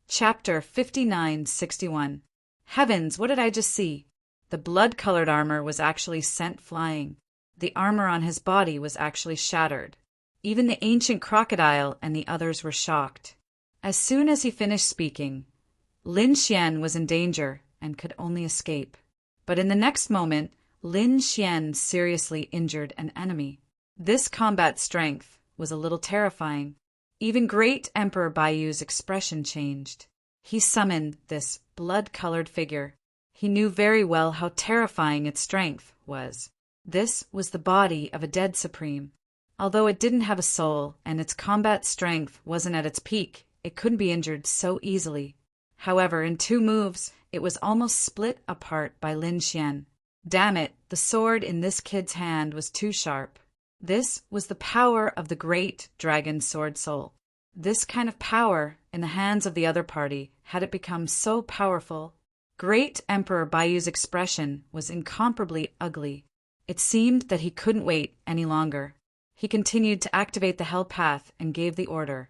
Chapter 5961. Heavens, what did I just see? The blood-colored armor was actually sent flying. The armor on his body was actually shattered. Even the ancient crocodile and the others were shocked. As soon as he finished speaking, Lin Xian was in danger and could only escape. But in the next moment, Lin Xian seriously injured an enemy. This combat strength was a little terrifying. Even great Emperor Baiyu's expression changed. He summoned this blood-colored figure. He knew very well how terrifying its strength was. This was the body of a dead supreme. Although it didn't have a soul and its combat strength wasn't at its peak, it couldn't be injured so easily. However, in 2 moves, it was almost split apart by Lin Xian. Damn it, the sword in this kid's hand was too sharp. This was the power of the great dragon sword soul. This kind of power, in the hands of the other party, had it become so powerful. Great Emperor Baiyu's expression was incomparably ugly. It seemed that he couldn't wait any longer. He continued to activate the Hell Path and gave the order.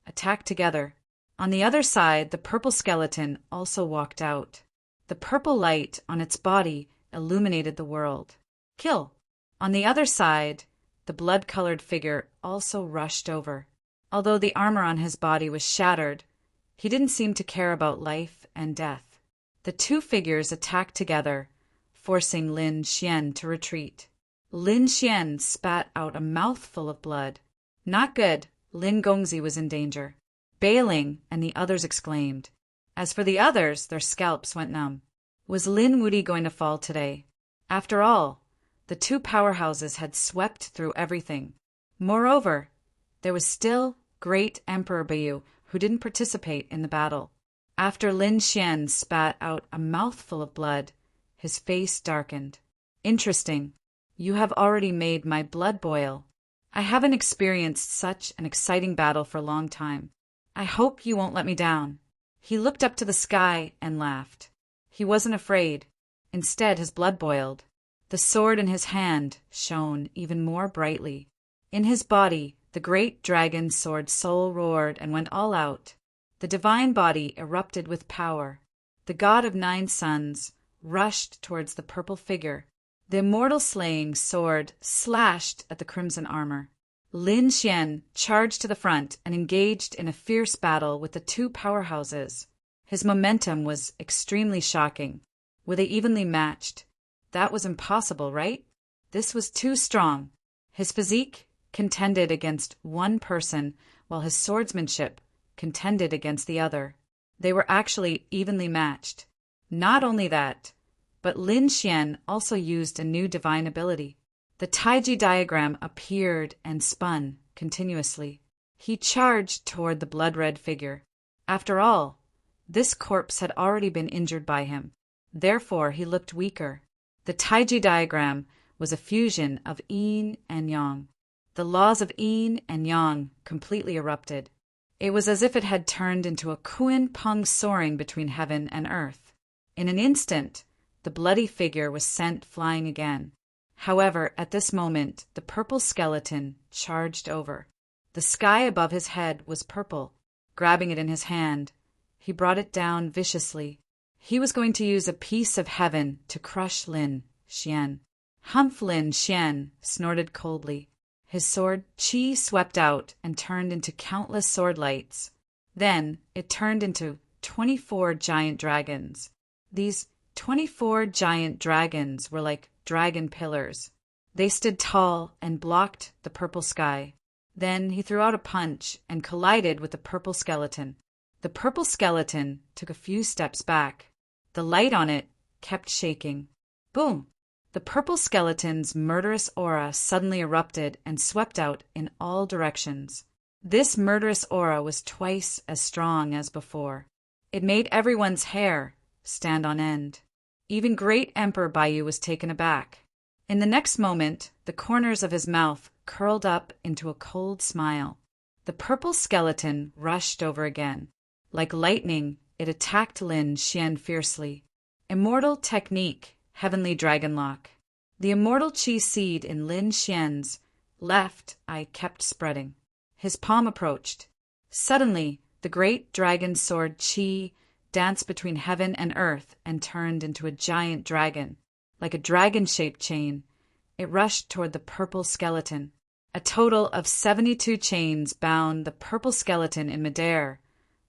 Attack together. On the other side, the purple skeleton also walked out. The purple light on its body illuminated the world. Kill. On the other side, the blood-colored figure also rushed over. Although the armor on his body was shattered, he didn't seem to care about life and death. The 2 figures attacked together, forcing Lin Xian to retreat. Lin Xian spat out a mouthful of blood. Not good, Lin Gongzi was in danger. Bailing and the others exclaimed. As for the others, their scalps went numb. Was Lin Wuyi going to fall today? After all, the 2 powerhouses had swept through everything. Moreover, there was still great Emperor Baiyu, who didn't participate in the battle. After Lin Xian spat out a mouthful of blood, his face darkened. Interesting. You have already made my blood boil. I haven't experienced such an exciting battle for a long time. I hope you won't let me down. He looked up to the sky and laughed. He wasn't afraid. Instead, his blood boiled. The sword in his hand shone even more brightly. In his body, the great dragon sword soul roared and went all out. The divine body erupted with power. The god of 9 suns rushed towards the purple figure. The immortal slaying sword slashed at the crimson armor. Lin Xian charged to the front and engaged in a fierce battle with the 2 powerhouses. His momentum was extremely shocking. Were they evenly matched? That was impossible, right? This was too strong. His physique contended against one person, while his swordsmanship contended against the other. They were actually evenly matched. Not only that, but Lin Xian also used a new divine ability. The Taiji diagram appeared and spun continuously. He charged toward the blood-red figure. After all, this corpse had already been injured by him. Therefore, he looked weaker. The Taiji diagram was a fusion of yin and yang. The laws of yin and yang completely erupted. It was as if it had turned into a Kuan Peng soaring between heaven and earth. In an instant, the bloody figure was sent flying again. However, at this moment, the purple skeleton charged over. The sky above his head was purple. Grabbing it in his hand, he brought it down viciously. He was going to use a piece of heaven to crush Lin Xian. Humph! Lin Xian snorted coldly. His sword qi swept out and turned into countless sword lights. Then it turned into 24 giant dragons. These 24 giant dragons were like dragon pillars. They stood tall and blocked the purple sky. Then he threw out a punch and collided with the purple skeleton. The purple skeleton took a few steps back. The light on it kept shaking. Boom! The purple skeleton's murderous aura suddenly erupted and swept out in all directions. This murderous aura was twice as strong as before. It made everyone's hair stand on end. Even great Emperor Baiyu was taken aback. In the next moment, the corners of his mouth curled up into a cold smile. The purple skeleton rushed over again. Like lightning, it attacked Lin Xian fiercely. Immortal technique, heavenly dragon lock. The immortal chi seed in Lin Xian's left eye kept spreading. His palm approached. Suddenly, the The great dragon sword Chi danced between heaven and earth and turned into a giant dragon. Like a dragon-shaped chain, it rushed toward the purple skeleton. A total of 72 chains bound the purple skeleton in midair,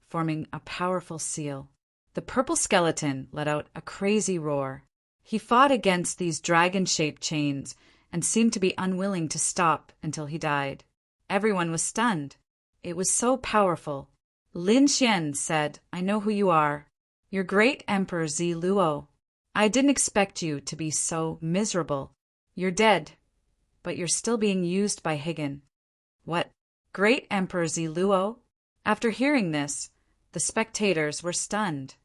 forming a powerful seal. The purple skeleton let out a crazy roar. He fought against these dragon-shaped chains and seemed to be unwilling to stop until he died. Everyone was stunned. It was so powerful. Lin Xian said, "I know who you are. You're great Emperor Zi Luo. I didn't expect you to be so miserable. You're dead, but you're still being used by Higan." What? Great Emperor Zi Luo? After hearing this, the spectators were stunned.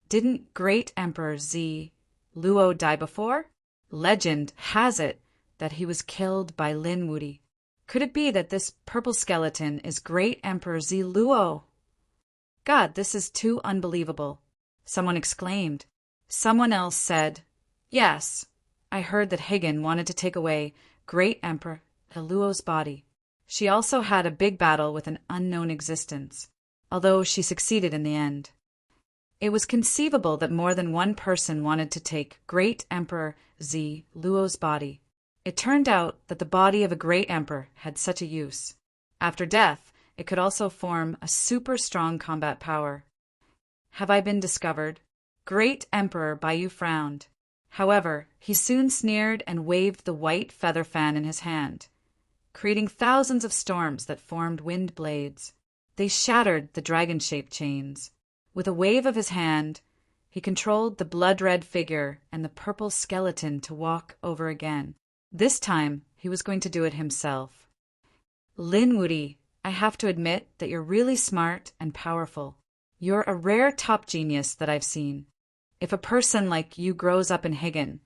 Didn't Great Emperor Zi Luo die before? Legend has it that he was killed by Lin Wuti. Could it be that this purple skeleton is Great Emperor Zi Luo? God, this is too unbelievable, someone exclaimed. Someone else said, "Yes, I heard that Higan wanted to take away Great Emperor Luo's body. She also had a big battle with an unknown existence, although she succeeded in the end." It was conceivable that more than one person wanted to take Great Emperor Zi Luo's body. It turned out that the body of a great emperor had such a use. After death, it could also form a super strong combat power. Have I been discovered? Great Emperor Baiyu frowned. However, he soon sneered and waved the white feather fan in his hand, creating thousands of storms that formed wind blades. They shattered the dragon-shaped chains. With a wave of his hand, he controlled the blood-red figure and the purple skeleton to walk over again. This time, he was going to do it himself. Lin Wuti, I have to admit that you're really smart and powerful. You're a rare top genius that I've seen. If a person like you grows up in Higan,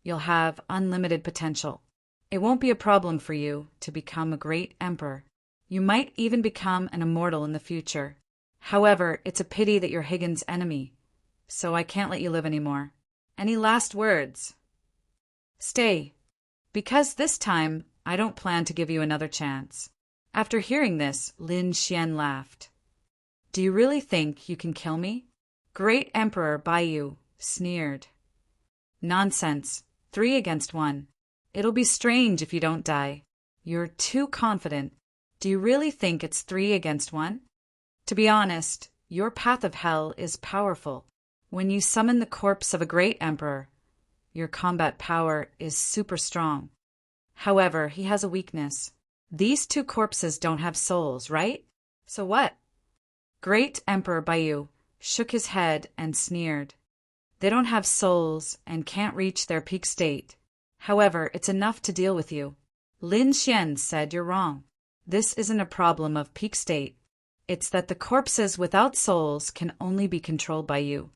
you'll have unlimited potential. It won't be a problem for you to become a great emperor. You might even become an immortal in the future. However, it's a pity that you're Higan's enemy, so I can't let you live anymore. Any last words? Stay, because this time I don't plan to give you another chance. After hearing this, Lin Xian laughed. Do you really think you can kill me? Great Emperor Baiyu sneered. Nonsense. 3 against 1. It'll be strange if you don't die. You're too confident. Do you really think it's 3 against 1? To be honest, your path of hell is powerful. When you summon the corpse of a great emperor, your combat power is super strong. However, he has a weakness. These 2 corpses don't have souls, right? So what? Great Emperor Baiyu shook his head and sneered. They don't have souls and can't reach their peak state. However, it's enough to deal with you. Lin Xian said you're wrong. This isn't a problem of peak state. It's that the corpses without souls can only be controlled by you.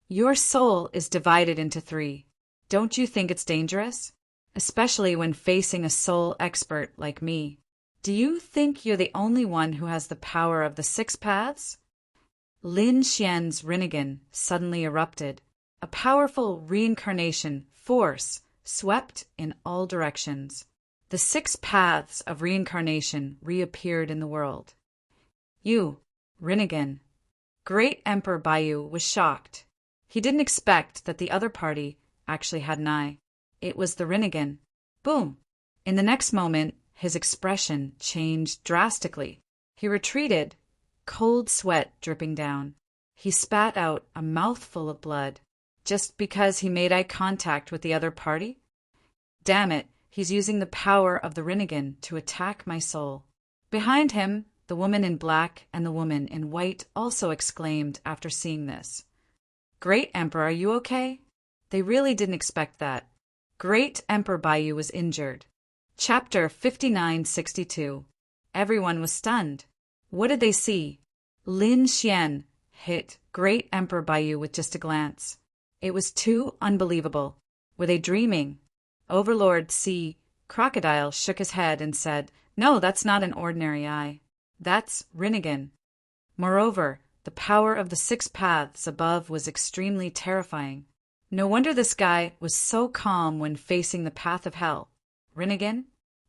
Your soul is divided into 3. Don't you think it's dangerous? Especially when facing a soul expert like me. Do you think you're the only one who has the power of the 6 paths? Lin Xian's Rinnegan suddenly erupted. A powerful reincarnation force swept in all directions. The 6 paths of reincarnation reappeared in the world. You, Rinnegan. Great Emperor Baiyu was shocked. He didn't expect that the other party actually had an eye. It was the Rinnegan. Boom! In the next moment, his expression changed drastically. He retreated, cold sweat dripping down. He spat out a mouthful of blood. Just because he made eye contact with the other party? Damn it, he's using the power of the Rinnegan to attack my soul. Behind him, the woman in black and the woman in white also exclaimed after seeing this. Great Emperor, are you okay? They really didn't expect that. Great Emperor Baiyu was injured. Chapter 5962. Everyone was stunned. What did they see? Lin Xian hit Great Emperor Baiyu with just a glance. It was too unbelievable. Were they dreaming? Overlord C. Crocodile shook his head and said, "No, that's not an ordinary eye. That's Rinnegan." Moreover, the power of the 6 paths above was extremely terrifying. No wonder this guy was so calm when facing the path of hell. Rinnegan?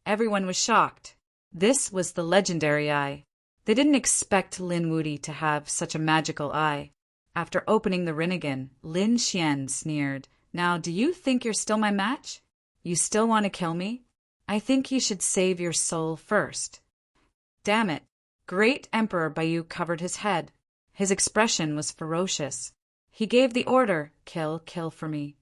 Everyone was shocked. This was the legendary eye. They didn't expect Lin Wuti to have such a magical eye. After opening the Rinnegan, Lin Xian sneered, "Now, do you think you're still my match? You still want to kill me? I think you should save your soul first." Damn it! Great Emperor Baiyu covered his head. His expression was ferocious. He gave the order, "Kill, kill for me."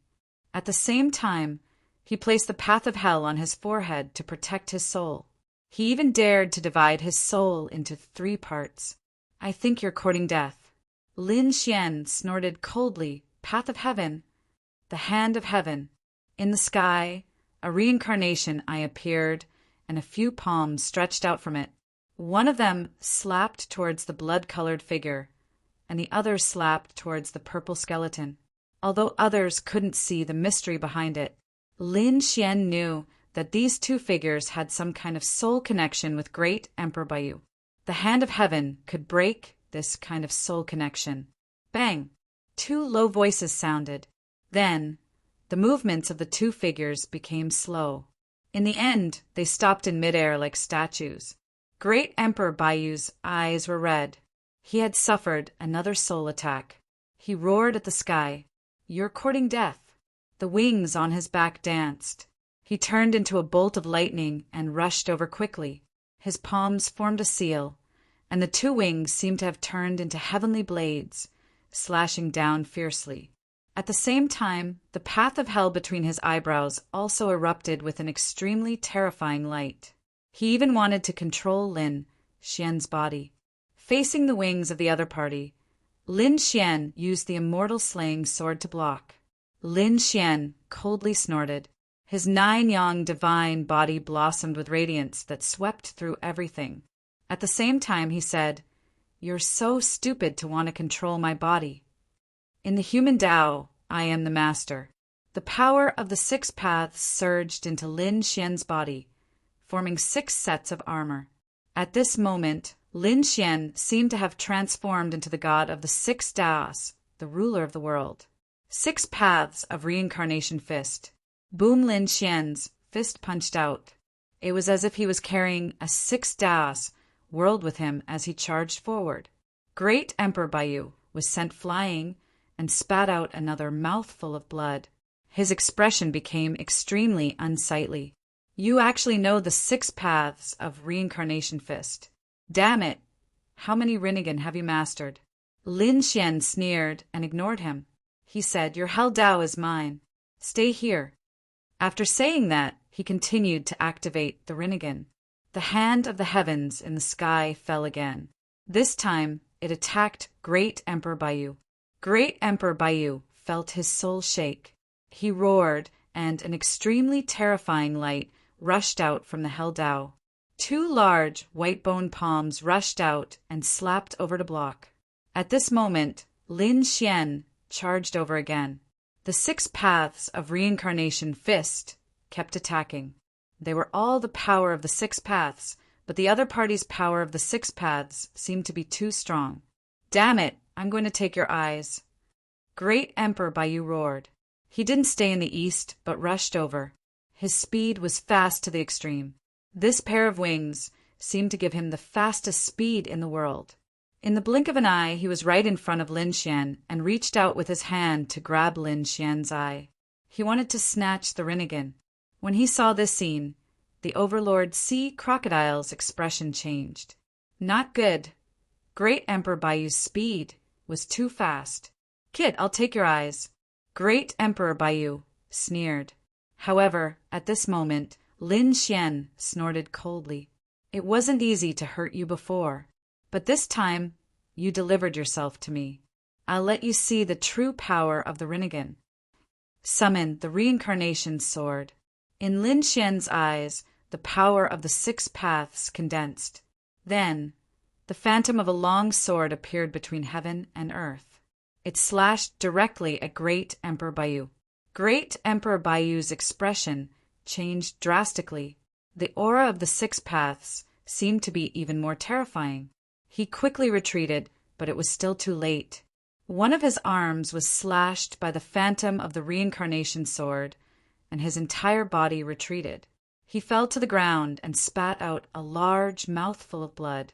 At the same time, he placed the path of hell on his forehead to protect his soul. He even dared to divide his soul into 3 parts. "I think you're courting death." Lin Xian snorted coldly, "Path of heaven?" "The hand of heaven." In the sky, a reincarnation eye appeared, and a few palms stretched out from it. One of them slapped towards the blood-colored figure, and the other slapped towards the purple skeleton. Although others couldn't see the mystery behind it, Lin Xian knew that these 2 figures had some kind of soul connection with Great Emperor Baiyu. The hand of heaven could break this kind of soul connection. Bang! 2 low voices sounded. Then, the movements of the 2 figures became slow. In the end, they stopped in midair like statues. Great Emperor Baiyu's eyes were red. He had suffered another soul attack. He roared at the sky, "You're courting death." The wings on his back danced. He turned into a bolt of lightning and rushed over quickly. His palms formed a seal, and the 2 wings seemed to have turned into heavenly blades, slashing down fiercely. At the same time, the path of hell between his eyebrows also erupted with an extremely terrifying light. He even wanted to control Lin Xian's body. Facing the wings of the other party, Lin Xian used the immortal slaying sword to block. Lin Xian coldly snorted. His 9-yang divine body blossomed with radiance that swept through everything. At the same time, he said, "You're so stupid to want to control my body. In the human Tao, I am the master." The power of the 6 paths surged into Lin Xian's body, forming 6 sets of armor. At this moment, Lin Xian seemed to have transformed into the god of the 6 Taos, the ruler of the world. 6 paths of reincarnation fist. Boom! Lin Xian's fist punched out. It was as if he was carrying a 6 Taos world with him as he charged forward. Great Emperor Baiyu was sent flying and spat out another mouthful of blood. His expression became extremely unsightly. "You actually know the 6 paths of reincarnation fist. Damn it! How many Rinnegan have you mastered?" Lin Xian sneered and ignored him. He said, "Your Hell Dao is mine. Stay here." After saying that, he continued to activate the Rinnegan. The hand of the heavens in the sky fell again. This time, it attacked Great Emperor Baiyu. Great Emperor Baiyu felt his soul shake. He roared, and an extremely terrifying light rushed out from the Hell Dao. 2 large, white-bone palms rushed out and slapped over to block. At this moment, Lin Xian charged over again. The 6 paths of reincarnation fist kept attacking. They were all the power of the 6 paths, but the other party's power of the 6 paths seemed to be too strong. "Damn it, I'm going to take your eyes." Great Emperor Baiyu roared. He didn't stay in the east, but rushed over. His speed was fast to the extreme. This pair of wings seemed to give him the fastest speed in the world. In the blink of an eye, he was right in front of Lin Xian and reached out with his hand to grab Lin Xian's eye. He wanted to snatch the Rinnegan. When he saw this scene, the Overlord Sea Crocodile's expression changed. Not good. Great Emperor Baiyu's speed was too fast. "Kid, I'll take your eyes." Great Emperor Baiyu sneered. However, at this moment, Lin Xian snorted coldly. "It wasn't easy to hurt you before, but this time you delivered yourself to me. I'll let you see the true power of the Rinnegan." Summon the reincarnation sword. In Lin Xian's eyes, the power of the 6 paths condensed. Then, the phantom of a long sword appeared between heaven and earth. It slashed directly at Great Emperor Baiyu. Great Emperor Baiyu's expression changed drastically. The aura of the 6 paths seemed to be even more terrifying. He quickly retreated, but it was still too late. One of his arms was slashed by the phantom of the reincarnation sword, and his entire body retreated. He fell to the ground and spat out a large mouthful of blood.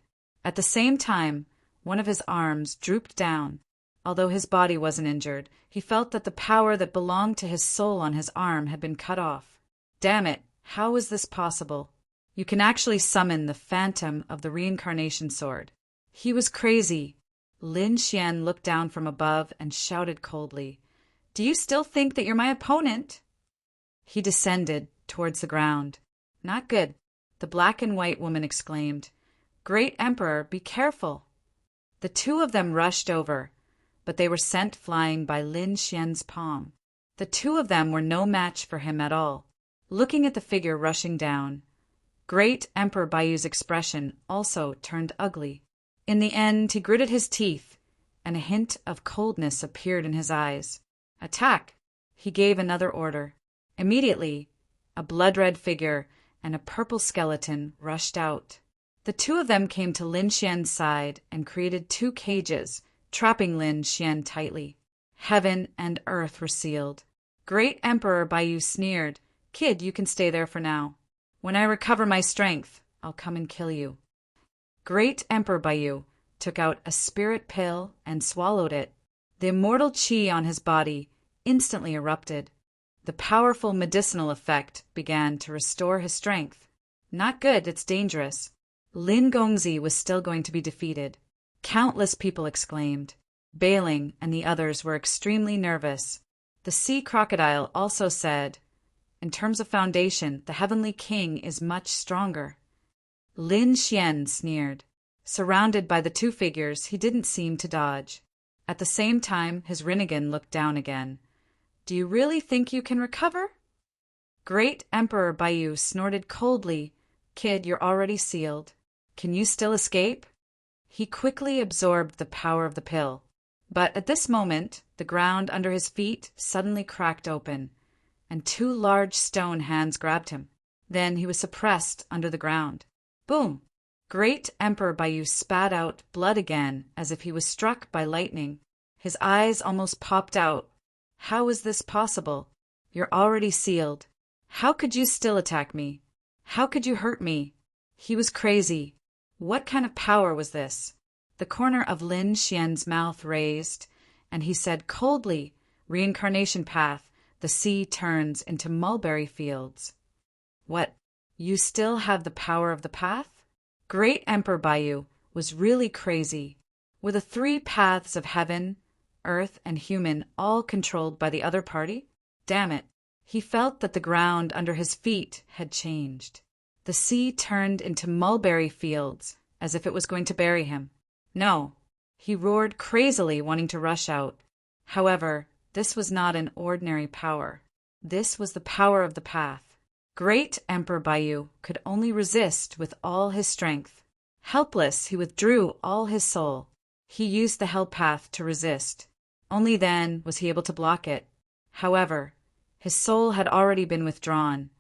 At the same time, one of his arms drooped down. Although his body wasn't injured, he felt that the power that belonged to his soul on his arm had been cut off. Damn it, how is this possible? You can actually summon the phantom of the reincarnation sword. He was crazy. Lin Xian looked down from above and shouted coldly, "Do you still think that you're my opponent?" He descended towards the ground. "Not good," the black and white woman exclaimed. "Great Emperor, be careful." The two of them rushed over, but they were sent flying by Lin Xian's palm. The two of them were no match for him at all. Looking at the figure rushing down, Great Emperor Bayu's expression also turned ugly. In the end, he gritted his teeth, and a hint of coldness appeared in his eyes. "Attack!" He gave another order. Immediately, a blood-red figure and a purple skeleton rushed out. The two of them came to Lin Xian's side and created two cages, trapping Lin Xian tightly. Heaven and earth were sealed. Great Emperor Bayu sneered, "Kid, you can stay there for now. When I recover my strength, I'll come and kill you." Great Emperor Bayu took out a spirit pill and swallowed it. The immortal qi on his body instantly erupted. The powerful medicinal effect began to restore his strength. Not good, it's dangerous. Lin Gongzi was still going to be defeated. Countless people exclaimed. Bailing and the others were extremely nervous. The sea crocodile also said, "In terms of foundation, the Heavenly King is much stronger." Lin Xian sneered. Surrounded by the two figures, he didn't seem to dodge. At the same time, his Rinnegan looked down again. "Do you really think you can recover?" Great Emperor Bayu snorted coldly, "Kid, you're already sealed. Can you still escape?" He quickly absorbed the power of the pill. But at this moment, the ground under his feet suddenly cracked open, and two large stone hands grabbed him. Then he was suppressed under the ground. Boom! Great Emperor Bayu spat out blood again as if he was struck by lightning. His eyes almost popped out. "How is this possible? You're already sealed. How could you still attack me? How could you hurt me?" He was crazy. What kind of power was this? The corner of Lin Xian's mouth raised, and he said coldly, "Reincarnation path, the sea turns into mulberry fields." What? You still have the power of the path? Great Emperor Bayu was really crazy. Were the three paths of heaven, earth, and human all controlled by the other party? Damn it. He felt that the ground under his feet had changed. The sea turned into mulberry fields, as if it was going to bury him. No. He roared crazily, wanting to rush out. However, this was not an ordinary power. This was the power of the path. Great Emperor Bayu could only resist with all his strength. Helpless, he withdrew all his soul. He used the hell path to resist. Only then was he able to block it. However, his soul had already been withdrawn,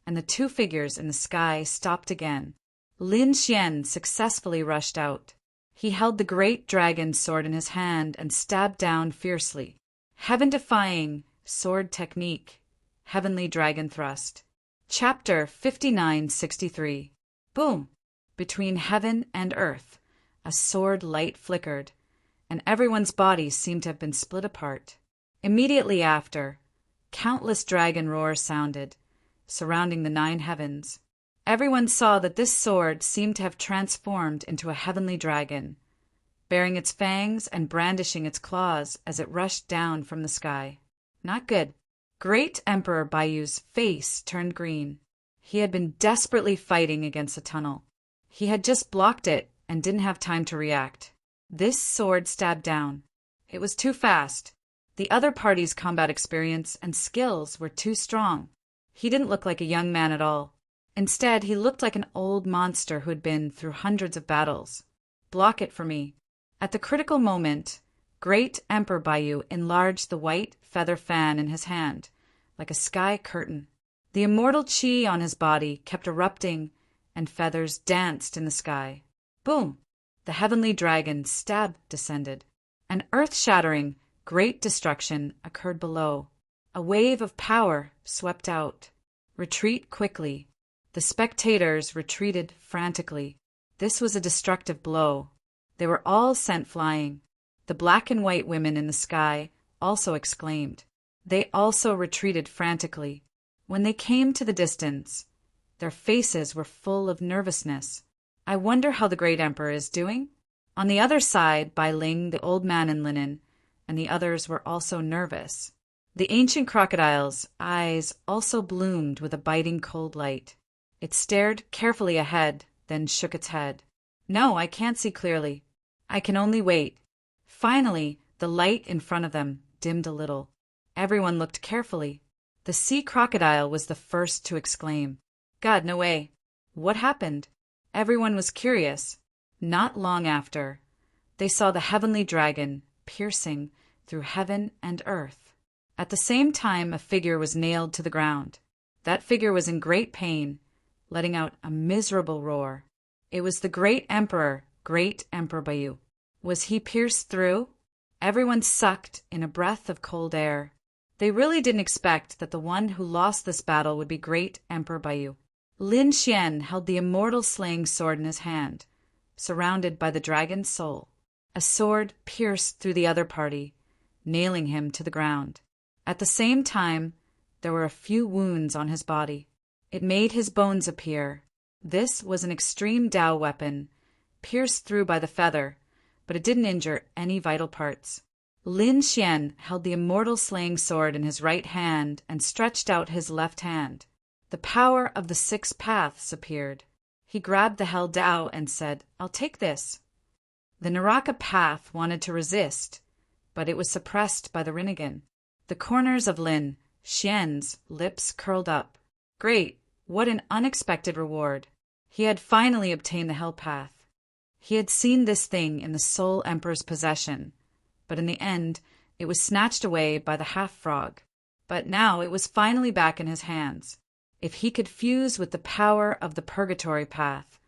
and the two figures in the sky stopped again. Lin Xian successfully rushed out. He held the great dragon sword in his hand and stabbed down fiercely. Heaven-defying sword technique. Heavenly dragon thrust. Chapter 5963. Boom! Between heaven and earth, a sword light flickered, and everyone's bodies seemed to have been split apart. Immediately after, countless dragon roars sounded, surrounding the 9 heavens. Everyone saw that this sword seemed to have transformed into a heavenly dragon, bearing its fangs and brandishing its claws as it rushed down from the sky. Not good. Great Emperor Bayu's face turned green. He had been desperately fighting against the tunnel. He had just blocked it and didn't have time to react. This sword stabbed down. It was too fast. The other party's combat experience and skills were too strong. He didn't look like a young man at all. Instead, he looked like an old monster who had been through hundreds of battles. Block it for me. At the critical moment, Great Emperor Bayu enlarged the white feather fan in his hand, like a sky curtain. The immortal qi on his body kept erupting, and feathers danced in the sky. Boom! The heavenly dragon stab descended. An earth-shattering, great destruction occurred below. A wave of power swept out. Retreat quickly. The spectators retreated frantically. This was a destructive blow. They were all sent flying. The black and white women in the sky also exclaimed. They also retreated frantically. When they came to the distance, their faces were full of nervousness. I wonder how the great emperor is doing? On the other side, Bai Ling, the old man in linen, and the others were also nervous. The ancient crocodile's eyes also bloomed with a biting cold light. It stared carefully ahead, then shook its head. No, I can't see clearly. I can only wait. Finally, the light in front of them dimmed a little. Everyone looked carefully. The sea crocodile was the first to exclaim. God, no way. What happened? Everyone was curious. Not long after, they saw the heavenly dragon piercing through heaven and earth. At the same time, a figure was nailed to the ground. That figure was in great pain, letting out a miserable roar. It was the great Emperor Bayu. Was he pierced through? Everyone sucked in a breath of cold air. They really didn't expect that the one who lost this battle would be great Emperor Bayu. Lin Xian held the immortal slaying sword in his hand, surrounded by the dragon's soul. A sword pierced through the other party, nailing him to the ground. At the same time, there were a few wounds on his body. It made his bones appear. This was an extreme Dao weapon, pierced through by the feather, but it didn't injure any vital parts. Lin Xian held the immortal slaying sword in his right hand and stretched out his left hand. The power of the 6 paths appeared. He grabbed the Hell Dao and said, I'll take this. The Naraka path wanted to resist, but it was suppressed by the Rinnegan. The corners of Lin Xian's lips curled up. Great, what an unexpected reward. He had finally obtained the Hell Path. He had seen this thing in the Soul Emperor's possession, but in the end, it was snatched away by the half-frog. But now it was finally back in his hands. If he could fuse with the power of the Purgatory Path,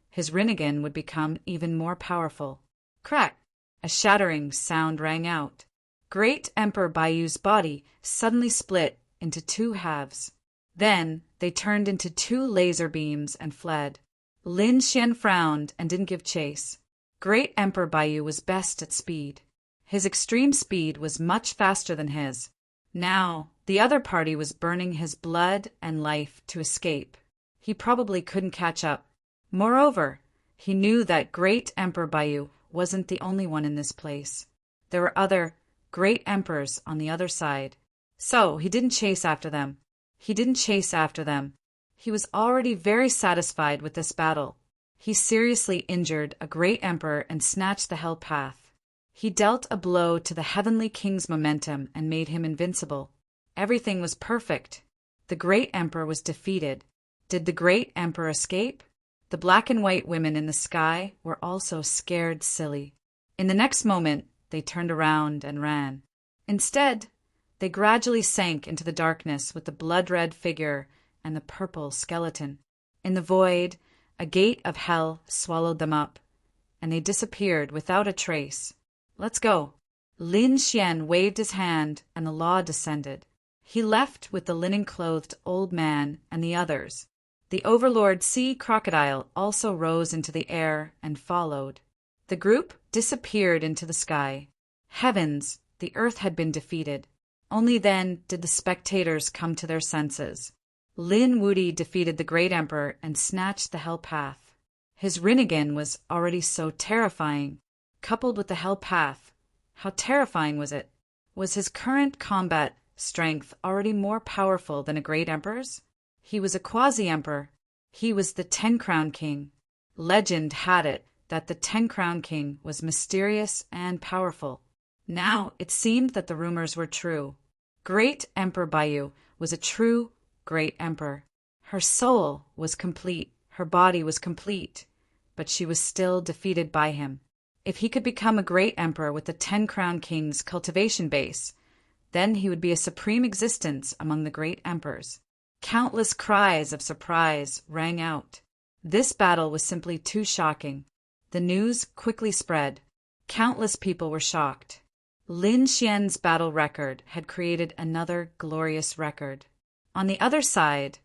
his Rinnegan would become even more powerful. Crack! A shattering sound rang out. Great Emperor Bayu's body suddenly split into 2 halves. Then they turned into 2 laser beams and fled. Lin Xian frowned and didn't give chase. Great Emperor Bayu was best at speed. His extreme speed was much faster than his. Now, the other party was burning his blood and life to escape. He probably couldn't catch up. Moreover, he knew that Great Emperor Bayu wasn't the only one in this place. There were other great emperors on the other side. So he didn't chase after them. He was already very satisfied with this battle. He seriously injured a great emperor and snatched the Hell Path. He dealt a blow to the Heavenly King's momentum and made him invincible. Everything was perfect. The great emperor was defeated. Did the great emperor escape? The black and white women in the sky were also scared silly. In the next moment, they turned around and ran. Instead, they gradually sank into the darkness with the blood-red figure and the purple skeleton. In the void, a gate of hell swallowed them up, and they disappeared without a trace. Let's go. Lin Xian waved his hand, and the law descended. He left with the linen-clothed old man and the others. The overlord sea crocodile also rose into the air and followed. The group disappeared into the sky. Heavens, the earth had been defeated. Only then did the spectators come to their senses. Lin Wudi defeated the great emperor and snatched the Hell Path. His Rinnegan was already so terrifying. Coupled with the Hell Path, how terrifying was it? Was his current combat strength already more powerful than a great emperor's? He was a quasi-emperor. He was the 10-crown king. Legend had it that the 10-crown king was mysterious and powerful. Now it seemed that the rumors were true. Great Emperor Bayu was a true great emperor. Her soul was complete, her body was complete, but she was still defeated by him. If he could become a great emperor with the 10-crown king's cultivation base, then he would be a supreme existence among the great emperors. Countless cries of surprise rang out. This battle was simply too shocking. The news quickly spread. Countless people were shocked. Lin Xian's battle record had created another glorious record. On the other side,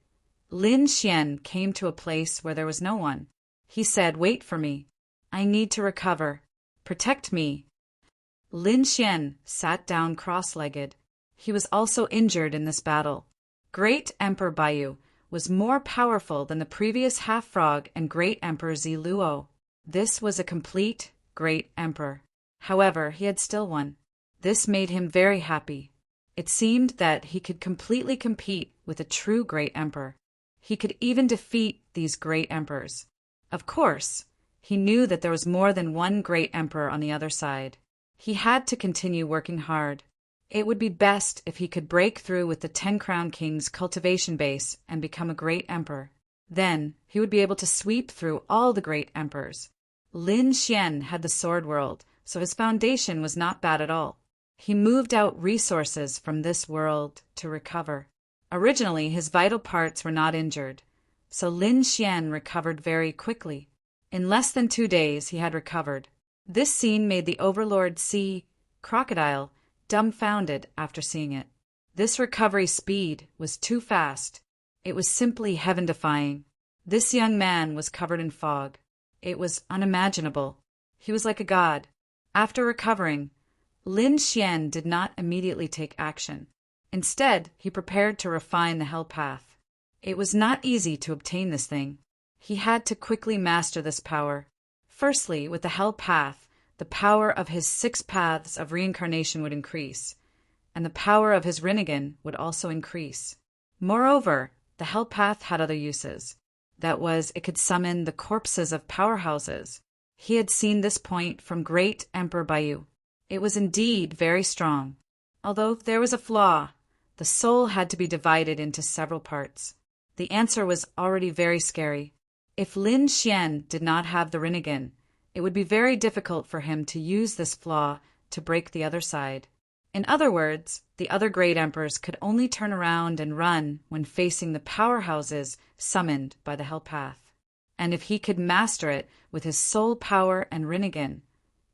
Lin Xian came to a place where there was no one. He said, "Wait for me. I need to recover. Protect me." Lin Xian sat down cross-legged. He was also injured in this battle. Great Emperor Baiyu was more powerful than the previous half-frog and Great Emperor Ziluo. This was a complete Great Emperor. However, he had still won. This made him very happy. It seemed that he could completely compete with a true Great Emperor. He could even defeat these Great Emperors. Of course, he knew that there was more than one Great Emperor on the other side. He had to continue working hard. It would be best if he could break through with the 10 Crown King's cultivation base and become a Great Emperor. Then, he would be able to sweep through all the Great Emperors. Lin Xian had the Sword World, so his foundation was not bad at all. He moved out resources from this world to recover. Originally, his vital parts were not injured, so Lin Xian recovered very quickly. In less than 2 days, he had recovered. This scene made the Overlord Sea Crocodile dumbfounded after seeing it. This recovery speed was too fast. It was simply heaven-defying. This young man was covered in fog. It was unimaginable. He was like a god. After recovering, Lin Xian did not immediately take action. Instead, he prepared to refine the Hell Path. It was not easy to obtain this thing. He had to quickly master this power. Firstly, with the Hell Path, the power of his 6 paths of reincarnation would increase, and the power of his Rinnegan would also increase. Moreover, the Hell Path had other uses. That was, it could summon the corpses of powerhouses. He had seen this point from Great Emperor Baiyu. It was indeed very strong. Although there was a flaw, the soul had to be divided into several parts. The answer was already very scary. If Lin Xian did not have the Rinnegan, it would be very difficult for him to use this flaw to break the other side. In other words, the other great emperors could only turn around and run when facing the powerhouses summoned by the Hell Path. And if he could master it with his soul power and Rinnegan,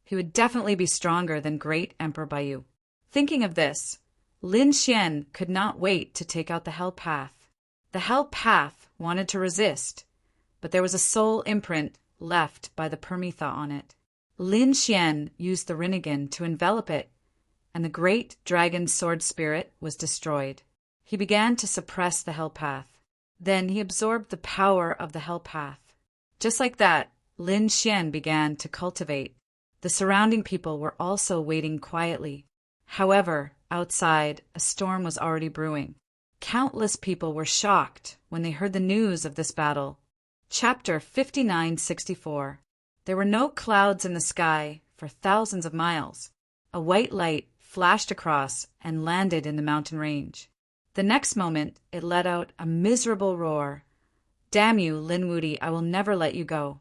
he would definitely be stronger than Great Emperor Baiyu. Thinking of this, Lin Xian could not wait to take out the Hell Path. The Hell Path wanted to resist, but there was a soul imprint left by the Permitha on it. Lin Xian used the Rinnegan to envelop it, and the great dragon sword spirit was destroyed. He began to suppress the Hell Path. Then he absorbed the power of the Hell Path. Just like that, Lin Xian began to cultivate. The surrounding people were also waiting quietly. However, outside, a storm was already brewing. Countless people were shocked when they heard the news of this battle. Chapter 5964. There were no clouds in the sky for thousands of miles. A white light flashed across and landed in the mountain range. The next moment, it let out a miserable roar. "Damn you, Lin Wudy, I will never let you go."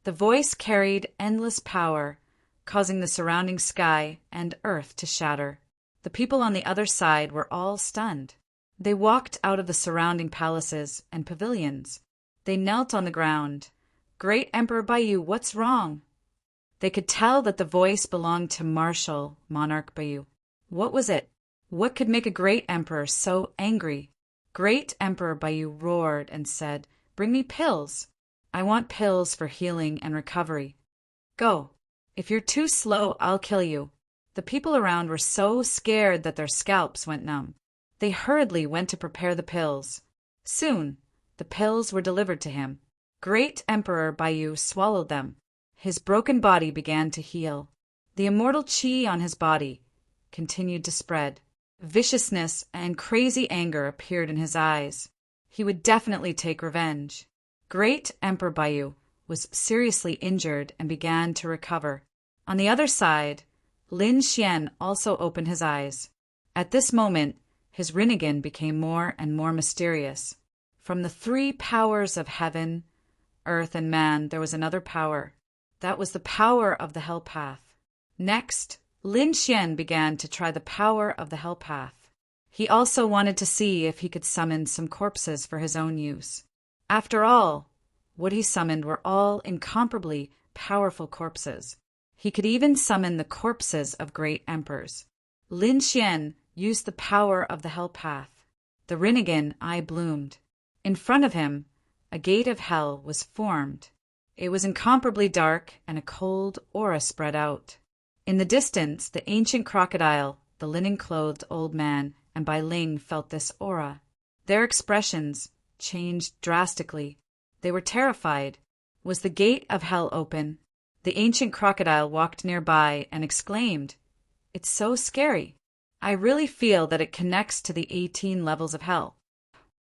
The voice carried endless power, causing the surrounding sky and earth to shatter. The people on the other side were all stunned. They walked out of the surrounding palaces and pavilions. They knelt on the ground. "Great Emperor Baiyu, what's wrong?" They could tell that the voice belonged to Marshal Monarch Baiyu. What was it? What could make a great emperor so angry? Great Emperor Baiyu roared and said, "Bring me pills. I want pills for healing and recovery. Go. If you're too slow, I'll kill you." The people around were so scared that their scalps went numb. They hurriedly went to prepare the pills. Soon, the pills were delivered to him. Great Emperor Baiyu swallowed them. His broken body began to heal. The immortal qi on his body continued to spread. Viciousness and crazy anger appeared in his eyes. He would definitely take revenge. Great Emperor Baiyu was seriously injured and began to recover. On the other side, Lin Xian also opened his eyes. At this moment, his Rinnegan became more and more mysterious. From the 3 powers of heaven, earth, and man, there was another power. That was the power of the Hell Path. Next, Lin Xian began to try the power of the Hell Path. He also wanted to see if he could summon some corpses for his own use. After all, what he summoned were all incomparably powerful corpses. He could even summon the corpses of great emperors. Lin Xian used the power of the Hell Path. The Rinnegan eye bloomed. In front of him, a gate of hell was formed. It was incomparably dark, and a cold aura spread out. In the distance, the ancient crocodile, the linen-clothed old man, and Bai Ling felt this aura. Their expressions changed drastically. They were terrified. Was the gate of hell open? The ancient crocodile walked nearby and exclaimed, "It's so scary. I really feel that it connects to the 18 levels of hell.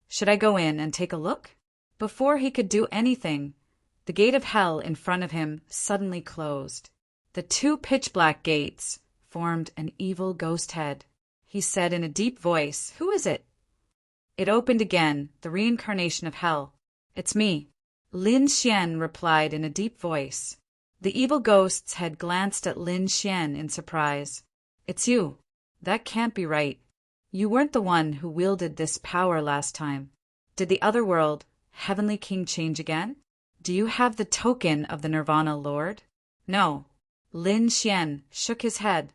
Should I go in and take a look?" Before he could do anything, the gate of hell in front of him suddenly closed. The two pitch-black gates formed an evil ghost head. He said in a deep voice, "Who is it?" It opened again, the reincarnation of hell. "It's me," Lin Xian replied in a deep voice. The evil ghost's head glanced at Lin Xian in surprise. "It's you. That can't be right. You weren't the one who wielded this power last time. Did the other world, Heavenly King, change again? Do you have the token of the Nirvana Lord?" "No." Lin Xian shook his head.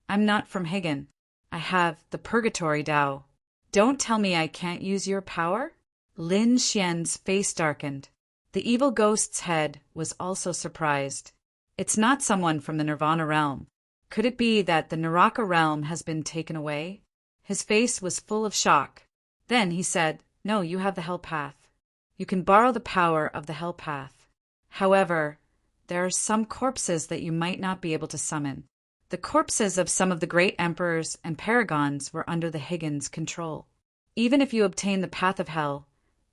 "I'm not from Higan. I have the Purgatory Tao." "Don't tell me I can't use your power?" Lin Xian's face darkened. The evil ghost's head was also surprised. "It's not someone from the Nirvana realm. Could it be that the Naraka realm has been taken away?" His face was full of shock. Then he said, "No, you have the Hell Path. You can borrow the power of the Hell Path. However, there are some corpses that you might not be able to summon. The corpses of some of the great emperors and paragons were under the Higgins' control. Even if you obtain the Path of Hell,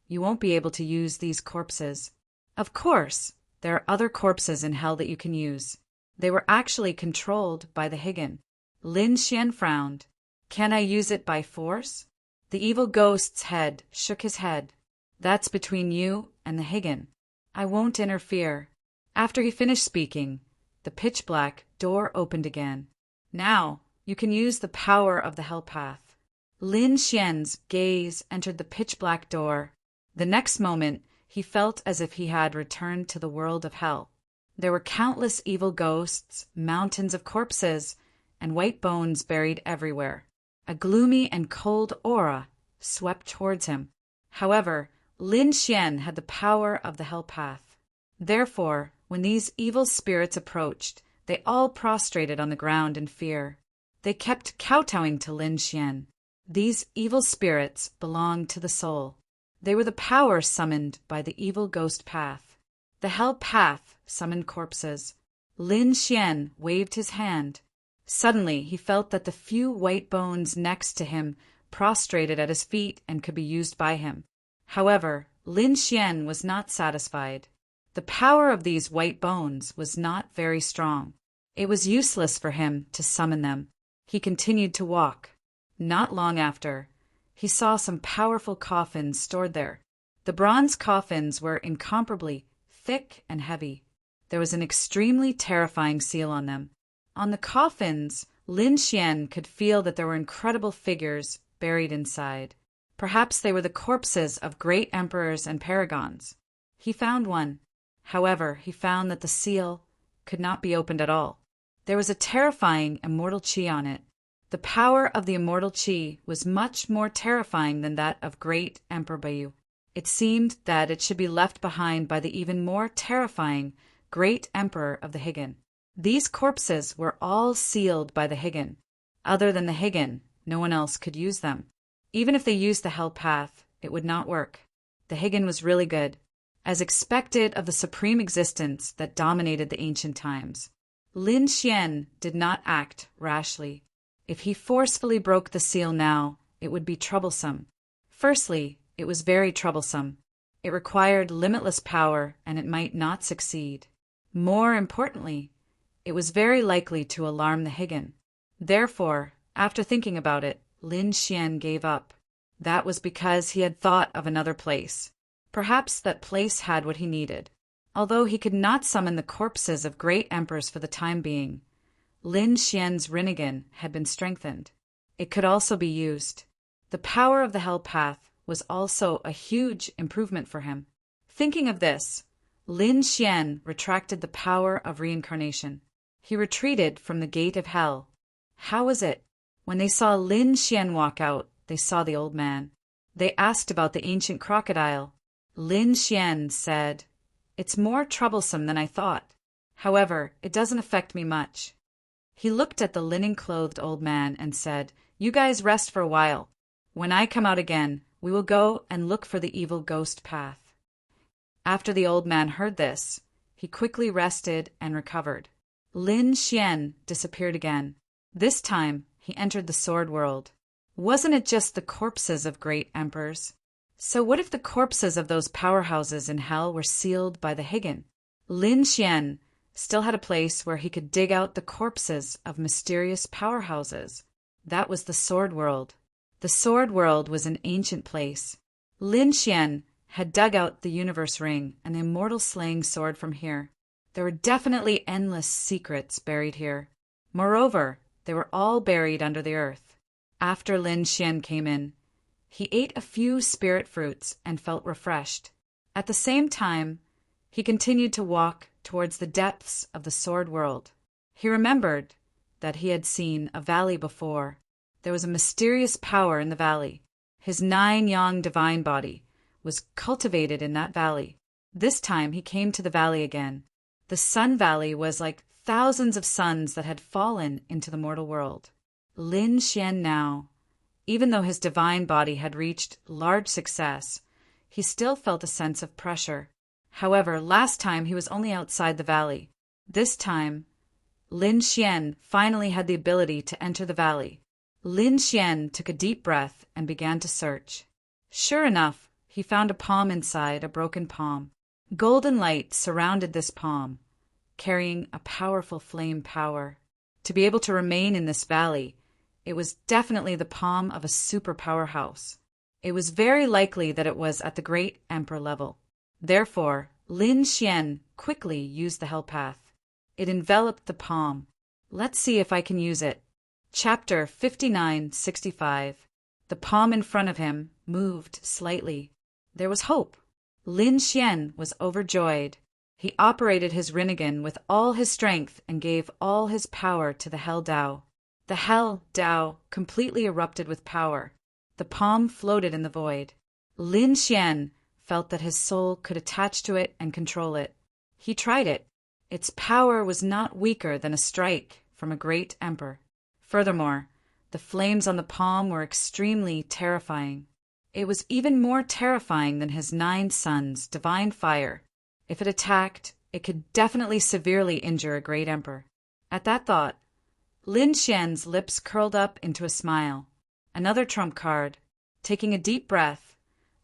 you won't be able to use these corpses. Of course, there are other corpses in hell that you can use. They were actually controlled by the Higgin." Lin Xian frowned. "Can I use it by force?" The evil ghost's head shook his head. "That's between you and the Higgin. I won't interfere." After he finished speaking, the pitch-black door opened again. "Now, you can use the power of the Hell Path." Lin Xian's gaze entered the pitch-black door. The next moment, he felt as if he had returned to the world of hell. There were countless evil ghosts, mountains of corpses, and white bones buried everywhere. A gloomy and cold aura swept towards him. However, Lin Xian had the power of the Hell Path. Therefore, when these evil spirits approached, they all prostrated on the ground in fear. They kept kowtowing to Lin Xian. These evil spirits belonged to the soul. They were the power summoned by the evil ghost path. The Hell Path summoned corpses. Lin Xian waved his hand. Suddenly, he felt that the few white bones next to him prostrated at his feet and could be used by him. However, Lin Xian was not satisfied. The power of these white bones was not very strong. It was useless for him to summon them. He continued to walk. Not long after, he saw some powerful coffins stored there. The bronze coffins were incomparably thick and heavy. There was an extremely terrifying seal on them. On the coffins, Lin Xian could feel that there were incredible figures buried inside. Perhaps they were the corpses of great emperors and paragons. He found one. However, he found that the seal could not be opened at all. There was a terrifying immortal chi on it. The power of the immortal chi was much more terrifying than that of great Emperor Bayu. It seemed that it should be left behind by the even more terrifying great emperor of the Higgin. These corpses were all sealed by the Higgin. Other than the Higgin, no one else could use them. Even if they used the Hell Path, it would not work. The Higgin was really good, as expected of the supreme existence that dominated the ancient times. Lin Xian did not act rashly. If he forcefully broke the seal now, it would be troublesome. Firstly, it was very troublesome. It required limitless power, and it might not succeed. More importantly, it was very likely to alarm the Higgin. Therefore, after thinking about it, Lin Xian gave up. That was because he had thought of another place. Perhaps that place had what he needed. Although he could not summon the corpses of great emperors for the time being, Lin Xian's Rinnegan had been strengthened. It could also be used. The power of the Hell Path was also a huge improvement for him. Thinking of this, Lin Xian retracted the power of reincarnation. He retreated from the gate of hell. How was it? When they saw Lin Xian walk out, they saw the old man. They asked about the ancient crocodile. Lin Xian said, It's more troublesome than I thought. However, it doesn't affect me much." He looked at the linen-clothed old man and said, "You guys rest for a while. When I come out again, we will go and look for the evil ghost path." After the old man heard this, he quickly rested and recovered. Lin Xian disappeared again. This time, he entered the sword world. Wasn't it just the corpses of great emperors? So what if the corpses of those powerhouses in hell were sealed by the Higan? Lin Xian still had a place where he could dig out the corpses of mysterious powerhouses. That was the sword world. The sword world was an ancient place. Lin Xian had dug out the universe ring and the immortal slaying sword from here. There were definitely endless secrets buried here. Moreover, they were all buried under the earth. After Lin Xian came in, he ate a few spirit fruits and felt refreshed. At the same time, he continued to walk towards the depths of the sword world. He remembered that he had seen a valley before. There was a mysterious power in the valley. His 9-yang divine body was cultivated in that valley. This time he came to the valley again. The Sun Valley was like thousands of suns that had fallen into the mortal world. Lin Xian now, even though his divine body had reached large success, he still felt a sense of pressure. However, last time he was only outside the valley. This time, Lin Xian finally had the ability to enter the valley. Lin Xian took a deep breath and began to search. Sure enough, he found a palm inside a broken palm. Golden light surrounded this palm, carrying a powerful flame power. To be able to remain in this valley, it was definitely the palm of a super powerhouse. It was very likely that it was at the great emperor level. Therefore, Lin Xian quickly used the hell path. It enveloped the palm. Let's see if I can use it. Chapter 5965. The palm in front of him moved slightly. There was hope. Lin Xian was overjoyed. He operated his Rinnegan with all his strength and gave all his power to the Hell Dao. The Hell Dao completely erupted with power. The palm floated in the void. Lin Xian felt that his soul could attach to it and control it. He tried it. Its power was not weaker than a strike from a great emperor. Furthermore, the flames on the palm were extremely terrifying. It was even more terrifying than his 9 sons' divine fire. If it attacked, it could definitely severely injure a great emperor. At that thought, Lin Xian's lips curled up into a smile. Another trump card. Taking a deep breath,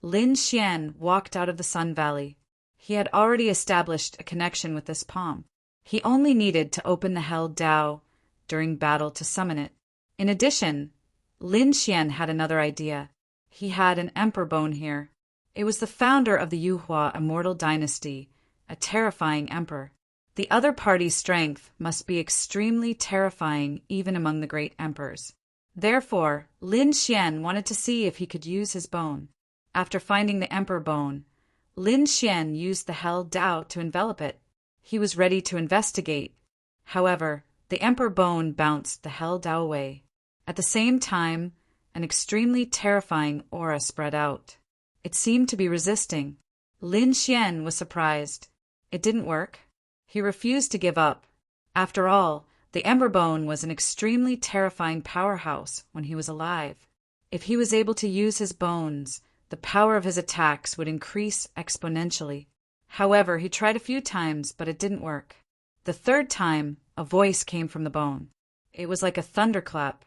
Lin Xian walked out of the Sun Valley. He had already established a connection with this palm. He only needed to open the Hell Dao during battle to summon it. In addition, Lin Xian had another idea. He had an emperor bone here. It was the founder of the Yuhua immortal dynasty, a terrifying emperor. The other party's strength must be extremely terrifying even among the great emperors. Therefore, Lin Xian wanted to see if he could use his bone. After finding the emperor bone, Lin Xian used the Hell Dao to envelop it. He was ready to investigate. However, the emperor bone bounced the Hell Dao away. At the same time, an extremely terrifying aura spread out. It seemed to be resisting. Lin Xian was surprised. It didn't work. He refused to give up. After all, the Ember Bone was an extremely terrifying powerhouse when he was alive. If he was able to use his bones, the power of his attacks would increase exponentially. However, he tried a few times, but it didn't work. The third time, a voice came from the bone. It was like a thunderclap.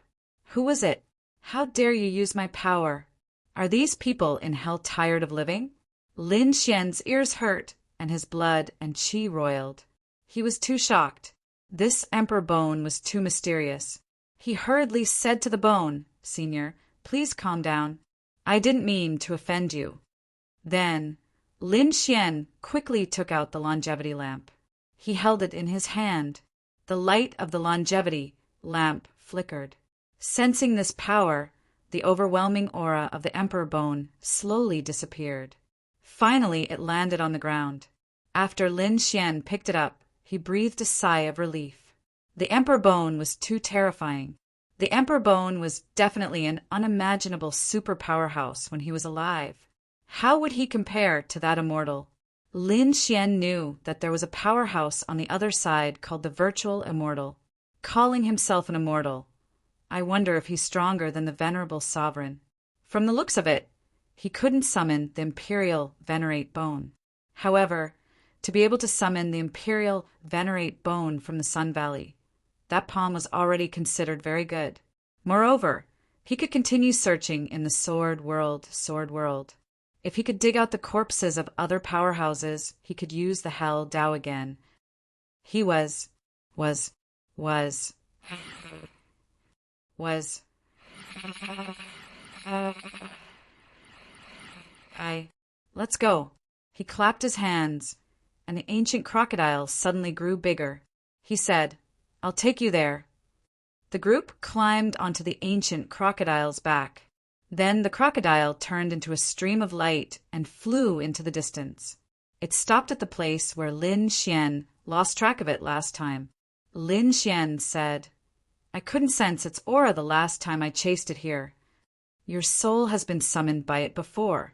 Who was it? How dare you use my power? Are these people in hell tired of living? Lin Xian's ears hurt, and his blood and qi roiled. He was too shocked. This Emperor Bone was too mysterious. He hurriedly said to the bone, "Senior, please calm down. I didn't mean to offend you." Then, Lin Xian quickly took out the longevity lamp. He held it in his hand. The light of the longevity lamp flickered. Sensing this power, the overwhelming aura of the Emperor Bone slowly disappeared. Finally, it landed on the ground. After Lin Xian picked it up, he breathed a sigh of relief. The Emperor Bone was too terrifying. The Emperor Bone was definitely an unimaginable super powerhouse when he was alive. How would he compare to that immortal? Lin Xian knew that there was a powerhouse on the other side called the Virtual Immortal, calling himself an immortal. I wonder if he's stronger than the venerable sovereign. From the looks of it, he couldn't summon the Imperial Venerate Bone. However, to be able to summon the Imperial Venerate Bone from the Sun Valley, that palm was already considered very good. Moreover, he could continue searching in the Sword World. If he could dig out the corpses of other powerhouses, he could use the Hell Dao again. He was. Let's go. He clapped his hands, and the ancient crocodile suddenly grew bigger. He said, I'll take you there. The group climbed onto the ancient crocodile's back. Then the crocodile turned into a stream of light and flew into the distance. It stopped at the place where Lin Xian lost track of it last time. Lin Xian said, I couldn't sense its aura the last time I chased it here. Your soul has been summoned by it before,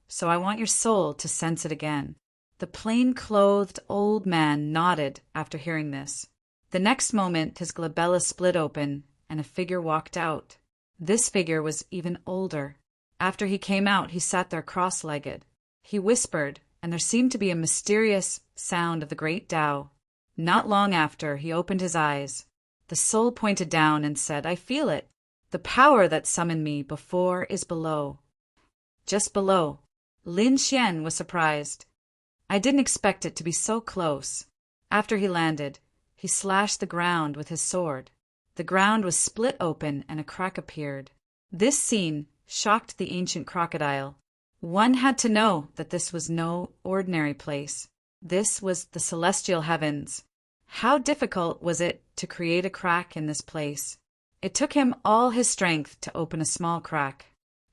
so I want your soul to sense it again. The plain-clothed old man nodded after hearing this. The next moment his glabella split open and a figure walked out. This figure was even older. After he came out, he sat there cross-legged. He whispered, and there seemed to be a mysterious sound of the great Tao. Not long after, he opened his eyes. The soul pointed down and said, I feel it. The power that summoned me before is below. Just below. Lin Xian was surprised. I didn't expect it to be so close. After he landed, he slashed the ground with his sword. The ground was split open and a crack appeared. This scene shocked the ancient crocodile. One had to know that this was no ordinary place. This was the celestial heavens. How difficult was it to create a crack in this place? It took him all his strength to open a small crack.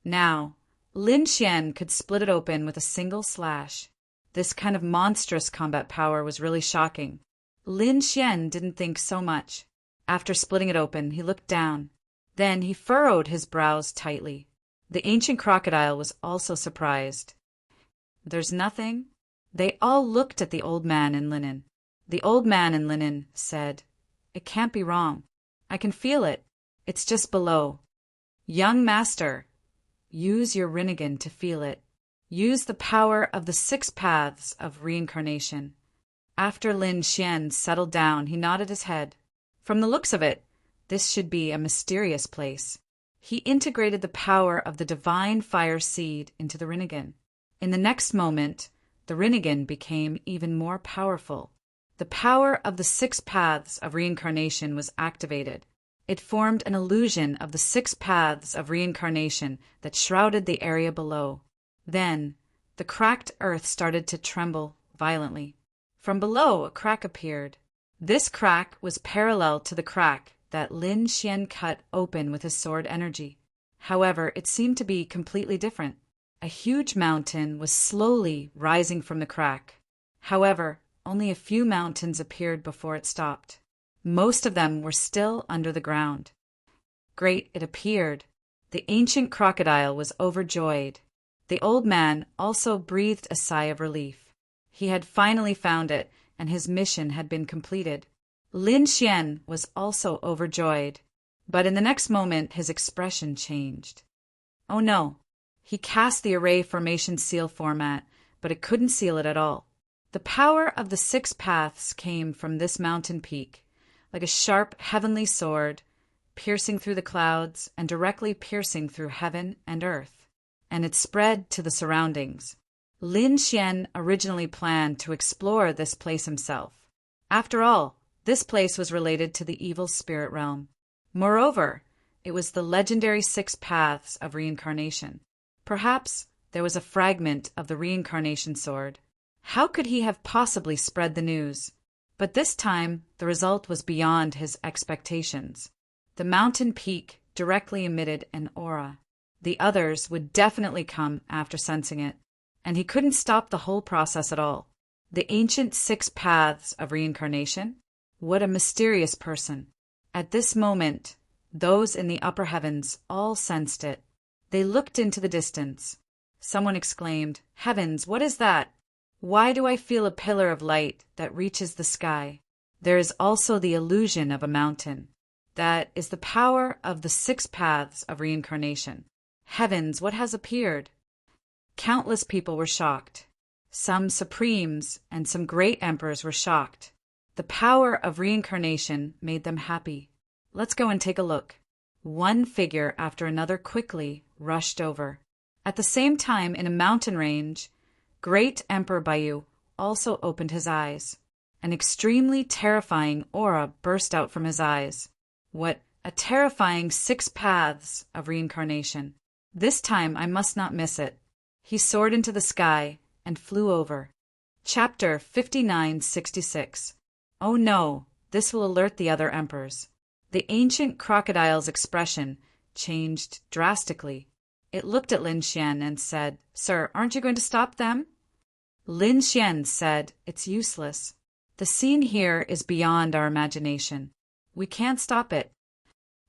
Now, Lin Xian could split it open with a single slash. This kind of monstrous combat power was really shocking. Lin Xian didn't think so much. After splitting it open, he looked down. Then he furrowed his brows tightly. The ancient crocodile was also surprised. There's nothing? They all looked at the old man in linen. The old man in linen said, It can't be wrong. I can feel it. It's just below. Young master, use your Rinnegan to feel it. Use the power of the 6 paths of reincarnation. After Lin Xian settled down, he nodded his head. From the looks of it, this should be a mysterious place. He integrated the power of the divine fire seed into the Rinnegan. In the next moment, the Rinnegan became even more powerful. The power of the 6 paths of reincarnation was activated. It formed an illusion of the 6 paths of reincarnation that shrouded the area below. Then, the cracked earth started to tremble violently. From below, a crack appeared. This crack was parallel to the crack that Lin Xian cut open with his sword energy. However, it seemed to be completely different. A huge mountain was slowly rising from the crack. However, only a few mountains appeared before it stopped. Most of them were still under the ground. Great, it appeared. The ancient crocodile was overjoyed. The old man also breathed a sigh of relief. He had finally found it, and his mission had been completed. Lin Xian was also overjoyed, but in the next moment his expression changed. Oh no! He cast the array formation seal format, but it couldn't seal it at all. The power of the 6 paths came from this mountain peak, like a sharp heavenly sword, piercing through the clouds and directly piercing through heaven and earth, and it spread to the surroundings. Lin Xian originally planned to explore this place himself. After all, this place was related to the evil spirit realm. Moreover, it was the legendary 6 paths of reincarnation. Perhaps there was a fragment of the reincarnation sword. How could he have possibly spread the news? But this time, the result was beyond his expectations. The mountain peak directly emitted an aura. The others would definitely come after sensing it. And he couldn't stop the whole process at all. The ancient 6 paths of reincarnation? What a mysterious person. At this moment, those in the upper heavens all sensed it. They looked into the distance. Someone exclaimed, Heavens, what is that? Why do I feel a pillar of light that reaches the sky? There is also the illusion of a mountain. That is the power of the 6 paths of reincarnation. Heavens, what has appeared? Countless people were shocked. Some supremes and some great emperors were shocked. The power of reincarnation made them happy. Let's go and take a look. One figure after another quickly rushed over. At the same time, in a mountain range, Great Emperor Bayu also opened his eyes. An extremely terrifying aura burst out from his eyes. What a terrifying 6 paths of reincarnation. This time I must not miss it. He soared into the sky and flew over. Chapter 5966. Oh no, this will alert the other emperors. The ancient crocodile's expression changed drastically. It looked at Lin Xian and said, "Sir, aren't you going to stop them?" Lin Xian said, "It's useless. The scene here is beyond our imagination. We can't stop it."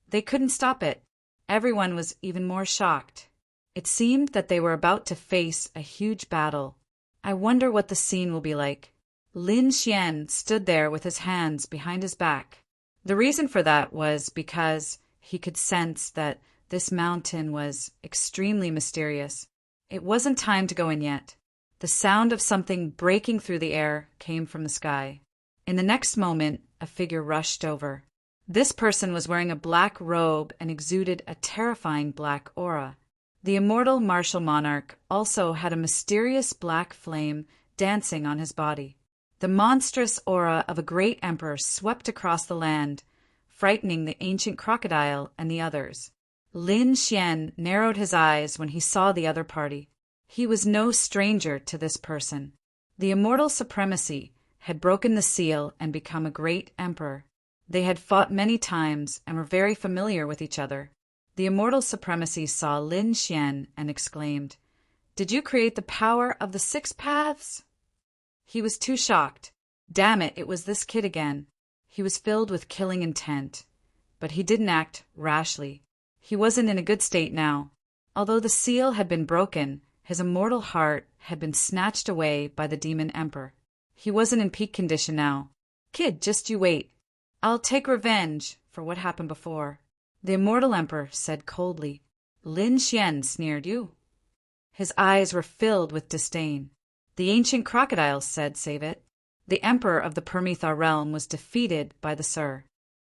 They couldn't stop it. Everyone was even more shocked. It seemed that they were about to face a huge battle. I wonder what the scene will be like. Lin Xian stood there with his hands behind his back. The reason for that was because he could sense that this mountain was extremely mysterious. It wasn't time to go in yet. The sound of something breaking through the air came from the sky. In the next moment, a figure rushed over. This person was wearing a black robe and exuded a terrifying black aura. The immortal martial monarch also had a mysterious black flame dancing on his body. The monstrous aura of a great emperor swept across the land, frightening the ancient crocodile and the others. Lin Xian narrowed his eyes when he saw the other party. He was no stranger to this person. The immortal supremacy had broken the seal and become a great emperor. They had fought many times and were very familiar with each other. The immortal supremacy saw Lin Xian and exclaimed, "Did you create the power of the 6 paths?" He was too shocked. Damn it, it was this kid again. He was filled with killing intent. But he didn't act rashly. He wasn't in a good state now. Although the seal had been broken, his immortal heart had been snatched away by the demon emperor. He wasn't in peak condition now. "Kid, just you wait. I'll take revenge for what happened before." The immortal emperor said coldly. Lin Xian sneered, "You?" His eyes were filled with disdain. The ancient crocodile said, "Save it." The emperor of the Permethar realm was defeated by the Sur.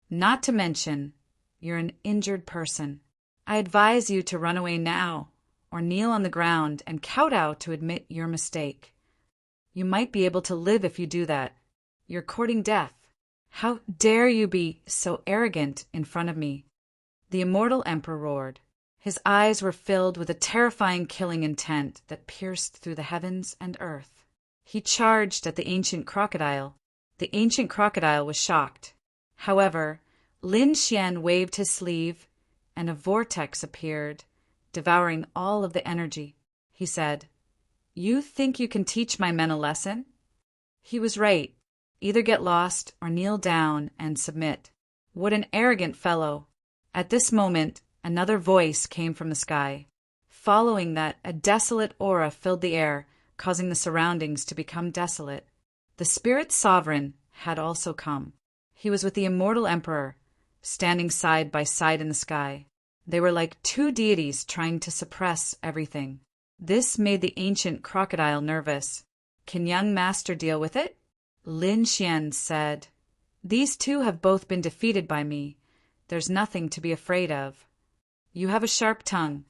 Not to mention, you're an injured person. I advise you to run away now, or kneel on the ground and kowtow to admit your mistake. You might be able to live if you do that. You're courting death. How dare you be so arrogant in front of me? The immortal emperor roared. His eyes were filled with a terrifying killing intent that pierced through the heavens and earth. He charged at the ancient crocodile. The ancient crocodile was shocked. However, Lin Xian waved his sleeve, and a vortex appeared, devouring all of the energy. He said, "You think you can teach my men a lesson?" He was right. Either get lost or kneel down and submit. What an arrogant fellow! At this moment, another voice came from the sky. Following that, a desolate aura filled the air, causing the surroundings to become desolate. The spirit sovereign had also come. He was with the immortal emperor, standing side by side in the sky. They were like 2 deities trying to suppress everything. This made the ancient crocodile nervous. "Can young master deal with it?" Lin Xian said, "These 2 have both been defeated by me. There's nothing to be afraid of. You have a sharp tongue.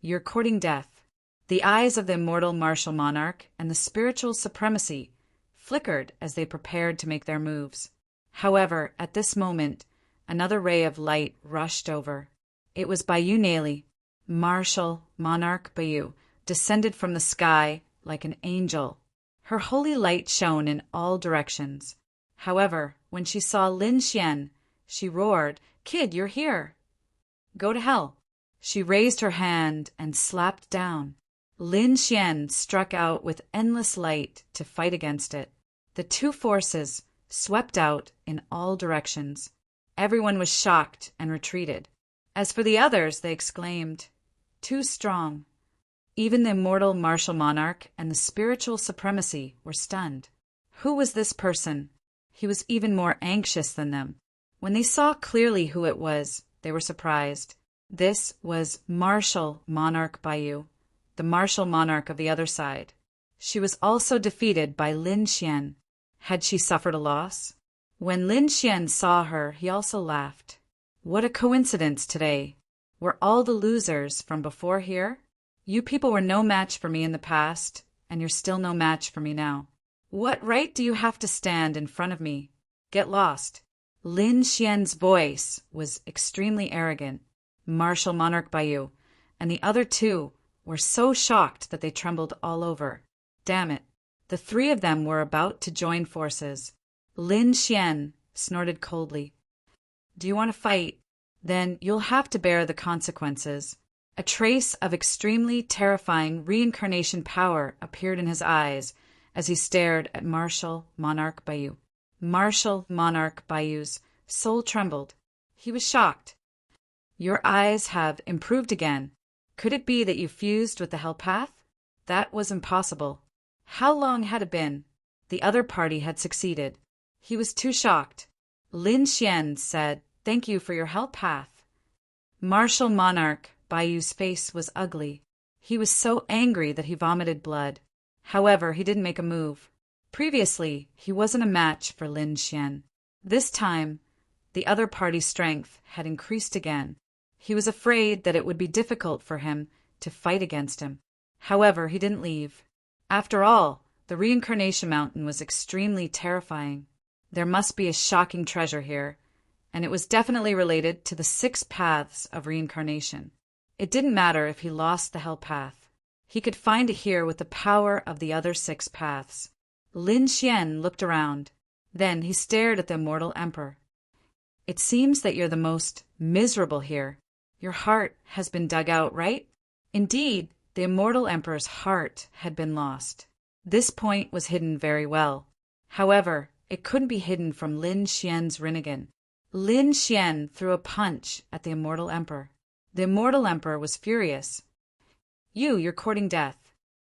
You're courting death." The eyes of the immortal martial monarch and the spiritual supremacy flickered as they prepared to make their moves. However, at this moment, another ray of light rushed over. It was Bayu Nali, martial monarch Bayu, descended from the sky like an angel. Her holy light shone in all directions. However, when she saw Lin Xian, she roared, "Kid, you're here. Go to hell." She raised her hand and slapped down. Lin Xian struck out with endless light to fight against it. The 2 forces swept out in all directions. Everyone was shocked and retreated. As for the others, they exclaimed, "Too strong." Even the immortal martial monarch and the spiritual supremacy were stunned. Who was this person? He was even more anxious than them. When they saw clearly who it was, they were surprised. This was martial monarch Baiyu, the martial monarch of the other side. She was also defeated by Lin Xian. Had she suffered a loss? When Lin Xian saw her, he also laughed. What a coincidence today. Were all the losers from before here? You people were no match for me in the past, and you're still no match for me now. What right do you have to stand in front of me? Get lost. Lin Xian's voice was extremely arrogant. Martial monarch Baiyu, and the other two were so shocked that they trembled all over. Damn it. The three of them were about to join forces. Lin Xian snorted coldly. Do you want to fight? Then you'll have to bear the consequences. A trace of extremely terrifying reincarnation power appeared in his eyes as he stared at martial monarch Baiyu. Martial monarch Baiyu's soul trembled. He was shocked. Your eyes have improved again. Could it be that you fused with the Hell Path? That was impossible. How long had it been? The other party had succeeded. He was too shocked. Lin Xian said, "Thank you for your Hell Path." Martial monarch Baiyu's face was ugly. He was so angry that he vomited blood. However, he didn't make a move. Previously, he wasn't a match for Lin Xian. This time, the other party's strength had increased again. He was afraid that it would be difficult for him to fight against him. However, he didn't leave. After all, the reincarnation mountain was extremely terrifying. There must be a shocking treasure here, and it was definitely related to the 6 paths of reincarnation. It didn't matter if he lost the Hell Path. He could find it here with the power of the other 6 paths. Lin Xian looked around. Then he stared at the immortal emperor. It seems that you're the most miserable here. Your heart has been dug out, right? Indeed, the immortal emperor's heart had been lost. This point was hidden very well. However, it couldn't be hidden from Lin Xian's Rinnegan. Lin Xian threw a punch at the immortal emperor. The immortal emperor was furious. You're courting death.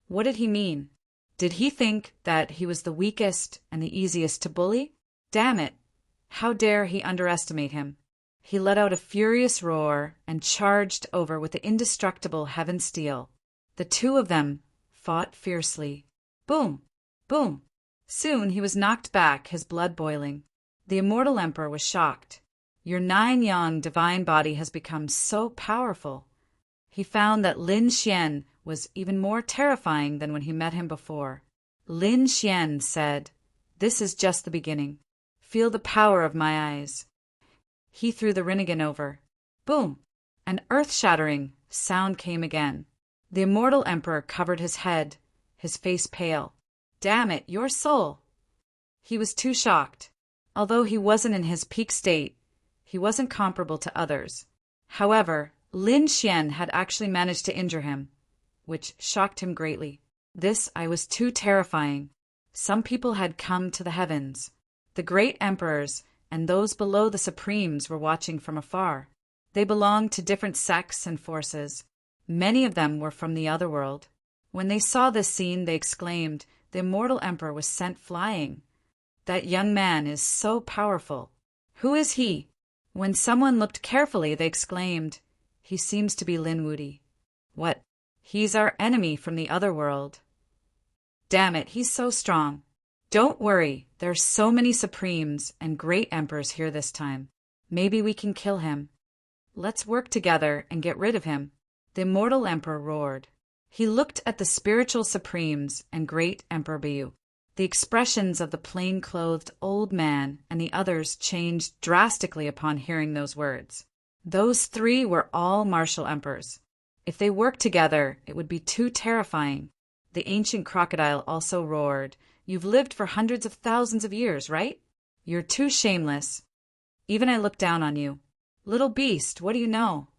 What did he mean? Did he think that he was the weakest and the easiest to bully? Damn it! How dare he underestimate him? He let out a furious roar and charged over with the indestructible heaven steel. The two of them fought fiercely. Boom! Boom! Soon he was knocked back, his blood boiling. The immortal emperor was shocked. Your 9-yang divine body has become so powerful. He found that Lin Xian was even more terrifying than when he met him before. Lin Xian said, "This is just the beginning. Feel the power of my eyes." He threw the Rinnegan over. Boom! An earth-shattering sound came again. The immortal emperor covered his head, his face pale. Damn it, your soul! He was too shocked. Although he wasn't in his peak state, he wasn't comparable to others. However, Lin Xian had actually managed to injure him, which shocked him greatly. This I was too terrifying. Some people had come to the heavens. The great emperors and those below the supremes were watching from afar. They belonged to different sects and forces. Many of them were from the other world. When they saw this scene, they exclaimed, "The immortal emperor was sent flying. That young man is so powerful. Who is he?" When someone looked carefully, they exclaimed, "He seems to be Lin Wudi." What? He's our enemy from the other world. Damn it, he's so strong. Don't worry, there are so many supremes and great emperors here this time. Maybe we can kill him. Let's work together and get rid of him. The immortal emperor roared. He looked at the spiritual supremes and great Emperor Baiyu. The expressions of the plain-clothed old man and the others changed drastically upon hearing those words. Those 3 were all martial emperors. If they worked together, it would be too terrifying. The ancient crocodile also roared, "You've lived for hundreds of thousands of years, right? You're too shameless. Even I look down on you. Little beast, what do you know?"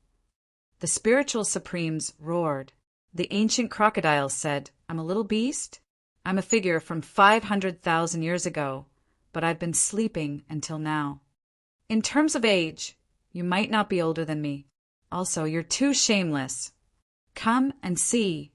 The spiritual supremes roared. The ancient crocodile said, "I'm a little beast? I'm a figure from 500,000 years ago, but I've been sleeping until now. In terms of age, you might not be older than me. Also, you're too shameless. Come and see.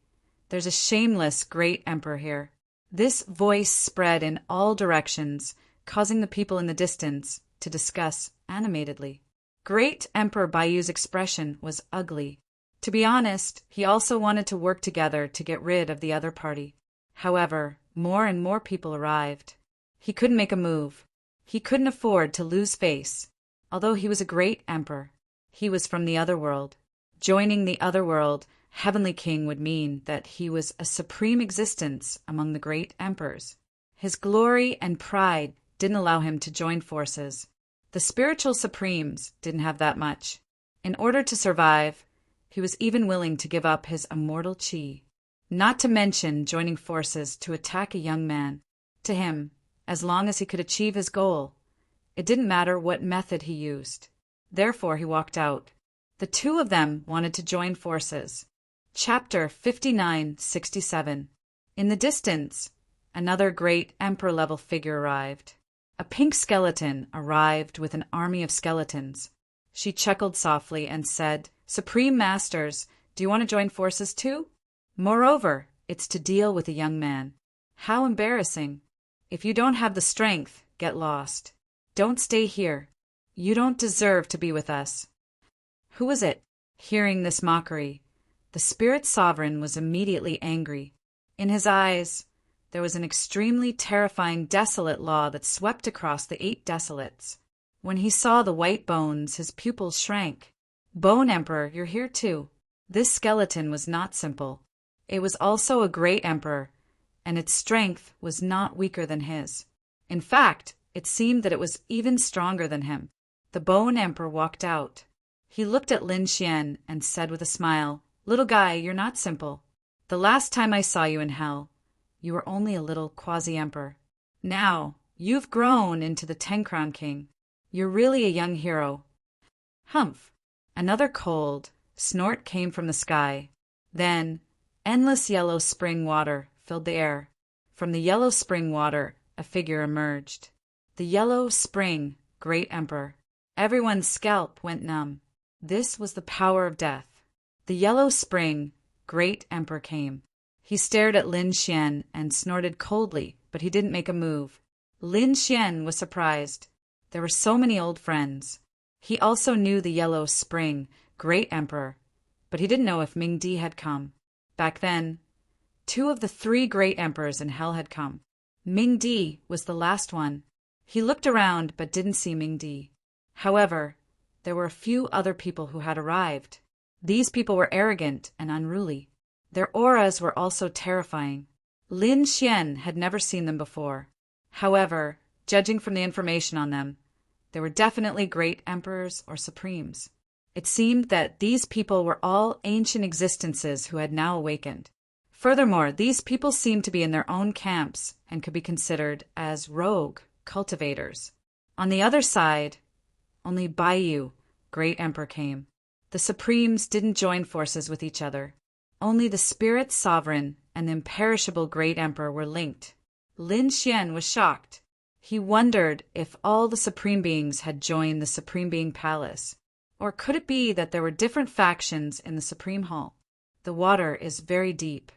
There's a shameless great emperor here. This voice spread in all directions, causing the people in the distance to discuss animatedly. Great Emperor Bayu's expression was ugly. To be honest, he also wanted to work together to get rid of the other party. However, more and more people arrived. He couldn't make a move. He couldn't afford to lose face. Although he was a great emperor, he was from the other world. Joining the other world, Heavenly King would mean that he was a supreme existence among the great emperors. His glory and pride didn't allow him to join forces. The spiritual supremes didn't have that much. In order to survive, he was even willing to give up his immortal chi. Not to mention joining forces to attack a young man. To him, as long as he could achieve his goal, it didn't matter what method he used. Therefore, he walked out. The two of them wanted to join forces. Chapter 5967. In the distance, another great emperor-level figure arrived. A pink skeleton arrived with an army of skeletons. She chuckled softly and said, "Supreme Masters, do you want to join forces too? Moreover, it's to deal with a young man. How embarrassing. If you don't have the strength, get lost. Don't stay here. You don't deserve to be with us." Who was it? Hearing this mockery, the spirit sovereign was immediately angry. In his eyes, there was an extremely terrifying desolate law that swept across the 8 desolates. When he saw the white bones, his pupils shrank. "Bone Emperor, you're here too." This skeleton was not simple. It was also a great emperor, and its strength was not weaker than his. In fact, it seemed that it was even stronger than him. The Bone Emperor walked out. He looked at Lin Xian and said with a smile, "Little guy, you're not simple. The last time I saw you in hell, you were only a little quasi-emperor. Now, you've grown into the 10-crown king. You're really a young hero." Humph! Another cold snort came from the sky. Then, endless yellow spring water filled the air. From the yellow spring water, a figure emerged. The yellow spring, great emperor. Everyone's scalp went numb. This was the power of death. The yellow spring, great emperor came. He stared at Lin Xian and snorted coldly, but he didn't make a move. Lin Xian was surprised. There were so many old friends. He also knew the yellow spring, great emperor, but he didn't know if Ming Di had come. Back then, 2 of the 3 great emperors in hell had come. Ming Di was the last one. He looked around but didn't see Ming Di. However, there were a few other people who had arrived. These people were arrogant and unruly. Their auras were also terrifying. Lin Xian had never seen them before. However, judging from the information on them, they were definitely great emperors or supremes. It seemed that these people were all ancient existences who had now awakened. Furthermore, these people seemed to be in their own camps and could be considered as rogue cultivators. On the other side, only Baiyu, great emperor, came. The supremes didn't join forces with each other. Only the spirit sovereign and the imperishable great emperor were linked. Lin Xian was shocked. He wondered if all the supreme beings had joined the Supreme Being Palace. Or could it be that there were different factions in the Supreme Hall? The water is very deep.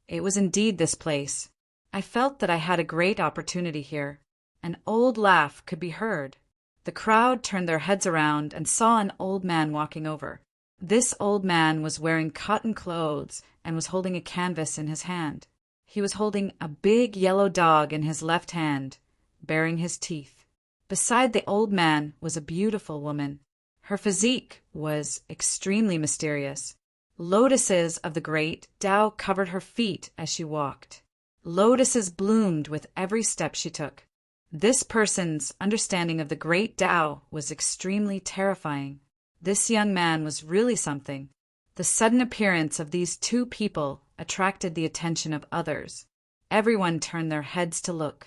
It was indeed this place. I felt that I had a great opportunity here. An old laugh could be heard. The crowd turned their heads around and saw an old man walking over. This old man was wearing cotton clothes and was holding a canvas in his hand. He was holding a big yellow dog in his left hand, baring his teeth. Beside the old man was a beautiful woman. Her physique was extremely mysterious. Lotuses of the great Tao covered her feet as she walked. Lotuses bloomed with every step she took. This person's understanding of the great Tao was extremely terrifying. This young man was really something. The sudden appearance of these 2 people attracted the attention of others. Everyone turned their heads to look.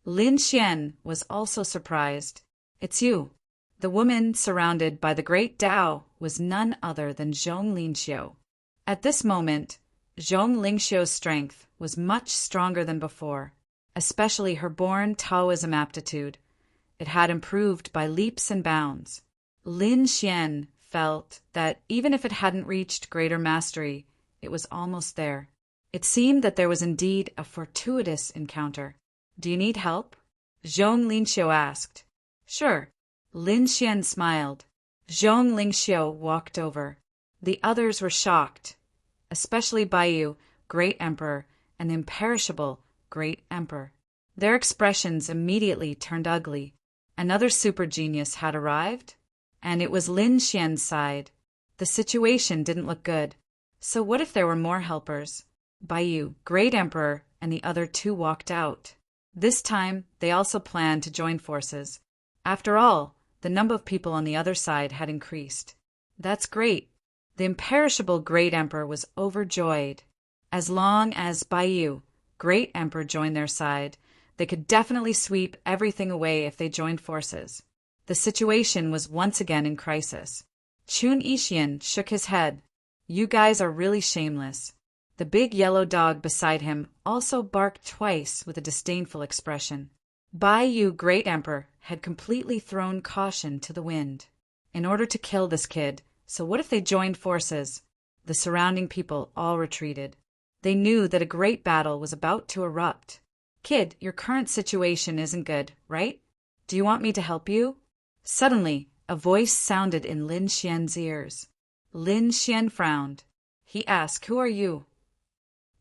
Lin Xian was also surprised. "It's you." The woman surrounded by the great Tao was none other than Zhong Lingxiu. At this moment, Zhong Lingxiu's strength was much stronger than before, especially her born Taoism aptitude. It had improved by leaps and bounds. Lin Xian felt that even if it hadn't reached greater mastery, it was almost there. It seemed that there was indeed a fortuitous encounter. Do you need help? Zhong Linxiu asked. Sure. Lin Xian smiled. Zhong Linxiu walked over. The others were shocked, especially Baiyu, Great Emperor, and the imperishable Great Emperor. Their expressions immediately turned ugly. Another super genius had arrived, and it was Lin Xian's side. The situation didn't look good. So what if there were more helpers? Baiyu, Great Emperor, and the other two walked out. This time, they also planned to join forces. After all, the number of people on the other side had increased. That's great. The imperishable Great Emperor was overjoyed. As long as Baiyu, Great Emperor, joined their side, they could definitely sweep everything away if they joined forces. The situation was once again in crisis. Chun Yixian shook his head. You guys are really shameless. The big yellow dog beside him also barked twice with a disdainful expression. Baiyu, Great Emperor, had completely thrown caution to the wind. In order to kill this kid, so what if they joined forces? The surrounding people all retreated. They knew that a great battle was about to erupt. Kid, your current situation isn't good, right? Do you want me to help you? Suddenly, a voice sounded in Lin Xian's ears. Lin Xian frowned. He asked, Who are you?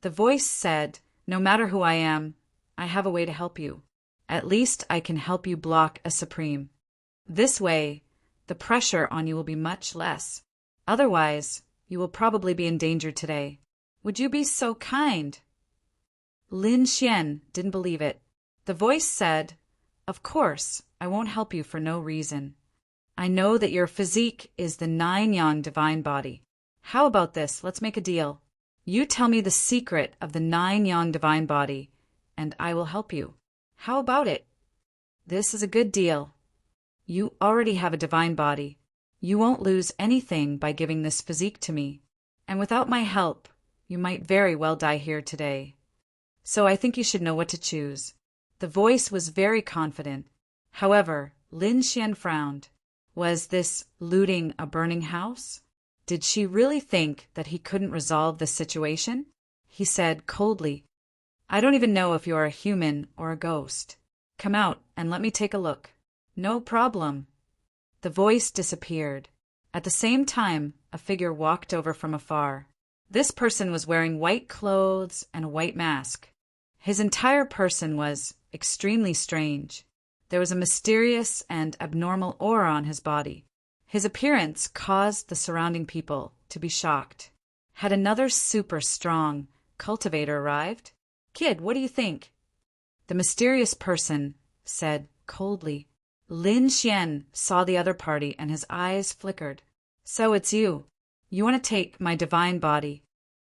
The voice said, No matter who I am, I have a way to help you. At least I can help you block a supreme. This way, the pressure on you will be much less. Otherwise, you will probably be in danger today. Would you be so kind? Lin Xian didn't believe it. The voice said, Of course, I won't help you for no reason. I know that your physique is the 9-yang divine body. How about this? Let's make a deal. You tell me the secret of the 9-yang divine body, and I will help you. How about it? This is a good deal. You already have a divine body. You won't lose anything by giving this physique to me. And without my help, you might very well die here today. So I think you should know what to choose. The voice was very confident. However, Lin Xian frowned. Was this looting a burning house? Did she really think that he couldn't resolve the situation? He said coldly, I don't even know if you're a human or a ghost. Come out and let me take a look. No problem. The voice disappeared. At the same time, a figure walked over from afar. This person was wearing white clothes and a white mask. His entire person was extremely strange. There was a mysterious and abnormal aura on his body. His appearance caused the surrounding people to be shocked. Had another super strong cultivator arrived? Kid, what do you think? The mysterious person said coldly. Lin Xian saw the other party and his eyes flickered. So it's you. You want to take my divine body.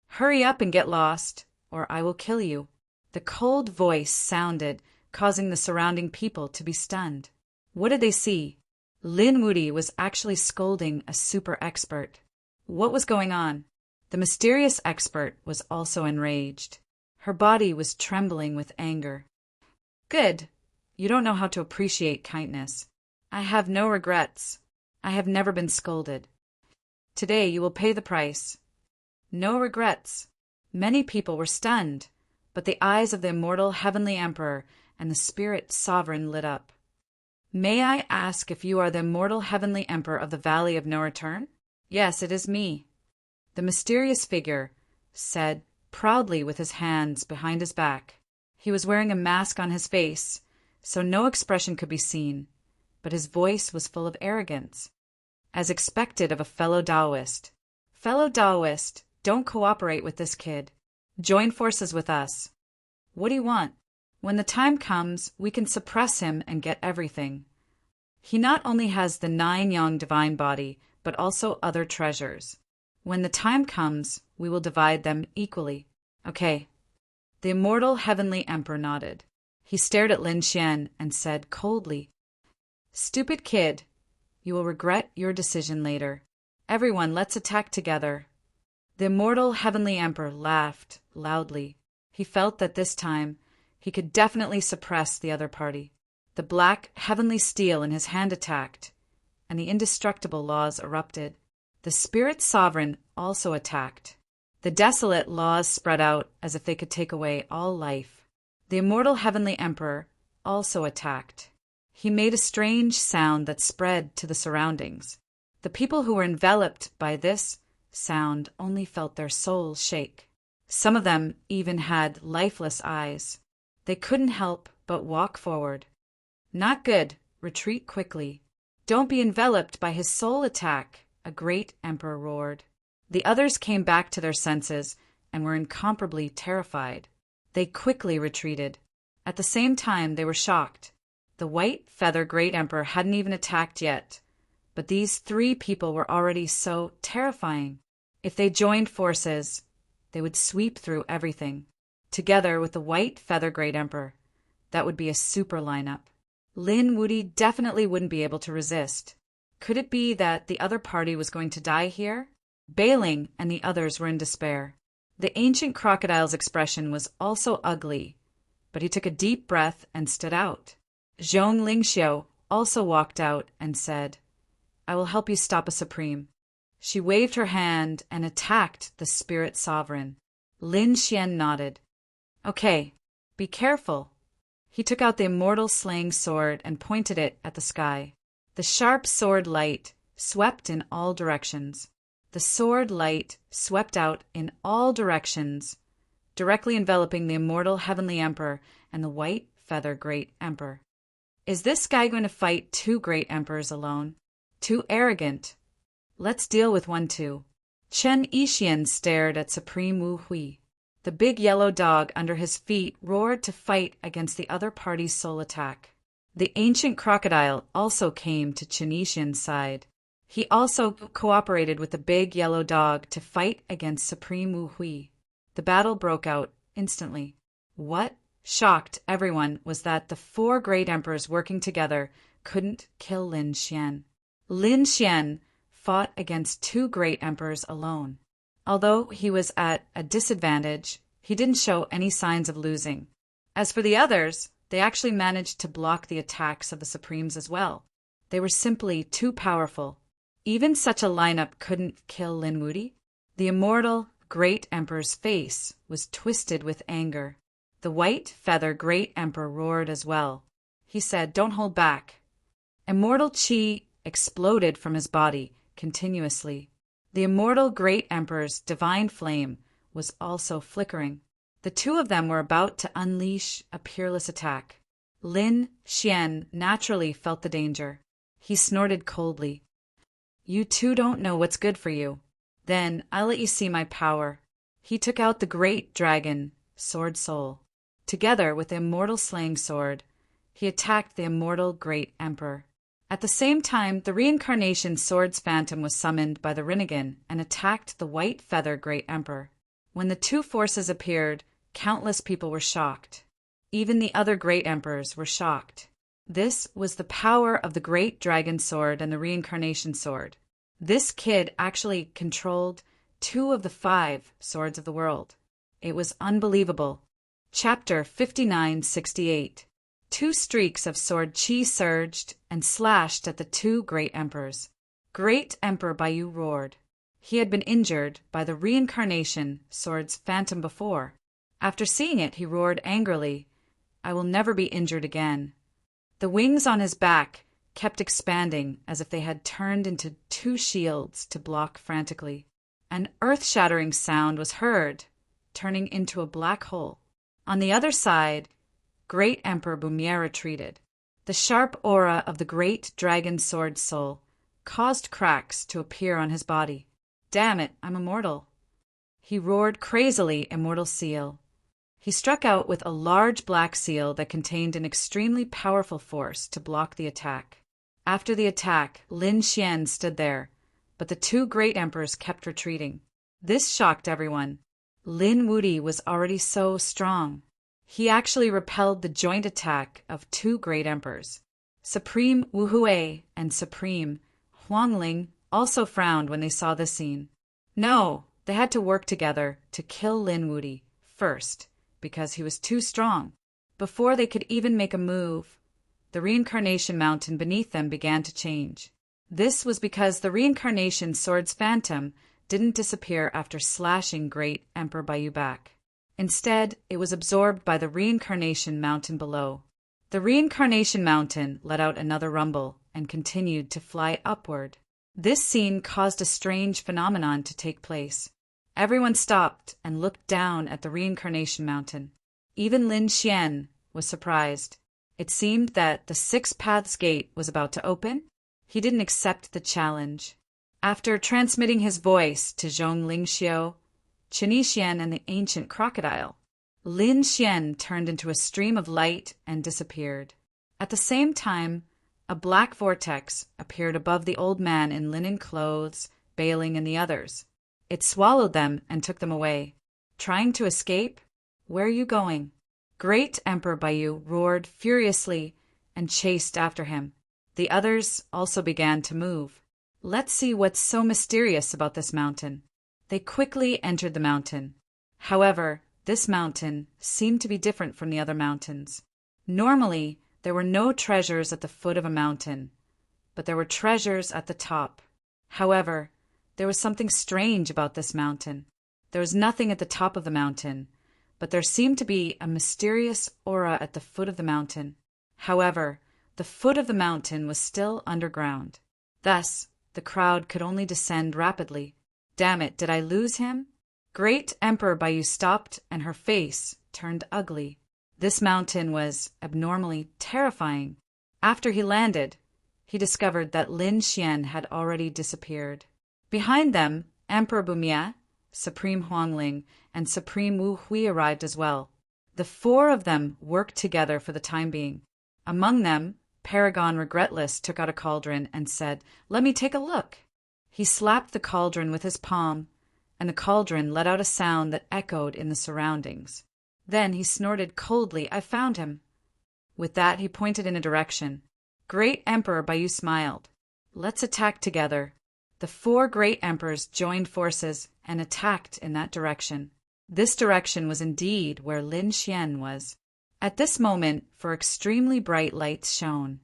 Hurry up and get lost, or I will kill you. The cold voice sounded, causing the surrounding people to be stunned. What did they see? Lin Wudi was actually scolding a super expert. What was going on? The mysterious expert was also enraged. Her body was trembling with anger. Good. You don't know how to appreciate kindness. I have no regrets. I have never been scolded. Today you will pay the price. No regrets. Many people were stunned, but the eyes of the immortal heavenly emperor and the spirit sovereign lit up. May I ask if you are the immortal heavenly emperor of the Valley of No Return? Yes, it is me. The mysterious figure said proudly with his hands behind his back. He was wearing a mask on his face, so no expression could be seen, but his voice was full of arrogance, as expected of a fellow Taoist. Fellow Taoist, don't cooperate with this kid. Join forces with us. What do you want? When the time comes, we can suppress him and get everything. He not only has the 9-yang divine body, but also other treasures. When the time comes, we will divide them equally. Okay. The immortal heavenly emperor nodded. He stared at Lin Xian and said coldly, Stupid kid, you will regret your decision later. Everyone, let's attack together. The immortal heavenly emperor laughed loudly. He felt that this time he could definitely suppress the other party. The black heavenly steel in his hand attacked, and the indestructible laws erupted. The spirit sovereign also attacked. The desolate laws spread out as if they could take away all life. The immortal heavenly emperor also attacked. He made a strange sound that spread to the surroundings. The people who were enveloped by this sound only felt their souls shake. Some of them even had lifeless eyes. They couldn't help but walk forward. Not good. Retreat quickly. Don't be enveloped by his soul attack, a great emperor roared. The others came back to their senses and were incomparably terrified. They quickly retreated. At the same time, they were shocked. The white feather great emperor hadn't even attacked yet, but these three people were already so terrifying. If they joined forces, they would sweep through everything. Together with the white feather great emperor, that would be a super lineup. Lin Wuti definitely wouldn't be able to resist. Could it be that the other party was going to die here? Bailing and the others were in despair. The ancient crocodile's expression was also ugly, but he took a deep breath and stood out. Zhong Lingxiu also walked out and said, "I will help you stop a supreme." She waved her hand and attacked the spirit sovereign. Lin Xian nodded. "Okay, be careful." He took out the immortal slaying sword and pointed it at the sky. The sharp sword light swept in all directions. The sword light swept out in all directions, directly enveloping the immortal heavenly emperor and the white feather great emperor. Is this guy going to fight two great emperors alone? Too arrogant. Let's deal with one too. Chen Yixian stared at Supreme Wu Hui. The big yellow dog under his feet roared to fight against the other party's soul attack. The ancient crocodile also came to Chen Yixian's side. He also cooperated with the big yellow dog to fight against Supreme Wu Hui. The battle broke out instantly. What shocked everyone was that the four great emperors working together couldn't kill Lin Xian. Lin Xian fought against two great emperors alone. Although he was at a disadvantage, he didn't show any signs of losing. As for the others, they actually managed to block the attacks of the Supremes as well. They were simply too powerful. Even such a lineup couldn't kill Lin Wuti. The immortal great emperor's face was twisted with anger. The white feather great emperor roared as well. He said, "Don't hold back." Immortal chi exploded from his body continuously. The immortal great emperor's divine flame was also flickering. The two of them were about to unleash a peerless attack. Lin Xian naturally felt the danger. He snorted coldly. "You two don't know what's good for you. Then I'll let you see my power." He took out the great dragon, Sword Soul. Together with the immortal slaying sword, he attacked the immortal great emperor. At the same time, the reincarnation Sword's Phantom was summoned by the Rinnegan and attacked the white feather great emperor. When the two forces appeared, countless people were shocked. Even the other great emperors were shocked. This was the power of the great dragon sword and the reincarnation sword. This kid actually controlled 2 of the 5 swords of the world. It was unbelievable. Chapter 5968. 2 streaks of sword chi surged and slashed at the 2 great emperors. Great Emperor Baiyu roared. He had been injured by the reincarnation sword's phantom before. After seeing it, he roared angrily, "I will never be injured again." The wings on his back kept expanding as if they had turned into 2 shields to block frantically. An earth-shattering sound was heard, turning into a black hole. On the other side, Great Emperor Bumier retreated. The sharp aura of the great dragon sword soul caused cracks to appear on his body. "Damn it, I'm immortal." He roared crazily, "Immortal seal." He struck out with a large black seal that contained an extremely powerful force to block the attack. After the attack, Lin Xian stood there, but the 2 great emperors kept retreating. This shocked everyone. Lin Wuti was already so strong. He actually repelled the joint attack of 2 great emperors. Supreme Wu Hui and Supreme Huangling also frowned when they saw this scene. No, they had to work together to kill Lin Wuti first, because he was too strong. Before they could even make a move, the reincarnation mountain beneath them began to change. This was because the reincarnation sword's phantom didn't disappear after slashing Great Emperor Bayu back. Instead, it was absorbed by the Reincarnation Mountain below. The Reincarnation Mountain let out another rumble and continued to fly upward. This scene caused a strange phenomenon to take place. Everyone stopped and looked down at the Reincarnation Mountain. Even Lin Xian was surprised. It seemed that the Six Paths Gate was about to open. He didn't accept the challenge. After transmitting his voice to Zhong Lingxiu, Qin Xian, and the ancient crocodile, Lin Xian turned into a stream of light and disappeared. At the same time, a black vortex appeared above the old man in linen clothes, Bailing, and the others. It swallowed them and took them away. Trying to escape? Where are you going? Great Emperor Bayu roared furiously and chased after him. The others also began to move. Let's see what's so mysterious about this mountain. They quickly entered the mountain. However, this mountain seemed to be different from the other mountains. Normally, there were no treasures at the foot of a mountain, but there were treasures at the top. However, there was something strange about this mountain. There was nothing at the top of the mountain, but there seemed to be a mysterious aura at the foot of the mountain. However, the foot of the mountain was still underground. Thus, the crowd could only descend rapidly. Damn it, did I lose him? Great Emperor Bayu stopped and her face turned ugly. This mountain was abnormally terrifying. After he landed, he discovered that Lin Xian had already disappeared. Behind them, Emperor Bumia, Supreme Huangling, and Supreme Wu Hui arrived as well. The four of them worked together for the time being. Among them, Paragon Regretless took out a cauldron and said, "Let me take a look." He slapped the cauldron with his palm, and the cauldron let out a sound that echoed in the surroundings. Then he snorted coldly, "I found him." With that, he pointed in a direction. Great Emperor Bayu smiled. "Let's attack together." The four great emperors joined forces and attacked in that direction. This direction was indeed where Lin Xian was. At this moment, four extremely bright lights shone,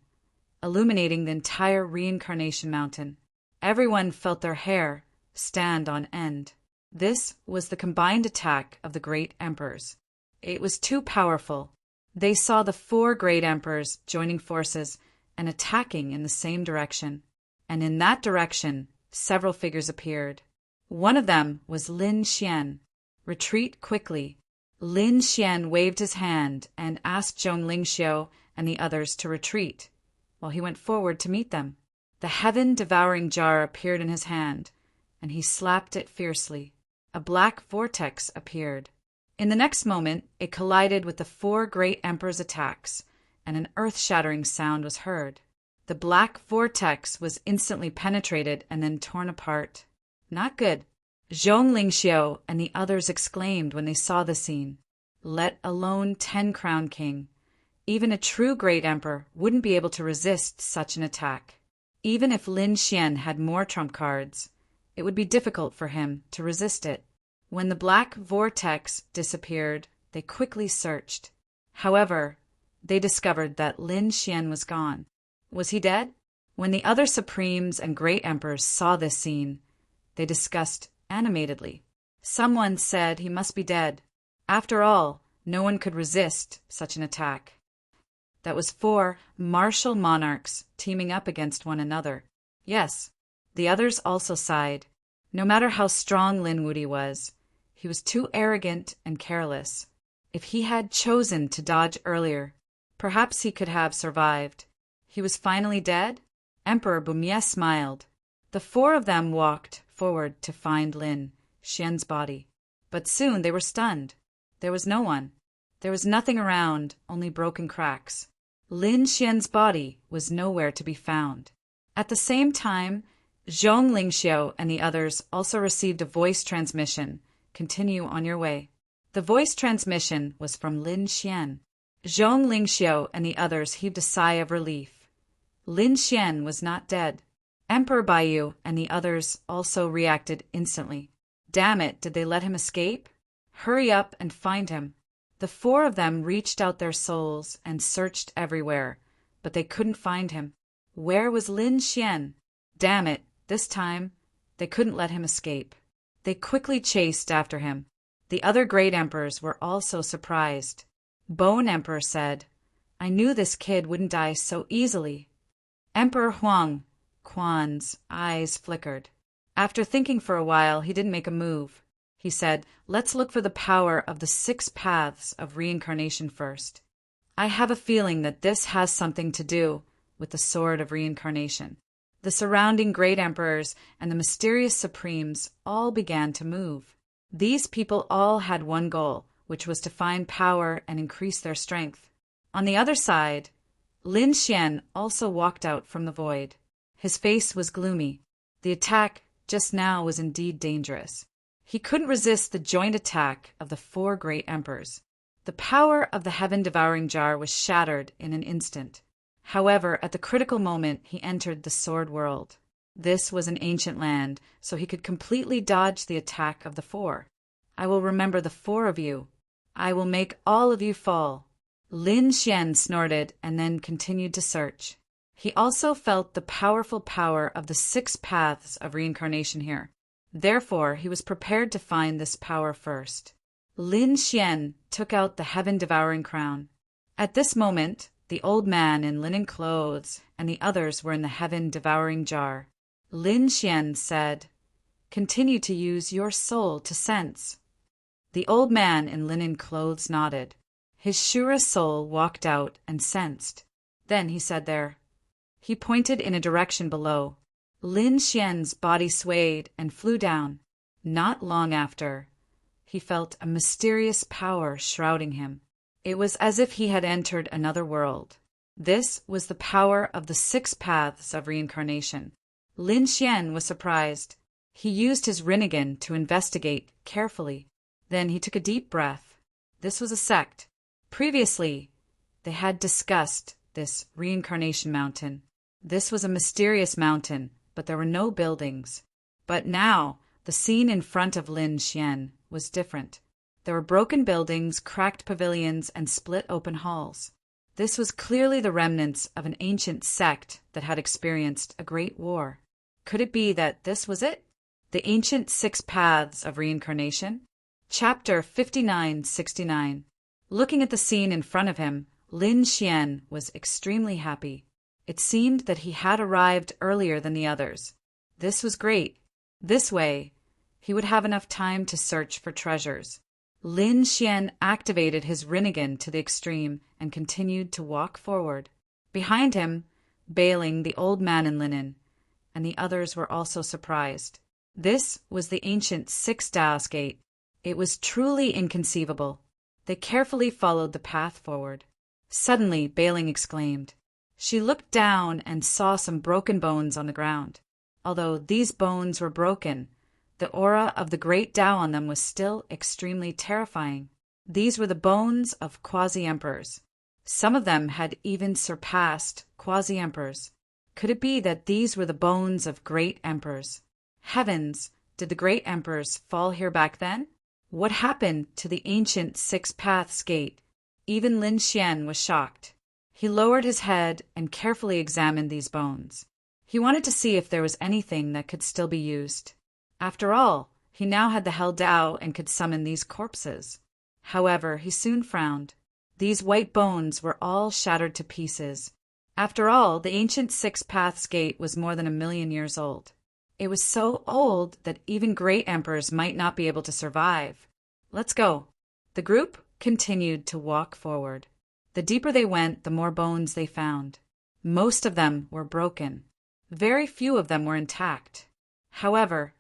illuminating the entire Reincarnation Mountain. Everyone felt their hair stand on end. This was the combined attack of the great emperors. It was too powerful. They saw the four great emperors joining forces and attacking in the same direction. And in that direction, several figures appeared. One of them was Lin Xian. "Retreat quickly." Lin Xian waved his hand and asked Zhong Lingxiu and the others to retreat, while he went forward to meet them. The heaven-devouring jar appeared in his hand, and he slapped it fiercely. A black vortex appeared. In the next moment, it collided with the four great emperors' attacks, and an earth-shattering sound was heard. The black vortex was instantly penetrated and then torn apart. Not good. Zhong Lingxiu and the others exclaimed when they saw the scene. Let alone 10-crown king. Even a true great emperor wouldn't be able to resist such an attack. Even if Lin Xian had more trump cards, it would be difficult for him to resist it. When the black vortex disappeared, they quickly searched. However, they discovered that Lin Xian was gone. Was he dead? When the other supremes and great emperors saw this scene, they discussed animatedly. Someone said he must be dead. After all, no one could resist such an attack. That was four martial monarchs teaming up against one another. Yes, the others also sighed. No matter how strong Lin Wudi was, he was too arrogant and careless. If he had chosen to dodge earlier, perhaps he could have survived. He was finally dead? Emperor Bumie smiled. The four of them walked forward to find Lin Xian's body. But soon they were stunned. There was no one. There was nothing around, only broken cracks. Lin Xian's body was nowhere to be found. At the same time, Zhong Lingxiu and the others also received a voice transmission. Continue on your way. The voice transmission was from Lin Xian. Zhong Lingxiu and the others heaved a sigh of relief. Lin Xian was not dead. Emperor Bayu and the others also reacted instantly. Damn it, did they let him escape? Hurry up and find him. The four of them reached out their souls and searched everywhere, but they couldn't find him. Where was Lin Xian? Damn it, this time they couldn't let him escape. They quickly chased after him. The other great emperors were also surprised. Bone Emperor said, "I knew this kid wouldn't die so easily." Emperor Huang Quan's eyes flickered. After thinking for a while, he didn't make a move. He said, "Let's look for the power of the 6 paths of reincarnation first. I have a feeling that this has something to do with the sword of reincarnation." The surrounding great emperors and the mysterious supremes all began to move. These people all had one goal, which was to find power and increase their strength. On the other side, Lin Xian also walked out from the void. His face was gloomy. The attack just now was indeed dangerous. He couldn't resist the joint attack of the 4 great emperors. The power of the heaven-devouring jar was shattered in an instant. However, at the critical moment, he entered the sword world. This was an ancient land, so he could completely dodge the attack of the 4. "I will remember the 4 of you. I will make all of you fall." Lin Xian snorted and then continued to search. He also felt the powerful power of the 6 paths of reincarnation here. Therefore, he was prepared to find this power first. Lin Xian took out the heaven-devouring crown. At this moment, the old man in linen clothes and the others were in the heaven-devouring jar. Lin Xian said, "Continue to use your soul to sense." The old man in linen clothes nodded. His Shura soul walked out and sensed. Then he said there. He pointed in a direction below. Lin Xian's body swayed and flew down. Not long after, he felt a mysterious power shrouding him. It was as if he had entered another world. This was the power of the 6 paths of reincarnation. Lin Xian was surprised. He used his Rinnegan to investigate carefully. Then he took a deep breath. This was a sect. Previously, they had discussed this reincarnation mountain. This was a mysterious mountain, but there were no buildings. But now, the scene in front of Lin Xian was different. There were broken buildings, cracked pavilions, and split-open halls. This was clearly the remnants of an ancient sect that had experienced a great war. Could it be that this was it? The ancient 6 paths of reincarnation? Chapter 5969. Looking at the scene in front of him, Lin Xian was extremely happy. It seemed that he had arrived earlier than the others. This was great. This way, he would have enough time to search for treasures. Lin Xian activated his Rinnegan to the extreme and continued to walk forward. Behind him, bailing the old man in linen, and the others were also surprised. This was the ancient 6 Daos gate. It was truly inconceivable. They carefully followed the path forward. Suddenly, Bailing exclaimed. She looked down and saw some broken bones on the ground. Although these bones were broken, the aura of the great Tao on them was still extremely terrifying. These were the bones of quasi-emperors. Some of them had even surpassed quasi-emperors. Could it be that these were the bones of great emperors? Heavens, did the great emperors fall here back then? What happened to the ancient 6 Paths gate? Even Lin Xian was shocked. He lowered his head and carefully examined these bones. He wanted to see if there was anything that could still be used. After all, he now had the Hell Tao and could summon these corpses. However, he soon frowned. These white bones were all shattered to pieces. After all, the ancient 6 Paths gate was more than 1,000,000 years old. It was so old that even great emperors might not be able to survive. Let's go. The group continued to walk forward. The deeper they went, the more bones they found. Most of them were broken. Very few of them were intact. However,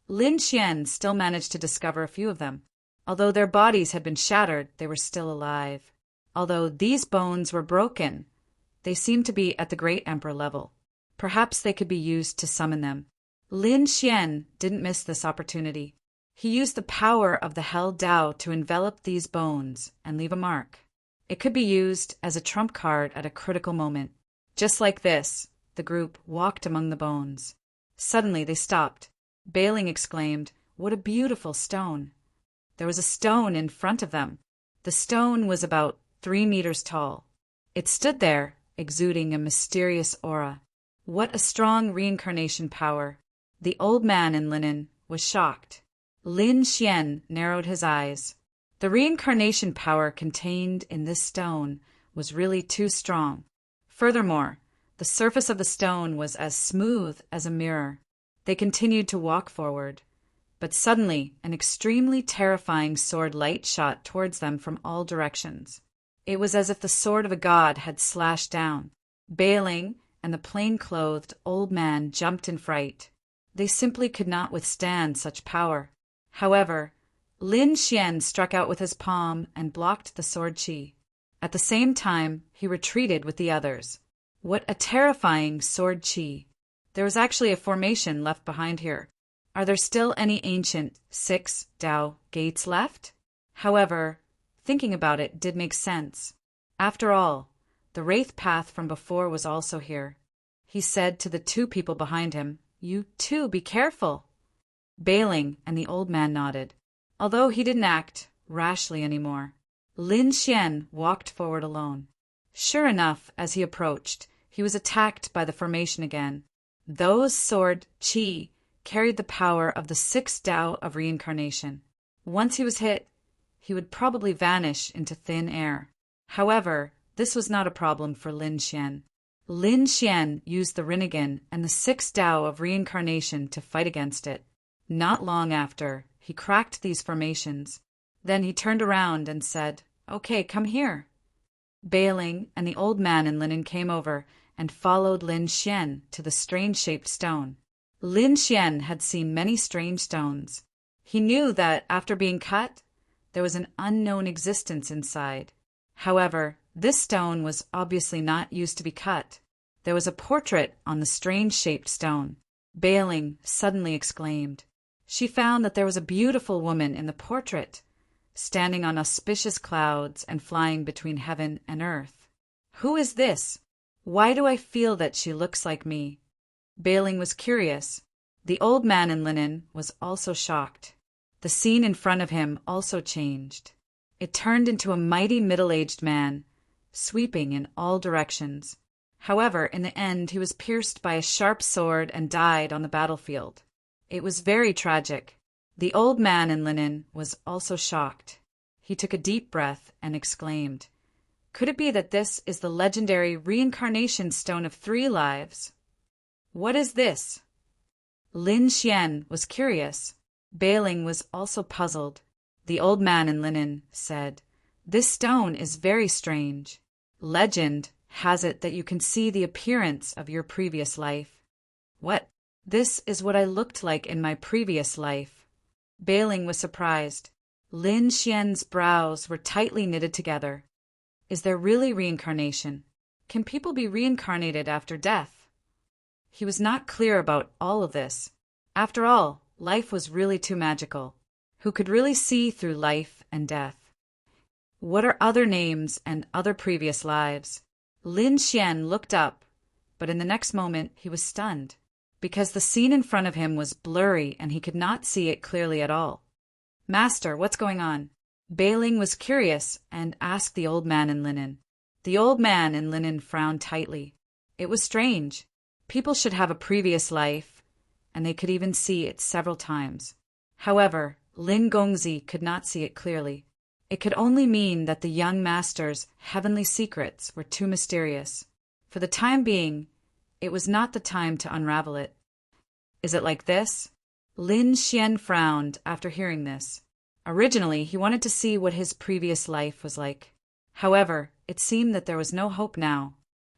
Lin Xian still managed to discover a few of them. Although their bodies had been shattered, they were still alive. Although these bones were broken, they seemed to be at the great emperor level. Perhaps they could be used to summon them. Lin Xian didn't miss this opportunity. He used the power of the Hell Tao to envelop these bones and leave a mark. It could be used as a trump card at a critical moment. Just like this, the group walked among the bones. Suddenly they stopped. Bailing exclaimed, "What a beautiful stone!" There was a stone in front of them. The stone was about 3 meters tall. It stood there, exuding a mysterious aura. What a strong reincarnation power! The old man in linen was shocked. Lin Xian narrowed his eyes. The reincarnation power contained in this stone was really too strong. Furthermore, the surface of the stone was as smooth as a mirror. They continued to walk forward, but suddenly an extremely terrifying sword light shot towards them from all directions. It was as if the sword of a god had slashed down. Bailing and the plain-clothed old man jumped in fright. They simply could not withstand such power. However, Lin Xian struck out with his palm and blocked the sword chi. At the same time, he retreated with the others. What a terrifying sword chi! There was actually a formation left behind here. Are there still any ancient 6 Dao gates left? However, thinking about it did make sense. After all, the wraith path from before was also here. He said to the 2 people behind him, "You too, be careful." Bailing and the old man nodded, although he didn't act rashly anymore. Lin Xian walked forward alone. Sure enough, as he approached, he was attacked by the formation again. Those sword chi carried the power of the 6 Dao of reincarnation. Once he was hit, he would probably vanish into thin air. However, this was not a problem for Lin Xian. Lin Xian used the Rinnegan and the 6 Dao of reincarnation to fight against it. Not long after, he cracked these formations. Then he turned around and said, "Okay, come here." Bailing and the old man in linen came over and followed Lin Xian to the strange-shaped stone. Lin Xian had seen many strange stones. He knew that after being cut, there was an unknown existence inside. However, this stone was obviously not used to be cut. There was a portrait on the strange-shaped stone. Bailing suddenly exclaimed. She found that there was a beautiful woman in the portrait, standing on auspicious clouds and flying between heaven and earth. Who is this? Why do I feel that she looks like me? Bailing was curious. The old man in linen was also shocked. The scene in front of him also changed. It turned into a mighty middle-aged man, sweeping in all directions. However, in the end, he was pierced by a sharp sword and died on the battlefield. It was very tragic. The old man in linen was also shocked. He took a deep breath and exclaimed, "Could it be that this is the legendary reincarnation stone of 3 lives? What is this?" Lin Xian was curious. Bailing was also puzzled. The old man in linen said, "This stone is very strange. Legend has it that you can see the appearance of your previous life." "What? This is what I looked like in my previous life." Bailing was surprised. Lin Xian's brows were tightly knitted together. Is there really reincarnation? Can people be reincarnated after death? He was not clear about all of this. After all, life was really too magical. Who could really see through life and death? What are other names and other previous lives? Lin Xian looked up, but in the next moment he was stunned, because the scene in front of him was blurry and he could not see it clearly at all. "Master, what's going on?" Bailing was curious and asked the old man in linen. The old man in linen frowned tightly. It was strange. People should have a previous life, and they could even see it several times. However, Lin Gongzi could not see it clearly. It could only mean that the young master's heavenly secrets were too mysterious. For the time being, it was not the time to unravel it. "Is it like this?" Lin Xian frowned after hearing this. Originally, he wanted to see what his previous life was like. However, it seemed that there was no hope now.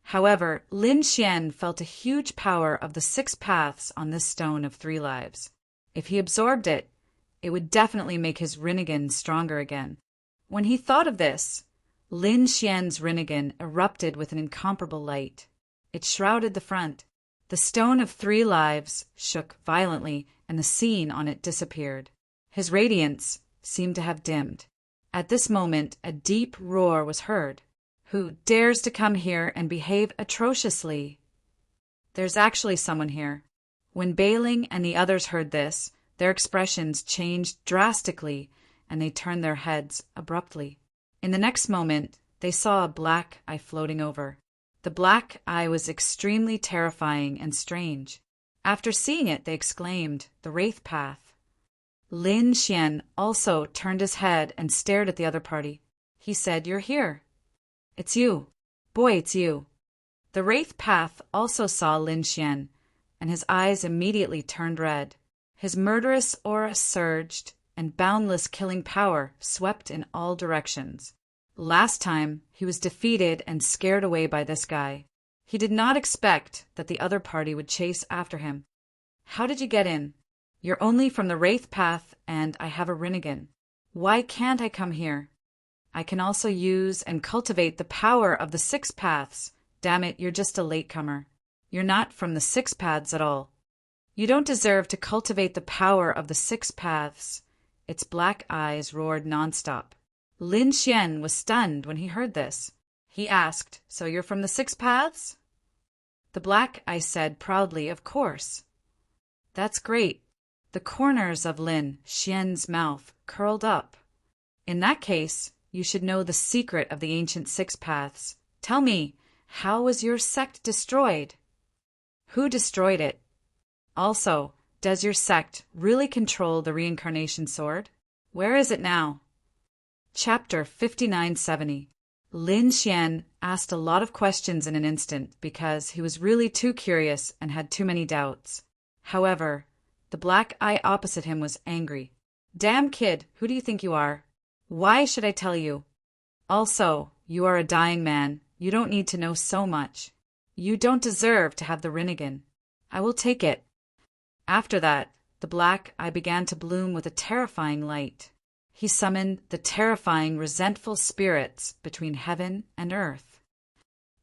However, Lin Xian felt a huge power of the 6 paths on this stone of 3 lives. If he absorbed it, it would definitely make his Rinnegan stronger again. When he thought of this, Lin Xian's Rinnegan erupted with an incomparable light. It shrouded the front. The stone of 3 lives shook violently, and the scene on it disappeared. His radiance seemed to have dimmed. At this moment, a deep roar was heard. "Who dares to come here and behave atrociously?" There's actually someone here. When Bailing and the others heard this, their expressions changed drastically, and they turned their heads abruptly. In the next moment, they saw a black eye floating over. The black eye was extremely terrifying and strange. After seeing it, they exclaimed, "The Wraith Path." Lin Xian also turned his head and stared at the other party. He said, "You're here. It's you. Boy, it's you." The Wraith Path also saw Lin Xian, and his eyes immediately turned red. His murderous aura surged, and boundless killing power swept in all directions. Last time, he was defeated and scared away by this guy. He did not expect that the other party would chase after him. "How did you get in?" "You're only from the Wraith Path, and I have a Rinnegan." "Why can't I come here?" "I can also use and cultivate the power of the 6 paths. Damn it, you're just a latecomer. You're not from the 6 paths at all. You don't deserve to cultivate the power of the 6 paths." Its black eyes roared nonstop. Lin Xian was stunned when he heard this. He asked, "So you're from the 6 paths?" The black eye said proudly, "Of course." "That's great." The corners of Lin Xian's mouth curled up. "In that case, you should know the secret of the ancient 6 paths. Tell me, how was your sect destroyed?" "Who destroyed it? Also, does your sect really control the reincarnation sword? Where is it now?" Chapter 5970. Lin Xian asked a lot of questions in an instant because he was really too curious and had too many doubts. However, the black eye opposite him was angry. "Damn kid, who do you think you are? Why should I tell you? Also, you are a dying man. You don't need to know so much. You don't deserve to have the Rinnegan. I will take it." After that, the black eye began to bloom with a terrifying light. He summoned the terrifying, resentful spirits between heaven and earth.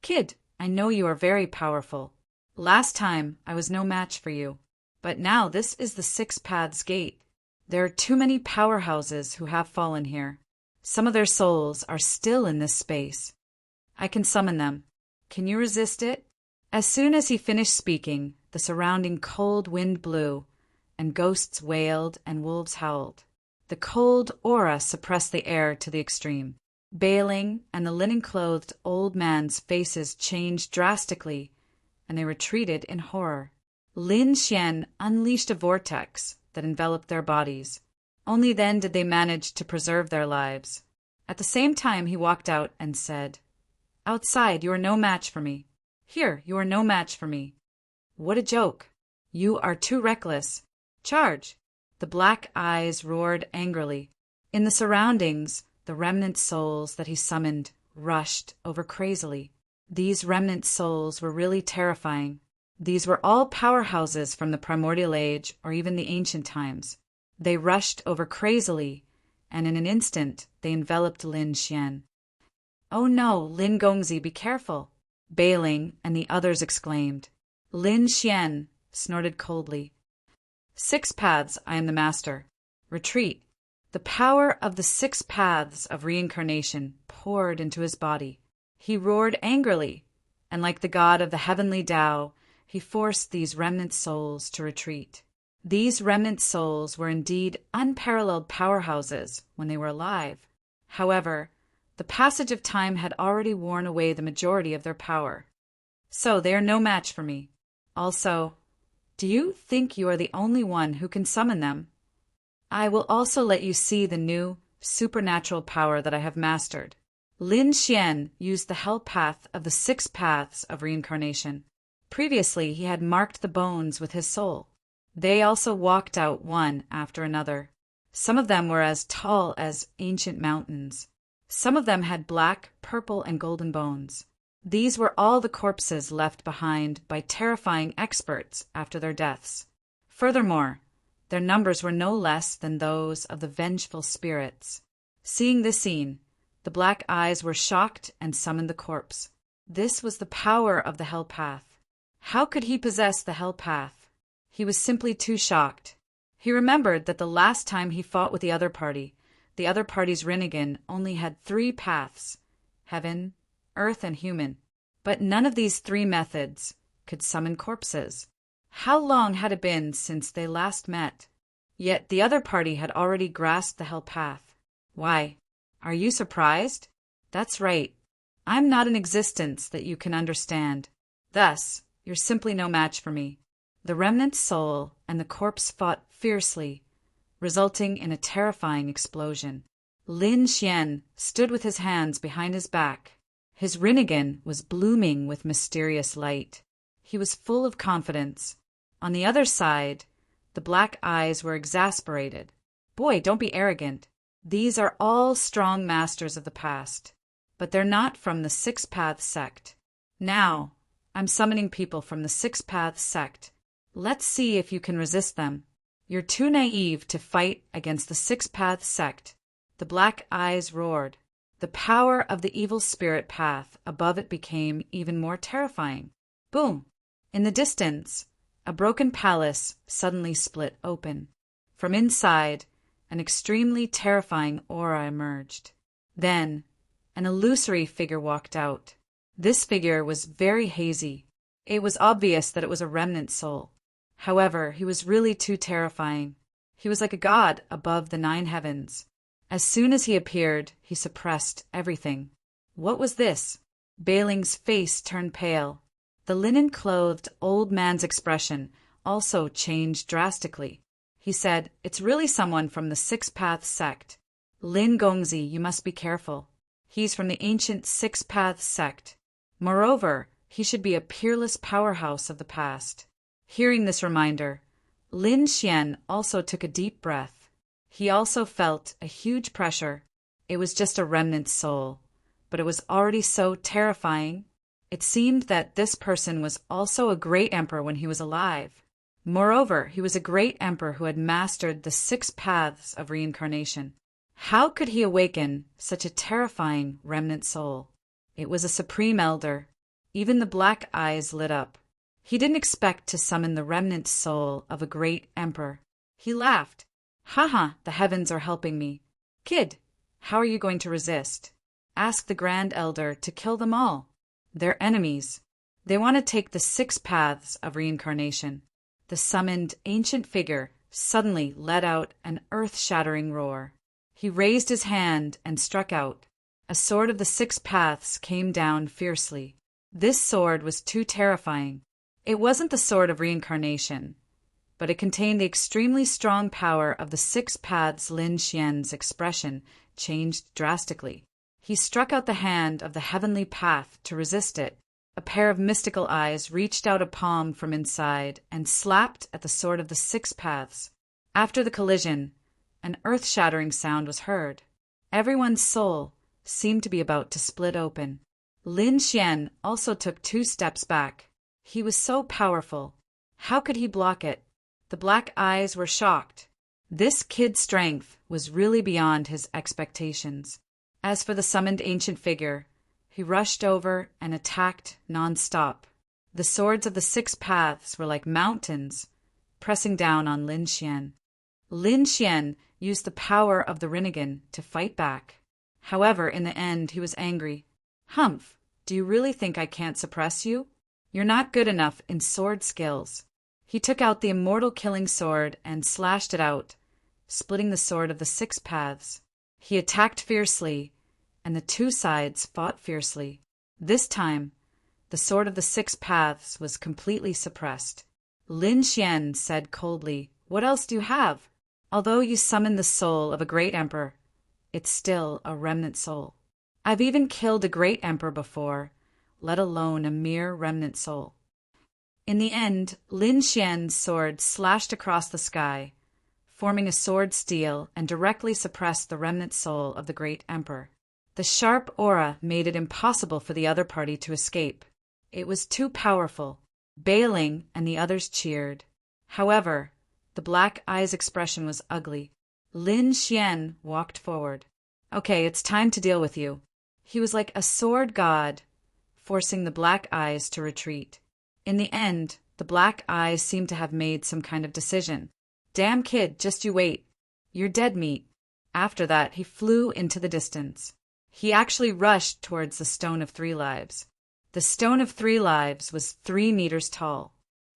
"Kid, I know you are very powerful. Last time, I was no match for you. But now this is the 6 Paths Gate. There are too many powerhouses who have fallen here. Some of their souls are still in this space. I can summon them. Can you resist it?" As soon as he finished speaking, the surrounding cold wind blew, and ghosts wailed and wolves howled. The cold aura suppressed the air to the extreme. Bailing and the linen-clothed old man's faces changed drastically, and they retreated in horror. Lin Xian unleashed a vortex that enveloped their bodies. Only then did they manage to preserve their lives. At the same time, he walked out and said, "Outside, you are no match for me. Here, you are no match for me. What a joke. You are too reckless. Charge." The black eyes roared angrily. In the surroundings, the remnant souls that he summoned rushed over crazily. These remnant souls were really terrifying. These were all powerhouses from the primordial age or even the ancient times. They rushed over crazily, and in an instant they enveloped Lin Xian. "Oh no, Lin Gongzi, be careful!" Bailing and the others exclaimed. Lin Xian snorted coldly. 6 paths, I am the master. Retreat." The power of the 6 paths of reincarnation poured into his body. He roared angrily, and like the god of the heavenly Tao, he forced these remnant souls to retreat. These remnant souls were indeed unparalleled powerhouses when they were alive. However, the passage of time had already worn away the majority of their power. So they are no match for me. Also, do you think you are the only one who can summon them? I will also let you see the new, supernatural power that I have mastered. Lin Xian used the hell path of the 6 paths of reincarnation. Previously, he had marked the bones with his soul. They also walked out one after another. Some of them were as tall as ancient mountains. Some of them had black, purple, and golden bones. These were all the corpses left behind by terrifying experts after their deaths. Furthermore, their numbers were no less than those of the vengeful spirits. Seeing this scene, the black eyes were shocked and summoned the corpse. This was the power of the Hell Path. How could he possess the Hell Path? He was simply too shocked. He remembered that the last time he fought with the other party's Rinnegan only had 3 paths: heaven, earth, and human. But none of these 3 methods could summon corpses. How long had it been since they last met? Yet the other party had already grasped the Hell Path. Why, are you surprised? That's right. I'm not an existence that you can understand. Thus, you're simply no match for me. The remnant soul and the corpse fought fiercely, resulting in a terrifying explosion. Lin Xian stood with his hands behind his back. His Rinnegan was blooming with mysterious light. He was full of confidence. On the other side, the black eyes were exasperated. Boy, don't be arrogant. These are all strong masters of the past, but they're not from the Six Paths sect. Now, I'm summoning people from the Six Paths sect. Let's see if you can resist them. You're too naive to fight against the Six Paths sect. The black eyes roared. The power of the evil spirit path above it became even more terrifying. Boom! In the distance, a broken palace suddenly split open. From inside, an extremely terrifying aura emerged. Then, an illusory figure walked out. This figure was very hazy. It was obvious that it was a remnant soul. However, he was really too terrifying. He was like a god above the 9 heavens. As soon as he appeared, he suppressed everything. What was this? Bailing's face turned pale. The linen-clothed old man's expression also changed drastically. He said, "It's really someone from the Six Paths sect. Lin Gongzi, you must be careful. He's from the ancient Six Paths sect. Moreover, he should be a peerless powerhouse of the past." Hearing this reminder, Lin Xian also took a deep breath. He also felt a huge pressure. It was just a remnant soul, but it was already so terrifying. It seemed that this person was also a great emperor when he was alive. Moreover, he was a great emperor who had mastered the 6 paths of reincarnation. How could he awaken such a terrifying remnant soul? It was a supreme elder. Even the black eyes lit up. He didn't expect to summon the remnant soul of a great emperor. He laughed. "Haha, the heavens are helping me. Kid, how are you going to resist? Ask the Grand Elder to kill them all. They're enemies. They want to take the 6 paths of reincarnation." The summoned ancient figure suddenly let out an earth-shattering roar. He raised his hand and struck out. A sword of the 6 paths came down fiercely. This sword was too terrifying. It wasn't the sword of reincarnation, but it contained the extremely strong power of the 6 paths. Lin Xian's expression changed drastically. He struck out the hand of the heavenly path to resist it. A pair of mystical eyes reached out a palm from inside and slapped at the sword of the 6 paths. After the collision, an earth-shattering sound was heard. Everyone's soul seemed to be about to split open. Lin Xian also took 2 steps back. He was so powerful. How could he block it? The black eyes were shocked. This kid's strength was really beyond his expectations. As for the summoned ancient figure, he rushed over and attacked non-stop. The swords of the 6 paths were like mountains, pressing down on Lin Xian. Lin Xian used the power of the Rinnegan to fight back. However, in the end, he was angry. "Humph, do you really think I can't suppress you? You're not good enough in sword skills." He took out the immortal killing sword and slashed it out, splitting the sword of the 6 paths. He attacked fiercely, and the 2 sides fought fiercely. This time, the sword of the 6 paths was completely suppressed. Lin Xian said coldly, "What else do you have? Although you summoned the soul of a great emperor, it's still a remnant soul. I've even killed a great emperor before, let alone a mere remnant soul." In the end, Lin Xian's sword slashed across the sky, forming a sword steel, and directly suppressed the remnant soul of the great emperor. The sharp aura made it impossible for the other party to escape. It was too powerful. Bailing and the others cheered. However, the black eye's expression was ugly. Lin Xian walked forward. "Okay, it's time to deal with you." He was like a sword god, forcing the black eyes to retreat. In the end, the black eyes seemed to have made some kind of decision. "Damn kid, just you wait. You're dead meat." After that, he flew into the distance. He actually rushed towards the Stone of 3 Lives. The Stone of 3 Lives was 3 meters tall.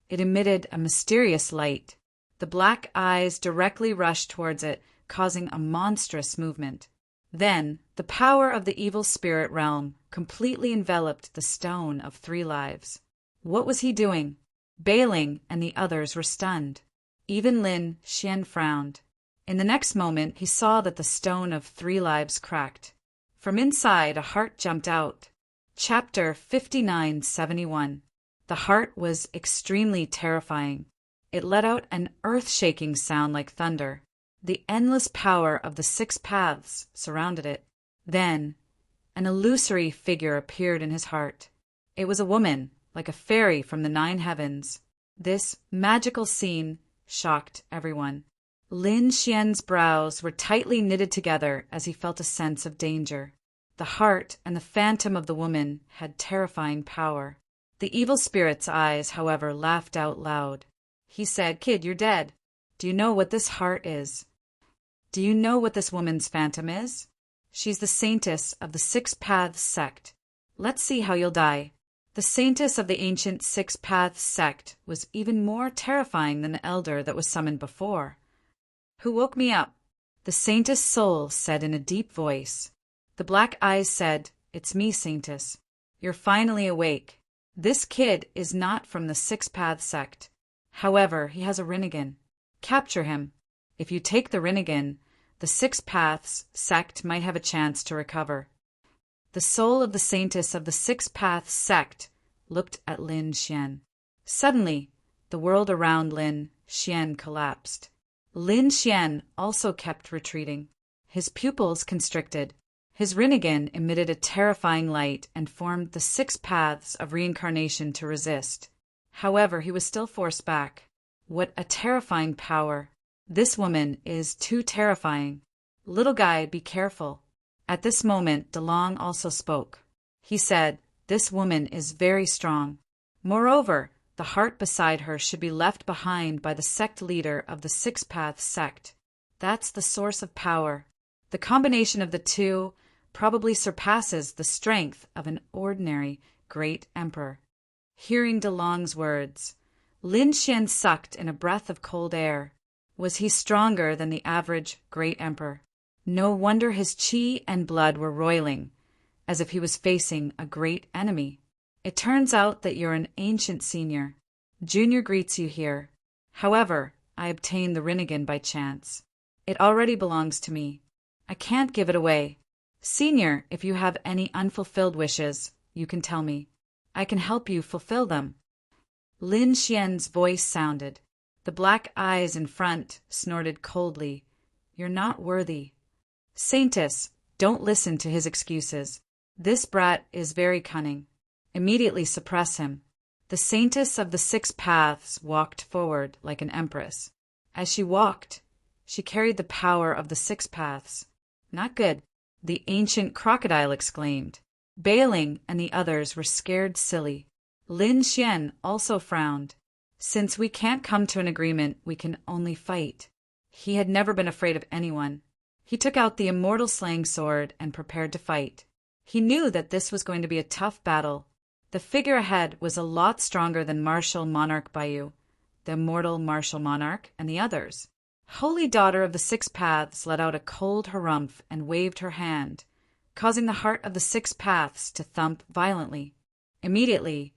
It emitted a mysterious light. The black eyes directly rushed towards it, causing a monstrous movement. Then, the power of the evil spirit realm completely enveloped the Stone of 3 Lives. What was he doing? Bailing and the others were stunned. Even Lin Xian frowned. In the next moment, he saw that the stone of 3 lives cracked. From inside, a heart jumped out. Chapter 5971. The heart was extremely terrifying. It let out an earth-shaking sound like thunder. The endless power of the 6 paths surrounded it. Then, an illusory figure appeared in his heart. It was a woman, like a fairy from the 9 heavens. This magical scene shocked everyone. Lin Xian's brows were tightly knitted together as he felt a sense of danger. The heart and the phantom of the woman had terrifying power. The evil spirit's eyes, however, laughed out loud. He said, "Kid, you're dead. Do you know what this heart is? Do you know what this woman's phantom is? She's the saintess of the 6 Paths sect. Let's see how you'll die." The saintess of the ancient 6 Paths sect was even more terrifying than the elder that was summoned before. "Who woke me up?" The saintess soul said in a deep voice. The black eyes said, "It's me, saintess. You're finally awake. This kid is not from the 6 Paths sect. However, he has a Rinnegan. Capture him. If you take the Rinnegan, the 6 Paths sect might have a chance to recover." The soul of the saintess of the 6 Paths sect looked at Lin Xian. Suddenly, the world around Lin Xian collapsed. Lin Xian also kept retreating. His pupils constricted. His Rinnegan emitted a terrifying light and formed the 6 paths of reincarnation to resist. However, he was still forced back. What a terrifying power! This woman is too terrifying. Little guy, be careful. At this moment, DeLong also spoke. He said, "This woman is very strong. Moreover, the heart beside her should be left behind by the sect leader of the 6 Paths sect. That's the source of power. The combination of the two probably surpasses the strength of an ordinary great emperor." Hearing DeLong's words, Lin Xian sucked in a breath of cold air. Was he stronger than the average great emperor? No wonder his qi and blood were roiling, as if he was facing a great enemy. "It turns out that you're an ancient senior. Junior greets you here. However, I obtained the Rinnegan by chance. It already belongs to me. I can't give it away. Senior, if you have any unfulfilled wishes, you can tell me. I can help you fulfill them." Lin Xian's voice sounded. The black eyes in front snorted coldly. "You're not worthy." "Saintess, don't listen to his excuses. This brat is very cunning. Immediately suppress him." The saintess of the 6 paths walked forward like an empress. As she walked, she carried the power of the 6 paths. "Not good," the ancient crocodile exclaimed. Bailing and the others were scared silly. Lin Xian also frowned. "Since we can't come to an agreement, we can only fight." He had never been afraid of anyone. He took out the immortal slaying sword and prepared to fight. He knew that this was going to be a tough battle. The figure ahead was a lot stronger than Martial Monarch Bayu, the immortal Martial Monarch, and the others. Holy Daughter of the 6 Paths let out a cold harumph and waved her hand, causing the heart of the 6 Paths to thump violently. Immediately,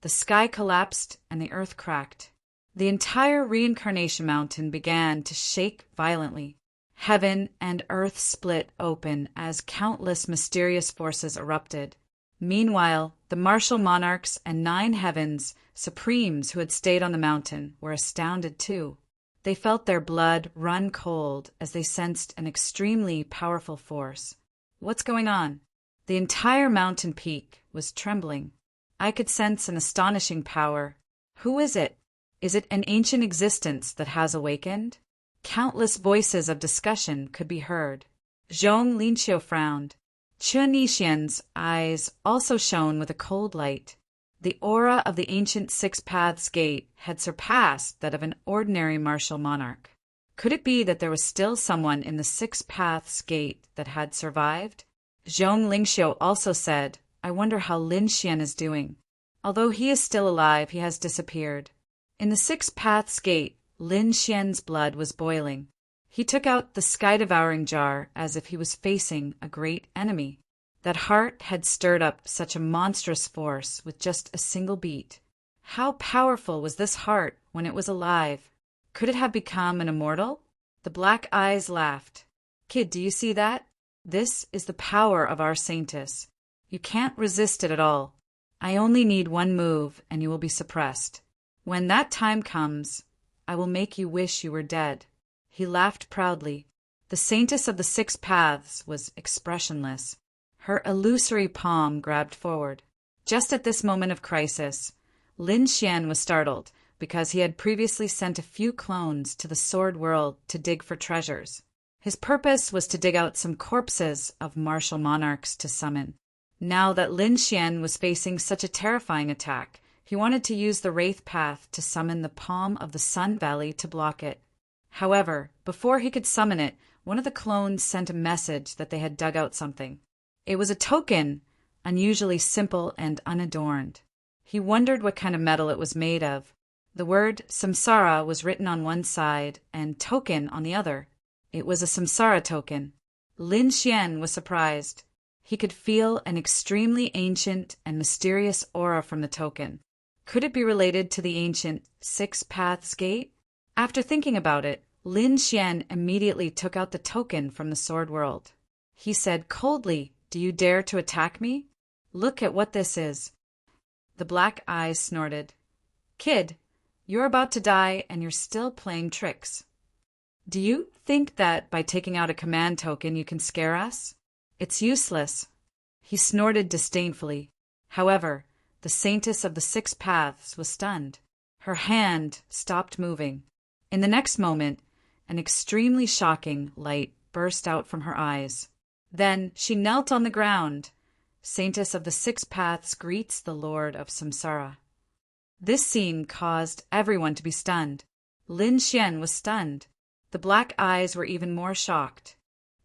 the sky collapsed and the earth cracked. The entire reincarnation mountain began to shake violently. Heaven and earth split open as countless mysterious forces erupted. Meanwhile, the martial monarchs and 9 heavens supremes who had stayed on the mountain were astounded too. They felt their blood run cold as they sensed an extremely powerful force. What's going on? The entire mountain peak was trembling. I could sense an astonishing power. Who is it? Is it an ancient existence that has awakened? Countless voices of discussion could be heard. Zhong Linqiu frowned. Chun Yixian's eyes also shone with a cold light. The aura of the ancient 6 Paths gate had surpassed that of an ordinary martial monarch. Could it be that there was still someone in the 6 Paths gate that had survived? Zhong Linqiu also said, "I wonder how Lin Xian is doing. Although he is still alive, he has disappeared." In the 6 Paths gate, Lin Xian's blood was boiling. He took out the sky-devouring jar as if he was facing a great enemy. That heart had stirred up such a monstrous force with just a single beat. How powerful was this heart when it was alive? Could it have become an immortal? The black eyes laughed. Kid, do you see that? This is the power of our Saintess. You can't resist it at all. I only need one move, and you will be suppressed. When that time comes, I will make you wish you were dead. He laughed proudly. The Saintess of the Six Paths was expressionless. Her illusory palm grabbed forward. Just at this moment of crisis, Lin Xian was startled because he had previously sent a few clones to the Sword World to dig for treasures. His purpose was to dig out some corpses of martial monarchs to summon. Now that Lin Xian was facing such a terrifying attack, he wanted to use the Wraith Path to summon the Palm of the Sun Valley to block it. However, before he could summon it, one of the clones sent a message that they had dug out something. It was a token, unusually simple and unadorned. He wondered what kind of metal it was made of. The word samsara was written on one side and token on the other. It was a samsara token. Lin Xian was surprised. He could feel an extremely ancient and mysterious aura from the token. Could it be related to the ancient Six Paths Gate? After thinking about it, Lin Xian immediately took out the token from the Sword World. He said coldly, "Do you dare to attack me? Look at what this is." The black eyes snorted. "Kid, you're about to die and you're still playing tricks. Do you think that by taking out a command token you can scare us? It's useless." He snorted disdainfully. However, the Saintess of the Six Paths was stunned. Her hand stopped moving. In the next moment, an extremely shocking light burst out from her eyes. Then she knelt on the ground. Saintess of the Six Paths greets the Lord of Samsara. This scene caused everyone to be stunned. Lin Xian was stunned. The black eyes were even more shocked.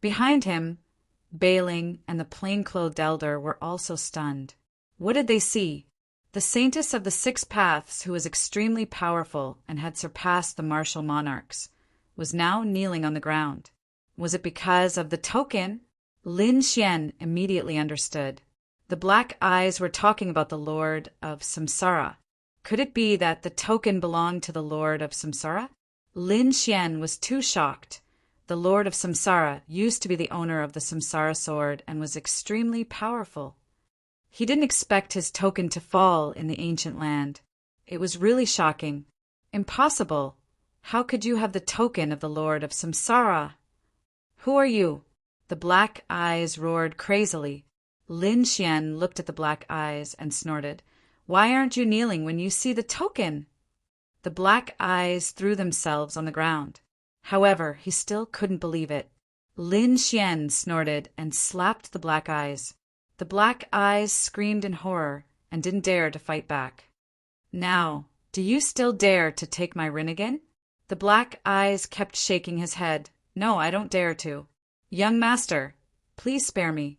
Behind him, Bailing and the plain-clothed elder were also stunned. What did they see? The Saintess of the Six Paths, who was extremely powerful and had surpassed the martial monarchs, was now kneeling on the ground. Was it because of the token? Lin Xian immediately understood. The black eyes were talking about the Lord of Samsara. Could it be that the token belonged to the Lord of Samsara? Lin Xian was too shocked. The Lord of Samsara used to be the owner of the Samsara sword and was extremely powerful. He didn't expect his token to fall in the ancient land. It was really shocking. Impossible. How could you have the token of the Lord of Samsara? Who are you? The black eyes roared crazily. Lin Xian looked at the black eyes and snorted. Why aren't you kneeling when you see the token? The black eyes threw themselves on the ground. However, he still couldn't believe it. Lin Xian snorted and slapped the black eyes. The black eyes screamed in horror and didn't dare to fight back. Now, do you still dare to take my Rinnegan? The black eyes kept shaking his head. No, I don't dare to. Young master, please spare me.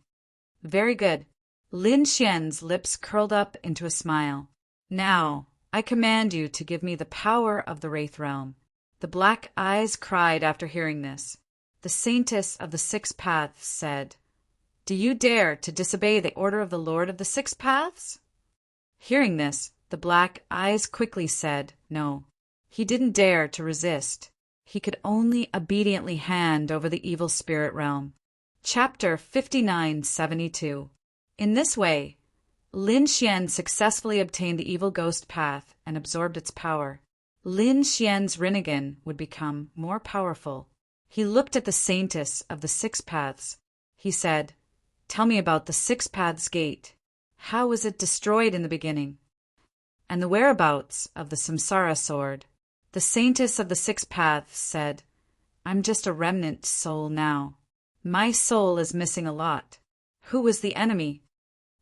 Very good. Lin Xian's lips curled up into a smile. Now, I command you to give me the power of the Wraith Realm. The black eyes cried after hearing this. The Saintess of the Six Paths said, Do you dare to disobey the order of the Lord of the Six Paths? Hearing this, the black eyes quickly said, No. He didn't dare to resist. He could only obediently hand over the evil spirit realm. Chapter 5972. In this way, Lin Xian successfully obtained the evil ghost path and absorbed its power. Lin Xian's Rinnegan would become more powerful. He looked at the Saintess of the Six Paths. He said, Tell me about the Six Paths Gate. How was it destroyed in the beginning? And the whereabouts of the Samsara sword? The Saintess of the Six Paths said, I'm just a remnant soul now. My soul is missing a lot. Who was the enemy?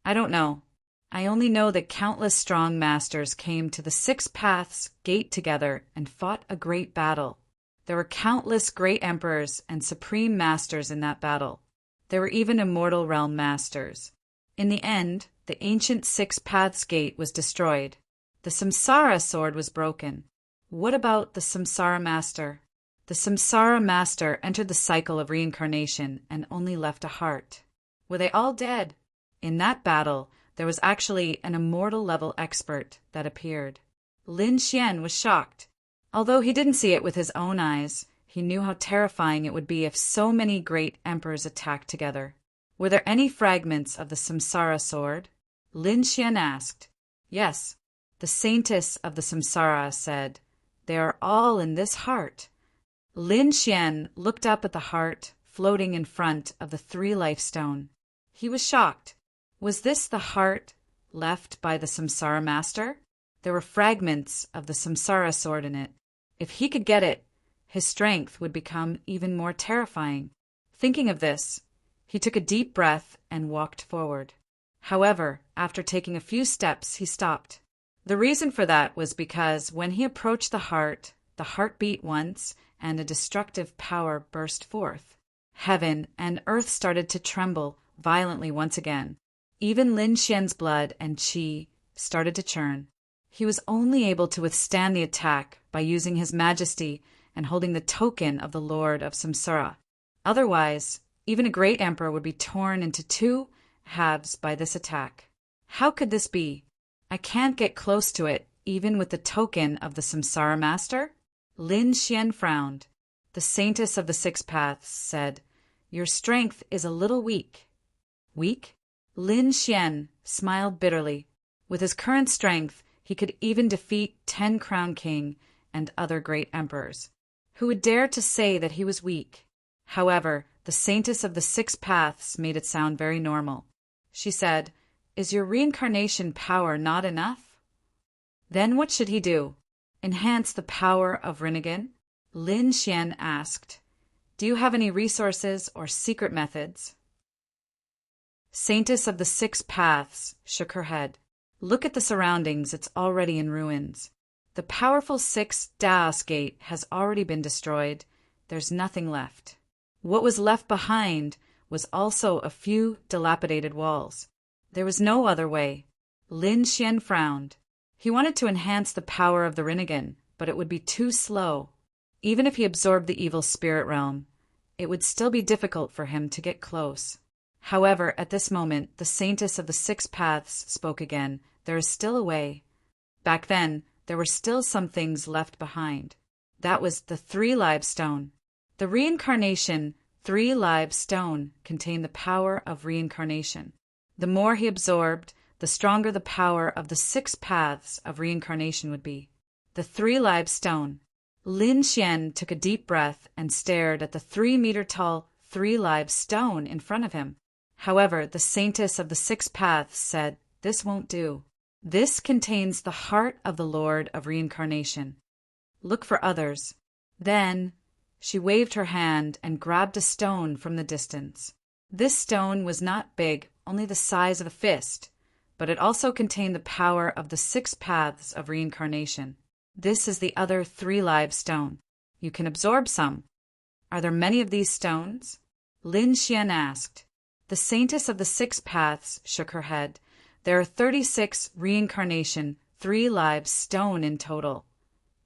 I don't know. I only know that countless strong masters came to the Six Paths Gate together and fought a great battle. There were countless great emperors and supreme masters in that battle. There were even immortal realm masters. In the end, the ancient Six Paths Gate was destroyed. The Samsara sword was broken. What about the Samsara master? The Samsara master entered the cycle of reincarnation and only left a heart. Were they all dead? In that battle, there was actually an immortal-level expert that appeared. Lin Xian was shocked. Although he didn't see it with his own eyes, He knew how terrifying it would be if so many great emperors attacked together. Were there any fragments of the Samsara sword? Lin Xian asked. Yes. The saintess of the Samsara said, They are all in this heart. Lin Xian looked up at the heart floating in front of the 3-life stone. He was shocked. Was this the heart left by the Samsara master? There were fragments of the Samsara sword in it. If he could get it, his strength would become even more terrifying. Thinking of this, he took a deep breath and walked forward. However, after taking a few steps, he stopped. The reason for that was because when he approached the heart beat once and a destructive power burst forth. Heaven and earth started to tremble violently once again. Even Lin Xian's blood and qi started to churn. He was only able to withstand the attack by using his majesty and holding the token of the Lord of Samsara. Otherwise, even a great emperor would be torn into 2 halves by this attack. How could this be? I can't get close to it, even with the token of the Samsara master? Lin Xian frowned. The saintess of the 6 paths said, Your strength is a little weak. Weak? Lin Xian smiled bitterly. With his current strength, he could even defeat 10 Crown King and other great emperors. Who would dare to say that he was weak? However, the saintess of the 6 paths made it sound very normal. She said, Is your reincarnation power not enough? Then what should he do? Enhance the power of Rinnegan? Lin Xian asked. Do you have any resources or secret methods? Saintess of the 6 paths shook her head. Look at the surroundings, it's already in ruins. The powerful 6 Daos gate has already been destroyed. There's nothing left. What was left behind was also a few dilapidated walls. There was no other way. Lin Xian frowned. He wanted to enhance the power of the Rinnegan, but it would be too slow. Even if he absorbed the evil spirit realm, it would still be difficult for him to get close. However, at this moment, the saintess of the 6 paths spoke again. There is still a way. Back then, there were still some things left behind. That was the 3-live stone. The reincarnation 3-live stone contained the power of reincarnation. The more he absorbed, the stronger the power of the 6 paths of reincarnation would be. The 3-live stone. Lin Xian took a deep breath and stared at the 3-meter-tall 3-live stone in front of him. However, the saintess of the 6 paths said, This won't do. This contains the heart of the Lord of Reincarnation. Look for others. Then she waved her hand and grabbed a stone from the distance. This stone was not big, only the size of a fist, but it also contained the power of the 6 paths of reincarnation. This is the other 3-live stone. You can absorb some. Are there many of these stones? Lin Xian asked. The saintess of the 6 paths shook her head. There are 36 reincarnation 3-live stone in total,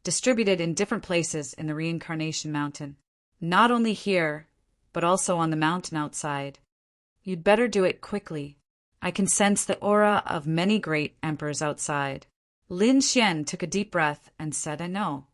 distributed in different places in the reincarnation mountain. Not only here, but also on the mountain outside. You'd better do it quickly. I can sense the aura of many great emperors outside. Lin Xian took a deep breath and said, I know.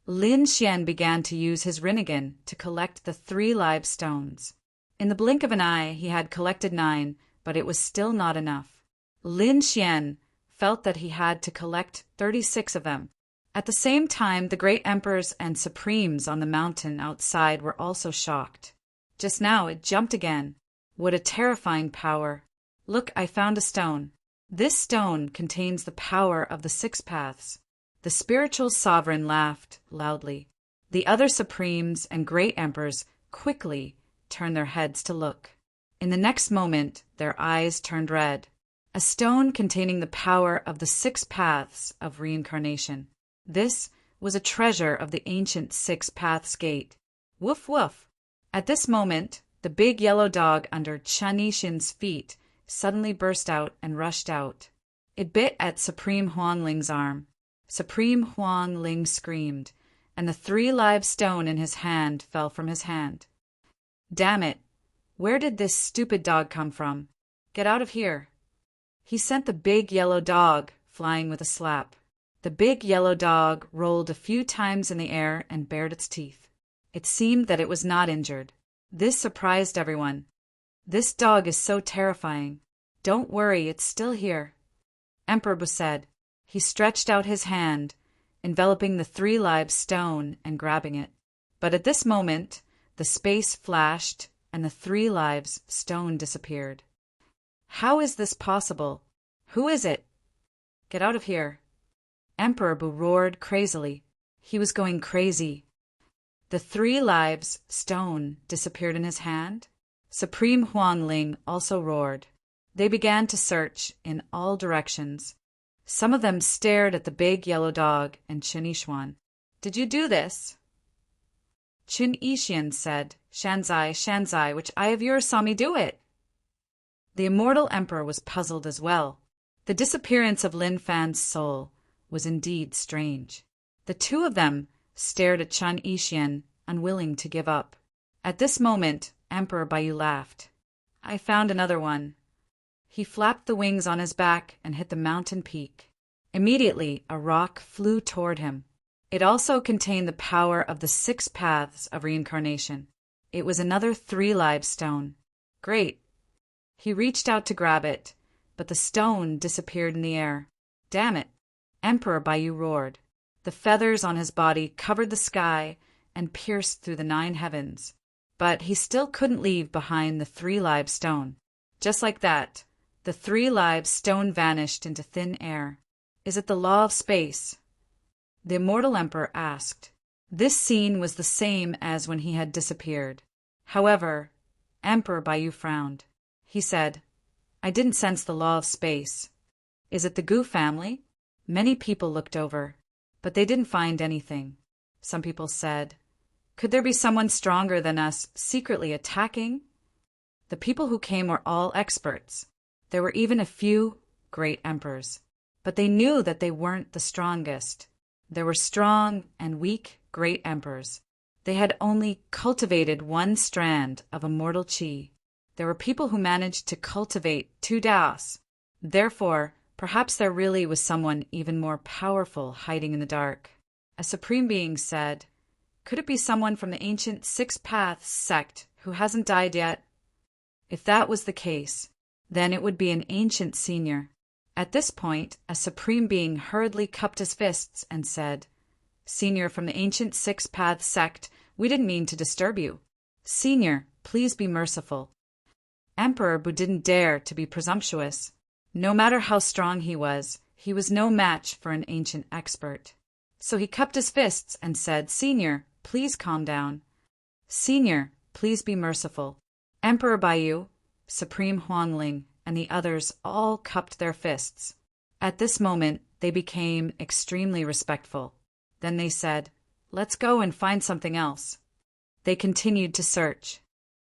Lin Xian began to use his Rinnegan to collect the 3-live stones. In the blink of an eye, he had collected 9, but it was still not enough. Lin Xian felt that he had to collect 36 of them. At the same time, the great emperors and supremes on the mountain outside were also shocked. Just now, it jumped again. What a terrifying power. Look, I found a stone. This stone contains the power of the 6 paths. The spiritual sovereign laughed loudly. The other supremes and great emperors quickly turned their heads to look. In the next moment, their eyes turned red. A stone containing the power of the 6 paths of reincarnation. This was a treasure of the ancient 6 paths gate. Woof woof. At this moment, the big yellow dog under Chen Yixin's feet suddenly burst out and rushed out. It bit at Supreme Huangling's arm. Supreme Huangling screamed, and the 3-live stone in his hand fell from his hand. Damn it! Where did this stupid dog come from? Get out of here! He sent the big yellow dog flying with a slap. The big yellow dog rolled a few times in the air and bared its teeth. It seemed that it was not injured. This surprised everyone. "This dog is so terrifying. Don't worry, it's still here," Emperor Bu said. He stretched out his hand, enveloping the 3 lives stone and grabbing it. But at this moment, the space flashed and the 3 lives stone disappeared. "How is this possible? Who is it? Get out of here!" Emperor Bu roared crazily. He was going crazy. The 3 lives stone disappeared in his hand. Supreme Huangling also roared. They began to search in all directions. Some of them stared at the big yellow dog and Qin Yishuan. "Did you do this?" Qin Yishuan said, "Shanzai, Shanzai, which eye of yours saw me do it?" The immortal emperor was puzzled as well. The disappearance of Lin Fan's soul was indeed strange. The 2 of them stared at Qin Yishuan, unwilling to give up. At this moment, Emperor Baiyu laughed. "I found another one." He flapped the wings on his back and hit the mountain peak. Immediately, a rock flew toward him. It also contained the power of the 6 paths of reincarnation. It was another 3 live stone. Great! He reached out to grab it, but the stone disappeared in the air. "Damn it!" Emperor Baiyu roared. The feathers on his body covered the sky and pierced through the 9 heavens. But he still couldn't leave behind the 3 live stone. Just like that, the 3 live stone vanished into thin air. "Is it the law of space?" the immortal emperor asked. This scene was the same as when he had disappeared. However, Emperor Baiyu frowned. He said, "I didn't sense the law of space. Is it the Gu family?" Many people looked over, but they didn't find anything. Some people said, "Could there be someone stronger than us secretly attacking?" The people who came were all experts. There were even a few great emperors, but they knew that they weren't the strongest. There were strong and weak great emperors. They had only cultivated 1 strand of immortal qi. There were people who managed to cultivate 2 daos. Therefore, perhaps there really was someone even more powerful hiding in the dark. A supreme being said, "Could it be someone from the ancient 6 Paths sect who hasn't died yet?" If that was the case, then it would be an ancient senior. At this point, a supreme being hurriedly cupped his fists and said, "Senior from the ancient 6 Paths sect, we didn't mean to disturb you. Senior, please be merciful." Emperor Bu didn't dare to be presumptuous. No matter how strong he was no match for an ancient expert. So he cupped his fists and said, "Senior, please calm down. Senior, please be merciful." Emperor Baiyu, Supreme Huangling, and the others all cupped their fists. At this moment, they became extremely respectful. Then they said, "Let's go and find something else." They continued to search.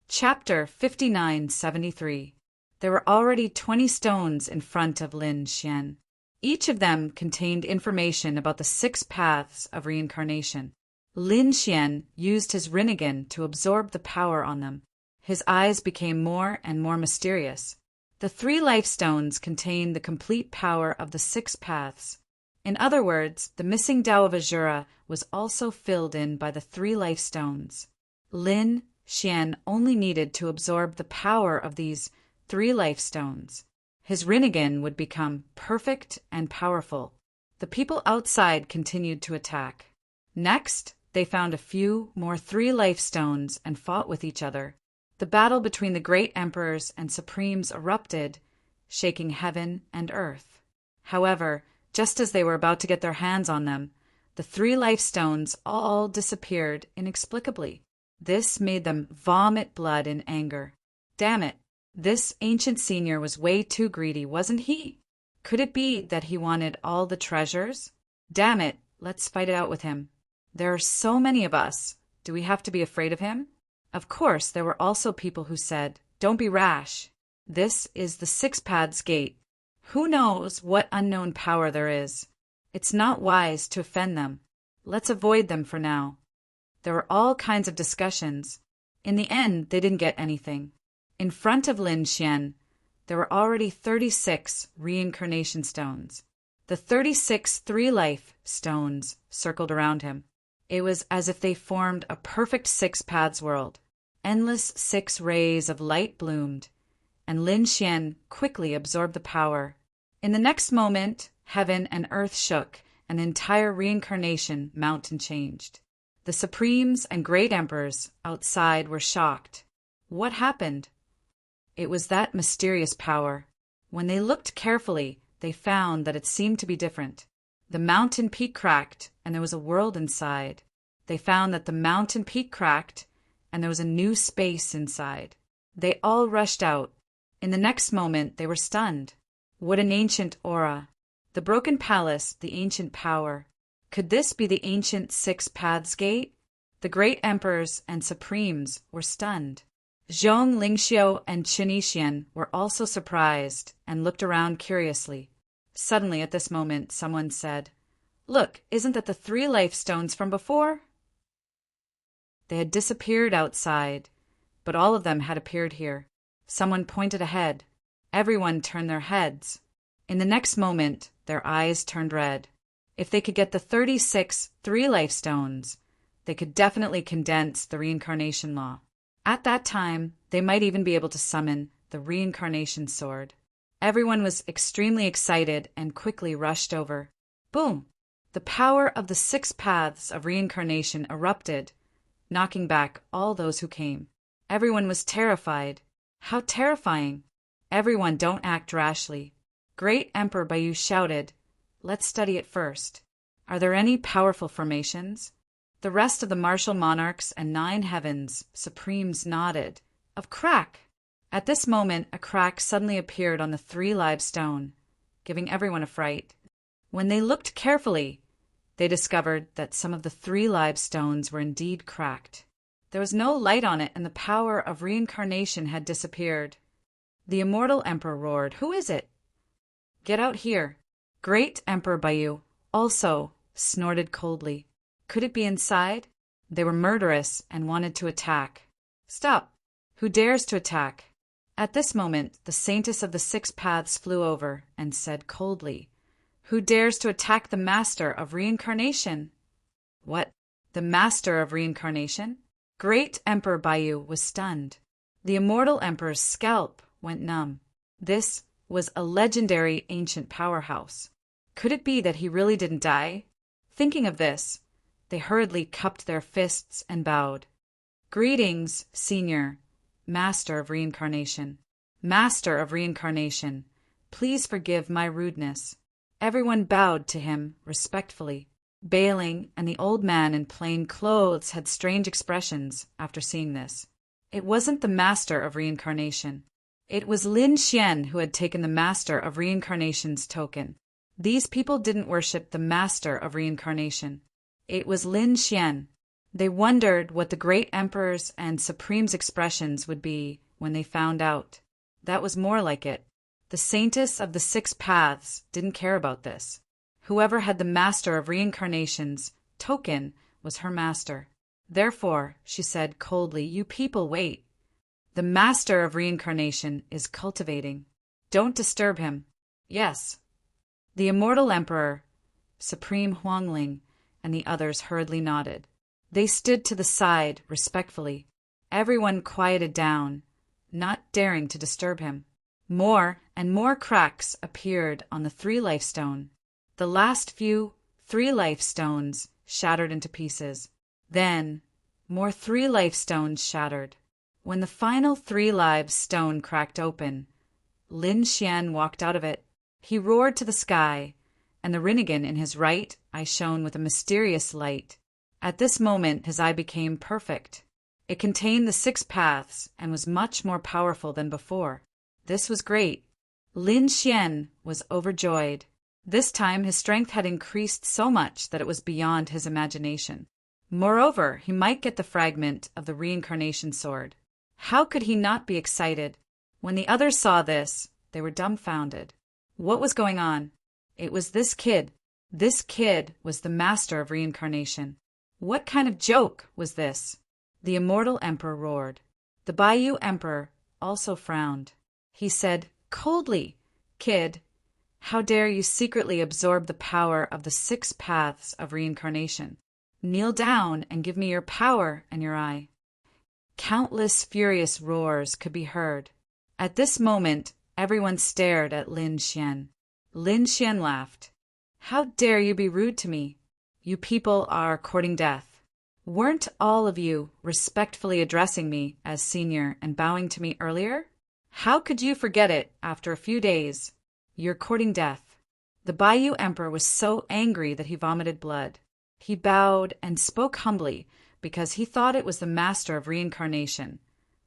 Chapter 5973. There were already 20 stones in front of Lin Xian. Each of them contained information about the 6 paths of reincarnation. Lin Xian used his Rinnegan to absorb the power on them. His eyes became more and more mysterious. The 3 life stones contained the complete power of the 6 paths. In other words, the missing Tao of Azura was also filled in by the 3 life stones. Lin Xian only needed to absorb the power of these 3 life stones. His Rinnegan would become perfect and powerful. The people outside continued to attack. Next, they found a few more 3 life stones and fought with each other. The battle between the great emperors and supremes erupted, shaking heaven and earth. However, just as they were about to get their hands on them, the 3 life stones all disappeared inexplicably. This made them vomit blood in anger. Damn it! This ancient senior was way too greedy, wasn't he? Could it be that he wanted all the treasures? Damn it! Let's fight it out with him. There are so many of us. Do we have to be afraid of him? Of course, there were also people who said, "Don't be rash. This is the 6 Paths Gate. Who knows what unknown power there is? It's not wise to offend them. Let's avoid them for now." There were all kinds of discussions. In the end, they didn't get anything. In front of Lin Xian, there were already 36 reincarnation stones. The 36 3 life stones circled around him. It was as if they formed a perfect six paths world. Endless six rays of light bloomed, and Lin Xian quickly absorbed the power. In the next moment, heaven and earth shook, and the entire reincarnation mountain changed. The Supremes and Great Emperors outside were shocked. What happened? It was that mysterious power. When they looked carefully, they found that it seemed to be different. The mountain peak cracked, and there was a world inside. They found that the mountain peak cracked, and there was a new space inside. They all rushed out. In the next moment, they were stunned. What an ancient aura! The broken palace, the ancient power. Could this be the ancient Six Paths Gate? The great emperors and supremes were stunned. Zhong Lingxiu and Qin Yixian were also surprised and looked around curiously. Suddenly, at this moment, someone said, "Look, isn't that the 3 life stones from before?" They had disappeared outside, but all of them had appeared here. Someone pointed ahead. Everyone turned their heads. In the next moment, their eyes turned red. If they could get the 36 3 life stones, they could definitely condense the reincarnation law. At that time, they might even be able to summon the reincarnation sword. Everyone was extremely excited and quickly rushed over. Boom! The power of the 6 paths of reincarnation erupted, knocking back all those who came. Everyone was terrified. How terrifying! Everyone, don't act rashly. Great Emperor Baiyu shouted, "Let's study it first. Are there any powerful formations?" The rest of the martial monarchs and 9 heavens supremes nodded. Of crack! At this moment, a crack suddenly appeared on the 3 live stone, giving everyone a fright. When they looked carefully, they discovered that some of the 3 live stones were indeed cracked. There was no light on it, and the power of reincarnation had disappeared. The immortal emperor roared, "Who is it? Get out here!" Great Emperor Baiyu also snorted coldly. Could it be inside? They were murderous and wanted to attack. "Stop! Who dares to attack?" At this moment, the saintess of the 6 paths flew over and said coldly, "Who dares to attack the master of reincarnation?" What? The master of reincarnation? Great Emperor Baiyu was stunned. The immortal emperor's scalp went numb. This was a legendary ancient powerhouse. Could it be that he really didn't die? Thinking of this, they hurriedly cupped their fists and bowed. "Greetings, Senior, Master of Reincarnation. Master of Reincarnation, please forgive my rudeness." Everyone bowed to him respectfully. Bailing and the old man in plain clothes had strange expressions after seeing this. It wasn't the Master of Reincarnation. It was Lin Xian who had taken the Master of Reincarnation's token. These people didn't worship the Master of Reincarnation. It was Lin Xian. They wondered what the great emperors and supremes' expressions would be when they found out. That was more like it. The saintess of the 6 paths didn't care about this. Whoever had the Master of Reincarnation's token was her master. Therefore, she said coldly, "You people wait. The Master of Reincarnation is cultivating. Don't disturb him." "Yes." The immortal emperor, Supreme Huangling, and the others hurriedly nodded. They stood to the side respectfully. Everyone quieted down, not daring to disturb him. More and more cracks appeared on the 3 life stone. The last few 3 life stones shattered into pieces. Then, more 3 life stones shattered. When the final 3 live stone cracked open, Lin Xian walked out of it. He roared to the sky, and the Rinnegan in his right eye shone with a mysterious light. At this moment, his eye became perfect. It contained the 6 paths and was much more powerful than before. This was great. Lin Xian was overjoyed. This time his strength had increased so much that it was beyond his imagination. Moreover, he might get the fragment of the reincarnation sword. How could he not be excited? When the others saw this, they were dumbfounded. What was going on? It was this kid. This kid was the Master of Reincarnation. What kind of joke was this? The immortal emperor roared. The Baiyu emperor also frowned. He said coldly, "Kid, how dare you secretly absorb the power of the 6 paths of reincarnation? Kneel down and give me your power and your eye." Countless furious roars could be heard. At this moment, everyone stared at Lin Xian. Lin Xian laughed. "How dare you be rude to me? You people are courting death. Weren't all of you respectfully addressing me as senior and bowing to me earlier? How could you forget it after a few days? You're courting death." The Baiyu Emperor was so angry that he vomited blood. He bowed and spoke humbly because he thought it was the master of reincarnation,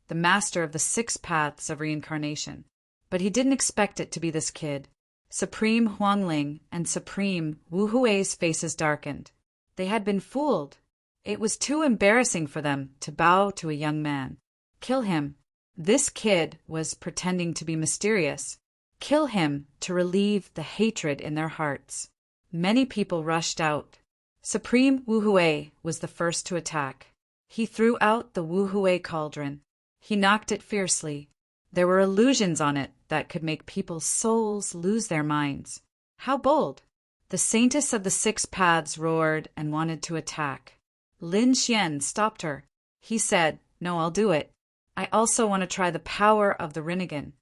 the master of the 6 paths of reincarnation. But he didn't expect it to be this kid. Supreme Huangling and Supreme Wu Hui's faces darkened. They had been fooled. It was too embarrassing for them to bow to a young man. Kill him. This kid was pretending to be mysterious. Kill him to relieve the hatred in their hearts. Many people rushed out. Supreme Wu Hui was the first to attack. He threw out the Wu Hui cauldron. He knocked it fiercely. There were illusions on it that could make people's souls lose their minds. How bold! The saintess of the 6 paths roared and wanted to attack. Lin Xian stopped her. He said, "No, I'll do it. I also want to try the power of the Rinnegan."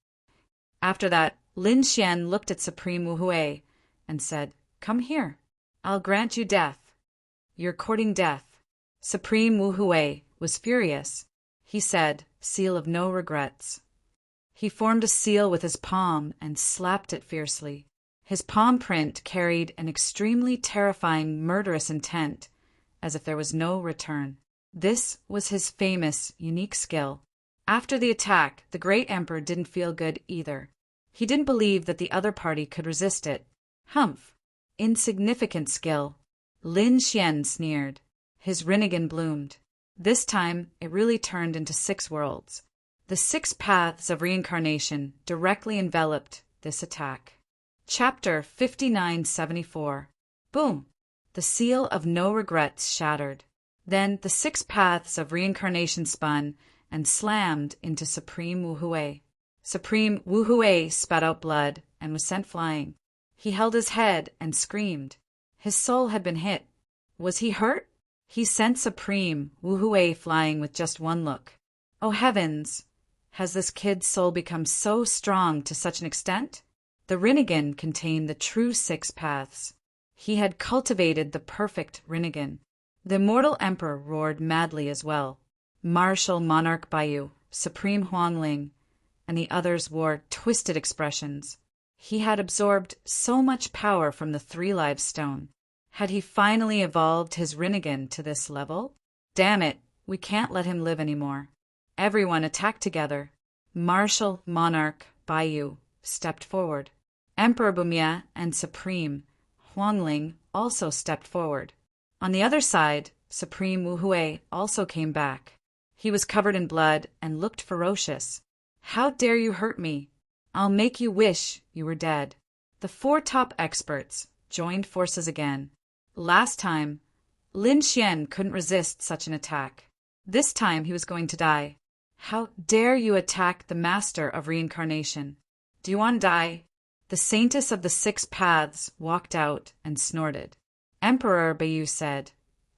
After that, Lin Xian looked at Supreme Wu Hui and said, "Come here. I'll grant you death. You're courting death." Supreme Wu Hui was furious. He said, "Seal of no regrets." He formed a seal with his palm and slapped it fiercely. His palm print carried an extremely terrifying murderous intent, as if there was no return. This was his famous, unique skill. After the attack, the great emperor didn't feel good either. He didn't believe that the other party could resist it. Humph! Insignificant skill. Lin Xian sneered. His Rinnegan bloomed. This time, it really turned into 6 worlds. The 6 paths of reincarnation directly enveloped this attack. Chapter 5974. Boom! The seal of no regrets shattered. Then the 6 paths of reincarnation spun and slammed into Supreme Wu Hui. Supreme Wu Hui spat out blood and was sent flying. He held his head and screamed. His soul had been hit. Was he hurt? He sent Supreme Wu Hui flying with just one look. Oh heavens! Has this kid's soul become so strong to such an extent? The Rinnegan contained the true 6 paths. He had cultivated the perfect Rinnegan. The immortal emperor roared madly as well. Martial Monarch Baiyu, Supreme Huangling, and the others wore twisted expressions. He had absorbed so much power from the 3-live stone. Had he finally evolved his Rinnegan to this level? Damn it, we can't let him live anymore. Everyone attacked together. Martial Monarch Baiyu stepped forward. Emperor Bumia and Supreme Huangling also stepped forward. On the other side, Supreme Wu Hui also came back. He was covered in blood and looked ferocious. "How dare you hurt me? I'll make you wish you were dead." The 4 top experts joined forces again. Last time, Lin Xian couldn't resist such an attack. This time he was going to die. "How dare you attack the master of reincarnation? Do you want to die?" The saintess of the 6 paths walked out and snorted. Emperor Baiyu said,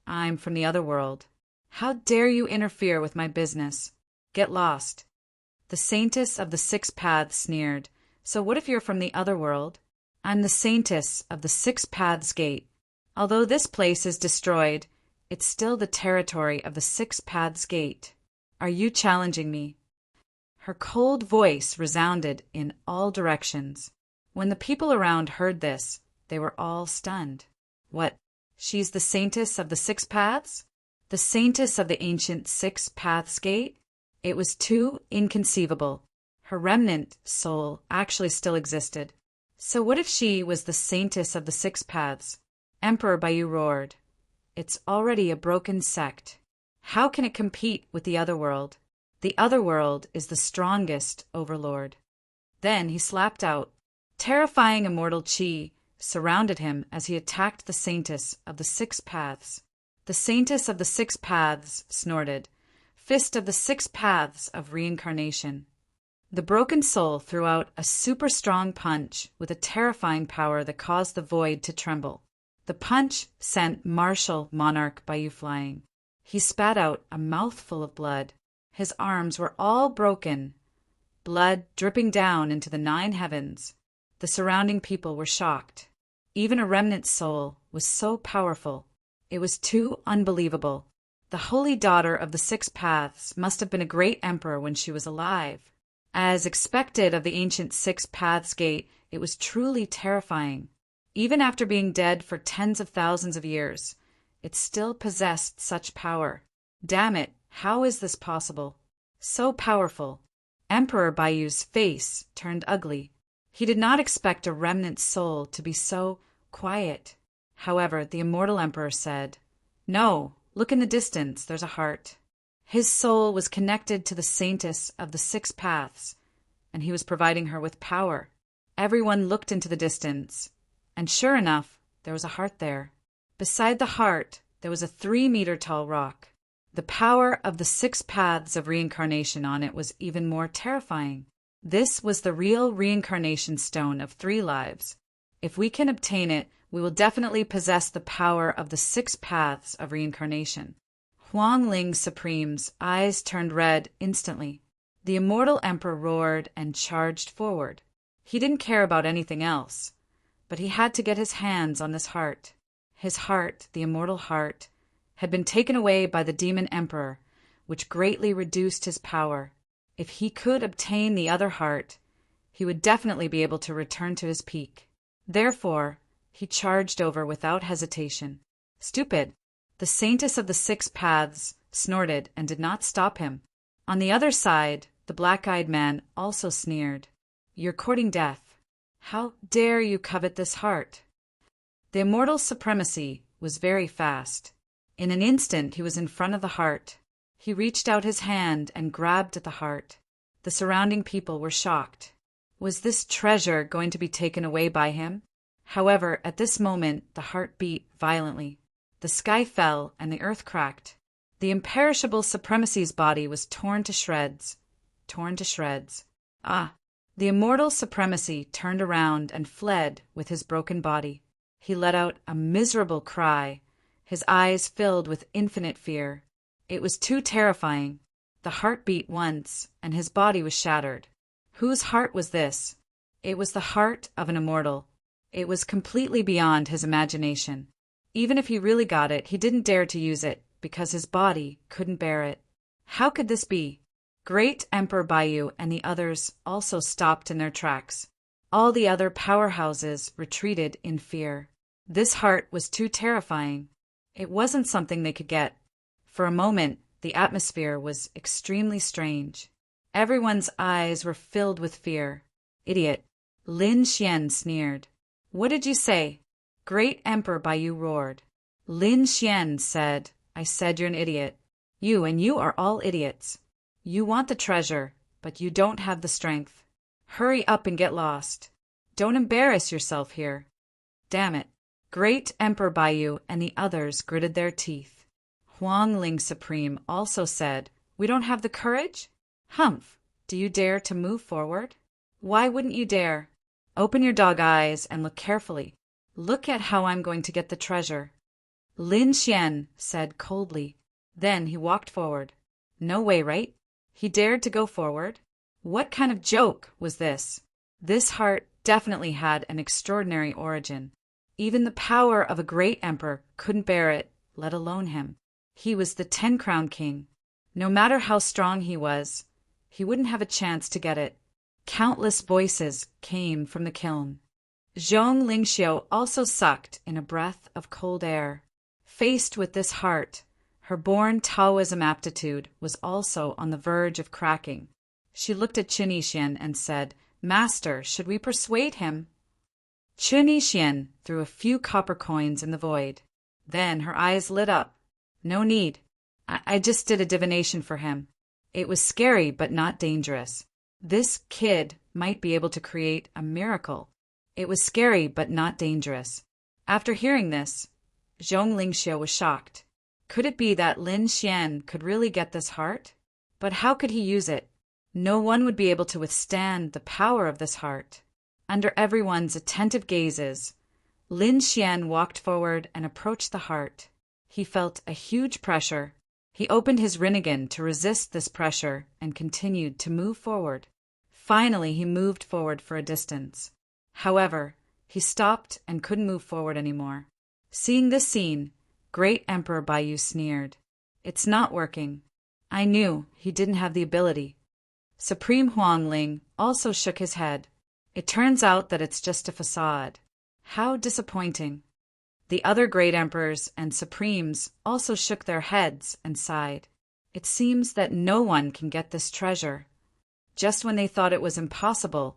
"I'm from the other world. How dare you interfere with my business? Get lost." The saintess of the 6 paths sneered, "So what if you're from the other world? I'm the saintess of the 6 paths gate. Although this place is destroyed, it's still the territory of the 6 paths gate. Are you challenging me?" Her cold voice resounded in all directions. When the people around heard this, they were all stunned. What? She's the saintess of the 6 paths? The saintess of the ancient 6 paths gate? It was too inconceivable. Her remnant soul actually still existed. So what if she was the saintess of the 6 paths? Emperor Baiyu roared. It's already a broken sect. How can it compete with the other world? The other world is the strongest overlord. Then he slapped out. Terrifying immortal chi surrounded him as he attacked the saintess of the 6 paths. The saintess of the 6 paths snorted. Fist of the 6 paths of reincarnation. The broken soul threw out a super strong punch with a terrifying power that caused the void to tremble. The punch sent martial monarch Baiyu flying. He spat out a mouthful of blood. His arms were all broken, blood dripping down into the 9 heavens. The surrounding people were shocked. Even a remnant soul was so powerful. It was too unbelievable. The holy daughter of the 6 paths must have been a great emperor when she was alive. As expected of the ancient 6 paths gate, it was truly terrifying. Even after being dead for tens of thousands of years, it still possessed such power. Damn it, how is this possible? So powerful. Emperor Baiyu's face turned ugly. He did not expect a remnant soul to be so quiet. However, the immortal emperor said, "No, look in the distance, there's a heart." His soul was connected to the saintess of the 6 paths, and he was providing her with power. Everyone looked into the distance, and sure enough, there was a heart there. Beside the heart, there was a 3-meter-tall rock. The power of the 6 paths of reincarnation on it was even more terrifying. This was the real reincarnation stone of 3 lives. If we can obtain it, we will definitely possess the power of the 6 paths of reincarnation. Huang Ling Supreme's eyes turned red instantly. The immortal emperor roared and charged forward. He didn't care about anything else, but he had to get his hands on this heart. His heart, the immortal heart, had been taken away by the demon emperor, which greatly reduced his power. If he could obtain the other heart, he would definitely be able to return to his peak. Therefore, he charged over without hesitation. Stupid! The saintess of the 6 paths snorted and did not stop him. On the other side, the black-eyed man also sneered. "You're courting death. How dare you covet this heart?" The immortal supremacy was very fast. In an instant he was in front of the heart. He reached out his hand and grabbed at the heart. The surrounding people were shocked. Was this treasure going to be taken away by him? However, at this moment the heart beat violently. The sky fell and the earth cracked. The imperishable supremacy's body was torn to shreds. Torn to shreds. Ah! The immortal supremacy turned around and fled with his broken body. He let out a miserable cry. His eyes filled with infinite fear. It was too terrifying. The heart beat once, and his body was shattered. Whose heart was this? It was the heart of an immortal. It was completely beyond his imagination. Even if he really got it, he didn't dare to use it, because his body couldn't bear it. How could this be? Great Emperor Baiyu and the others also stopped in their tracks. All the other powerhouses retreated in fear. This heart was too terrifying. It wasn't something they could get. For a moment, the atmosphere was extremely strange. Everyone's eyes were filled with fear. "Idiot!" Lin Xian sneered. "What did you say?" Great Emperor Baiyu roared. Lin Xian said, "I said you're an idiot. You and you are all idiots. You want the treasure, but you don't have the strength. Hurry up and get lost. Don't embarrass yourself here." Damn it. Great Emperor Baiyu and the others gritted their teeth. Huang Ling Supreme also said, "We don't have the courage? Humph! Do you dare to move forward? Why wouldn't you dare? Open your dog eyes and look carefully. Look at how I'm going to get the treasure." Lin Xian said coldly. Then he walked forward. No way, right? He dared to go forward? What kind of joke was this? This heart definitely had an extraordinary origin. Even the power of a great emperor couldn't bear it, let alone him. He was the 10-crown king. No matter how strong he was, he wouldn't have a chance to get it. Countless voices came from the kiln. Zhong Lingxiu also sucked in a breath of cold air. Faced with this heart, her born Taoism aptitude was also on the verge of cracking. She looked at Qin Yixian and said, "Master, should we persuade him?" Qin Yixian threw a few copper coins in the void. Then her eyes lit up. "No need. I just did a divination for him. It was scary but not dangerous. This kid might be able to create a miracle. It was scary but not dangerous." After hearing this, Zhong Lingxiu was shocked. Could it be that Lin Xian could really get this heart? But how could he use it? No one would be able to withstand the power of this heart. Under everyone's attentive gazes, Lin Xian walked forward and approached the heart. He felt a huge pressure. He opened his Rinnegan to resist this pressure and continued to move forward. Finally, he moved forward for a distance. However, he stopped and couldn't move forward anymore. Seeing this scene, Great Emperor Baiyu sneered. "It's not working." I knew he didn't have the ability. Supreme Huangling also shook his head. It turns out that it's just a facade. How disappointing. The other great emperors and supremes also shook their heads and sighed. It seems that no one can get this treasure. Just when they thought it was impossible,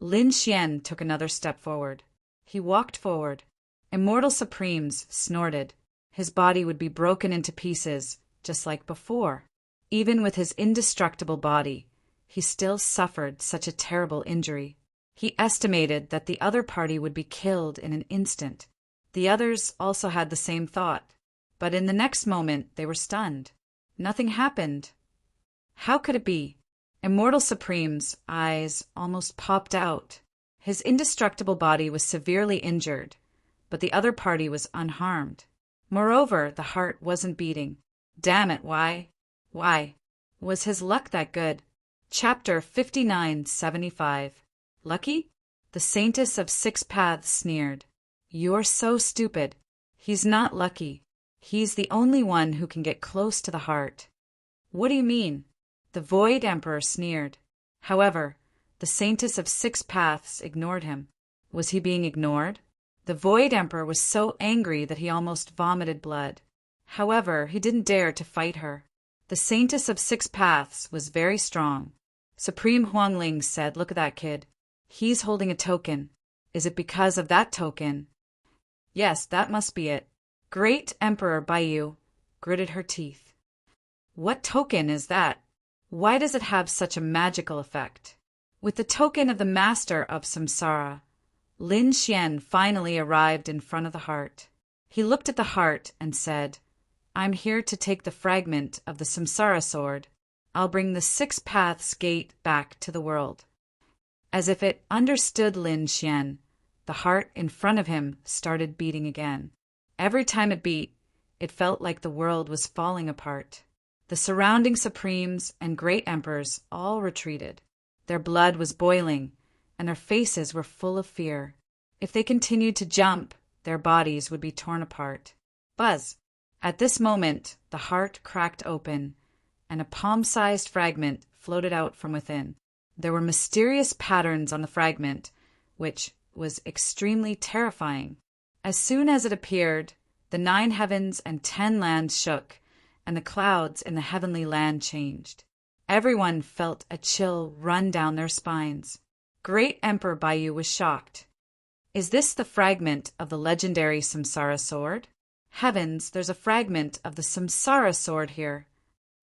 Lin Xian took another step forward. He walked forward. Immortal Supremes snorted. His body would be broken into pieces, just like before. Even with his indestructible body, he still suffered such a terrible injury. He estimated that the other party would be killed in an instant. The others also had the same thought, but in the next moment they were stunned. Nothing happened. How could it be? Immortal Supreme's eyes almost popped out. His indestructible body was severely injured, but the other party was unharmed. Moreover, the heart wasn't beating. Damn it, why? Why? Was his luck that good? Chapter 5975. Lucky? The Saintess of Six Paths sneered. You're so stupid. He's not lucky. He's the only one who can get close to the heart. What do you mean? The Void Emperor sneered. However, the Saintess of Six Paths ignored him. Was he being ignored? The Void Emperor was so angry that he almost vomited blood. However, he didn't dare to fight her. The Saintess of Six Paths was very strong. Supreme Huangling said, "Look at that kid. He's holding a token. Is it because of that token?" Yes, that must be it. Great Emperor Baiyu gritted her teeth. What token is that? Why does it have such a magical effect? With the token of the Master of Samsara, Lin Xian finally arrived in front of the heart. He looked at the heart and said, "I'm here to take the fragment of the Samsara sword. I'll bring the Six Paths gate back to the world." As if it understood Lin Xian, the heart in front of him started beating again. Every time it beat, it felt like the world was falling apart. The surrounding supremes and great emperors all retreated. Their blood was boiling, and their faces were full of fear. If they continued to jump, their bodies would be torn apart. Buzz! At this moment, the heart cracked open, and a palm-sized fragment floated out from within. There were mysterious patterns on the fragment, which was extremely terrifying. As soon as it appeared, the 9 heavens and 10 lands shook, and the clouds in the heavenly land changed. Everyone felt a chill run down their spines. Great Emperor Baiyu was shocked. Is this the fragment of the legendary Samsara sword? Heavens, there's a fragment of the Samsara sword here.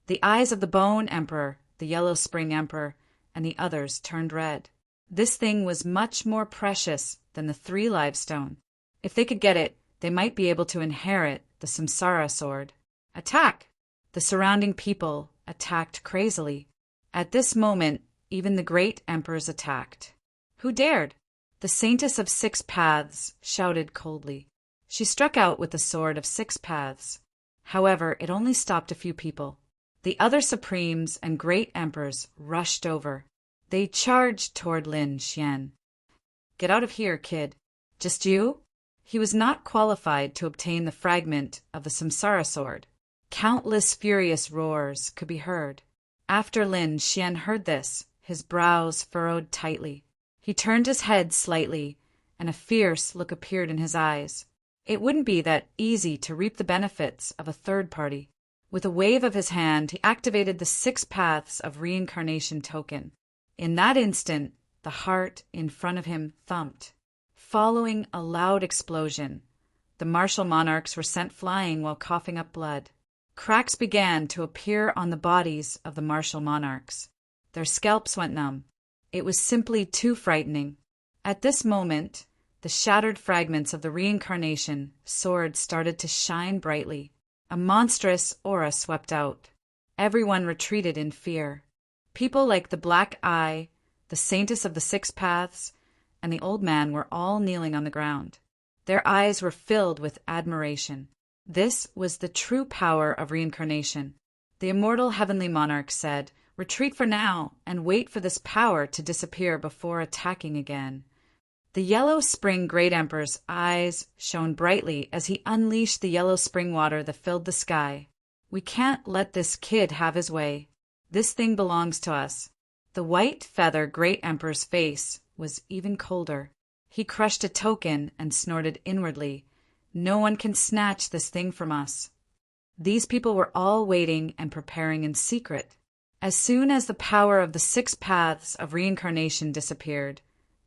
The eyes of the Bone Emperor, the Yellow Spring Emperor, and the others turned red. This thing was much more precious than the 3 Livestone. If they could get it, they might be able to inherit the Samsara sword. Attack! The surrounding people attacked crazily. At this moment, even the great emperors attacked. Who dared? The Saintess of Six Paths shouted coldly. She struck out with the sword of 6 paths. However, it only stopped a few people. The other supremes and great emperors rushed over. They charged toward Lin Xian. Get out of here, kid. Just you? He was not qualified to obtain the fragment of the Samsara sword. Countless furious roars could be heard. After Lin Xian heard this, his brows furrowed tightly. He turned his head slightly, and a fierce look appeared in his eyes. It wouldn't be that easy to reap the benefits of a third party. With a wave of his hand, he activated the 6 paths of reincarnation token. In that instant, the heart in front of him thumped. Following a loud explosion, the martial monarchs were sent flying while coughing up blood. Cracks began to appear on the bodies of the martial monarchs. Their scalps went numb. It was simply too frightening. At this moment, the shattered fragments of the reincarnation sword started to shine brightly. A monstrous aura swept out. Everyone retreated in fear. People like the Black Eye, the Saintess of the 6 Paths, and the old man were all kneeling on the ground. Their eyes were filled with admiration. This was the true power of reincarnation. The immortal heavenly monarch said, "Retreat for now, and wait for this power to disappear before attacking again." The yellow spring great emperor's eyes shone brightly as he unleashed the yellow spring water that filled the sky. "We can't let this kid have his way. This thing belongs to us." The white feather great emperor's face was even colder. He crushed a token and snorted inwardly, "No one can snatch this thing from us." These people were all waiting and preparing in secret. As soon as the power of the 6 paths of reincarnation disappeared,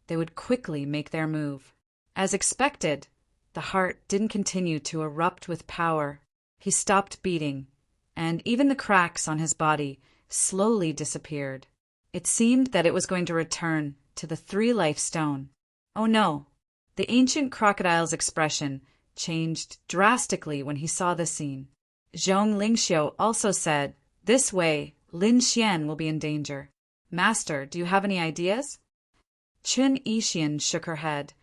they would quickly make their move. As expected, the heart didn't continue to erupt with power. He stopped beating, and even the cracks on his body slowly disappeared. It seemed that it was going to return to the 3-life stone. Oh no! The ancient crocodile's expression changed drastically when he saw this scene. Zhong Lingxiu also said, "This way, Lin Xian will be in danger." "Master, do you have any ideas?" Chun Yixian shook her head.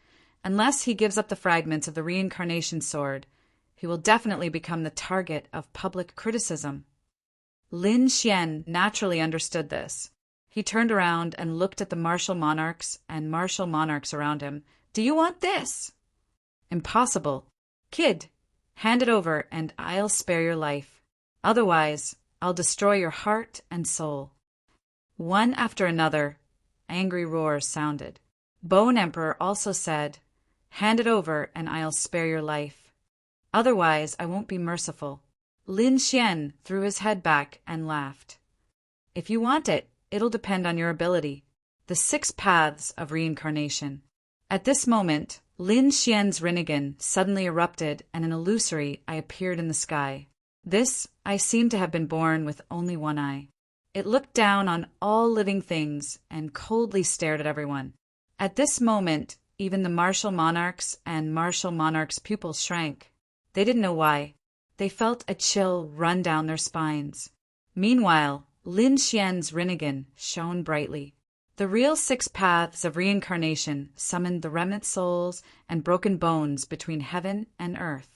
"Unless he gives up the fragments of the reincarnation sword, he will definitely become the target of public criticism." Lin Xian naturally understood this. He turned around and looked at the martial monarchs and martial monarchs around him. "Do you want this?" "Impossible. Kid, hand it over and I'll spare your life. Otherwise, I'll destroy your heart and soul." One after another, angry roars sounded. Bone Emperor also said, "Hand it over and I'll spare your life. Otherwise, I won't be merciful." Lin Xian threw his head back and laughed. "If you want it, it'll depend on your ability." The 6 paths of reincarnation. At this moment, Lin Xian's Rinnegan suddenly erupted and an illusory eye appeared in the sky. This eye seemed to have been born with only one eye. It looked down on all living things and coldly stared at everyone. At this moment, even the martial monarchs and martial monarchs' pupils shrank. They didn't know why. They felt a chill run down their spines. Meanwhile, Lin Xian's Rinnegan shone brightly. The real 6 paths of reincarnation summoned the remnant souls and broken bones between heaven and earth.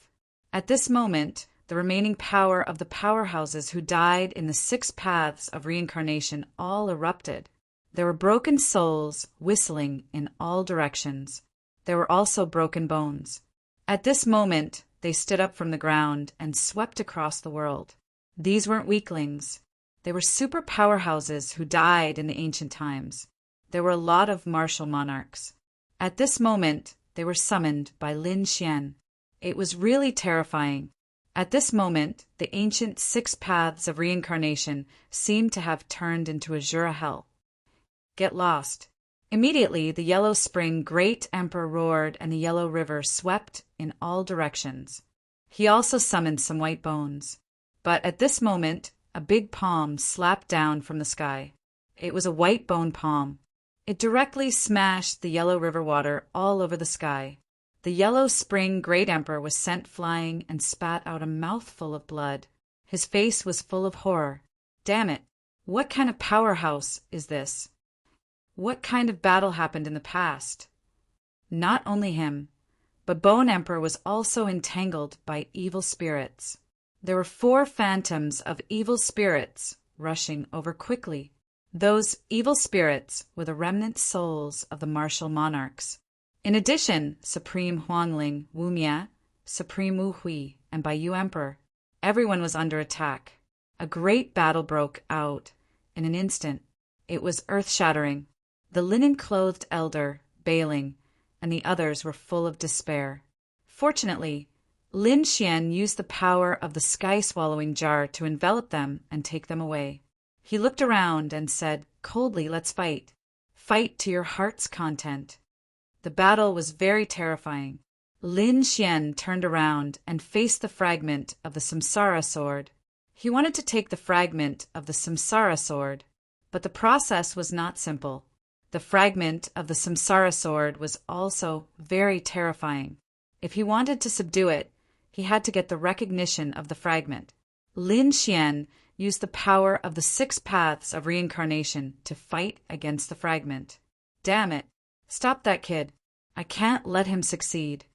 At this moment, the remaining power of the powerhouses who died in the 6 paths of reincarnation all erupted. There were broken souls whistling in all directions. There were also broken bones. At this moment, they stood up from the ground and swept across the world. These weren't weaklings. They were super powerhouses who died in the ancient times. There were a lot of martial monarchs. At this moment, they were summoned by Lin Xian. It was really terrifying. At this moment, the ancient 6 paths of reincarnation seemed to have turned into Azura hell. "Get lost." Immediately, the Yellow Spring Great Emperor roared and the Yellow River swept in all directions. He also summoned some white bones. But at this moment, a big palm slapped down from the sky. It was a white bone palm. It directly smashed the Yellow River water all over the sky. The Yellow Spring Great Emperor was sent flying and spat out a mouthful of blood. His face was full of horror. Damn it! What kind of powerhouse is this? What kind of battle happened in the past? Not only him, but Bone Emperor was also entangled by evil spirits. There were 4 phantoms of evil spirits rushing over quickly. Those evil spirits were the remnant souls of the martial monarchs. In addition, Supreme Huangling, Wumia, Supreme Wu Hui, and Baiyu Emperor, everyone was under attack. A great battle broke out. In an instant, it was earth-shattering. The linen-clothed elder, bailing, and the others were full of despair. Fortunately, Lin Xian used the power of the sky-swallowing jar to envelop them and take them away. He looked around and said, coldly, "Let's fight. Fight to your heart's content." The battle was very terrifying. Lin Xian turned around and faced the fragment of the Samsara sword. He wanted to take the fragment of the Samsara sword, but the process was not simple. The fragment of the Samsara sword was also very terrifying. If he wanted to subdue it, he had to get the recognition of the fragment. Lin Xian used the power of the 6 paths of reincarnation to fight against the fragment. Damn it! Stop that kid. I can't let him succeed.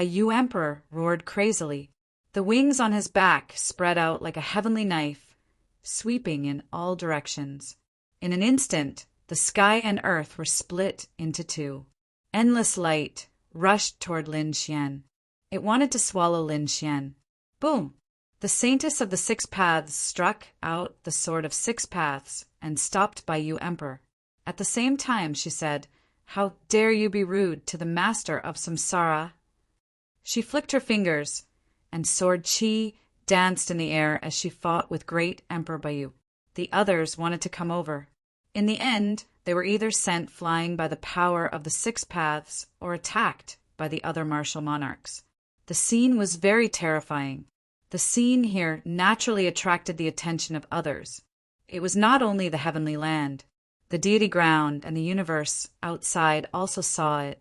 Yu Emperor roared crazily. The wings on his back spread out like a heavenly knife, sweeping in all directions. In an instant, the sky and earth were split into two. Endless light rushed toward Lin Xian. It wanted to swallow Lin Xian. Boom! The saintess of the six paths struck out the sword of six paths and stopped Yu Emperor. At the same time, she said, "How dare you be rude to the master of samsara?" She flicked her fingers, and sword Qi danced in the air as she fought with great Emperor Yu. The others wanted to come over. In the end, they were either sent flying by the power of the six paths or attacked by the other martial monarchs. The scene was very terrifying. The scene here naturally attracted the attention of others. It was not only the heavenly land. The deity ground and the universe outside also saw it.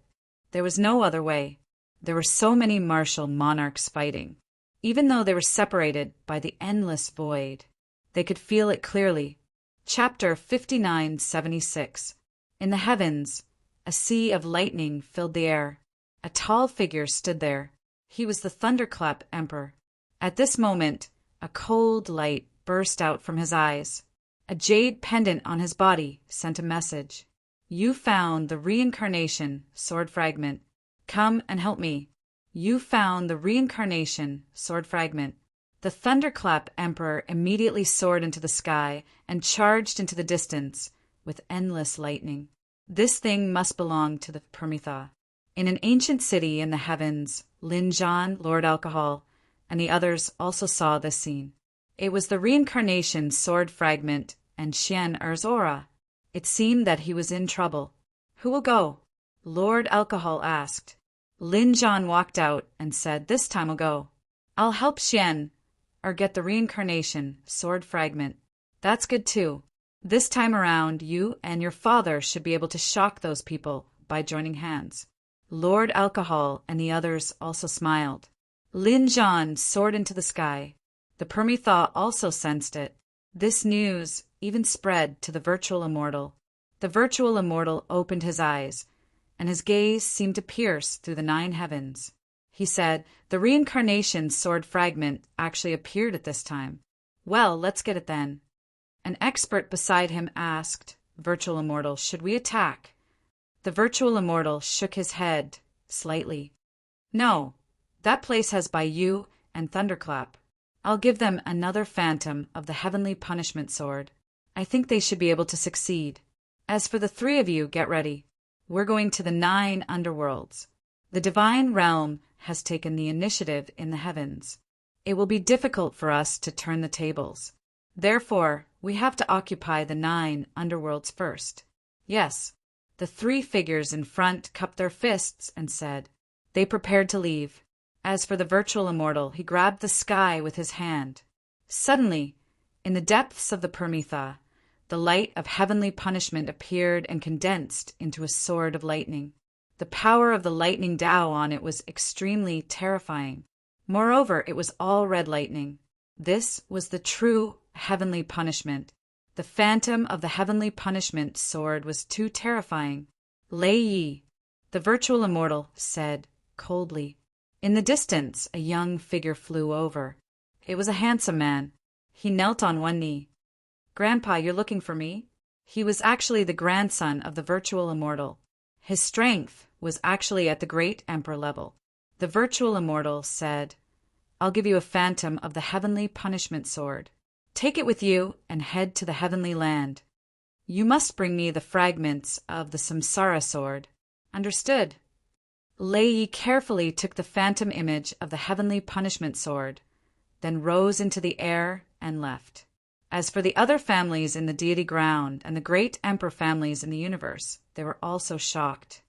There was no other way. There were so many martial monarchs fighting. Even though they were separated by the endless void, they could feel it clearly. Chapter 5976. In the heavens, a sea of lightning filled the air. A tall figure stood there. He was the Thunderclap Emperor. At this moment, a cold light burst out from his eyes. A jade pendant on his body sent a message. "You found the reincarnation sword fragment. Come and help me." You found the reincarnation sword fragment. The Thunderclap Emperor immediately soared into the sky and charged into the distance with endless lightning. This thing must belong to the Prometha. In an ancient city in the heavens, Lin Zhan, Lord Alcohol, and the others also saw this scene. It was the reincarnation sword fragment and Xian Er's aura. It seemed that he was in trouble. "Who will go?" Lord Alcohol asked. Lin Zhan walked out and said, "This time I'll go. I'll help Xian or get the reincarnation sword fragment." "That's good too. This time around, you and your father should be able to shock those people by joining hands." Lord Alcohol and the others also smiled. Lin Zhan soared into the sky. The Prometha also sensed it. This news even spread to the virtual immortal. The virtual immortal opened his eyes, and his gaze seemed to pierce through the 9 heavens. He said, "The reincarnation sword fragment actually appeared at this time. Well, let's get it then." An expert beside him asked, "Virtual immortal, should we attack?" The virtual immortal shook his head slightly. "No. That place has Yu and Thunderclap. I'll give them another phantom of the heavenly punishment sword. I think they should be able to succeed. As for the 3 of you, get ready. We're going to the 9 underworlds. The divine realm has taken the initiative in the heavens. It will be difficult for us to turn the tables. Therefore, we have to occupy the 9 underworlds first." Yes. The 3 figures in front cupped their fists and said. They prepared to leave. As for the virtual immortal, he grabbed the sky with his hand. Suddenly, in the depths of the Prometha, the light of heavenly punishment appeared and condensed into a sword of lightning. The power of the lightning Tao on it was extremely terrifying. Moreover, it was all red lightning. This was the true heavenly punishment. The phantom of the heavenly punishment sword was too terrifying. "Lei Yi," the virtual immortal said coldly. In the distance, a young figure flew over. It was a handsome man. He knelt on one knee. "Grandpa, you're looking for me?" He was actually the grandson of the virtual immortal. His strength was actually at the great emperor level. The virtual immortal said, "I'll give you a phantom of the heavenly punishment sword. Take it with you and head to the heavenly land. You must bring me the fragments of the samsara sword." "Understood." Lei Yi carefully took the phantom image of the heavenly punishment sword, then rose into the air and left. As for the other families in the deity ground and the great emperor families in the universe, they were also shocked.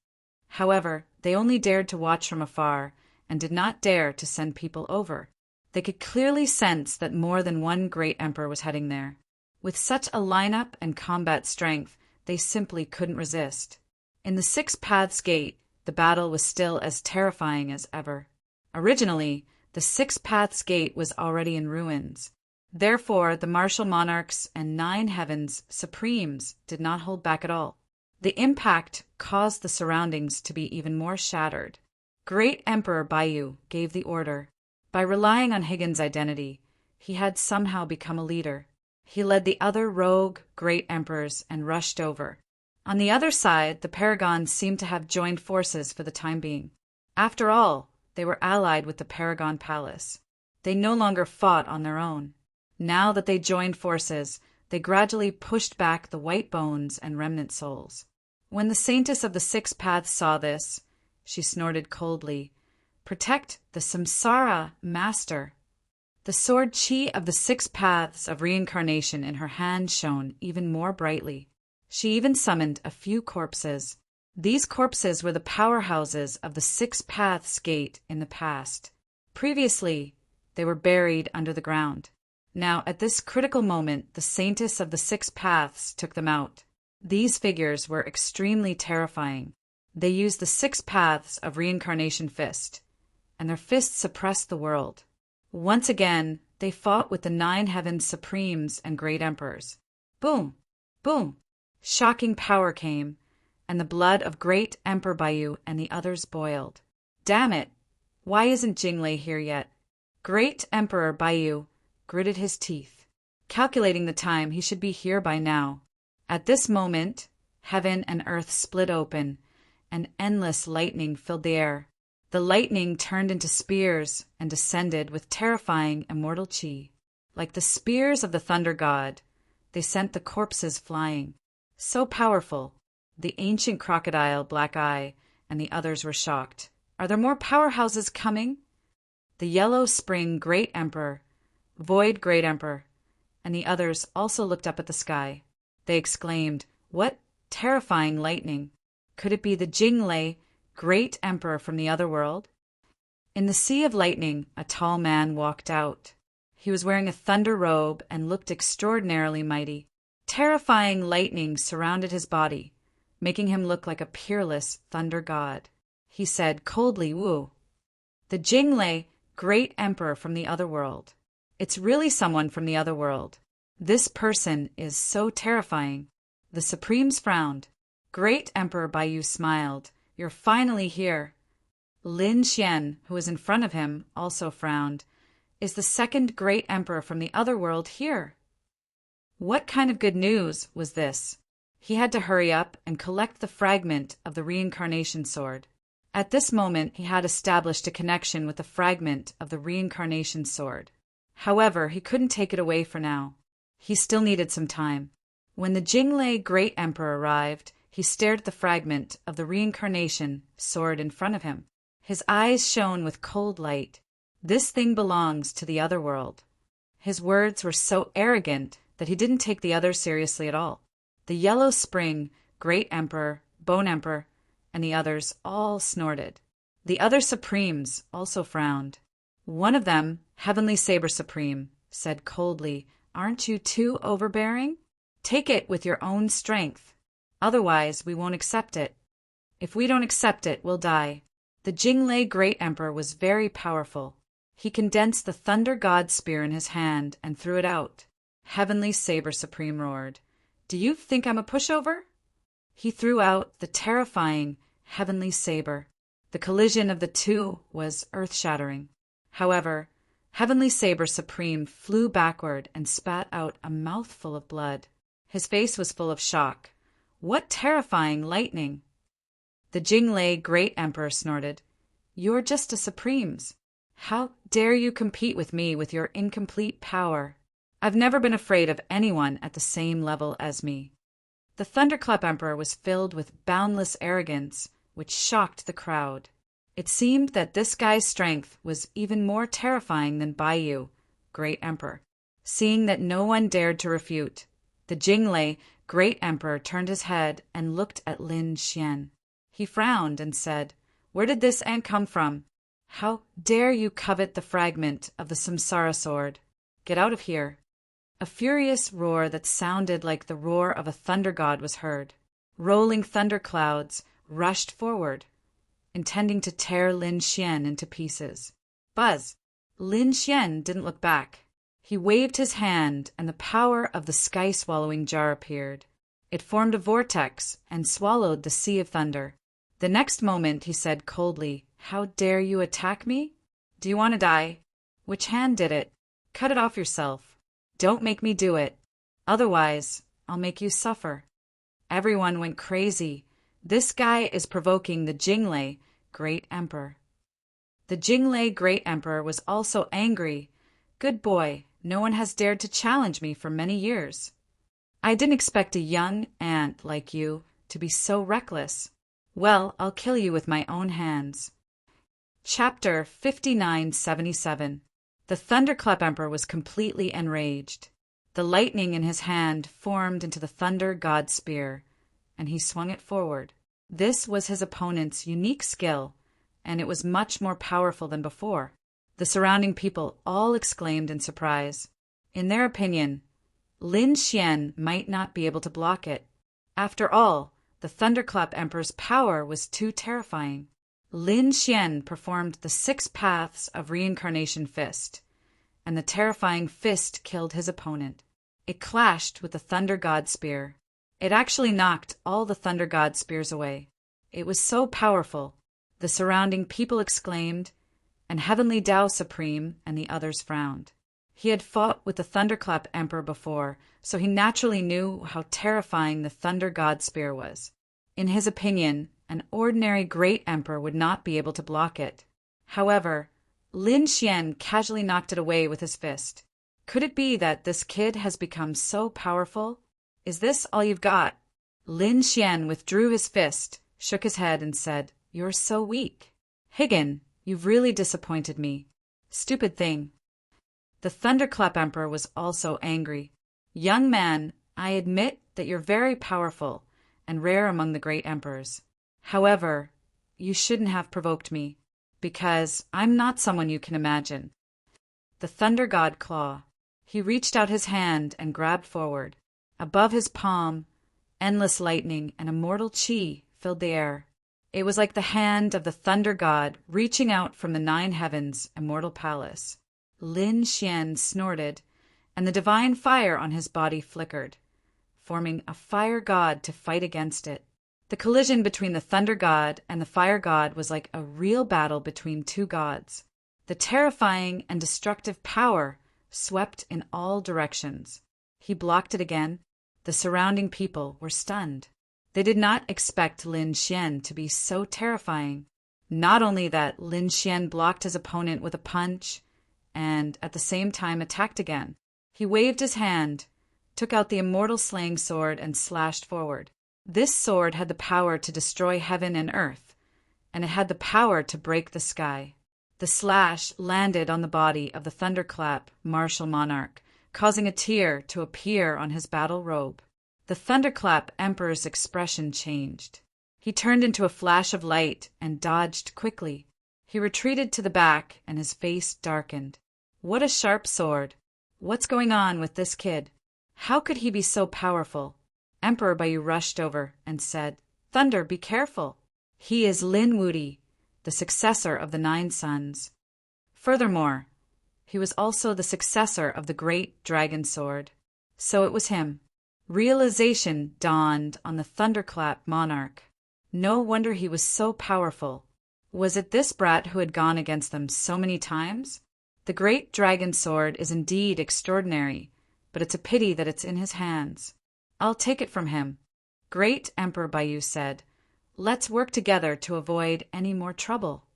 However, they only dared to watch from afar and did not dare to send people over. They could clearly sense that more than one great emperor was heading there. With such a lineup and combat strength, they simply couldn't resist. In the Six Paths Gate, the battle was still as terrifying as ever. Originally, the Six Paths Gate was already in ruins. Therefore, the martial monarchs and 9 heavens supremes did not hold back at all. The impact caused the surroundings to be even more shattered. Great Emperor Baiyu gave the order. By relying on Higgins' identity, he had somehow become a leader. He led the other rogue great emperors and rushed over. On the other side, the Paragons seemed to have joined forces for the time being. After all, they were allied with the Paragon Palace. They no longer fought on their own. Now that they joined forces, they gradually pushed back the white bones and remnant souls. When the Saintess of the Six Paths saw this, she snorted coldly, "Protect the Samsara Master." The sword chi of the Six Paths of Reincarnation in her hand shone even more brightly. She even summoned a few corpses. These corpses were the powerhouses of the Six Paths Gate in the past. Previously, they were buried under the ground. Now, at this critical moment, the Saintess of the Six Paths took them out. These figures were extremely terrifying. They used the Six Paths of Reincarnation fist, and their fists suppressed the world. Once again, they fought with the Nine Heavens Supremes and Great Emperors. Boom! Boom! Shocking power came, and the blood of Great Emperor Baiyu and the others boiled. Damn it! Why isn't Jinglei here yet? Great Emperor Baiyu gritted his teeth. Calculating the time, he should be here by now. At this moment, heaven and earth split open, and endless lightning filled the air. The lightning turned into spears and descended with terrifying immortal chi. Like the spears of the thunder god, they sent the corpses flying. So powerful, the ancient crocodile Black Eye and the others were shocked. Are there more powerhouses coming? The Yellow Spring Great Emperor, Void Great Emperor, and the others also looked up at the sky. They exclaimed, "What terrifying lightning! Could it be the Jinglei Great Emperor from the other world?" In the sea of lightning, a tall man walked out. He was wearing a thunder robe and looked extraordinarily mighty. Terrifying lightning surrounded his body, making him look like a peerless thunder god. He said coldly, "Woo! The Jinglei Great Emperor from the other world. It's really someone from the other world. This person is so terrifying." The Supremes frowned. Great Emperor Baiyu smiled. "You're finally here." Lin Xian, who was in front of him, also frowned. "Is the second Great Emperor from the other world here?" What kind of good news was this? He had to hurry up and collect the fragment of the reincarnation sword. At this moment, he had established a connection with the fragment of the reincarnation sword. However, he couldn't take it away for now. He still needed some time. When the Jinglei Great Emperor arrived, he stared at the fragment of the reincarnation sword in front of him. His eyes shone with cold light. "This thing belongs to the other world." His words were so arrogant that he didn't take the others seriously at all. The Yellow Spring Great Emperor, Bone Emperor, and the others all snorted. The other Supremes also frowned. One of them, Heavenly Saber Supreme, said coldly, "Aren't you too overbearing? Take it with your own strength. Otherwise, we won't accept it. If we don't accept it, we'll die." The Jinglei Great Emperor was very powerful. He condensed the Thunder God Spear in his hand and threw it out. Heavenly Saber Supreme roared, "Do you think I'm a pushover?" He threw out the terrifying Heavenly Saber. The collision of the two was earth-shattering. However, Heavenly Saber Supreme flew backward and spat out a mouthful of blood. His face was full of shock. "What terrifying lightning!" The Jinglei Great Emperor snorted, "You're just a Supremes. How dare you compete with me with your incomplete power? I've never been afraid of anyone at the same level as me." The Thunderclap Emperor was filled with boundless arrogance, which shocked the crowd. It seemed that this guy's strength was even more terrifying than Baiyu, Great Emperor. Seeing that no one dared to refute, the Jinglei Great Emperor turned his head and looked at Lin Xian. He frowned and said, "Where did this ant come from? How dare you covet the fragment of the Samsara sword? Get out of here." A furious roar that sounded like the roar of a thunder god was heard. Rolling thunder clouds rushed forward, intending to tear Lin Xian into pieces. Buzz! Lin Xian didn't look back. He waved his hand, and the power of the sky-swallowing jar appeared. It formed a vortex and swallowed the sea of thunder. The next moment he said coldly, "How dare you attack me? Do you want to die? Which hand did it? Cut it off yourself. Don't make me do it. Otherwise, I'll make you suffer." Everyone went crazy. This guy is provoking the Jingle, Great Emperor. The Jingle Great Emperor was also angry. "Good boy, no one has dared to challenge me for many years. I didn't expect a young ant like you to be so reckless. Well, I'll kill you with my own hands." Chapter 5977. The Thunderclap Emperor was completely enraged. The lightning in his hand formed into the Thunder God Spear, and he swung it forward. This was his opponent's unique skill, and it was much more powerful than before. The surrounding people all exclaimed in surprise. In their opinion, Lin Xian might not be able to block it. After all, the Thunderclap Emperor's power was too terrifying. Lin Xian performed the 6 paths of reincarnation fist, and the terrifying fist killed his opponent. It clashed with the Thunder God Spear. It actually knocked all the Thunder God Spears away. It was so powerful, the surrounding people exclaimed, and Heavenly Tao Supreme and the others frowned. He had fought with the Thunderclap Emperor before, so he naturally knew how terrifying the Thunder God Spear was. In his opinion, an ordinary Great Emperor would not be able to block it. However, Lin Xian casually knocked it away with his fist. Could it be that this kid has become so powerful? Is this all you've got? Lin Xian withdrew his fist, shook his head, and said, "You're so weak. Higgin, you've really disappointed me. Stupid thing." The Thunderclap Emperor was also angry. "Young man, I admit that you're very powerful and rare among the great emperors. However, you shouldn't have provoked me, because I'm not someone you can imagine." The Thunder God Claw. He reached out his hand and grabbed forward. Above his palm, endless lightning and immortal chi filled the air. It was like the hand of the Thunder God reaching out from the 9 heavens' immortal palace. Lin Xian snorted, and the divine fire on his body flickered, forming a fire god to fight against it. The collision between the Thunder God and the Fire God was like a real battle between 2 gods. The terrifying and destructive power swept in all directions. He blocked it again. The surrounding people were stunned. They did not expect Lin Xian to be so terrifying. Not only that, Lin Xian blocked his opponent with a punch and at the same time attacked again. He waved his hand, took out the immortal slaying sword, and slashed forward. This sword had the power to destroy heaven and earth, and it had the power to break the sky. The slash landed on the body of the Thunderclap martial monarch, causing a tear to appear on his battle robe. The Thunderclap Emperor's expression changed. He turned into a flash of light and dodged quickly. He retreated to the back, and his face darkened. What a sharp sword! What's going on with this kid? How could he be so powerful? Emperor Bayu rushed over and said, "Thunder, be careful. He is Lin Wudi, the successor of the 9 sons. Furthermore, he was also the successor of the great dragon sword." So it was him. Realization dawned on the Thunderclap monarch. No wonder he was so powerful. Was it this brat who had gone against them so many times? The great dragon sword is indeed extraordinary, but it's a pity that it's in his hands. I'll take it from him. Great Emperor Bayu said, "Let's work together to avoid any more trouble."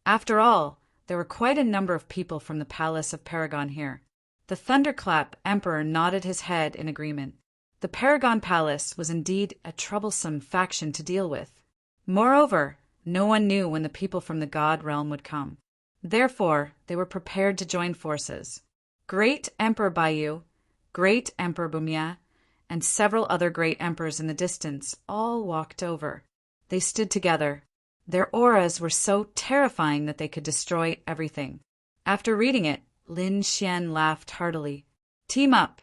After all, there were quite a number of people from the palace of Paragon here. The Thunderclap Emperor nodded his head in agreement. The Paragon Palace was indeed a troublesome faction to deal with. Moreover, no one knew when the people from the God realm would come. Therefore, they were prepared to join forces. Great Emperor Bayu, Great Emperor Bumia, and several other great emperors in the distance all walked over. They stood together. Their auras were so terrifying that they could destroy everything. After reading it, Lin Xian laughed heartily. Team up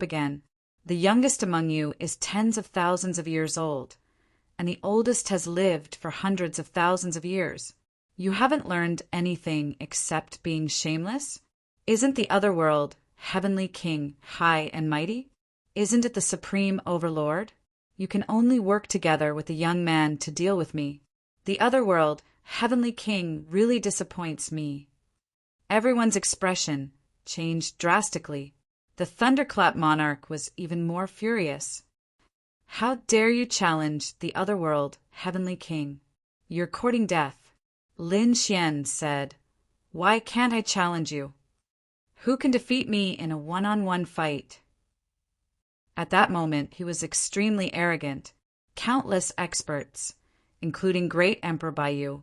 again. The youngest among you is tens of thousands of years old, and the oldest has lived for hundreds of thousands of years. You haven't learned anything except being shameless? Isn't the other world, Heavenly King, high and mighty? Isn't it the Supreme Overlord? You can only work together with the young man to deal with me. The other world, Heavenly King, really disappoints me. Everyone's expression changed drastically. The thunderclap monarch was even more furious. How dare you challenge the other world, Heavenly King? You're courting death. Lin Xian said, "Why can't I challenge you? Who can defeat me in a one-on-one fight?" At that moment, he was extremely arrogant. Countless experts, including Great Emperor Baiyu,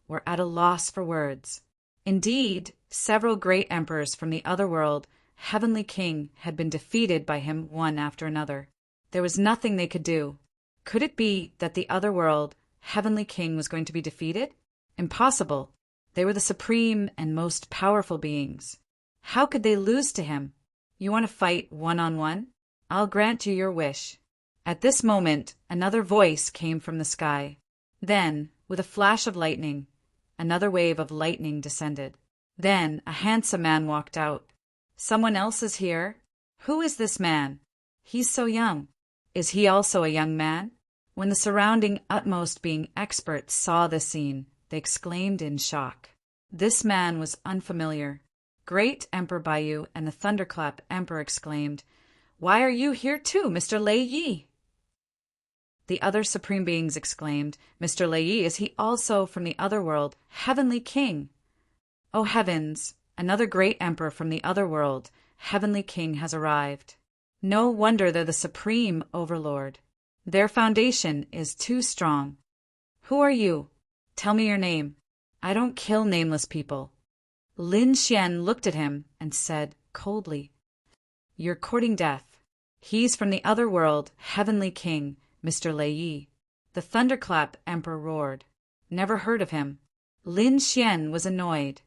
were at a loss for words. Indeed, several great emperors from the other world, Heavenly King, had been defeated by him one after another. There was nothing they could do. Could it be that the other world, Heavenly King, was going to be defeated? Impossible. They were the supreme and most powerful beings. How could they lose to him? You want to fight one-on-one? I'll grant you your wish. At this moment, another voice came from the sky. Then, with a flash of lightning, another wave of lightning descended. Then a handsome man walked out. Someone else is here? Who is this man? He's so young. Is he also a young man? When the surrounding utmost being experts saw this scene, they exclaimed in shock. This man was unfamiliar. Great Emperor Baiyu and the Thunderclap Emperor exclaimed, "Why are you here too, Mr. Lei Yi?" The other supreme beings exclaimed, "Mr. Lei Yi, is he also from the other world, Heavenly King?" "Oh heavens, another great emperor from the other world, Heavenly King, has arrived. No wonder they're the supreme overlord. Their foundation is too strong. Who are you? Tell me your name. I don't kill nameless people." Lin Xian looked at him and said coldly, "You're courting death. He's from the other world, Heavenly King, Mr. Lei Yi." The Thunderclap Emperor roared. "Never heard of him." Lin Xian was annoyed.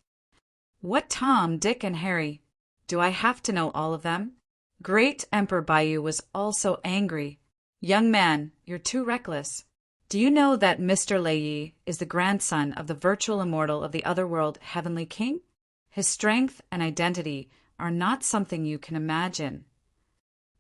"What Tom, Dick, and Harry? Do I have to know all of them?" Great Emperor Baiyu was also angry. "Young man, you're too reckless. Do you know that Mr. Lei Yi is the grandson of the virtual immortal of the other world, Heavenly King? His strength and identity are not something you can imagine."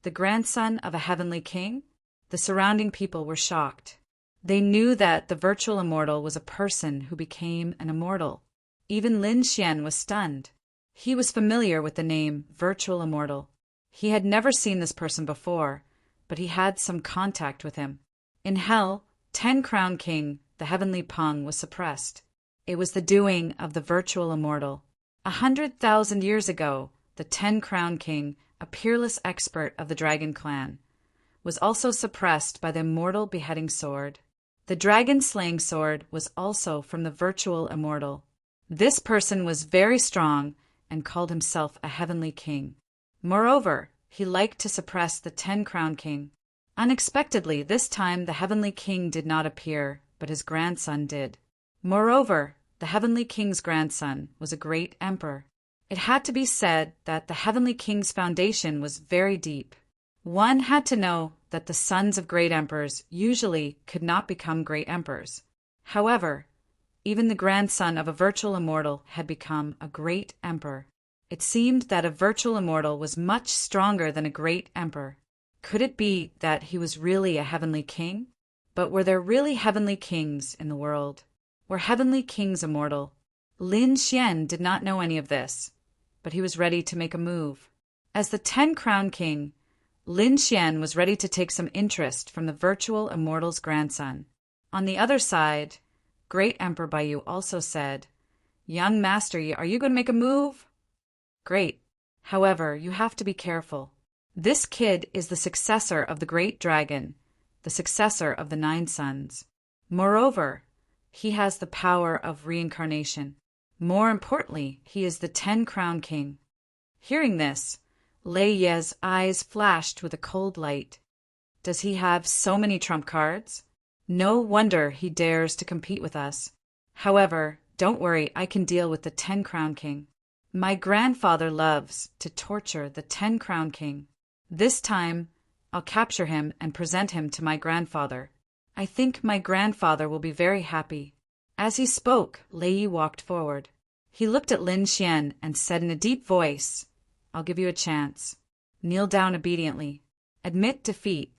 The grandson of a Heavenly King? The surrounding people were shocked. They knew that the virtual immortal was a person who became an immortal. Even Lin Xian was stunned. He was familiar with the name virtual immortal. He had never seen this person before, but he had some contact with him. In hell, 10-Crown King, the Heavenly Peng, was suppressed. It was the doing of the virtual immortal. 100,000 years ago, the 10-Crown King, a peerless expert of the Dragon Clan, was also suppressed by the immortal beheading sword. The dragon-slaying sword was also from the virtual immortal. This person was very strong and called himself a Heavenly King. Moreover, he liked to suppress the 10-Crown King. Unexpectedly, this time the Heavenly King did not appear, but his grandson did. Moreover, the Heavenly King's grandson was a great emperor. It had to be said that the Heavenly King's foundation was very deep. One had to know that the sons of great emperors usually could not become great emperors. However, even the grandson of a virtual immortal had become a great emperor. It seemed that a virtual immortal was much stronger than a great emperor. Could it be that he was really a Heavenly King? But were there really Heavenly Kings in the world? Were Heavenly Kings immortal? Lin Xian did not know any of this, but he was ready to make a move. As the 10-Crown King, Lin Xian was ready to take some interest from the virtual immortal's grandson. On the other side, Great Emperor Baiyu also said, "Young master, are you going to make a move?" "Great. However, you have to be careful. This kid is the successor of the Great Dragon, the successor of the 9 Sons. Moreover, he has the power of reincarnation. More importantly, he is the 10-Crown King." Hearing this, Lei Ye's eyes flashed with a cold light. Does he have so many trump cards? No wonder he dares to compete with us. However, don't worry, I can deal with the 10-Crown King. My grandfather loves to torture the 10-Crown King. This time, I'll capture him and present him to my grandfather. I think my grandfather will be very happy. As he spoke, Lei Yi walked forward. He looked at Lin Xian and said in a deep voice, "I'll give you a chance. Kneel down obediently. Admit defeat."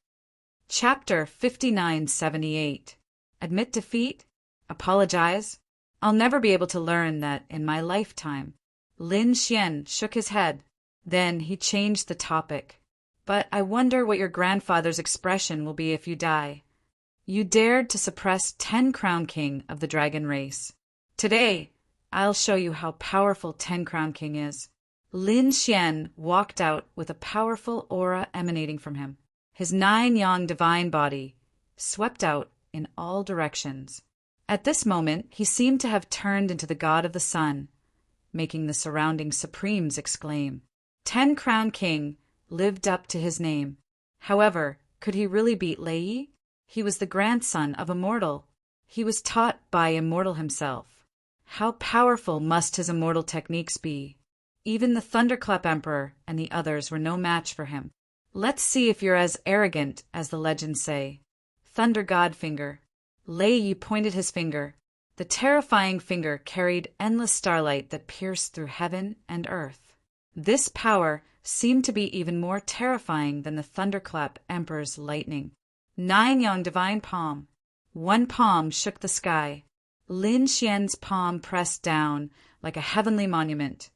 Chapter 5978. Admit defeat? Apologize? I'll never be able to learn that in my lifetime. Lin Xian shook his head. Then he changed the topic. But I wonder what your grandfather's expression will be if you die. You dared to suppress 10 Crown King of the dragon race. Today, I'll show you how powerful 10 Crown King is. Lin Xian walked out with a powerful aura emanating from him. His 9-yang divine body swept out in all directions. At this moment, he seemed to have turned into the god of the sun, making the surrounding supremes exclaim. 10 Crown King lived up to his name. However, could he really beat Lei Yi? He was the grandson of a mortal. He was taught by Immortal himself. How powerful must his immortal techniques be? Even the Thunderclap Emperor and the others were no match for him. Let's see if you're as arrogant as the legends say. Thunder God Finger. Lei Yi pointed his finger. The terrifying finger carried endless starlight that pierced through heaven and earth. This power seemed to be even more terrifying than the Thunderclap Emperor's lightning. 9-yang divine palm. One palm shook the sky. Lin Xian's palm pressed down like a heavenly monument,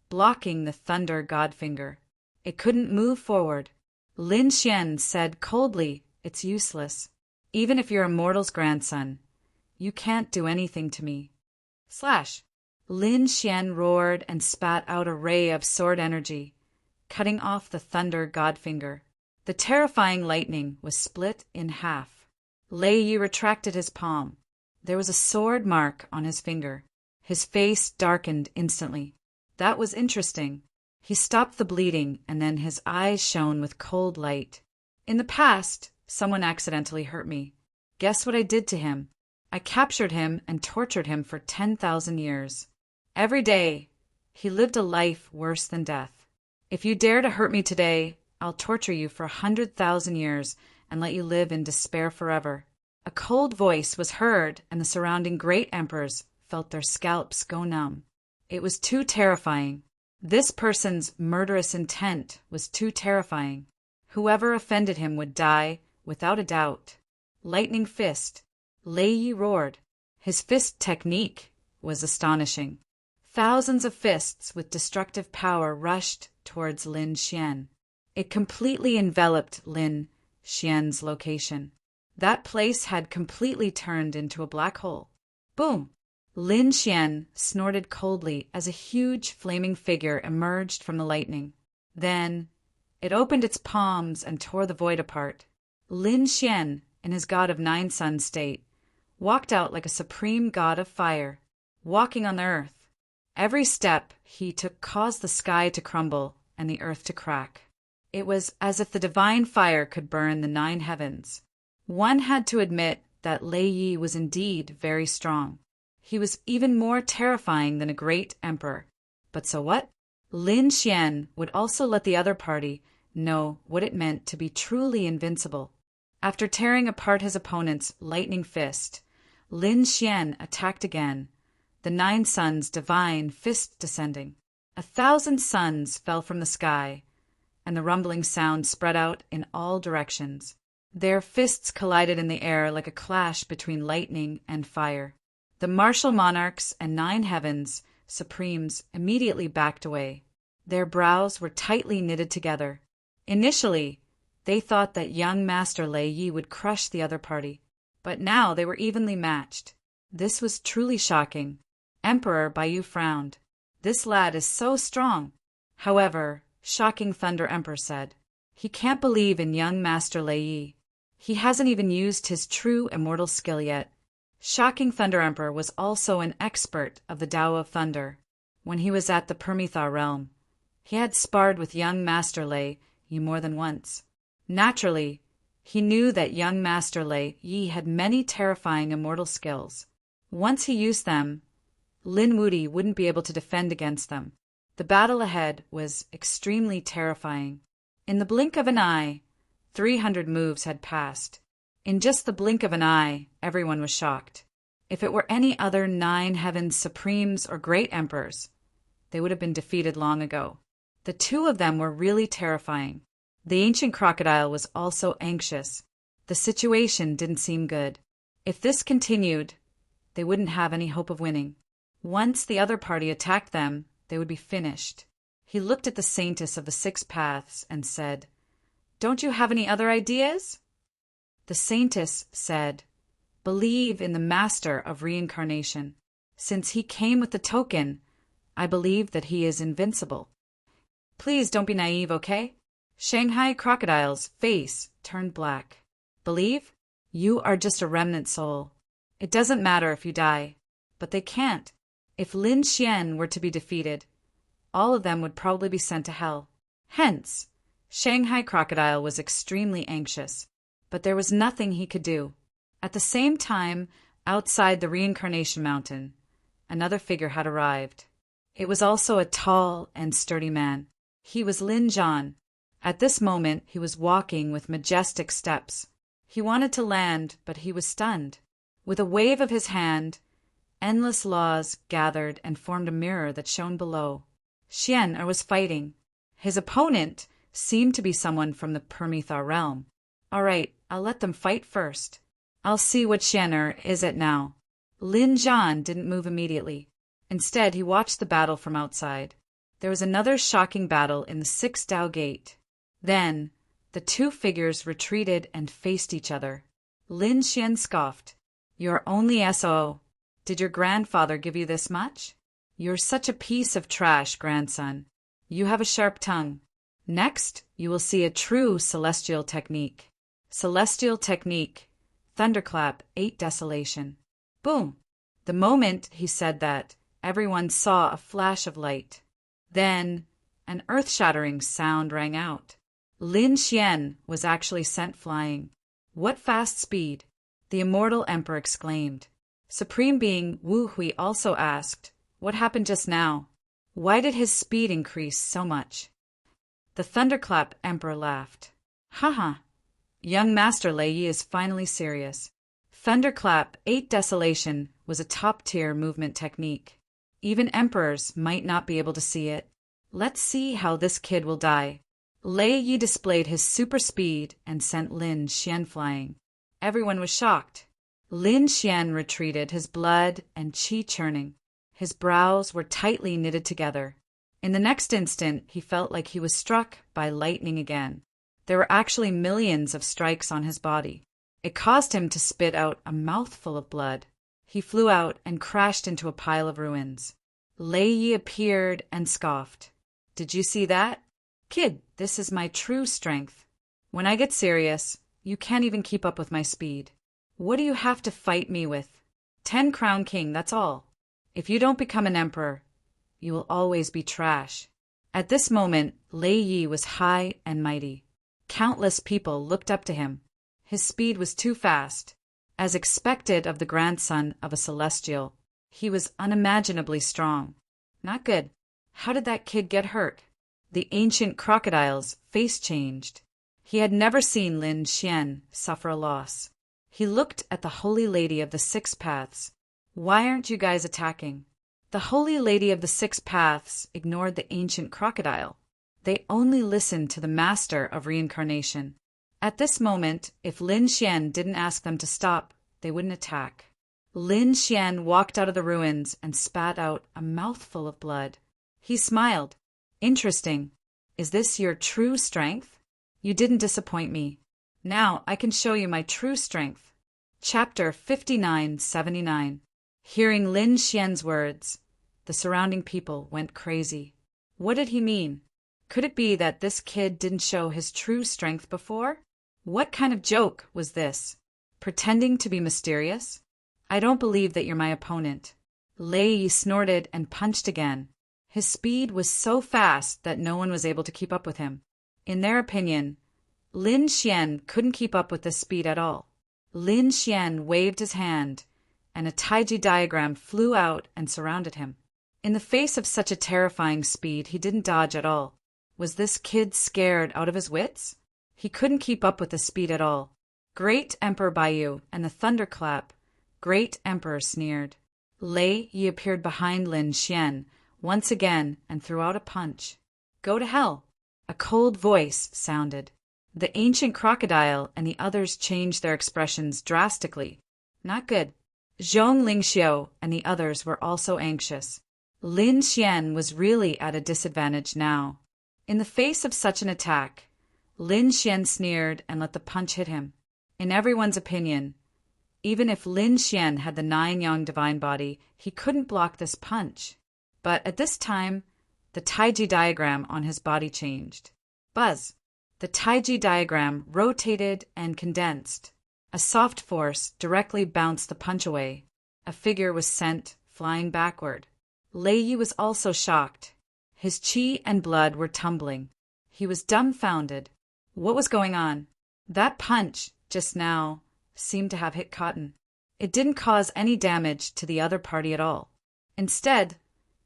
blocking the Thunder God Finger. It couldn't move forward. Lin Xian said coldly, "It's useless. Even if you're a mortal's grandson, you can't do anything to me." Slash! Lin Xian roared and spat out a ray of sword energy, cutting off the Thunder God Finger. The terrifying lightning was split in half. Lei Yi retracted his palm. There was a sword mark on his finger. His face darkened instantly. That was interesting. He stopped the bleeding, and then his eyes shone with cold light. In the past, someone accidentally hurt me. Guess what I did to him? I captured him and tortured him for 10,000 years. Every day, he lived a life worse than death. If you dare to hurt me today, I'll torture you for 100,000 years and let you live in despair forever. A cold voice was heard, and the surrounding great emperors felt their scalps go numb. It was too terrifying. This person's murderous intent was too terrifying. Whoever offended him would die, without a doubt. Lightning fist. Lei Yi roared. His fist technique was astonishing. Thousands of fists with destructive power rushed towards Lin Xian. It completely enveloped Lin Xian's location. That place had completely turned into a black hole. Boom! Lin Xian snorted coldly as a huge flaming figure emerged from the lightning. Then it opened its palms and tore the void apart. Lin Xian, in his God of Nine Suns state, walked out like a supreme god of fire, walking on the earth. Every step he took caused the sky to crumble and the earth to crack. It was as if the divine fire could burn the 9 heavens. One had to admit that Lei Yi was indeed very strong. He was even more terrifying than a great emperor. But so what? Lin Xian would also let the other party know what it meant to be truly invincible. After tearing apart his opponent's lightning fist, Lin Xian attacked again, the 9 suns' divine fist descending. 1,000 suns fell from the sky, and the rumbling sound spread out in all directions. Their fists collided in the air like a clash between lightning and fire. The martial monarchs and 9 heavens supremes immediately backed away. Their brows were tightly knitted together. Initially, they thought that young Master Lei Yi would crush the other party, but now they were evenly matched. This was truly shocking. Emperor Baiyu frowned. This lad is so strong. However, Shocking Thunder Emperor said, he can't believe in young Master Lei Yi. He hasn't even used his true immortal skill yet. Shocking Thunder Emperor was also an expert of the Tao of Thunder. When he was at the Permethar realm, he had sparred with young Master Lei Yi more than once. Naturally, he knew that young Master Lei Yi had many terrifying immortal skills. Once he used them, Lin Wuti wouldn't be able to defend against them. The battle ahead was extremely terrifying. In the blink of an eye, 300 moves had passed. In just the blink of an eye, everyone was shocked. If it were any other 9 heavens supremes or great emperors, they would have been defeated long ago. The 2 of them were really terrifying. The ancient crocodile was also anxious. The situation didn't seem good. If this continued, they wouldn't have any hope of winning. Once the other party attacked them, they would be finished. He looked at the saintess of the six paths and said, "Don't you have any other ideas?" The saintess said, "Believe in the master of reincarnation. Since he came with the token, I believe that he is invincible." Please don't be naive, okay? Shanghai Crocodile's face turned black. Believe? You are just a remnant soul. It doesn't matter if you die. But they can't. If Lin Xian were to be defeated, all of them would probably be sent to hell. Hence, Shanghai Crocodile was extremely anxious, but there was nothing he could do. At the same time, outside the reincarnation mountain, another figure had arrived. It was also a tall and sturdy man. He was Lin Zhan. At this moment, he was walking with majestic steps. He wanted to land, but he was stunned. With a wave of his hand, endless laws gathered and formed a mirror that shone below. Xian was fighting. His opponent seemed to be someone from the Permethar realm. All right, I'll let them fight first. I'll see what Xian is at now. Lin Zhan didn't move immediately. Instead, he watched the battle from outside. There was another shocking battle in the 6 Dao Gate. Then, the two figures retreated and faced each other. Lin Xian scoffed. "You're only SO. Did your grandfather give you this much? You're such a piece of trash, grandson. You have a sharp tongue. Next, you will see a true celestial technique. Celestial technique. Thunderclap 8 Desolation." Boom! The moment he said that, everyone saw a flash of light. Then, an earth-shattering sound rang out. Lin Xian was actually sent flying. What fast speed! The immortal emperor exclaimed. Supreme Being Wu Hui also asked, "What happened just now? Why did his speed increase so much?" The Thunderclap Emperor laughed. Haha, young Master Lei Yi is finally serious. Thunderclap 8 Desolation was a top-tier movement technique. Even emperors might not be able to see it. Let's see how this kid will die. Lei Yi displayed his super speed and sent Lin Xian flying. Everyone was shocked. Lin Xian retreated, his blood and qi churning. His brows were tightly knitted together. In the next instant, he felt like he was struck by lightning again. There were actually millions of strikes on his body. It caused him to spit out a mouthful of blood. He flew out and crashed into a pile of ruins. Lei Yi appeared and scoffed. "Did you see that? Kid, this is my true strength. When I get serious, you can't even keep up with my speed. What do you have to fight me with? 10 Crown King, that's all. If you don't become an emperor, you will always be trash." At this moment, Lei Yi was high and mighty. Countless people looked up to him. His speed was too fast. As expected of the grandson of a celestial, he was unimaginably strong. Not good. How did that kid get hurt? The ancient crocodile's face changed. He had never seen Lin Xian suffer a loss. He looked at the Holy Lady of the 6 Paths. "Why aren't you guys attacking?" The Holy Lady of the 6 Paths ignored the ancient crocodile. They only listened to the master of reincarnation. At this moment, if Lin Xian didn't ask them to stop, they wouldn't attack. Lin Xian walked out of the ruins and spat out a mouthful of blood. He smiled. "Interesting. Is this your true strength? You didn't disappoint me. Now I can show you my true strength." Chapter 5979. Hearing Lin Xian's words, the surrounding people went crazy. What did he mean? Could it be that this kid didn't show his true strength before? What kind of joke was this? Pretending to be mysterious? "I don't believe that you're my opponent." Lei Yi snorted and punched again. His speed was so fast that no one was able to keep up with him. In their opinion, Lin Xian couldn't keep up with this speed at all. Lin Xian waved his hand, and a Taiji diagram flew out and surrounded him. In the face of such a terrifying speed, he didn't dodge at all. Was this kid scared out of his wits? He couldn't keep up with the speed at all. "Great Emperor Baiyu," and the thunderclap, Great Emperor sneered. Lei Yi appeared behind Lin Xian once again and threw out a punch. "Go to hell." A cold voice sounded. The ancient crocodile and the others changed their expressions drastically. Not good. Zhong Lingxiu and the others were also anxious. Lin Xian was really at a disadvantage now. In the face of such an attack, Lin Xian sneered and let the punch hit him. In everyone's opinion, even if Lin Xian had the 9-yang divine body, he couldn't block this punch. But at this time, the Taiji diagram on his body changed. Buzz! The Taiji diagram rotated and condensed. A soft force directly bounced the punch away. A figure was sent flying backward. Lei Yi was also shocked. His qi and blood were tumbling. He was dumbfounded. What was going on? That punch, just now, seemed to have hit cotton. It didn't cause any damage to the other party at all. Instead,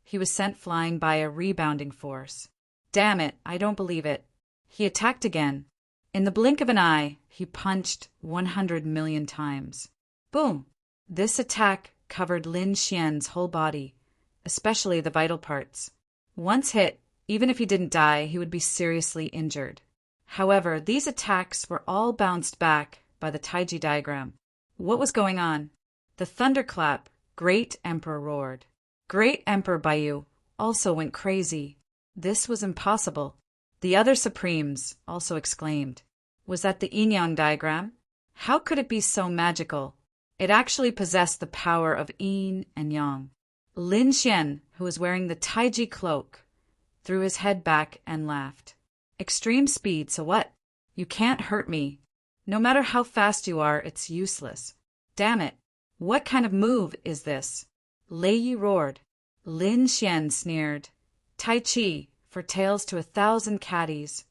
he was sent flying by a rebounding force. Damn it, I don't believe it. He attacked again. In the blink of an eye, he punched 100 million times. Boom! This attack covered Lin Xian's whole body, especially the vital parts. Once hit, even if he didn't die, he would be seriously injured. However, these attacks were all bounced back by the Taiji diagram. What was going on? The thunderclap, Great Emperor roared. Great Emperor Baiyu also went crazy. This was impossible. The other Supremes also exclaimed. Was that the yin-yang diagram? How could it be so magical? It actually possessed the power of yin and yang. Lin Xian, who was wearing the Taiji cloak, threw his head back and laughed. Extreme speed, so what? You can't hurt me. No matter how fast you are, it's useless. Damn it. What kind of move is this? Lei Yi roared. Lin Xian sneered. Tai Chi, for tails to 1,000 caddies.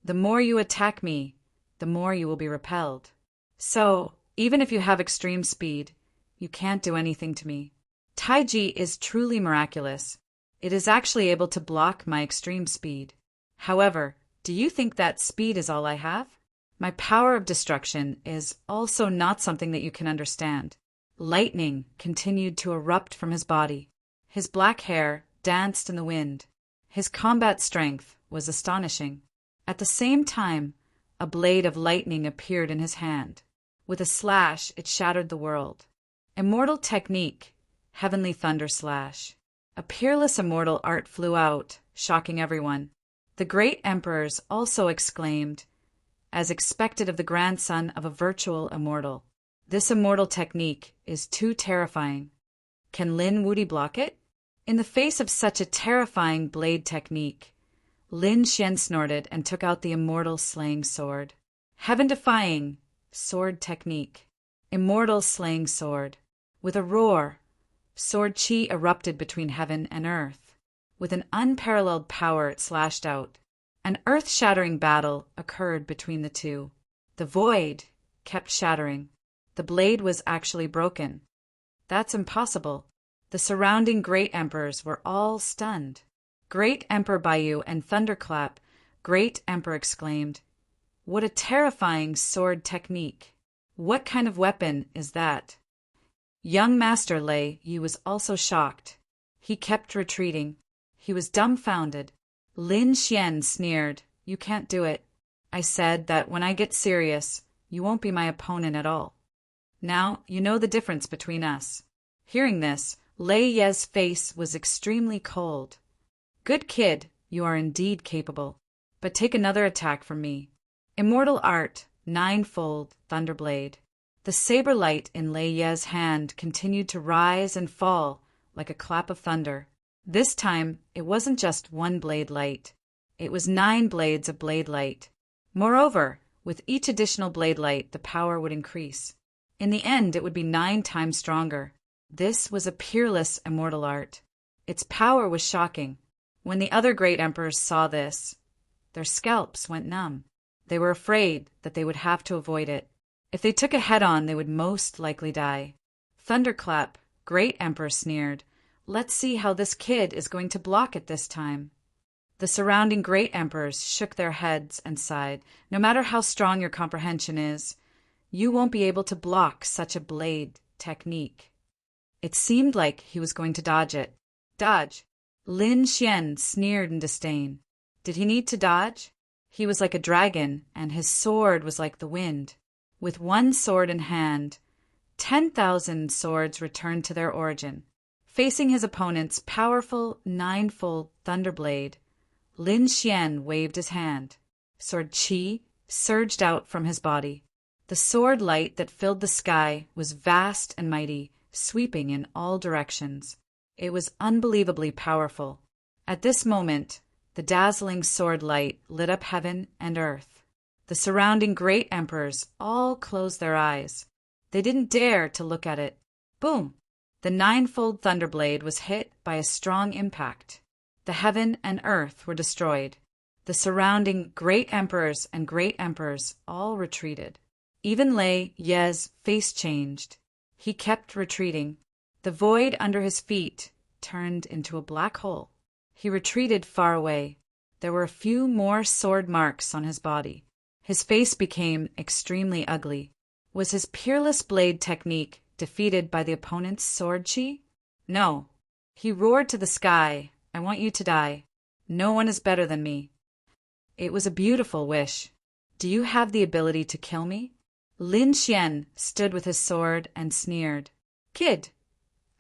The more you attack me, the more you will be repelled. So, even if you have extreme speed, you can't do anything to me. Taiji is truly miraculous. It is actually able to block my extreme speed. However, do you think that speed is all I have? My power of destruction is also not something that you can understand. Lightning continued to erupt from his body. His black hair danced in the wind. His combat strength was astonishing. At the same time, a blade of lightning appeared in his hand. With a slash, it shattered the world. Immortal technique, heavenly thunder slash. A peerless immortal art flew out, shocking everyone. The great emperors also exclaimed, as expected of the grandson of a virtual immortal. This immortal technique is too terrifying. Can Lin Wuti block it? In the face of such a terrifying blade technique, Lin Xian snorted and took out the immortal slaying sword. Heaven-defying sword technique. Immortal slaying sword. With a roar, sword chi erupted between heaven and earth. With an unparalleled power, it slashed out. An earth-shattering battle occurred between the two. The void kept shattering. The blade was actually broken. That's impossible. The surrounding great emperors were all stunned. Great Emperor Baiyu and Thunderclap, Great Emperor exclaimed, "What a terrifying sword technique! What kind of weapon is that?" Young Master Lei Yi was also shocked. He kept retreating. He was dumbfounded. Lin Xian sneered, "You can't do it. I said that when I get serious, you won't be my opponent at all. Now you know the difference between us." Hearing this, Lei Ye's face was extremely cold. "Good kid, you are indeed capable. But take another attack from me. Immortal art, ninefold thunderblade." The saber light in Lei Ye's hand continued to rise and fall like a clap of thunder. This time, it wasn't just one blade light. It was 9 blades of blade light. Moreover, with each additional blade light, the power would increase. In the end, it would be 9 times stronger. This was a peerless immortal art. Its power was shocking. When the other great emperors saw this, their scalps went numb. They were afraid that they would have to avoid it. If they took it head-on, they would most likely die. Thunderclap, Great Emperor, sneered, "Let's see how this kid is going to block it this time." The surrounding great emperors shook their heads and sighed. "No matter how strong your comprehension is, you won't be able to block such a blade technique." It seemed like he was going to dodge it. Dodge! Lin Xian sneered in disdain. Did he need to dodge? He was like a dragon, and his sword was like the wind. With one sword in hand, 10,000 swords returned to their origin. Facing his opponent's powerful ninefold thunderblade, Lin Xian waved his hand. Sword qi surged out from his body. The sword light that filled the sky was vast and mighty, sweeping in all directions. It was unbelievably powerful. At this moment, the dazzling sword light lit up heaven and earth. The surrounding great emperors all closed their eyes. They didn't dare to look at it. Boom! The ninefold thunderblade was hit by a strong impact. The heaven and earth were destroyed. The surrounding great emperors and great emperors all retreated. Even Lei Ye's face changed. He kept retreating. The void under his feet turned into a black hole. He retreated far away. There were a few more sword marks on his body. His face became extremely ugly. Was his peerless blade technique defeated by the opponent's sword qi? No. He roared to the sky, "I want you to die. No one is better than me." It was a beautiful wish. "Do you have the ability to kill me?" Lin Xian stood with his sword and sneered. "Kid,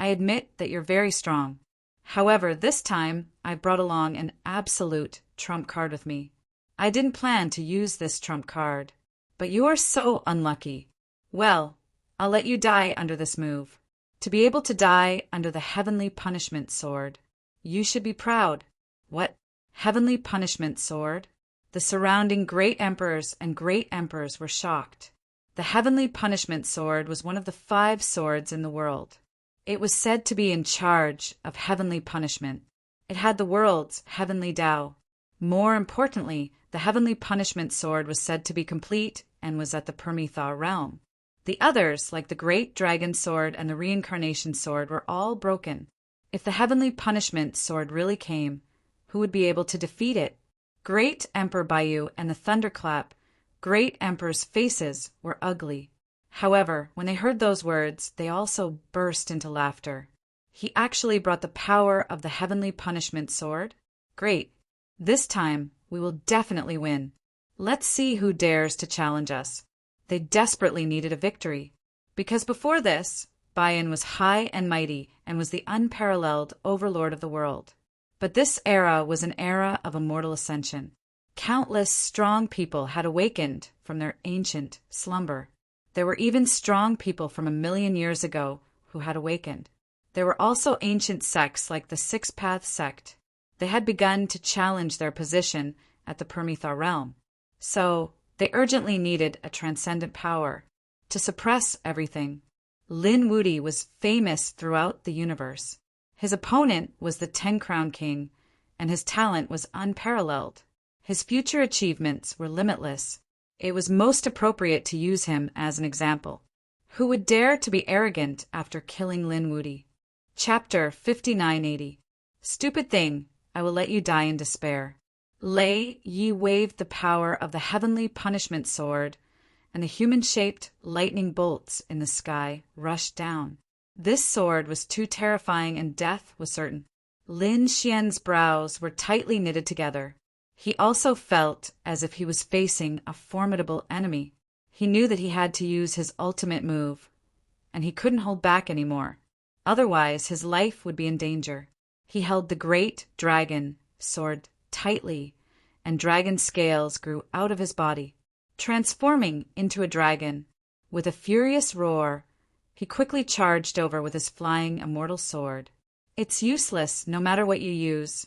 I admit that you're very strong. However, this time I've brought along an absolute trump card with me. I didn't plan to use this trump card, but you are so unlucky. Well, I'll let you die under this move. To be able to die under the heavenly punishment sword. You should be proud." "What? Heavenly punishment sword?" The surrounding great emperors and great emperors were shocked. The heavenly punishment sword was one of the 5 swords in the world. It was said to be in charge of heavenly punishment. It had the world's heavenly Tao. More importantly, the heavenly punishment sword was said to be complete and was at the Permitha realm. The others, like the great dragon sword and the reincarnation sword, were all broken. If the heavenly punishment sword really came, who would be able to defeat it? Great Emperor Baiyu and the thunderclap, great emperors' faces were ugly. However, when they heard those words, they also burst into laughter. He actually brought the power of the heavenly punishment sword? Great. This time, we will definitely win. Let's see who dares to challenge us. They desperately needed a victory. Because before this, Baiyan was high and mighty and was the unparalleled overlord of the world. But this era was an era of immortal ascension. Countless strong people had awakened from their ancient slumber. There were even strong people from 1,000,000 years ago who had awakened. There were also ancient sects like the Six-Path sect. They had begun to challenge their position at the Permitha realm. So, they urgently needed a transcendent power to suppress everything. Lin Wudi was famous throughout the universe. His opponent was the 10-Crown King, and his talent was unparalleled. His future achievements were limitless. It was most appropriate to use him as an example. Who would dare to be arrogant after killing Lin Wudi? Chapter 5980. Stupid thing, I will let you die in despair. Lei Yi waved the power of the heavenly punishment sword, and the human-shaped lightning bolts in the sky rushed down. This sword was too terrifying and death was certain. Lin Xian's brows were tightly knitted together. He also felt as if he was facing a formidable enemy. He knew that he had to use his ultimate move, and he couldn't hold back anymore. Otherwise, his life would be in danger. He held the great dragon sword tightly, and dragon scales grew out of his body. Transforming into a dragon, with a furious roar, he quickly charged over with his flying immortal sword. It's useless no matter what you use.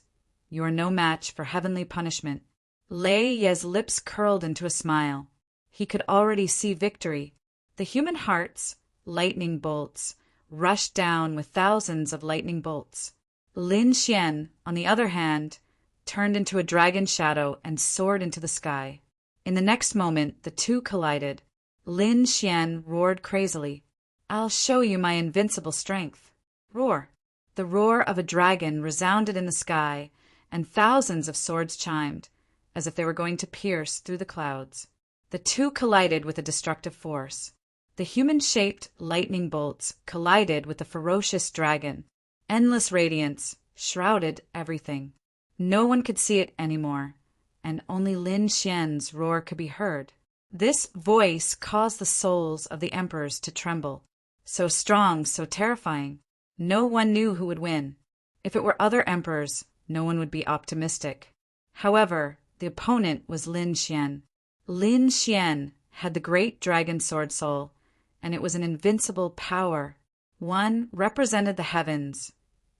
You are no match for heavenly punishment. Lei Ye's lips curled into a smile. He could already see victory. The human heart's lightning bolts rushed down with thousands of lightning bolts. Lin Xian, on the other hand, turned into a dragon shadow and soared into the sky. In the next moment, the two collided. Lin Xian roared crazily. "I'll show you my invincible strength." Roar. The roar of a dragon resounded in the sky, and thousands of swords chimed, as if they were going to pierce through the clouds. The two collided with a destructive force. The human-shaped lightning bolts collided with the ferocious dragon. Endless radiance shrouded everything. No one could see it anymore, and only Lin Xian's roar could be heard. This voice caused the souls of the emperors to tremble. So strong, so terrifying. No one knew who would win. If it were other emperors, no one would be optimistic. However, the opponent was Lin Xian. Lin Xian had the great dragon sword soul, and it was an invincible power. One represented the heavens,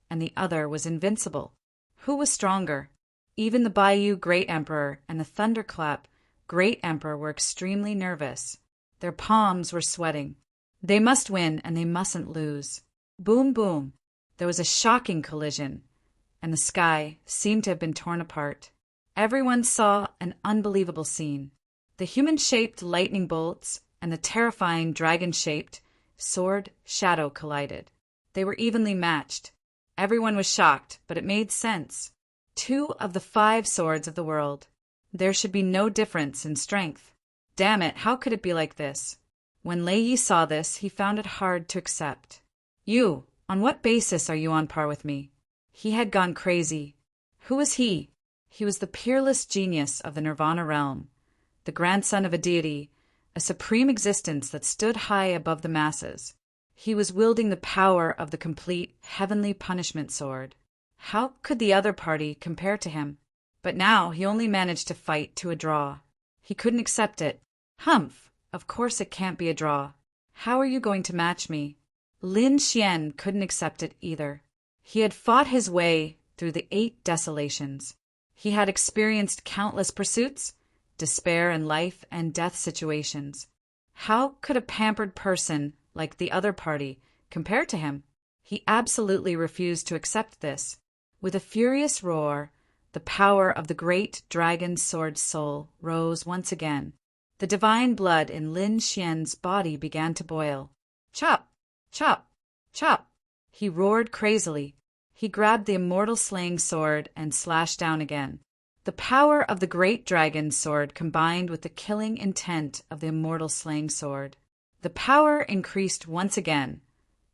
and the other was invincible. Who was stronger? Even the Baiyu Great Emperor and the Thunderclap Great Emperor were extremely nervous. Their palms were sweating. They must win, and they mustn't lose. Boom, boom. There was a shocking collision, and the sky seemed to have been torn apart. Everyone saw an unbelievable scene. The human-shaped lightning bolts and the terrifying dragon-shaped sword shadow collided. They were evenly matched. Everyone was shocked, but it made sense. 2 of the 5 swords of the world. There should be no difference in strength. Damn it, how could it be like this? When Lei Yi saw this, he found it hard to accept. You, on what basis are you on par with me? He had gone crazy. Who was he? He was the peerless genius of the Nirvana realm, the grandson of a deity, a supreme existence that stood high above the masses. He was wielding the power of the complete heavenly punishment sword. How could the other party compare to him? But now he only managed to fight to a draw. He couldn't accept it. Humph! Of course it can't be a draw. How are you going to match me? Lin Xian couldn't accept it either. He had fought his way through the 8 desolations. He had experienced countless pursuits, despair and life and death situations. How could a pampered person like the other party compare to him? He absolutely refused to accept this. With a furious roar, the power of the great dragon sword soul rose once again. The divine blood in Lin Xian's body began to boil. Chop! Chop! Chop! He roared crazily. He grabbed the immortal slaying sword and slashed down again. The power of the great dragon sword combined with the killing intent of the immortal slaying sword. The power increased once again,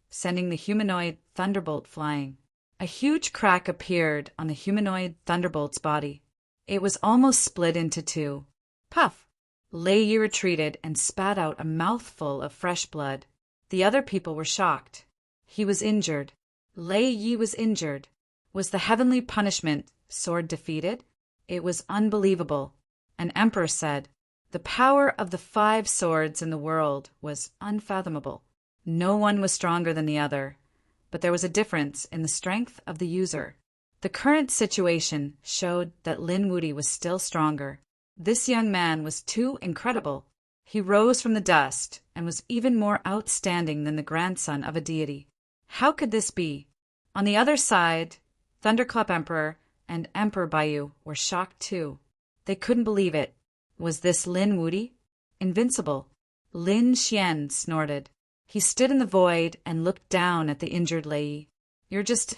sending the humanoid thunderbolt flying. A huge crack appeared on the humanoid thunderbolt's body. It was almost split into 2. Puff! Lei Yi retreated and spat out a mouthful of fresh blood. The other people were shocked. He was injured. Lei Yi was injured. Was the heavenly punishment sword defeated? It was unbelievable. An emperor said, "The power of the 5 swords in the world was unfathomable." No one was stronger than the other, but there was a difference in the strength of the user. The current situation showed that Lin Wuti was still stronger. This young man was too incredible. He rose from the dust and was even more outstanding than the grandson of a deity. How could this be? On the other side, Thunderclap Emperor and Emperor Baiyu were shocked too. They couldn't believe it. Was this Lin Wuti? Invincible. Lin Xian snorted. He stood in the void and looked down at the injured Lei Yi. You're just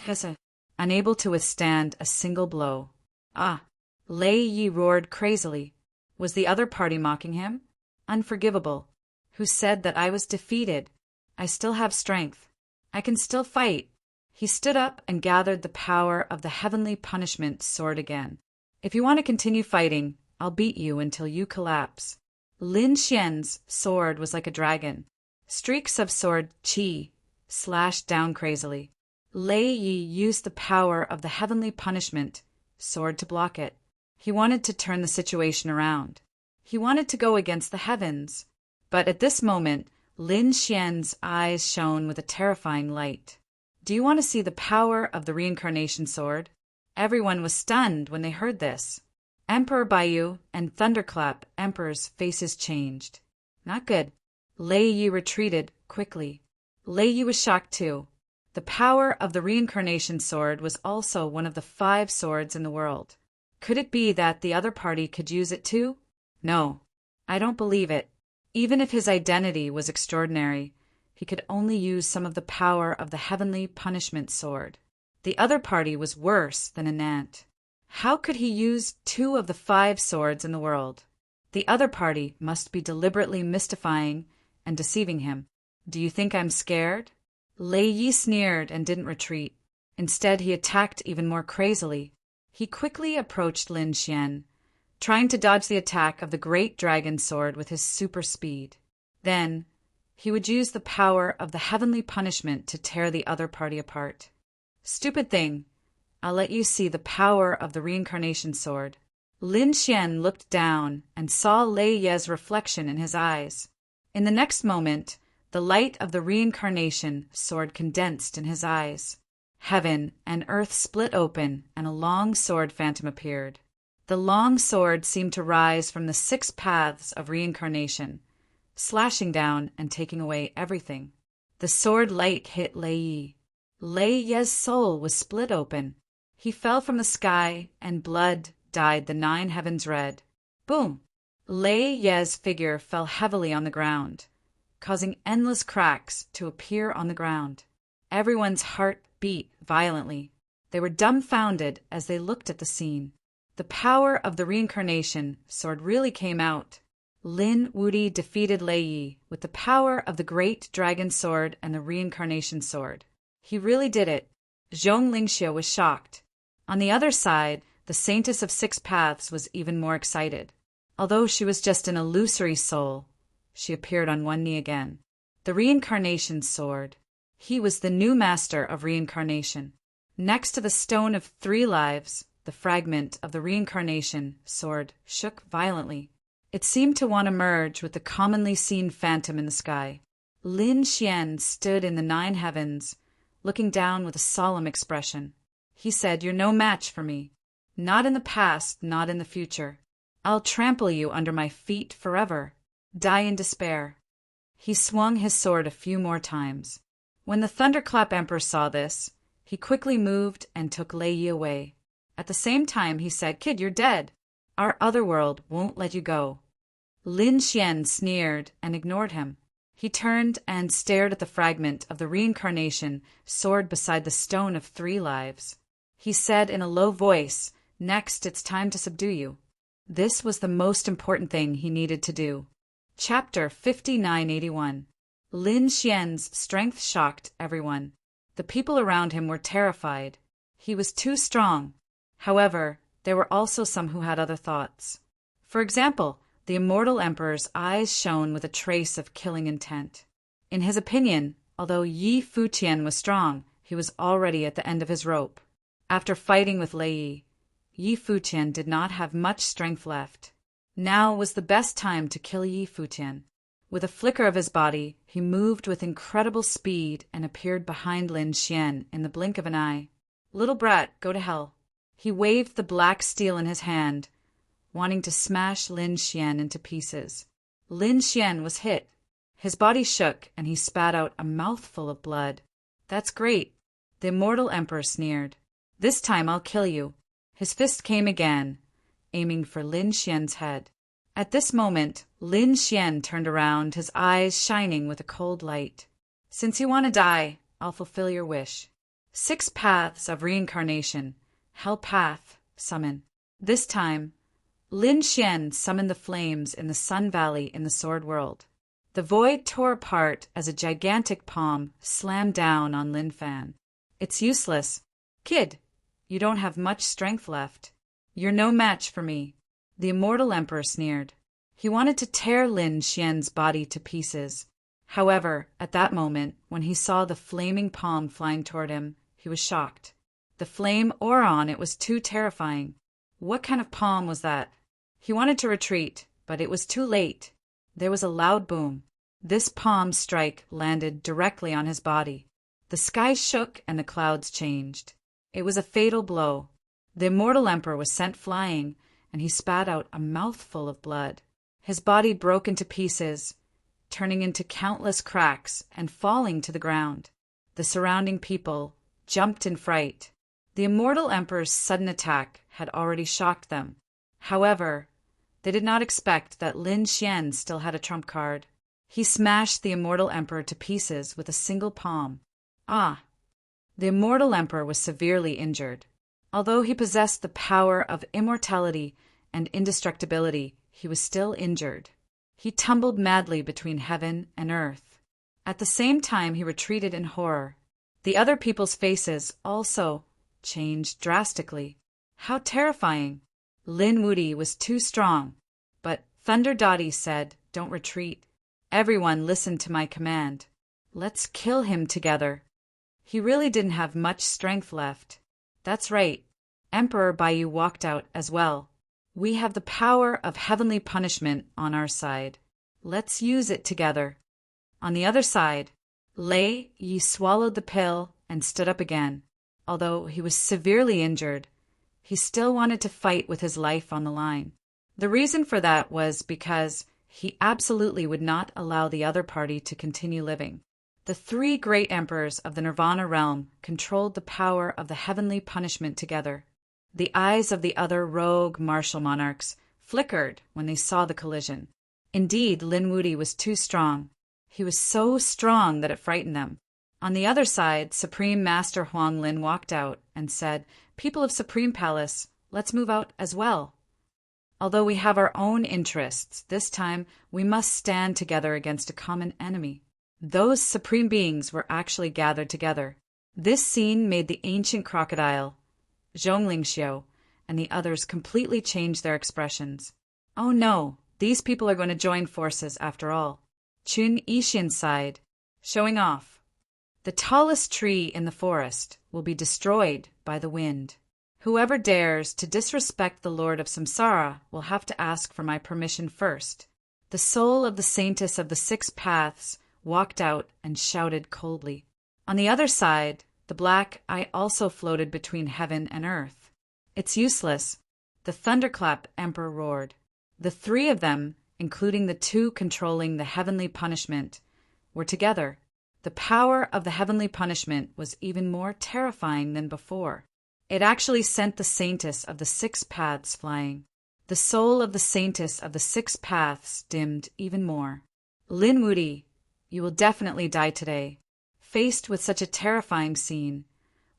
unable to withstand a single blow. Ah! Lei Yi roared crazily. Was the other party mocking him? Unforgivable. Who said that I was defeated? I still have strength. I can still fight. He stood up and gathered the power of the heavenly punishment sword again. If you want to continue fighting, I'll beat you until you collapse. Lin Xian's sword was like a dragon. Streaks of sword qi slashed down crazily. Lei Yi used the power of the heavenly punishment sword to block it. He wanted to turn the situation around. He wanted to go against the heavens. But at this moment, Lin Xian's eyes shone with a terrifying light. Do you want to see the power of the reincarnation sword? Everyone was stunned when they heard this. Emperor Baiyu and Thunderclap Emperor's faces changed. Not good. Lei Yi retreated quickly. Lei Yi was shocked too. The power of the reincarnation sword was also one of the 5 swords in the world. Could it be that the other party could use it too? No, I don't believe it. Even if his identity was extraordinary, he could only use some of the power of the heavenly punishment sword. The other party was worse than an ant. How could he use 2 of the 5 swords in the world? The other party must be deliberately mystifying and deceiving him. Do you think I'm scared? Lei Yi sneered and didn't retreat. Instead, he attacked even more crazily. He quickly approached Lin Xian, trying to dodge the attack of the great dragon sword with his super speed. Then, He would use the power of the heavenly punishment to tear the other party apart. Stupid thing. I'll let you see the power of the reincarnation sword. Lin Xian looked down and saw Lei Ye's reflection in his eyes. In the next moment, the light of the reincarnation sword condensed in his eyes. Heaven and earth split open, and a long sword phantom appeared. The long sword seemed to rise from the 6 paths of reincarnation, slashing down and taking away everything. The sword light hit Lei Yi. Lei Ye's soul was split open. He fell from the sky, and blood dyed the 9 heavens red. Boom! Lei Ye's figure fell heavily on the ground, causing endless cracks to appear on the ground. Everyone's heart beat violently. They were dumbfounded as they looked at the scene. The power of the reincarnation sword really came out. Lin Wuyi defeated Lei Yi with the power of the great dragon sword and the reincarnation sword. He really did it. Zhong Lingxia was shocked. On the other side, the Saintess of 6 Paths was even more excited. Although she was just an illusory soul, she appeared on one knee again. The reincarnation sword. He was the new master of reincarnation. Next to the stone of 3 lives, the fragment of the reincarnation sword shook violently. It seemed to want to merge with the commonly seen phantom in the sky. Lin Xian stood in the 9 heavens, looking down with a solemn expression. He said, "You're no match for me. Not in the past, not in the future. I'll trample you under my feet forever. Die in despair." He swung his sword a few more times. When the Thunderclap Emperor saw this, he quickly moved and took Lei Yi away. At the same time, he said, "Kid, you're dead. Our other world won't let you go." Lin Xian sneered and ignored him. He turned and stared at the fragment of the reincarnation sword beside the stone of 3 lives. He said in a low voice, "Next, it's time to subdue you." This was the most important thing he needed to do. Chapter 5981. Lin Xian's strength shocked everyone. The people around him were terrified. He was too strong. However, there were also some who had other thoughts. For example, the immortal emperor's eyes shone with a trace of killing intent. In his opinion, although Yi Fuqian was strong, he was already at the end of his rope. After fighting with Lei Yi, Yi Fuqian did not have much strength left. Now was the best time to kill Yi Fuqian. With a flicker of his body, he moved with incredible speed and appeared behind Lin Xian in the blink of an eye. "Little brat, go to hell." He waved the black steel in his hand, wanting to smash Lin Xian into pieces. Lin Xian was hit. His body shook, and he spat out a mouthful of blood. "That's great," the immortal emperor sneered. "This time I'll kill you." His fist came again, aiming for Lin Xian's head. At this moment, Lin Xian turned around, his eyes shining with a cold light. "Since you want to die, I'll fulfill your wish." 6 paths of reincarnation. Hell path, summon. This time, Lin Xian summoned the flames in the Sun Valley in the Sword World. The void tore apart as a gigantic palm slammed down on Lin Fan. "It's useless. Kid, you don't have much strength left. You're no match for me," the immortal emperor sneered. He wanted to tear Lin Xian's body to pieces. However, at that moment, when he saw the flaming palm flying toward him, he was shocked. The flame aura on it was too terrifying. What kind of palm was that? He wanted to retreat, but it was too late. There was a loud boom. This palm strike landed directly on his body. The sky shook and the clouds changed. It was a fatal blow. The immortal emperor was sent flying, and he spat out a mouthful of blood. His body broke into pieces, turning into countless cracks and falling to the ground. The surrounding people jumped in fright. The immortal emperor's sudden attack had already shocked them. However, they did not expect that Lin Xian still had a trump card. He smashed the immortal emperor to pieces with a single palm. Ah! The immortal emperor was severely injured. Although he possessed the power of immortality and indestructibility, he was still injured. He tumbled madly between heaven and earth. At the same time, he retreated in horror. The other people's faces also changed drastically. How terrifying! Lin Wuyi was too strong, but Thunder Dotty said, "Don't retreat." Everyone listened to my command. Let's kill him together. He really didn't have much strength left. That's right. Emperor Baiyu walked out as well. We have the power of heavenly punishment on our side. Let's use it together. On the other side, Lei Yi swallowed the pill and stood up again. Although he was severely injured, he still wanted to fight with his life on the line. The reason for that was because he absolutely would not allow the other party to continue living. The three great emperors of the Nirvana realm controlled the power of the heavenly punishment together. The eyes of the other rogue martial monarchs flickered when they saw the collision. Indeed, Lin Wudi was too strong. He was so strong that it frightened them. On the other side, Supreme Master Huang Lin walked out and said, "People of Supreme Palace, let's move out as well. Although we have our own interests, this time we must stand together against a common enemy." Those supreme beings were actually gathered together. This scene made the ancient crocodile, Zhonglingxiu, and the others completely change their expressions. Oh no, these people are going to join forces after all. Chun Yixin sighed, showing off. The tallest tree in the forest will be destroyed by the wind. Whoever dares to disrespect the Lord of Samsara will have to ask for my permission first. The soul of the saintess of the 6 paths walked out and shouted coldly. On the other side, the black eye also floated between heaven and earth. It's useless. The thunderclap emperor roared. The 3 of them, including the 2 controlling the heavenly punishment, were together. The power of the heavenly punishment was even more terrifying than before. It actually sent the saintess of the 6 paths flying. The soul of the saintess of the 6 paths dimmed even more. Lin Wudi, you will definitely die today. Faced with such a terrifying scene,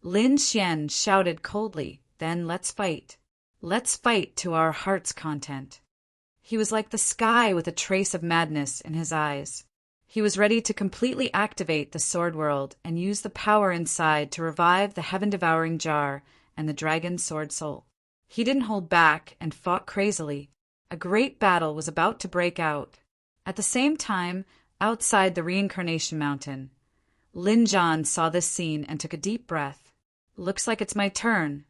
Lin Xian shouted coldly, "Then let's fight. Let's fight to our heart's content." He was like the sky with a trace of madness in his eyes. He was ready to completely activate the sword world and use the power inside to revive the heaven-devouring jar and the dragon sword soul. He didn't hold back and fought crazily. A great battle was about to break out. At the same time, outside the reincarnation mountain, Lin Zhan saw this scene and took a deep breath. Looks like it's my turn.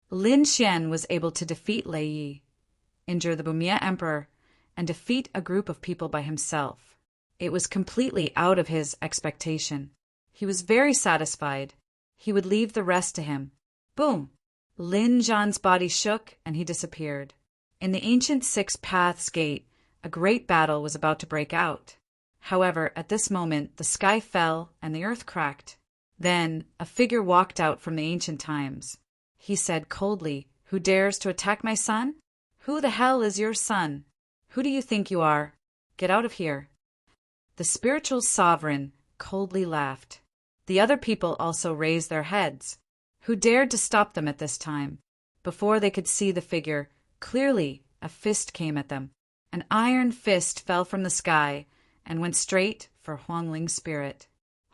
Lin Xian was able to defeat Lei Yi, injure the Bumia Emperor, and defeat a group of people by himself. It was completely out of his expectation. He was very satisfied. He would leave the rest to him. Boom! Lin Zhan's body shook and he disappeared. In the ancient 6 Paths Gate, a great battle was about to break out. However, at this moment, the sky fell and the earth cracked. Then, a figure walked out from the ancient times. He said coldly, "Who dares to attack my son? Who the hell is your son? Who do you think you are? Get out of here." The spiritual sovereign coldly laughed. The other people also raised their heads. Who dared to stop them at this time? Before they could see the figure, clearly a fist came at them. An iron fist fell from the sky and went straight for Huangling's spirit.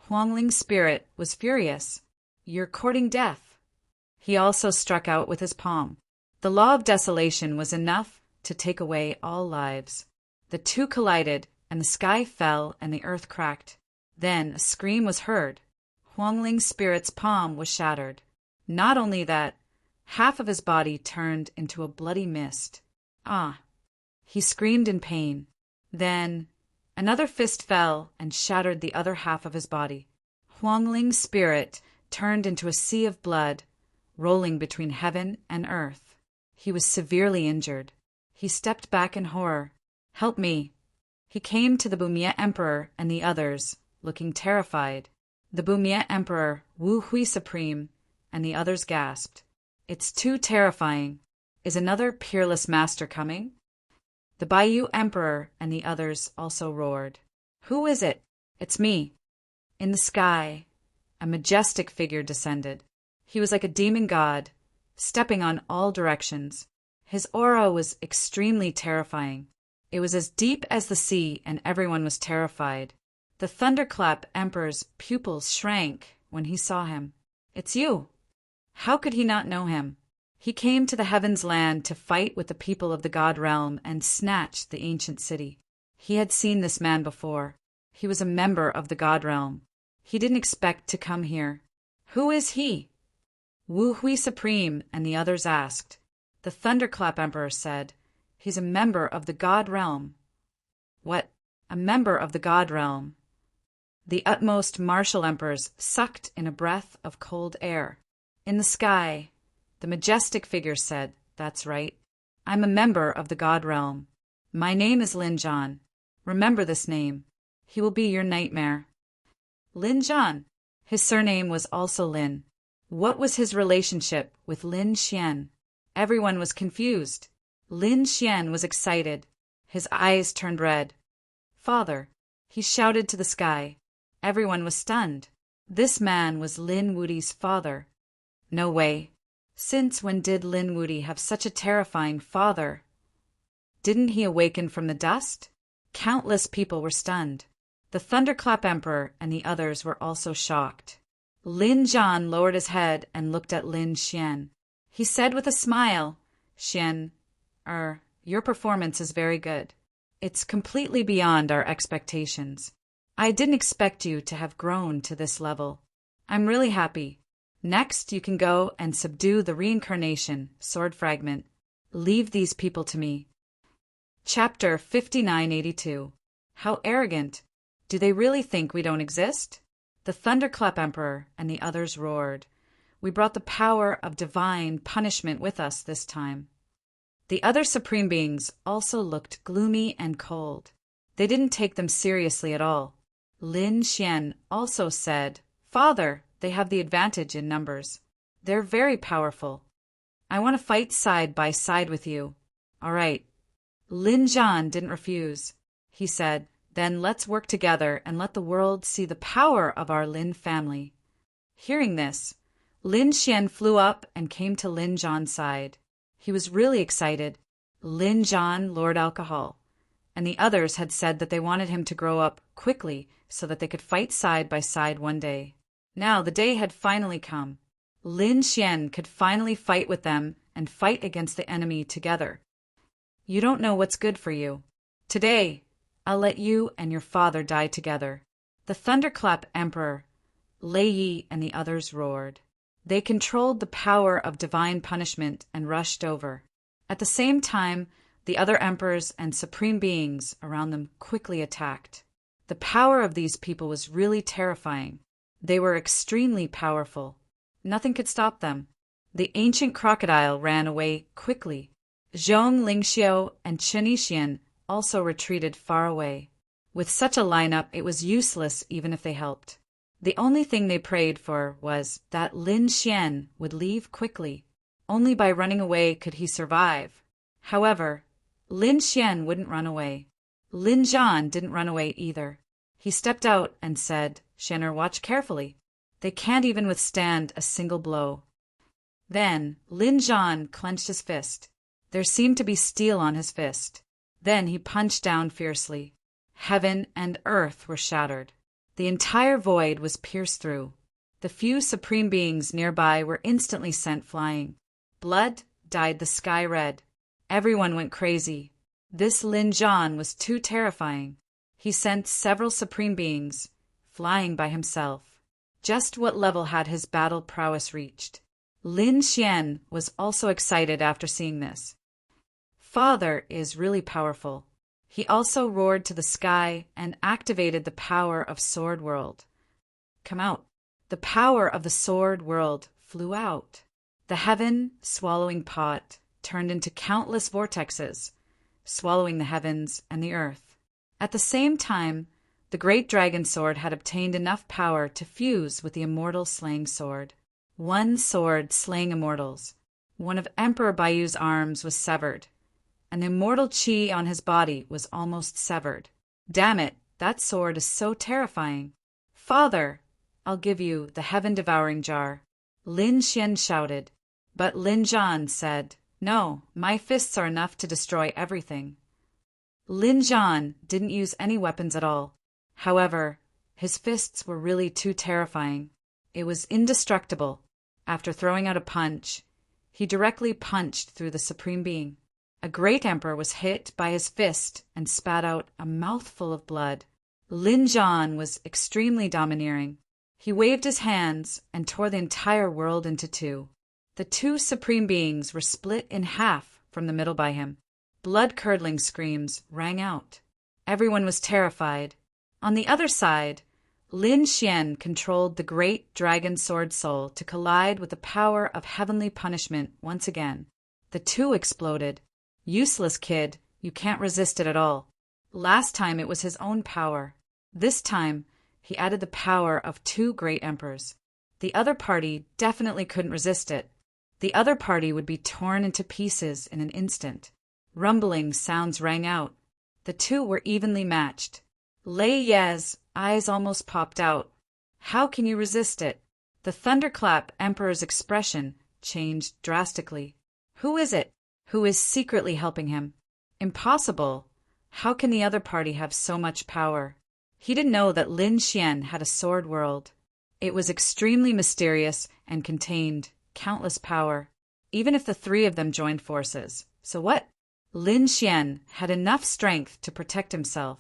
Huangling's spirit was furious. "You're courting death." He also struck out with his palm. The law of desolation was enough to take away all lives. The 2 collided, and the sky fell and the earth cracked. Then a scream was heard. Huangling's spirit's palm was shattered. Not only that, half of his body turned into a bloody mist. Ah! He screamed in pain. Then another fist fell and shattered the other half of his body. Huangling's spirit turned into a sea of blood, rolling between heaven and earth. He was severely injured. He stepped back in horror. "Help me." He came to the Bumia Emperor and the others, looking terrified. The Bumia Emperor, Wu Hui Supreme, and the others gasped. "It's too terrifying. Is another peerless master coming?" The Baiyu Emperor and the others also roared. "Who is it?" "It's me." In the sky, a majestic figure descended. He was like a demon god, stepping on all directions. His aura was extremely terrifying. It was as deep as the sea, and everyone was terrified. The Thunderclap Emperor's pupils shrank when he saw him. "It's you." How could he not know him? He came to the Heaven's Land to fight with the people of the God realm and snatch the ancient city. He had seen this man before. He was a member of the God realm. He didn't expect to come here. Who is he? Wu Hui Supreme and the others asked. The Thunderclap Emperor said, "He's a member of the God realm." What? A member of the God realm? The utmost martial emperors sucked in a breath of cold air. In the sky, the majestic figure said, "That's right. I'm a member of the God realm. My name is Lin Zhan. Remember this name. He will be your nightmare." Lin Zhan. His surname was also Lin. What was his relationship with Lin Xian? Everyone was confused. Lin Xian was excited. His eyes turned red. "Father," he shouted to the sky. Everyone was stunned. This man was Lin Wudi's father. No way. Since when did Lin Wudi have such a terrifying father? Didn't he awaken from the dust? Countless people were stunned. The Thunderclap Emperor and the others were also shocked. Lin Zhan lowered his head and looked at Lin Xian. He said with a smile, "Xian, your performance is very good. It's completely beyond our expectations. I didn't expect you to have grown to this level. I'm really happy. Next, you can go and subdue the reincarnation, sword fragment. Leave these people to me." Chapter 5982. How arrogant. Do they really think we don't exist? The Thunderclap Emperor and the others roared. We brought the power of divine punishment with us this time. The other supreme beings also looked gloomy and cold. They didn't take them seriously at all. Lin Xian also said, "Father, they have the advantage in numbers. They're very powerful. I want to fight side by side with you." "All right." Lin Zhan didn't refuse. He said, "Then let's work together and let the world see the power of our Lin family." Hearing this, Lin Xian flew up and came to Lin Zhan's side. He was really excited. Lin Zhan, Lord Alcohol, and the others had said that they wanted him to grow up quickly so that they could fight side by side one day. Now the day had finally come. Lin Xian could finally fight with them and fight against the enemy together. You don't know what's good for you. Today, I'll let you and your father die together. The Thunderclap Emperor, Lei Yi, and the others roared. They controlled the power of divine punishment and rushed over. At the same time, the other emperors and supreme beings around them quickly attacked. The power of these people was really terrifying. They were extremely powerful. Nothing could stop them. The ancient crocodile ran away quickly. Zhong Lingxiu and Chen Yixian also retreated far away. With such a lineup, it was useless even if they helped. The only thing they prayed for was that Lin Xian would leave quickly. Only by running away could he survive. However, Lin Xian wouldn't run away. Lin Zhan didn't run away either. He stepped out and said, "Xianer, watch carefully. They can't even withstand a single blow." Then Lin Zhan clenched his fist. There seemed to be steel on his fist. Then he punched down fiercely. Heaven and earth were shattered. The entire void was pierced through. The few supreme beings nearby were instantly sent flying. Blood dyed the sky red. Everyone went crazy. This Lin Zhan was too terrifying. He sent several supreme beings, flying by himself. Just what level had his battle prowess reached? Lin Xian was also excited after seeing this. Father is really powerful. He also roared to the sky and activated the power of Sword World. Come out. The power of the Sword World flew out. The heaven-swallowing pot turned into countless vortexes, swallowing the heavens and the earth. At the same time, the great dragon sword had obtained enough power to fuse with the immortal slaying sword. One sword slaying immortals. One of Emperor Baiyu's arms was severed, and the immortal chi on his body was almost severed. Damn it, that sword is so terrifying. Father, I'll give you the heaven-devouring jar. Lin Xian shouted, but Lin Zhan said, "No, my fists are enough to destroy everything." Lin Zhan didn't use any weapons at all. However, his fists were really too terrifying. It was indestructible. After throwing out a punch, he directly punched through the Supreme Being. A great emperor was hit by his fist and spat out a mouthful of blood. Lin Zhan was extremely domineering. He waved his hands and tore the entire world into two. The two supreme beings were split in half from the middle by him. Blood-curdling screams rang out. Everyone was terrified. On the other side, Lin Xian controlled the great dragon sword soul to collide with the power of heavenly punishment once again. The two exploded. Useless kid, you can't resist it at all. Last time it was his own power. This time, he added the power of two great emperors. The other party definitely couldn't resist it. The other party would be torn into pieces in an instant. Rumbling sounds rang out. The two were evenly matched. Lei Ye's eyes almost popped out. How can you resist it? The thunderclap emperor's expression changed drastically. Who is it? Who is secretly helping him? Impossible. How can the other party have so much power? He didn't know that Lin Xian had a sword world. It was extremely mysterious and contained countless power, even if the three of them joined forces. So what? Lin Xian had enough strength to protect himself.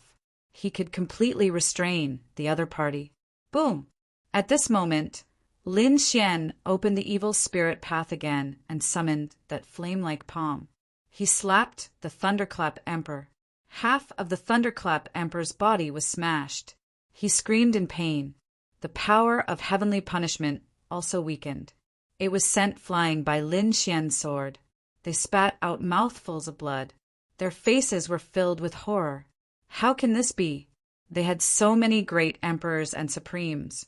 He could completely restrain the other party. Boom! At this moment, Lin Xian opened the evil spirit path again and summoned that flame-like palm. He slapped the Thunderclap Emperor. Half of the Thunderclap Emperor's body was smashed. He screamed in pain. The power of heavenly punishment also weakened. It was sent flying by Lin Xian's sword. They spat out mouthfuls of blood. Their faces were filled with horror. How can this be? They had so many great emperors and supremes,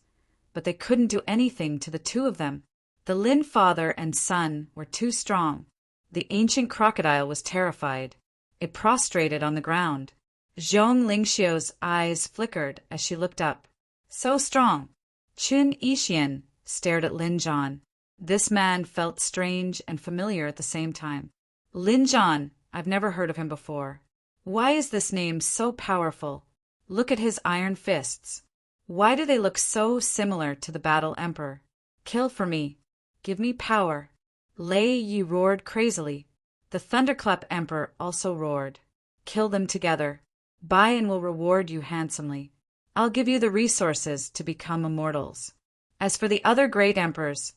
but they couldn't do anything to the two of them. The Lin father and son were too strong. The ancient crocodile was terrified. It prostrated on the ground. Zhong Lingxiu's eyes flickered as she looked up. So strong. Qun Yixian stared at Lin Zhan. This man felt strange and familiar at the same time. Lin Zhan, I've never heard of him before. Why is this name so powerful? Look at his iron fists. Why do they look so similar to the Battle Emperor? Kill for me. Give me power. Lei Yi roared crazily. The Thunderclap Emperor also roared. Kill them together. Baian will reward you handsomely. I'll give you the resources to become immortals. As for the other great emperors,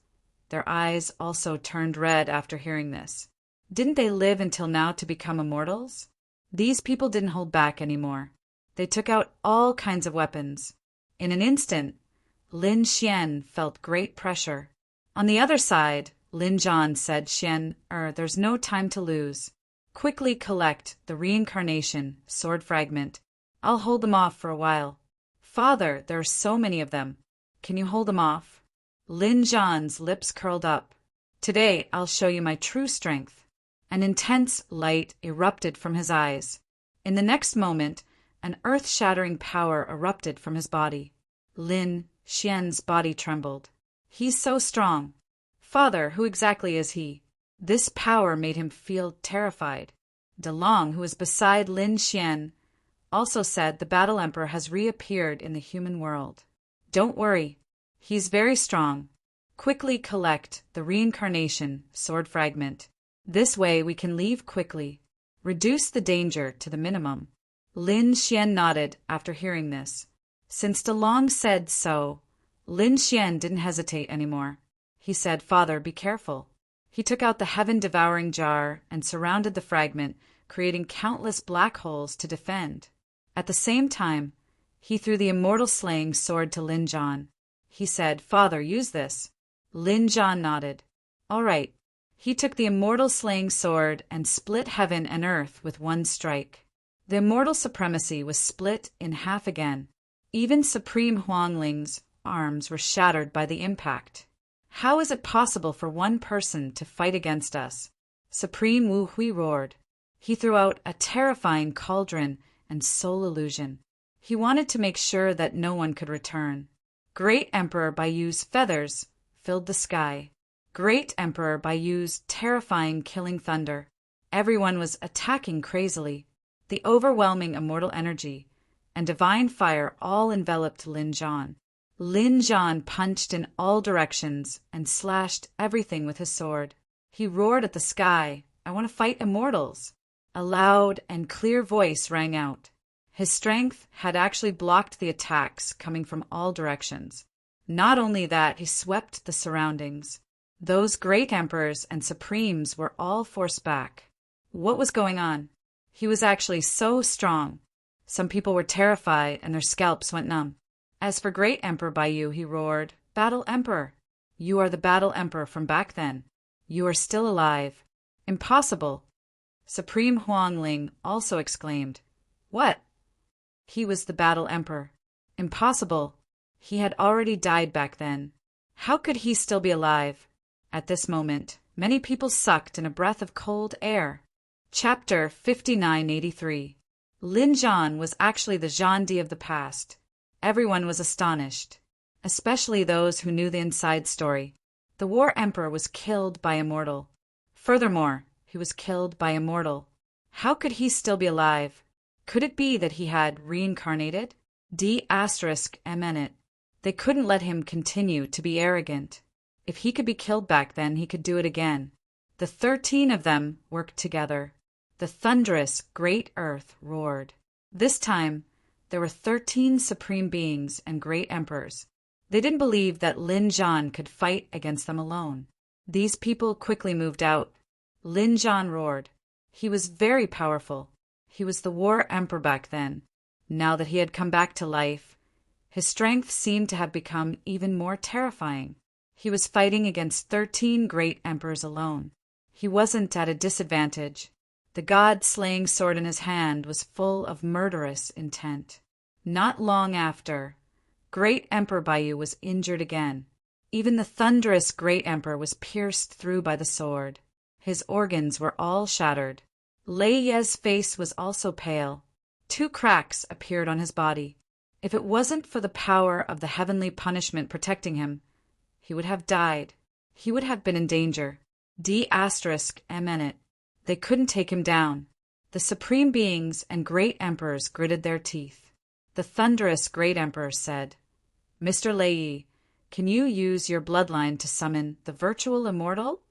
their eyes also turned red after hearing this. Didn't they live until now to become immortals? These people didn't hold back anymore. They took out all kinds of weapons. In an instant, Lin Xian felt great pressure. On the other side, Lin Zhan said, there's no time to lose. Quickly collect the reincarnation sword fragment. I'll hold them off for a while. Father, there are so many of them. Can you hold them off? Lin Zhan's lips curled up. Today I'll show you my true strength. An intense light erupted from his eyes. In the next moment, an earth-shattering power erupted from his body. Lin Xian's body trembled. He's so strong. Father, who exactly is he? This power made him feel terrified. DeLong, who was beside Lin Xian, also said the Battle Emperor has reappeared in the human world. Don't worry. He's very strong. Quickly collect the reincarnation sword fragment. This way we can leave quickly. Reduce the danger to the minimum. Lin Xian nodded after hearing this. Since DeLong said so, Lin Xian didn't hesitate anymore. He said, Father, be careful. He took out the heaven-devouring jar and surrounded the fragment, creating countless black holes to defend. At the same time, he threw the immortal-slaying sword to Lin Zhan. He said, Father, use this. Lin Zhan nodded. All right. He took the immortal-slaying sword and split heaven and earth with one strike. The immortal supremacy was split in half again. Even Supreme Huangling's arms were shattered by the impact. How is it possible for one person to fight against us? Supreme Wu Hui roared. He threw out a terrifying cauldron and soul illusion. He wanted to make sure that no one could return. Great Emperor Baiyu's feathers filled the sky. Great Emperor Baiyu's terrifying killing thunder. Everyone was attacking crazily. The overwhelming immortal energy and divine fire all enveloped Lin Zhan. Lin Zhan punched in all directions and slashed everything with his sword. He roared at the sky, I want to fight immortals. A loud and clear voice rang out. His strength had actually blocked the attacks coming from all directions. Not only that, he swept the surroundings. Those great emperors and supremes were all forced back. What was going on? He was actually so strong. Some people were terrified and their scalps went numb. As for Great Emperor Baiyu, he roared, "Battle Emperor! You are the Battle Emperor from back then. You are still alive." "Impossible!" Supreme Huangling also exclaimed. "What?" He was the Battle Emperor. Impossible. He had already died back then. How could he still be alive? At this moment, many people sucked in a breath of cold air. Chapter 5983. Lin Zhan was actually the Zhandi of the past. Everyone was astonished, especially those who knew the inside story. The War Emperor was killed by a mortal. Furthermore, he was killed by a mortal. How could he still be alive? Could it be that he had reincarnated? They couldn't let him continue to be arrogant. If he could be killed back then, he could do it again. The 13 of them worked together. The thunderous great earth roared. This time, there were 13 supreme beings and great emperors. They didn't believe that Lin Zhan could fight against them alone. These people quickly moved out. Lin Zhan roared. He was very powerful. He was the War Emperor back then. Now that he had come back to life, his strength seemed to have become even more terrifying. He was fighting against 13 great emperors alone. He wasn't at a disadvantage. The god-slaying sword in his hand was full of murderous intent. Not long after, Great Emperor Baiyu was injured again. Even the thunderous Great Emperor was pierced through by the sword. His organs were all shattered. Lei Ye's face was also pale. 2 cracks appeared on his body. If it wasn't for the power of the heavenly punishment protecting him, he would have died. He would have been in danger. They couldn't take him down. The supreme beings and great emperors gritted their teeth. The thunderous great emperor said, "Mr. Lei, can you use your bloodline to summon the virtual immortal?"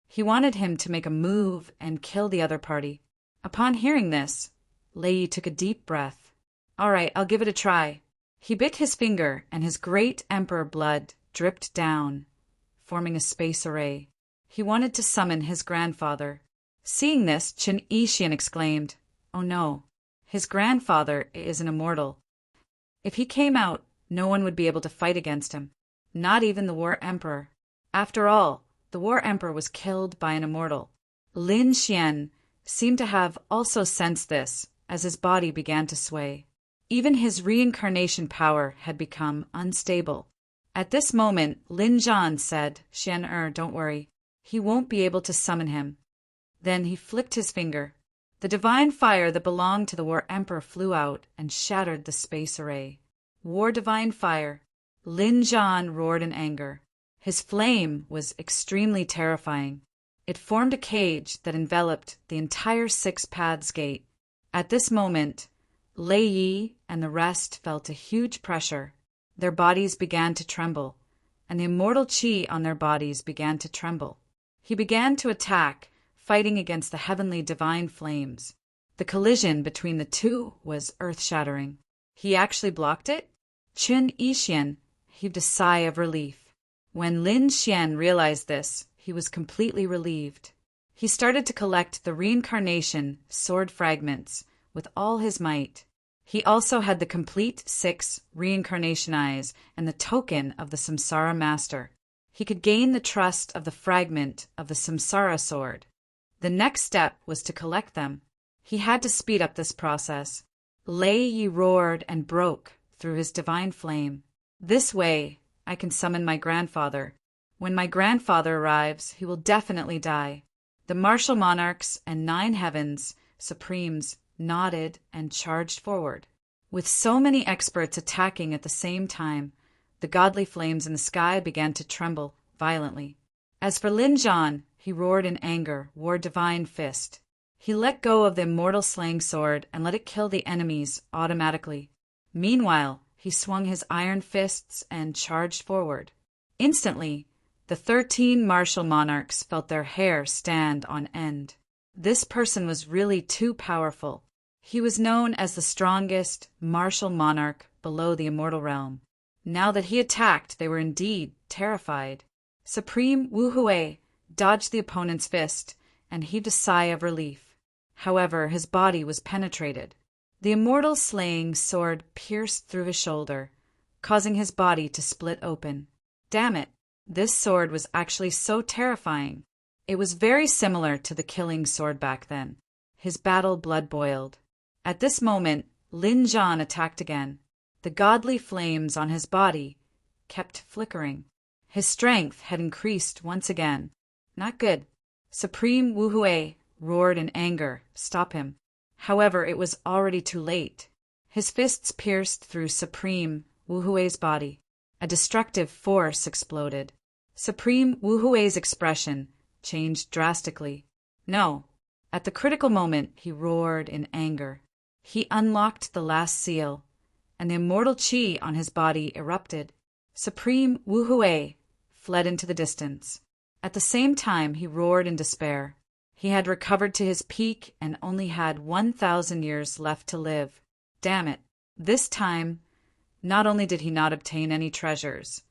He wanted him to make a move and kill the other party. Upon hearing this, Lei took a deep breath. "All right, I'll give it a try." He bit his finger and his great emperor blood dripped down, forming a space array. He wanted to summon his grandfather. Seeing this, Qin Yixian exclaimed, "Oh no, his grandfather is an immortal. If he came out, no one would be able to fight against him, not even the War Emperor. After all, the War Emperor was killed by an immortal." Lin Xian seemed to have also sensed this as his body began to sway. Even his reincarnation power had become unstable. At this moment, Lin Zhan said, "Xian don't worry. He won't be able to summon him." Then he flicked his finger. The divine fire that belonged to the War Emperor flew out and shattered the space array. War divine fire. Lin Zhan roared in anger. His flame was extremely terrifying. It formed a cage that enveloped the entire 6 Paths Gate. At this moment, Lei Yi and the rest felt a huge pressure. Their bodies began to tremble, and the immortal qi on their bodies began to tremble. He began to attack, fighting against the heavenly divine flames. The collision between the two was earth-shattering. He actually blocked it? Qin Yixian heaved a sigh of relief. When Lin Xian realized this, he was completely relieved. He started to collect the reincarnation sword fragments with all his might. He also had the complete 6 reincarnation eyes and the token of the Samsara Master. He could gain the trust of the fragment of the Samsara sword. The next step was to collect them. He had to speed up this process. Lei Yi roared and broke through his divine flame. "This way, I can summon my grandfather. When my grandfather arrives, he will definitely die." The martial monarchs and 9 heavens, supremes, nodded and charged forward. With so many experts attacking at the same time, the godly flames in the sky began to tremble violently. As for Lin Zhan, he roared in anger, war divine fist. He let go of the immortal slaying sword and let it kill the enemies automatically. Meanwhile, he swung his iron fists and charged forward. Instantly, the 13 martial monarchs felt their hair stand on end. This person was really too powerful. He was known as the strongest, martial monarch below the immortal realm. Now that he attacked, they were indeed terrified. Supreme Wu Hui dodged the opponent's fist and heaved a sigh of relief. However, his body was penetrated. The immortal slaying sword pierced through his shoulder, causing his body to split open. Damn it! This sword was actually so terrifying. It was very similar to the killing sword back then. His battle blood boiled. At this moment, Lin Zhan attacked again. The godly flames on his body kept flickering. His strength had increased once again. Not good. Supreme Wu Hui roared in anger. Stop him. However, it was already too late. His fists pierced through Supreme Wu Hui's body. A destructive force exploded. Supreme Wu Hui's expression changed drastically. No. At the critical moment, he roared in anger. He unlocked the last seal, and the immortal qi on his body erupted. Supreme Wu Hui fled into the distance. At the same time, he roared in despair. He had recovered to his peak and only had 1,000 years left to live. Damn it. This time, not only did he not obtain any treasures,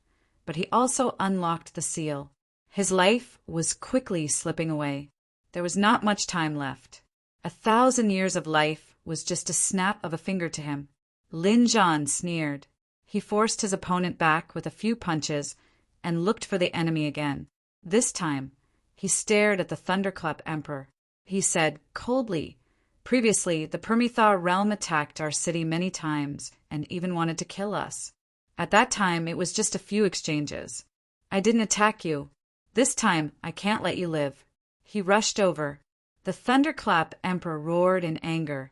but he also unlocked the seal. His life was quickly slipping away. There was not much time left. 1,000 years of life was just a snap of a finger to him. Lin Zhan sneered. He forced his opponent back with a few punches and looked for the enemy again. This time, he stared at the Thunderclap Emperor. He said coldly, "Previously, the Permethar realm attacked our city many times and even wanted to kill us. At that time, it was just a few exchanges. I didn't attack you. This time, I can't let you live." He rushed over. The Thunderclap Emperor roared in anger.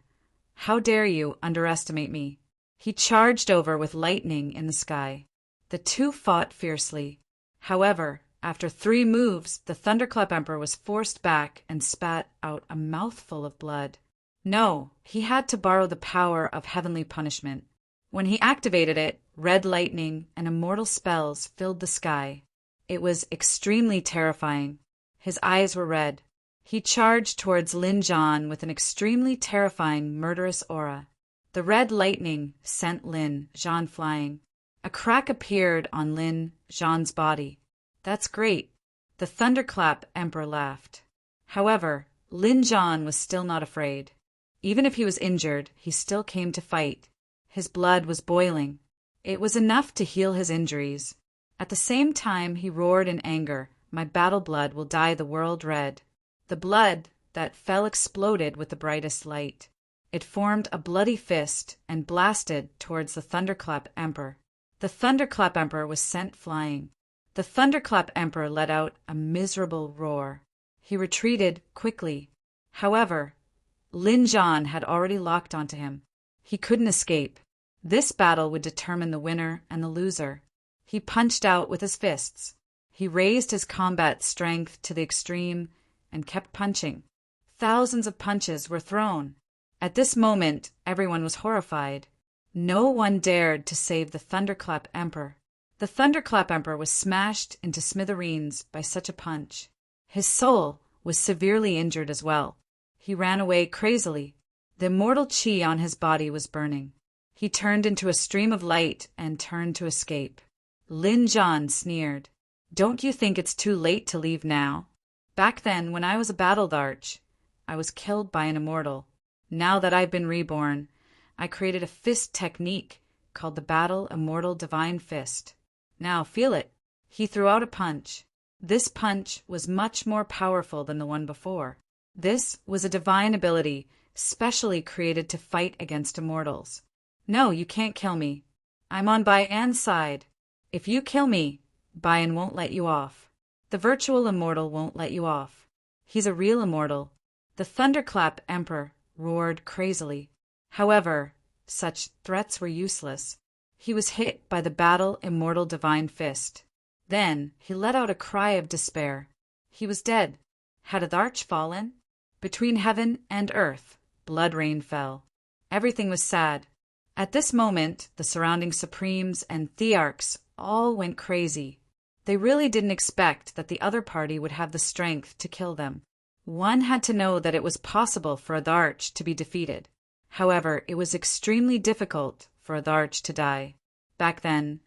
"How dare you underestimate me?" He charged over with lightning in the sky. The two fought fiercely. However, after 3 moves, the Thunderclap Emperor was forced back and spat out a mouthful of blood. No, he had to borrow the power of heavenly punishment. When he activated it, red lightning and immortal spells filled the sky. It was extremely terrifying. His eyes were red. He charged towards Lin Zhan with an extremely terrifying, murderous aura. The red lightning sent Lin Zhan flying. A crack appeared on Lin Zhan's body. "That's great." The Thunderclap Emperor laughed. However, Lin Zhan was still not afraid. Even if he was injured, he still came to fight. His blood was boiling. It was enough to heal his injuries. At the same time, he roared in anger, "My battle blood will dye the world red." The blood that fell exploded with the brightest light. It formed a bloody fist and blasted towards the Thunderclap Emperor. The Thunderclap Emperor was sent flying. The Thunderclap Emperor let out a miserable roar. He retreated quickly. However, Lin Zhan had already locked onto him. He couldn't escape. This battle would determine the winner and the loser. He punched out with his fists. He raised his combat strength to the extreme and kept punching. Thousands of punches were thrown. At this moment, everyone was horrified. No one dared to save the Thunderclap Emperor. The Thunderclap Emperor was smashed into smithereens by such a punch. His soul was severely injured as well. He ran away crazily. The immortal qi on his body was burning. He turned into a stream of light and turned to escape. Lin Zhan sneered. "Don't you think it's too late to leave now? Back then, when I was a battled arch, I was killed by an immortal. Now that I've been reborn, I created a fist technique called the Battle Immortal Divine Fist. Now feel it." He threw out a punch. This punch was much more powerful than the one before. This was a divine ability specially created to fight against immortals. "No, you can't kill me. I'm on Bai-An's side. If you kill me, Bai-An won't let you off. The virtual immortal won't let you off. He's a real immortal." The Thunderclap Emperor roared crazily. However, such threats were useless. He was hit by the Battle Immortal Divine Fist. Then he let out a cry of despair. He was dead. Had the arch fallen? Between heaven and earth, blood rain fell. Everything was sad. At this moment, the surrounding Supremes and Thearchs all went crazy. They really didn't expect that the other party would have the strength to kill them. One had to know that it was possible for the arch to be defeated. However, it was extremely difficult for the arch to die. Back then,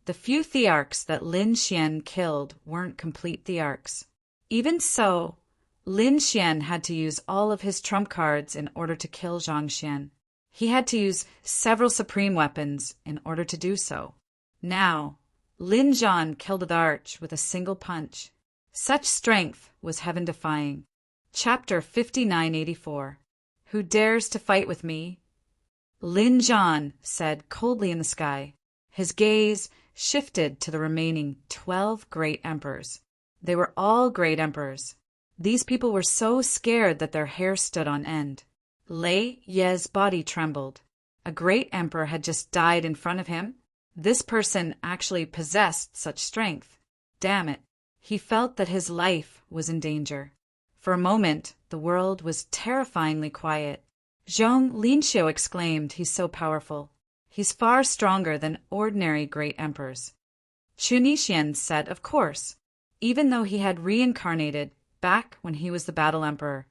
the few Thearchs that Lin Xian killed weren't complete Thearchs. Even so, Lin Xian had to use all of his trump cards in order to kill Zhang Xian. He had to use several supreme weapons in order to do so. Now, Lin Zhan killed the arch with a single punch. Such strength was heaven-defying. Chapter 5984. Who dares to fight with me? Lin Zhan said coldly in the sky. His gaze shifted to the remaining 12 great emperors. They were all great emperors. These people were so scared that their hair stood on end. Lei Ye's body trembled. A great emperor had just died in front of him. This person actually possessed such strength. Damn it. He felt that his life was in danger. For a moment, the world was terrifyingly quiet. Zhong Linxiu exclaimed, "He's so powerful. He's far stronger than ordinary great emperors." Chu Nixian said, "Of course." Even though he had reincarnated back when he was the battle emperor,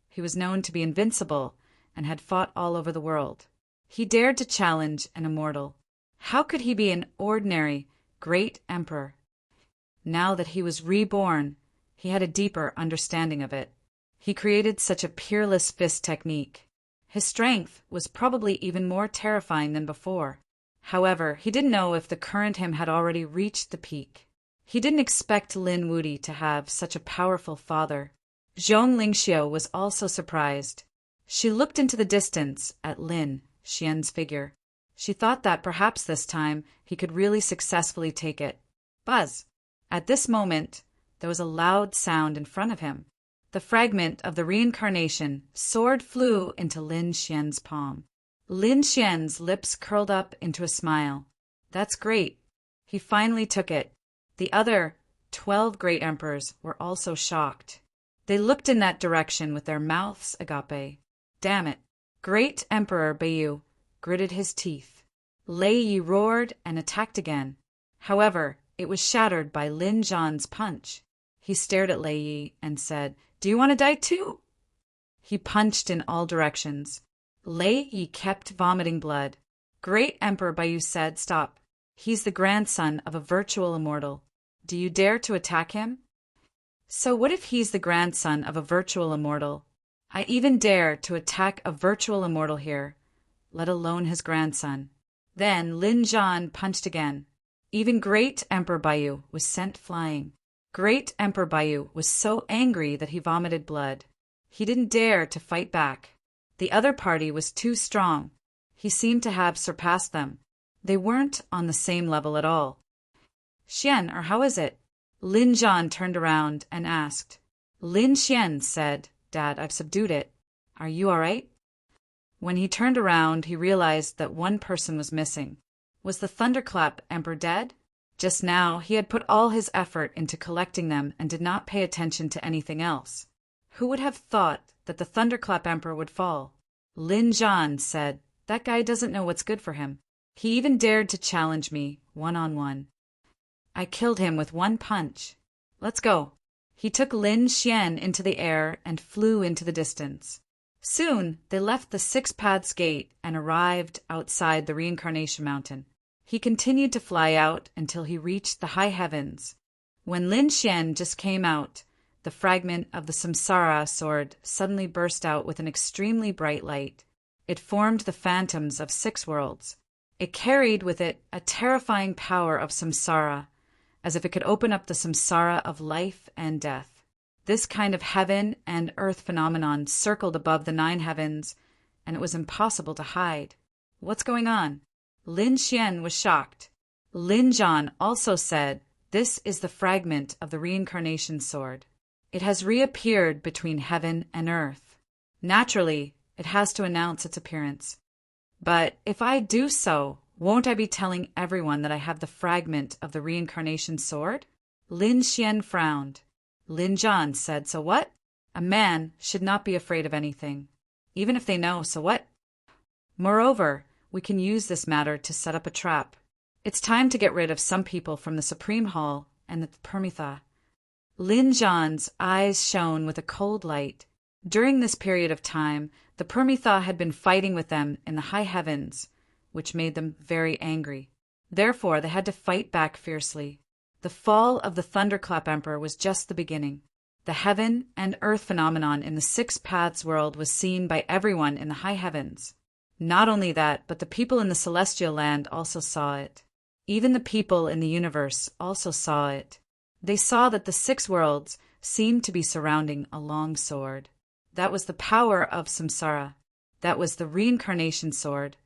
he was known to be invincible and had fought all over the world. He dared to challenge an immortal. How could he be an ordinary great emperor? Now that he was reborn, he had a deeper understanding of it. He created such a peerless fist technique. His strength was probably even more terrifying than before. However, he didn't know if the current him had already reached the peak. He didn't expect Lin Wudi to have such a powerful father. Zhong Lingxiu was also surprised. She looked into the distance at Lin Xian's figure. She thought that perhaps this time he could really successfully take it. Buzz! At this moment, there was a loud sound in front of him. The fragment of the reincarnation sword flew into Lin Xian's palm. Lin Xian's lips curled up into a smile. That's great. He finally took it. The other 12 great emperors were also shocked. They looked in that direction with their mouths agape. Damn it. Great Emperor Beiyu gritted his teeth. Lei Yi roared and attacked again. However, it was shattered by Lin Zhan's punch. He stared at Lei Yi and said, "Do you want to die too?" He punched in all directions. Lei Yi kept vomiting blood. Great Emperor Beiyu said, "Stop. He's the grandson of a virtual immortal. Do you dare to attack him?" So what if he's the grandson of a virtual immortal? I even dare to attack a virtual immortal here, let alone his grandson. Then Lin Zhan punched again. Even Great Emperor Beiyu was sent flying. Great Emperor Beiyu was so angry that he vomited blood. He didn't dare to fight back. The other party was too strong. He seemed to have surpassed them. They weren't on the same level at all. "Xian, or how is it?" Lin Zhan turned around and asked. Lin Xian said, "Dad, I've subdued it. Are you all right?" When he turned around, he realized that one person was missing. Was the Thunderclap Emperor dead? Just now, he had put all his effort into collecting them and did not pay attention to anything else. Who would have thought that the Thunderclap Emperor would fall? Lin Zhan said, "That guy doesn't know what's good for him. He even dared to challenge me, one-on-one. I killed him with one punch. Let's go." He took Lin Xian into the air and flew into the distance. Soon, they left the Six Paths Gate and arrived outside the Reincarnation Mountain. He continued to fly out until he reached the high heavens. When Lin Xian just came out, the fragment of the Samsara sword suddenly burst out with an extremely bright light. It formed the phantoms of 6 worlds. It carried with it a terrifying power of samsara, as if it could open up the samsara of life and death. This kind of heaven and earth phenomenon circled above the 9 heavens, and it was impossible to hide. What's going on? Lin Xian was shocked. Lin Zhan also said, "This is the fragment of the reincarnation sword. It has reappeared between heaven and earth. Naturally, it has to announce its appearance. But if I do so, won't I be telling everyone that I have the fragment of the reincarnation sword?" Lin Xian frowned. Lin Zhan said, "So what? A man should not be afraid of anything. Even if they know, so what? Moreover, we can use this matter to set up a trap. It's time to get rid of some people from the Supreme Hall and the Permitha. Lin Zhan's eyes shone with a cold light. During this period of time, the Permitha had been fighting with them in the high heavens, which made them very angry. Therefore, they had to fight back fiercely. The fall of the Thunderclap Emperor was just the beginning. The heaven and earth phenomenon in the Six Paths world was seen by everyone in the high heavens. Not only that, but the people in the celestial land also saw it. Even the people in the universe also saw it. They saw that the six worlds seemed to be surrounding a long sword. That was the power of samsara. That was the reincarnation sword.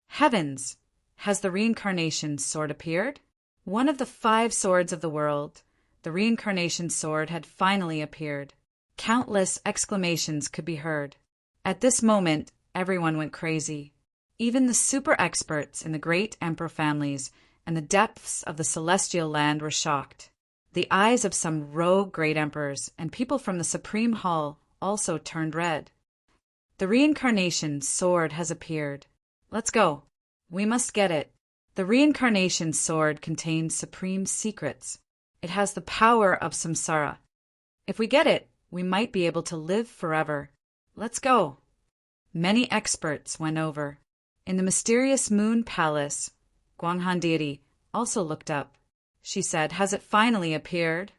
Heavens! Has the reincarnation sword appeared? One of the 5 swords of the world, the reincarnation sword, had finally appeared. Countless exclamations could be heard. At this moment, everyone went crazy. Even the super experts in the great emperor families and the depths of the celestial land were shocked. The eyes of some rogue great emperors and people from the Supreme Hall also turned red. The reincarnation sword has appeared. Let's go. We must get it. The reincarnation sword contains supreme secrets. It has the power of samsara. If we get it, we might be able to live forever. Let's go. Many experts went over. In the mysterious moon palace, Guanghan Deity also looked up. She said, "Has it finally appeared?"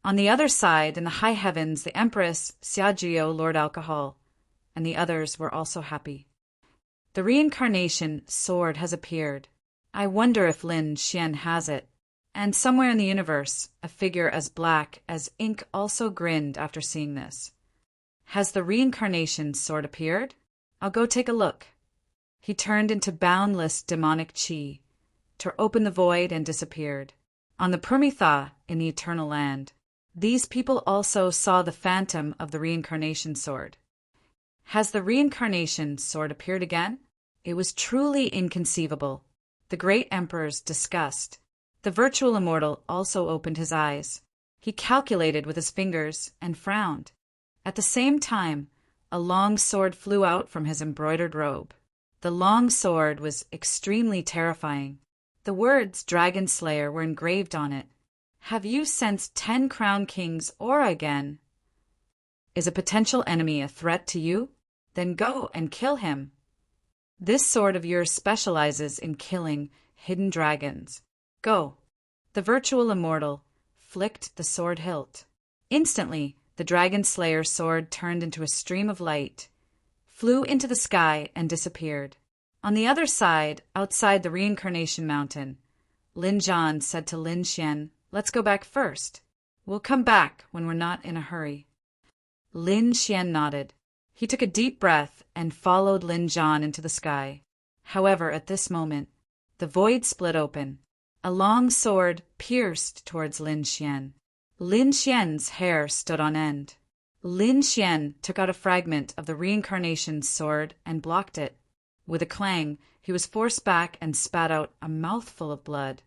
On the other side, in the high heavens, the Empress Xiajiao Lord Alcohol, and the others were also happy. The reincarnation sword has appeared. I wonder if Lin Xian has it. And somewhere in the universe, a figure as black as ink also grinned after seeing this. Has the reincarnation sword appeared? I'll go take a look. He turned into boundless demonic chi, tore open the void and disappeared. On the Permitha in the eternal land, these people also saw the phantom of the reincarnation sword. Has the reincarnation sword appeared again? It was truly inconceivable. The great emperor's disgust. The virtual immortal also opened his eyes. He calculated with his fingers and frowned. At the same time, a long sword flew out from his embroidered robe. The long sword was extremely terrifying. The words Dragon Slayer were engraved on it. Have you sensed 10 Crown Kings' aura again? Is a potential enemy a threat to you? Then go and kill him. This sword of yours specializes in killing hidden dragons. Go. The virtual immortal flicked the sword hilt. Instantly, the Dragon Slayer's sword turned into a stream of light, flew into the sky, and disappeared. On the other side, outside the Reincarnation Mountain, Lin Zhan said to Lin Xian, "Let's go back first. We'll come back when we're not in a hurry." Lin Xian nodded. He took a deep breath and followed Lin Zhan into the sky. However, at this moment, the void split open. A long sword pierced towards Lin Xian. Lin Xian's hair stood on end. Lin Xian took out a fragment of the reincarnation sword and blocked it. With a clang, he was forced back and spat out a mouthful of blood.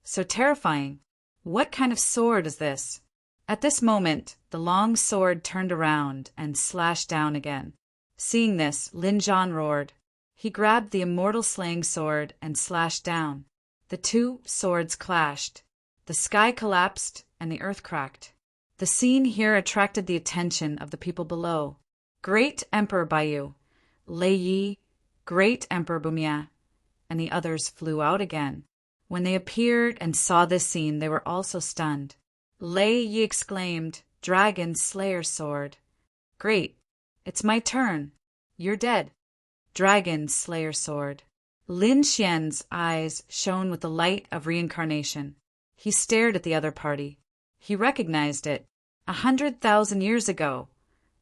So terrifying. What kind of sword is this? At this moment, the long sword turned around and slashed down again. Seeing this, Lin Zhan roared. He grabbed the immortal slaying sword and slashed down. The 2 swords clashed. The sky collapsed and the earth cracked. The scene here attracted the attention of the people below. Great Emperor Baiyu, Lei Yi, Great Emperor Bumia, and the others flew out again. When they appeared and saw this scene, they were also stunned. Lei Yi exclaimed, "Dragon Slayer sword." "Great. It's my turn. You're dead." Dragon Slayer sword. Lin Xian's eyes shone with the light of reincarnation. He stared at the other party. He recognized it. 100,000 years ago,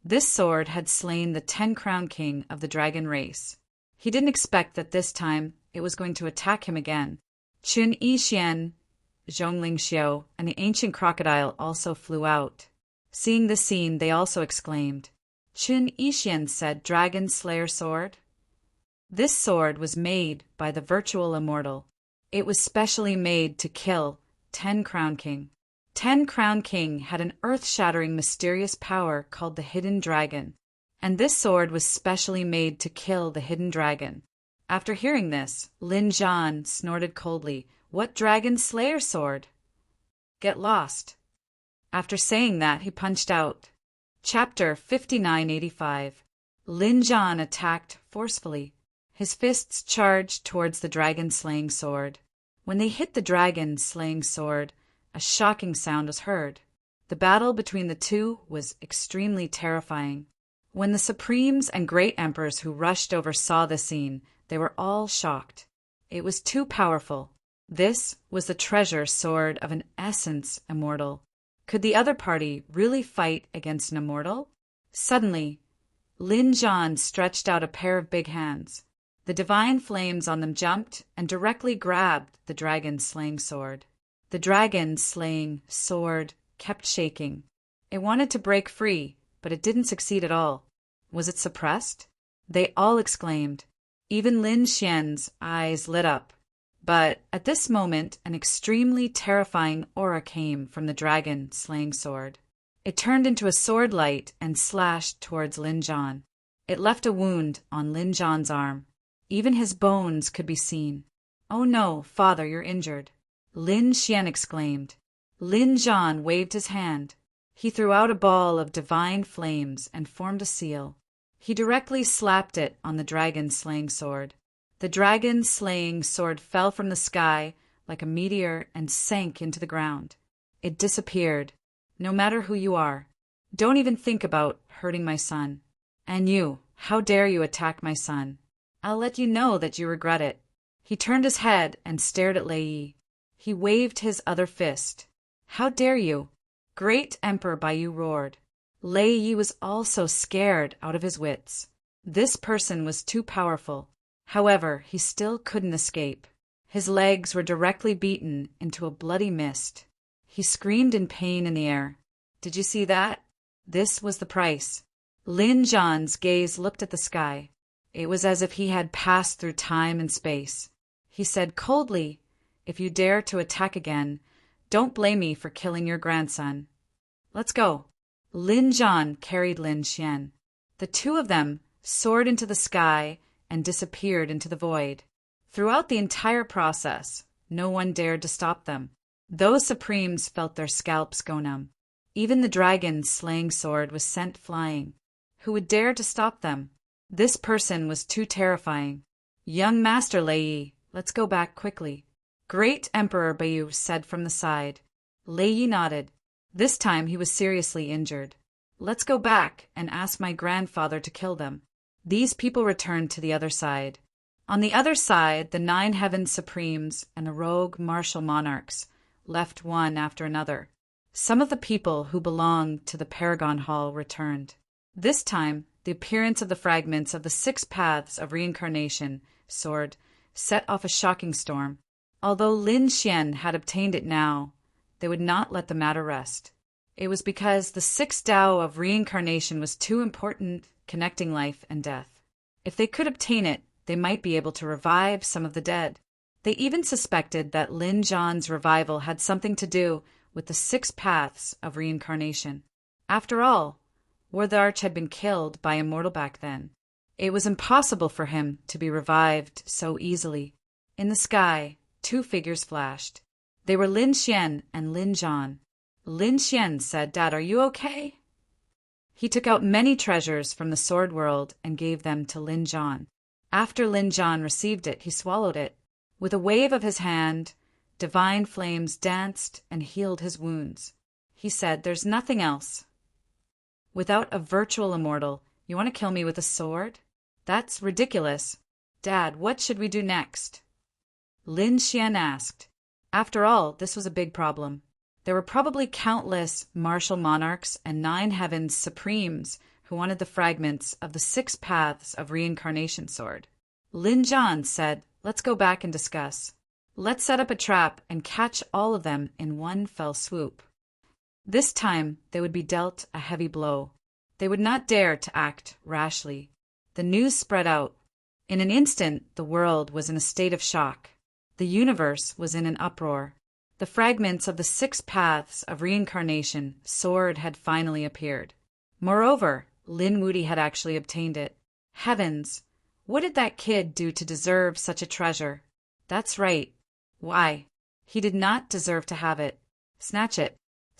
this sword had slain the 10 Crown King of the dragon race. He didn't expect that this time it was going to attack him again. Qun Yixian, Zhongling Xiao, and the ancient crocodile also flew out. Seeing the scene, they also exclaimed. Qun Yixian said, "Dragon Slayer sword." This sword was made by the virtual immortal. It was specially made to kill 10 Crown King. 10 Crown King had an earth-shattering mysterious power called the Hidden Dragon, and this sword was specially made to kill the Hidden Dragon. After hearing this, Lin Zhan snorted coldly, "What Dragon Slayer sword?" "Get lost." After saying that, he punched out. Chapter 5985. Lin Jian attacked forcefully. His fists charged towards the dragon-slaying sword. When they hit the dragon-slaying sword, a shocking sound was heard. The battle between the two was extremely terrifying. When the Supremes and Great Emperors who rushed over saw the scene, they were all shocked. It was too powerful. This was the treasure sword of an essence immortal. Could the other party really fight against an immortal? Suddenly, Lin Jian stretched out a pair of big hands. The divine flames on them jumped and directly grabbed the dragon-slaying sword. The dragon-slaying sword kept shaking. It wanted to break free, but it didn't succeed at all. Was it suppressed? They all exclaimed. Even Lin Xian's eyes lit up. But at this moment, an extremely terrifying aura came from the dragon-slaying sword. It turned into a sword light and slashed towards Lin Jian. It left a wound on Lin Jian's arm. Even his bones could be seen. "Oh no, father, you're injured," Lin Xian exclaimed. Lin Jian waved his hand. He threw out a ball of divine flames and formed a seal. He directly slapped it on the dragon-slaying sword. The dragon-slaying sword fell from the sky like a meteor and sank into the ground. It disappeared. "No matter who you are, don't even think about hurting my son. And you, how dare you attack my son? I'll let you know that you regret it." He turned his head and stared at Lei Yi. He waved his other fist. "How dare you?" Great Emperor Baiyu roared. Lei Yi was also scared out of his wits. This person was too powerful. However, he still couldn't escape. His legs were directly beaten into a bloody mist. He screamed in pain in the air. Did you see that? This was the price. Lin Jian's gaze looked at the sky. It was as if he had passed through time and space. He said coldly, "If you dare to attack again, don't blame me for killing your grandson. Let's go." Lin Jian carried Lin Xian. The two of them soared into the sky and disappeared into the void. Throughout the entire process, no one dared to stop them. Those Supremes felt their scalps go numb. Even the dragon-slaying sword was sent flying. Who would dare to stop them? This person was too terrifying. "Young Master Lei Yi, let's go back quickly," Great Emperor Baiyu said from the side. Lei Yi nodded. This time he was seriously injured. "Let's go back and ask my grandfather to kill them." These people returned to the other side. On the other side, the 9 Heaven Supremes and the rogue martial monarchs left one after another. Some of the people who belonged to the Paragon Hall returned. This time, the appearance of the fragments of the 6 paths of reincarnation sword set off a shocking storm. Although Lin Xian had obtained it now, they would not let the matter rest. It was because the 6th Tao of reincarnation was too important, connecting life and death. If they could obtain it, they might be able to revive some of the dead. They even suspected that Lin Jian's revival had something to do with the 6 paths of reincarnation. After all, Wartharch had been killed by a mortal back then. It was impossible for him to be revived so easily. In the sky, 2 figures flashed. They were Lin Xian and Lin Jian. Lin Xian said, "Dad, are you okay?" He took out many treasures from the sword world and gave them to Lin Jian. After Lin Jian received it, he swallowed it. With a wave of his hand, divine flames danced and healed his wounds. He said, "There's nothing else. Without a virtual immortal, you want to kill me with a sword? That's ridiculous. Dad, what should we do next?" Lin Xian asked. After all, this was a big problem. There were probably countless martial monarchs and 9 Heavens Supremes who wanted the fragments of the 6 paths of reincarnation sword. Lin Jian said, "Let's go back and discuss. Let's set up a trap and catch all of them in one fell swoop." This time, they would be dealt a heavy blow. They would not dare to act rashly. The news spread out. In an instant, the world was in a state of shock. The universe was in an uproar. The fragments of the 6 paths of reincarnation sword had finally appeared. Moreover, Lin Wuti had actually obtained it. Heavens! What did that kid do to deserve such a treasure? That's right. Why? He did not deserve to have it. Snatch it.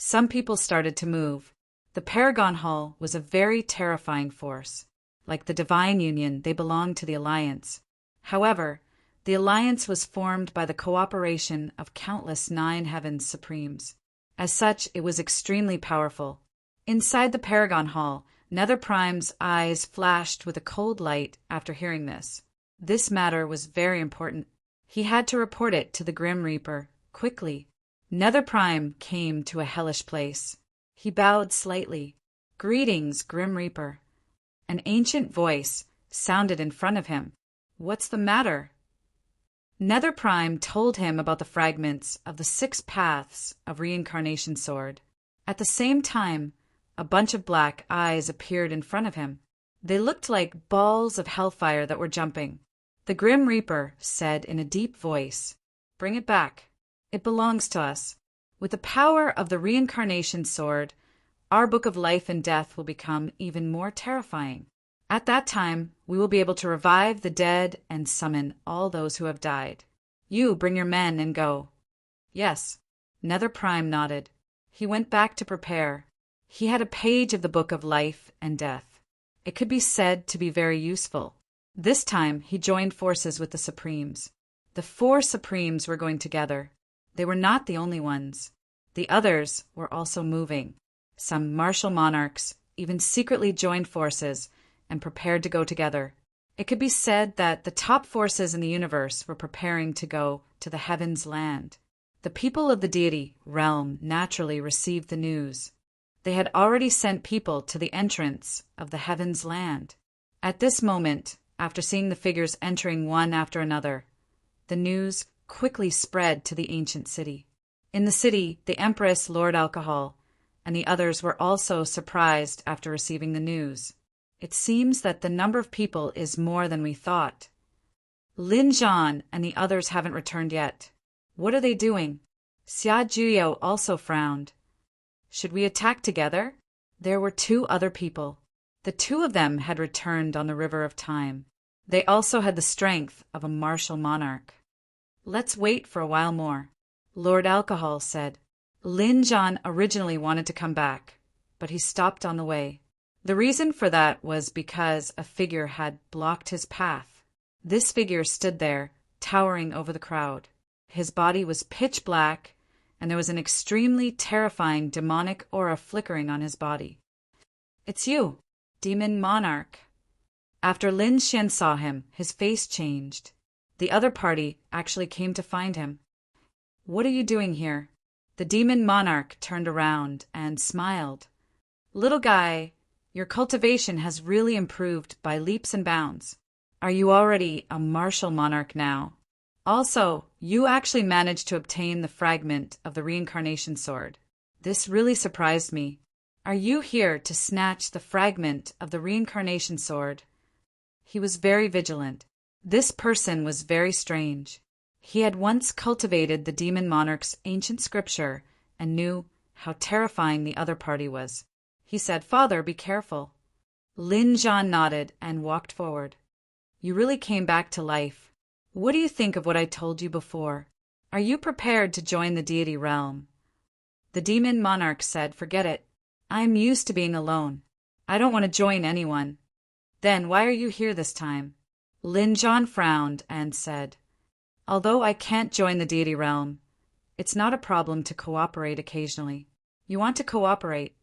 Some people started to move. The Paragon Hall was a very terrifying force. Like the Divine Union, they belonged to the Alliance. However, the Alliance was formed by the cooperation of countless 9 Heavens Supremes. As such, it was extremely powerful. Inside the Paragon Hall, Nether Prime's eyes flashed with a cold light after hearing this. This matter was very important. He had to report it to the Grim Reaper, quickly. Nether Prime came to a hellish place. He bowed slightly. "Greetings, Grim Reaper." An ancient voice sounded in front of him. "What's the matter?" Nether Prime told him about the fragments of the 6 paths of reincarnation sword. At the same time, a bunch of black eyes appeared in front of him. They looked like balls of hellfire that were jumping. The Grim Reaper said in a deep voice, "Bring it back. It belongs to us. With the power of the reincarnation sword, our book of life and death will become even more terrifying. At that time, we will be able to revive the dead and summon all those who have died. You bring your men and go." "Yes." Nether Prime nodded. He went back to prepare. He had a page of the book of life and death. It could be said to be very useful. This time, he joined forces with the Supremes. The 4 Supremes were going together. They were not the only ones. The others were also moving. Some martial monarchs even secretly joined forces and prepared to go together. It could be said that the top forces in the universe were preparing to go to the Heavens land. The people of the Deity realm naturally received the news. They had already sent people to the entrance of the Heavens land. At this moment, after seeing the figures entering one after another, the news quickly spread to the ancient city. In the city, the Empress Lord Alcohol and the others were also surprised after receiving the news. It seems that the number of people is more than we thought. Lin Zhan and the others haven't returned yet. What are they doing? Xia Juyo also frowned. Should we attack together? There were 2 other people. The 2 of them had returned on the River of Time. They also had the strength of a martial monarch. Let's wait for a while more, Lord Alcohol said. Lin Zhan originally wanted to come back, but he stopped on the way. The reason for that was because a figure had blocked his path. This figure stood there, towering over the crowd. His body was pitch black, and there was an extremely terrifying demonic aura flickering on his body. "It's you, Demon Monarch." After Lin Xian saw him, his face changed. The other party actually came to find him. "What are you doing here?" The Demon Monarch turned around and smiled. "Little guy, your cultivation has really improved by leaps and bounds. Are you already a martial monarch now? Also, you actually managed to obtain the fragment of the reincarnation sword. This really surprised me. Are you here to snatch the fragment of the reincarnation sword?" He was very vigilant. This person was very strange. He had once cultivated the Demon Monarch's ancient scripture and knew how terrifying the other party was. He said, "Father, be careful." Lin Zhan nodded and walked forward. "You really came back to life. What do you think of what I told you before? Are you prepared to join the Deity realm?" The Demon Monarch said, "Forget it. I am used to being alone. I don't want to join anyone." "Then why are you here this time?" Lin Zhan frowned and said, "Although I can't join the Deity realm, it's not a problem to cooperate occasionally. You want to cooperate?"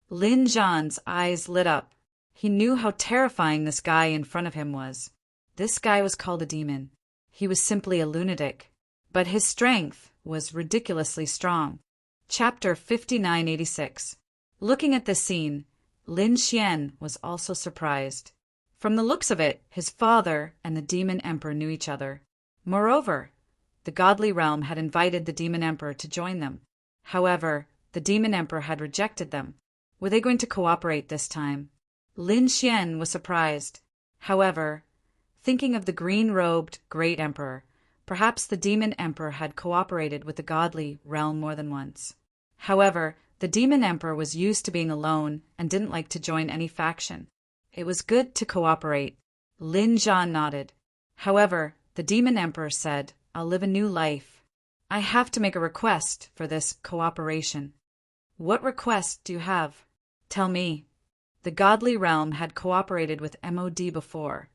Lin Zhan's eyes lit up. He knew how terrifying this guy in front of him was. This guy was called a demon. He was simply a lunatic, but his strength was ridiculously strong. Chapter 5986. Looking at this scene, Lin Xian was also surprised. From the looks of it, his father and the Demon Emperor knew each other. Moreover, the godly realm had invited the Demon Emperor to join them. However, the Demon Emperor had rejected them. Were they going to cooperate this time? Lin Xian was surprised. However, thinking of the green-robed Great Emperor, perhaps the Demon Emperor had cooperated with the godly realm more than once. However, the Demon Emperor was used to being alone and didn't like to join any faction. It was good to cooperate. Lin Zhan nodded. However, the Demon Emperor said, "I'll live a new life. I have to make a request for this cooperation." What request do you have? Tell me. The godly realm had cooperated with MOD before,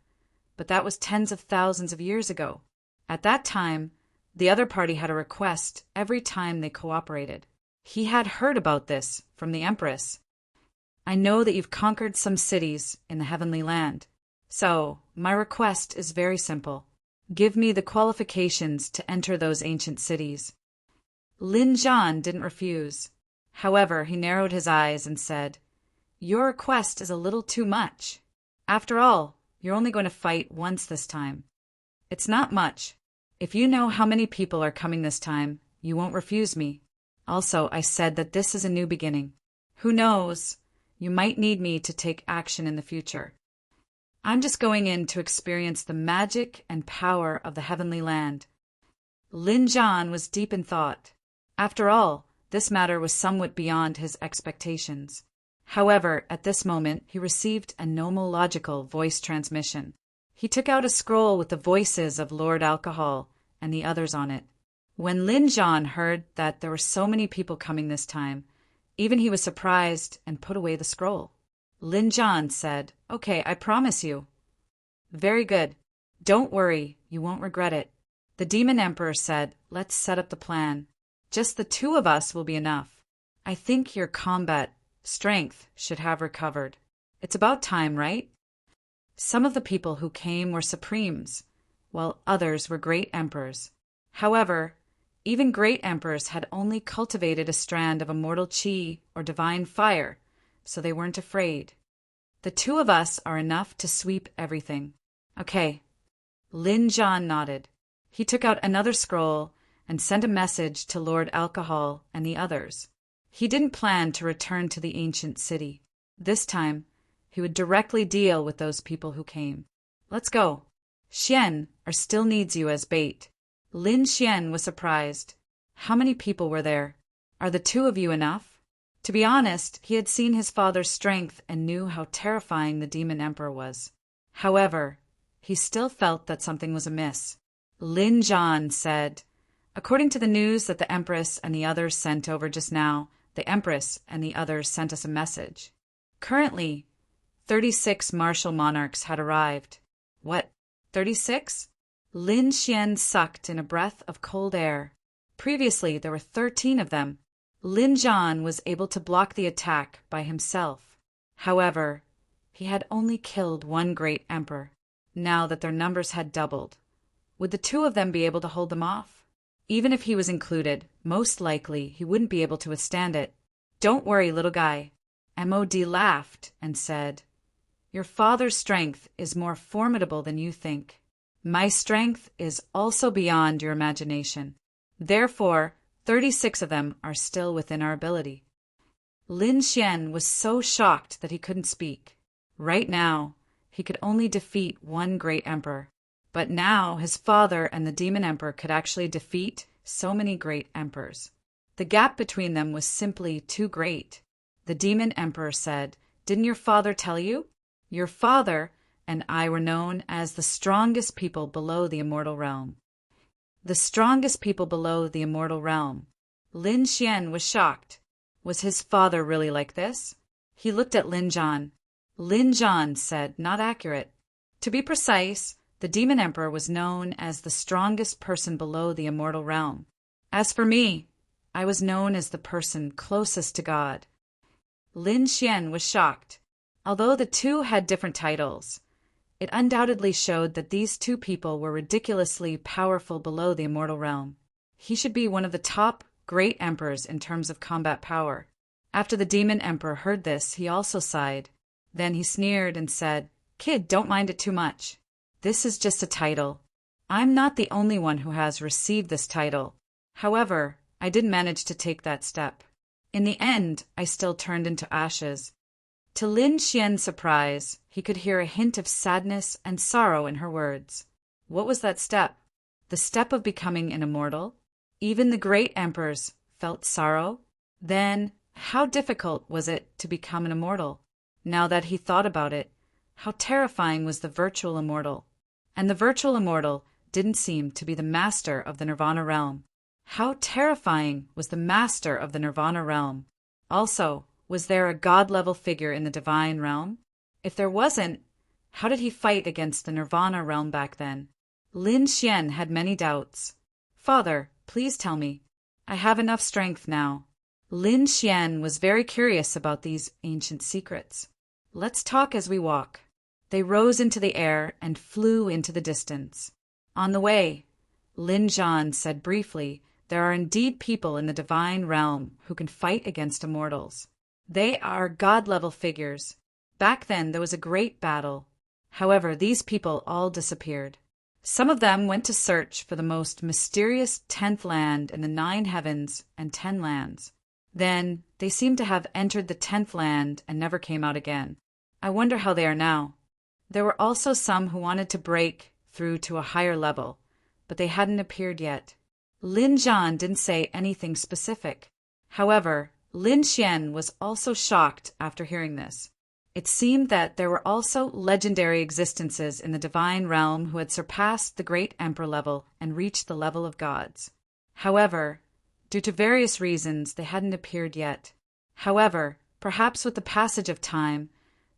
but that was tens of thousands of years ago. At that time, the other party had a request every time they cooperated. He had heard about this from the Empress. I know that you've conquered some cities in the heavenly land. So, my request is very simple. Give me the qualifications to enter those ancient cities. Lin Zhan didn't refuse. However, he narrowed his eyes and said, Your request is a little too much. After all, you're only going to fight once this time. It's not much. If you know how many people are coming this time, you won't refuse me. Also, I said that this is a new beginning. Who knows? You might need me to take action in the future. I'm just going in to experience the magic and power of the heavenly land. Lin Zhan was deep in thought. After all, this matter was somewhat beyond his expectations. However, at this moment, he received a nomological voice transmission. He took out a scroll with the voices of Lord Alcohol and the others on it. When Lin Zhan heard that there were so many people coming this time, even he was surprised and put away the scroll. Lin Zhan said, Okay, I promise you. Very good. Don't worry, you won't regret it. The Demon Emperor said, Let's set up the plan. Just the two of us will be enough. I think your combat strength should have recovered. It's about time, right? Some of the people who came were supremes, while others were great emperors. However, even great emperors had only cultivated a strand of immortal chi or divine fire, so they weren't afraid. The two of us are enough to sweep everything. Okay. Lin Zhan nodded. He took out another scroll and sent a message to Lord Alcohol and the others. He didn't plan to return to the ancient city. This time, he would directly deal with those people who came. Let's go. Xian still needs you as bait. Lin Xian was surprised. How many people were there? Are the two of you enough? To be honest, he had seen his father's strength and knew how terrifying the Demon Emperor was. However, he still felt that something was amiss. Lin Zhan said, According to the news that the Empress and the others sent over just now, the Empress and the others sent us a message. Currently, 36 martial monarchs had arrived. What, 36? Lin Xian sucked in a breath of cold air. Previously, there were 13 of them. Lin Zhan was able to block the attack by himself. However, he had only killed one great emperor. Now that their numbers had doubled, would the two of them be able to hold them off? Even if he was included, most likely he wouldn't be able to withstand it. Don't worry, little guy. MOD laughed and said, Your father's strength is more formidable than you think. My strength is also beyond your imagination. Therefore, 36 of them are still within our ability. Lin Xian was so shocked that he couldn't speak. Right now, he could only defeat one great emperor. But now his father and the Demon Emperor could actually defeat so many great emperors. The gap between them was simply too great. The Demon Emperor said, Didn't your father tell you? Your father and I were known as the strongest people below the immortal realm. The strongest people below the immortal realm. Lin Xian was shocked. Was his father really like this? He looked at Lin Zhan. Lin Zhan said, Not accurate. To be precise, the Demon Emperor was known as the strongest person below the immortal realm. As for me, I was known as the person closest to God. Lin Xian was shocked. Although the two had different titles, it undoubtedly showed that these two people were ridiculously powerful below the immortal realm. He should be one of the top great emperors in terms of combat power. After the Demon Emperor heard this, he also sighed. Then he sneered and said, Kid, don't mind it too much. This is just a title. I'm not the only one who has received this title. However, I didn't manage to take that step. In the end, I still turned into ashes. To Lin Xian's surprise, he could hear a hint of sadness and sorrow in her words. What was that step? The step of becoming an immortal? Even the great emperors felt sorrow? Then, how difficult was it to become an immortal? Now that he thought about it, how terrifying was the virtual immortal? And the virtual immortal didn't seem to be the master of the Nirvana realm. How terrifying was the master of the Nirvana realm? Also, was there a god-level figure in the divine realm? If there wasn't, how did he fight against the Nirvana realm back then? Lin Xian had many doubts. Father, please tell me. I have enough strength now. Lin Xian was very curious about these ancient secrets. Let's talk as we walk. They rose into the air and flew into the distance. On the way, Lin Zhan said briefly, there are indeed people in the divine realm who can fight against immortals. They are god-level figures. Back then there was a great battle. However, these people all disappeared. Some of them went to search for the most mysterious 10th land in the 9 heavens and 10 lands. Then they seemed to have entered the 10th land and never came out again. I wonder how they are now. There were also some who wanted to break through to a higher level, but they hadn't appeared yet. Lin Zhan didn't say anything specific. However, Lin Xian was also shocked after hearing this. It seemed that there were also legendary existences in the divine realm who had surpassed the great emperor level and reached the level of gods. However, due to various reasons, they hadn't appeared yet. However, perhaps with the passage of time,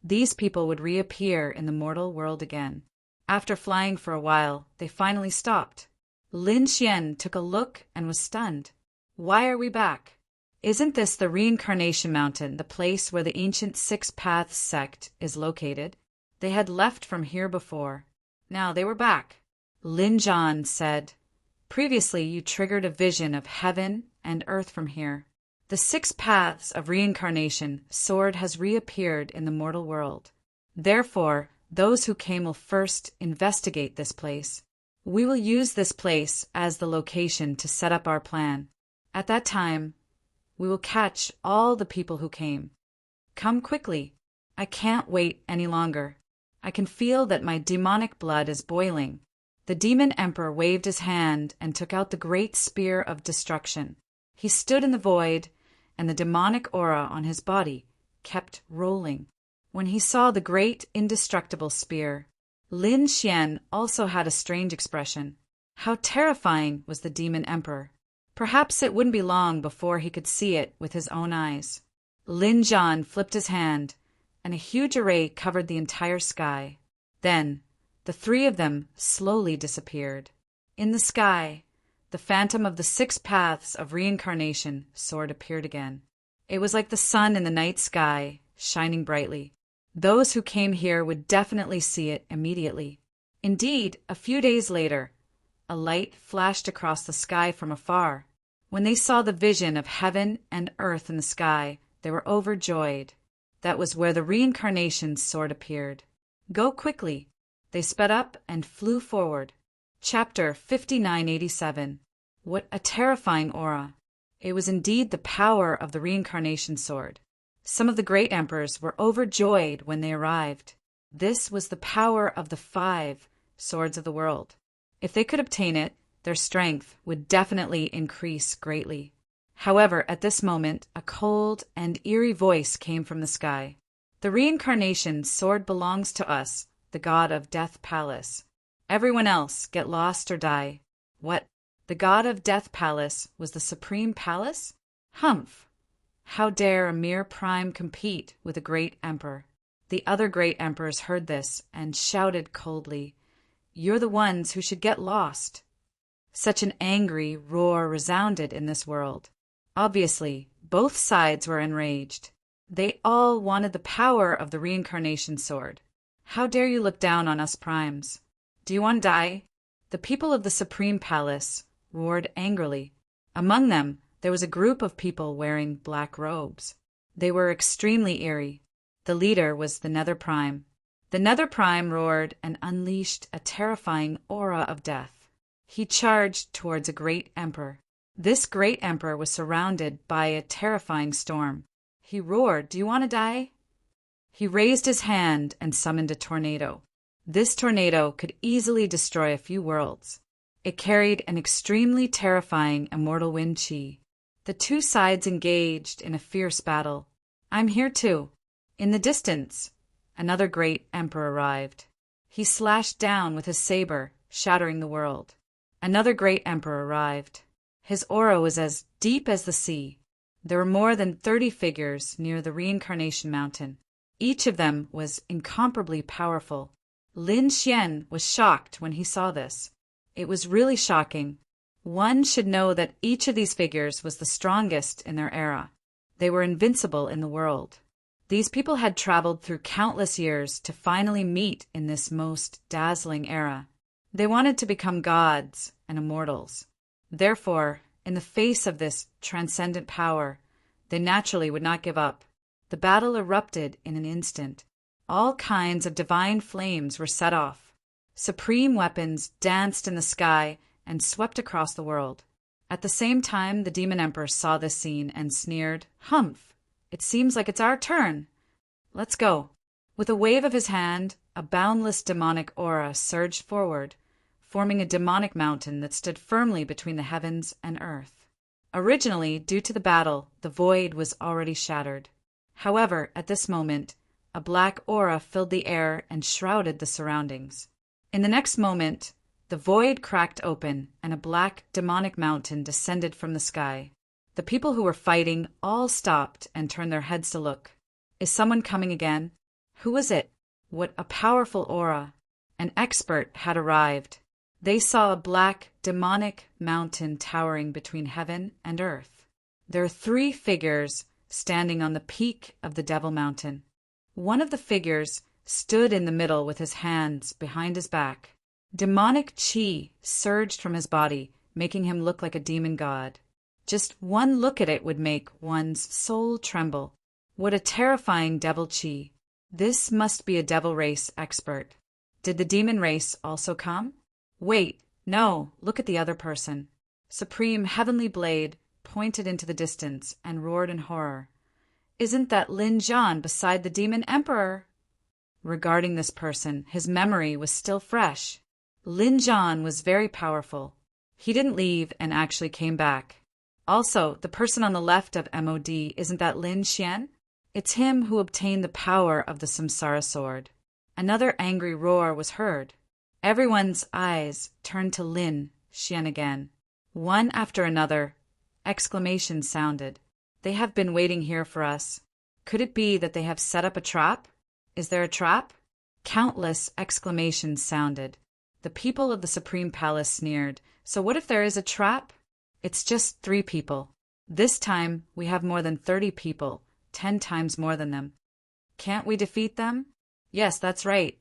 these people would reappear in the mortal world again. After flying for a while, they finally stopped. Lin Xian took a look and was stunned. Why are we back? Isn't this the Reincarnation Mountain, the place where the ancient Six Paths sect is located? They had left from here before. Now they were back. Lin Zhan said, previously you triggered a vision of heaven and earth from here. The 6 paths of reincarnation sword has reappeared in the mortal world. Therefore, those who came will first investigate this place. We will use this place as the location to set up our plan. At that time, we will catch all the people who came. Come quickly. I can't wait any longer. I can feel that my demonic blood is boiling. The demon emperor waved his hand and took out the great spear of destruction. He stood in the void, and the demonic aura on his body kept rolling. When he saw the great indestructible spear, Lin Xian also had a strange expression. How terrifying was the demon emperor! Perhaps it wouldn't be long before he could see it with his own eyes. Lin Zhan flipped his hand, and a huge array covered the entire sky. Then, the 3 of them slowly disappeared. In the sky, the phantom of the 6 paths of reincarnation sword appeared again. It was like the sun in the night sky, shining brightly. Those who came here would definitely see it immediately. Indeed, a few days later, a light flashed across the sky from afar. When they saw the vision of heaven and earth in the sky, they were overjoyed. That was where the reincarnation sword appeared. Go quickly. They sped up and flew forward. Chapter 5987. What a terrifying aura! It was indeed the power of the reincarnation sword. Some of the great emperors were overjoyed when they arrived. This was the power of the 5 swords of the world. If they could obtain it, their strength would definitely increase greatly. However, at this moment, a cold and eerie voice came from the sky. The reincarnation sword belongs to us, the god of Death Palace. Everyone else get lost or die. What? The god of Death Palace was the supreme palace? Humph! How dare a mere prime compete with a great emperor? The other great emperors heard this and shouted coldly, "You're the ones who should get lost." Such an angry roar resounded in this world. Obviously, both sides were enraged. They all wanted the power of the reincarnation sword. How dare you look down on us primes? Do you want to die? The people of the Supreme Palace roared angrily. Among them, there was a group of people wearing black robes. They were extremely eerie. The leader was the Nether Prime. The Nether Prime roared and unleashed a terrifying aura of death. He charged towards a great emperor. This great emperor was surrounded by a terrifying storm. He roared, "Do you want to die?" He raised his hand and summoned a tornado. This tornado could easily destroy a few worlds. It carried an extremely terrifying immortal wind chi. The 2 sides engaged in a fierce battle. I'm here too. In the distance, another great emperor arrived. He slashed down with his saber, shattering the world. Another great emperor arrived. His aura was as deep as the sea. There were more than 30 figures near the reincarnation mountain. Each of them was incomparably powerful. Lin Xian was shocked when he saw this. It was really shocking. One should know that each of these figures was the strongest in their era. They were invincible in the world. These people had traveled through countless years to finally meet in this most dazzling era. They wanted to become gods and immortals. Therefore, in the face of this transcendent power, they naturally would not give up. The battle erupted in an instant. All kinds of divine flames were set off. Supreme weapons danced in the sky and swept across the world. At the same time, the Demon Emperor saw this scene and sneered, "Humph! It seems like it's our turn. Let's go." With a wave of his hand, a boundless demonic aura surged forward, forming a demonic mountain that stood firmly between the heavens and earth. Originally, due to the battle, the void was already shattered. However, at this moment, a black aura filled the air and shrouded the surroundings. In the next moment, the void cracked open and a black demonic mountain descended from the sky. The people who were fighting all stopped and turned their heads to look. Is someone coming again? Who was it? What a powerful aura! An expert had arrived. They saw a black demonic mountain towering between heaven and earth. There are 3 figures standing on the peak of the Devil Mountain. One of the figures stood in the middle with his hands behind his back. Demonic chi surged from his body, making him look like a demon god. Just one look at it would make one's soul tremble. What a terrifying devil chi! This must be a devil race expert. Did the demon race also come? Wait, no, look at the other person. Supreme Heavenly Blade pointed into the distance and roared in horror. Isn't that Lin Jian beside the Demon Emperor? Regarding this person, his memory was still fresh. Lin Jian was very powerful. He didn't leave and actually came back. Also, the person on the left of MOD, isn't that Lin Xian? It's him who obtained the power of the Samsara sword. Another angry roar was heard. Everyone's eyes turned to Lin Xian again. One after another, exclamations sounded. They have been waiting here for us. Could it be that they have set up a trap? Is there a trap? Countless exclamations sounded. The people of the Supreme Palace sneered. So what if there is a trap? It's just 3 people. This time we have more than 30 people, 10 times more than them. Can't we defeat them? Yes, that's right.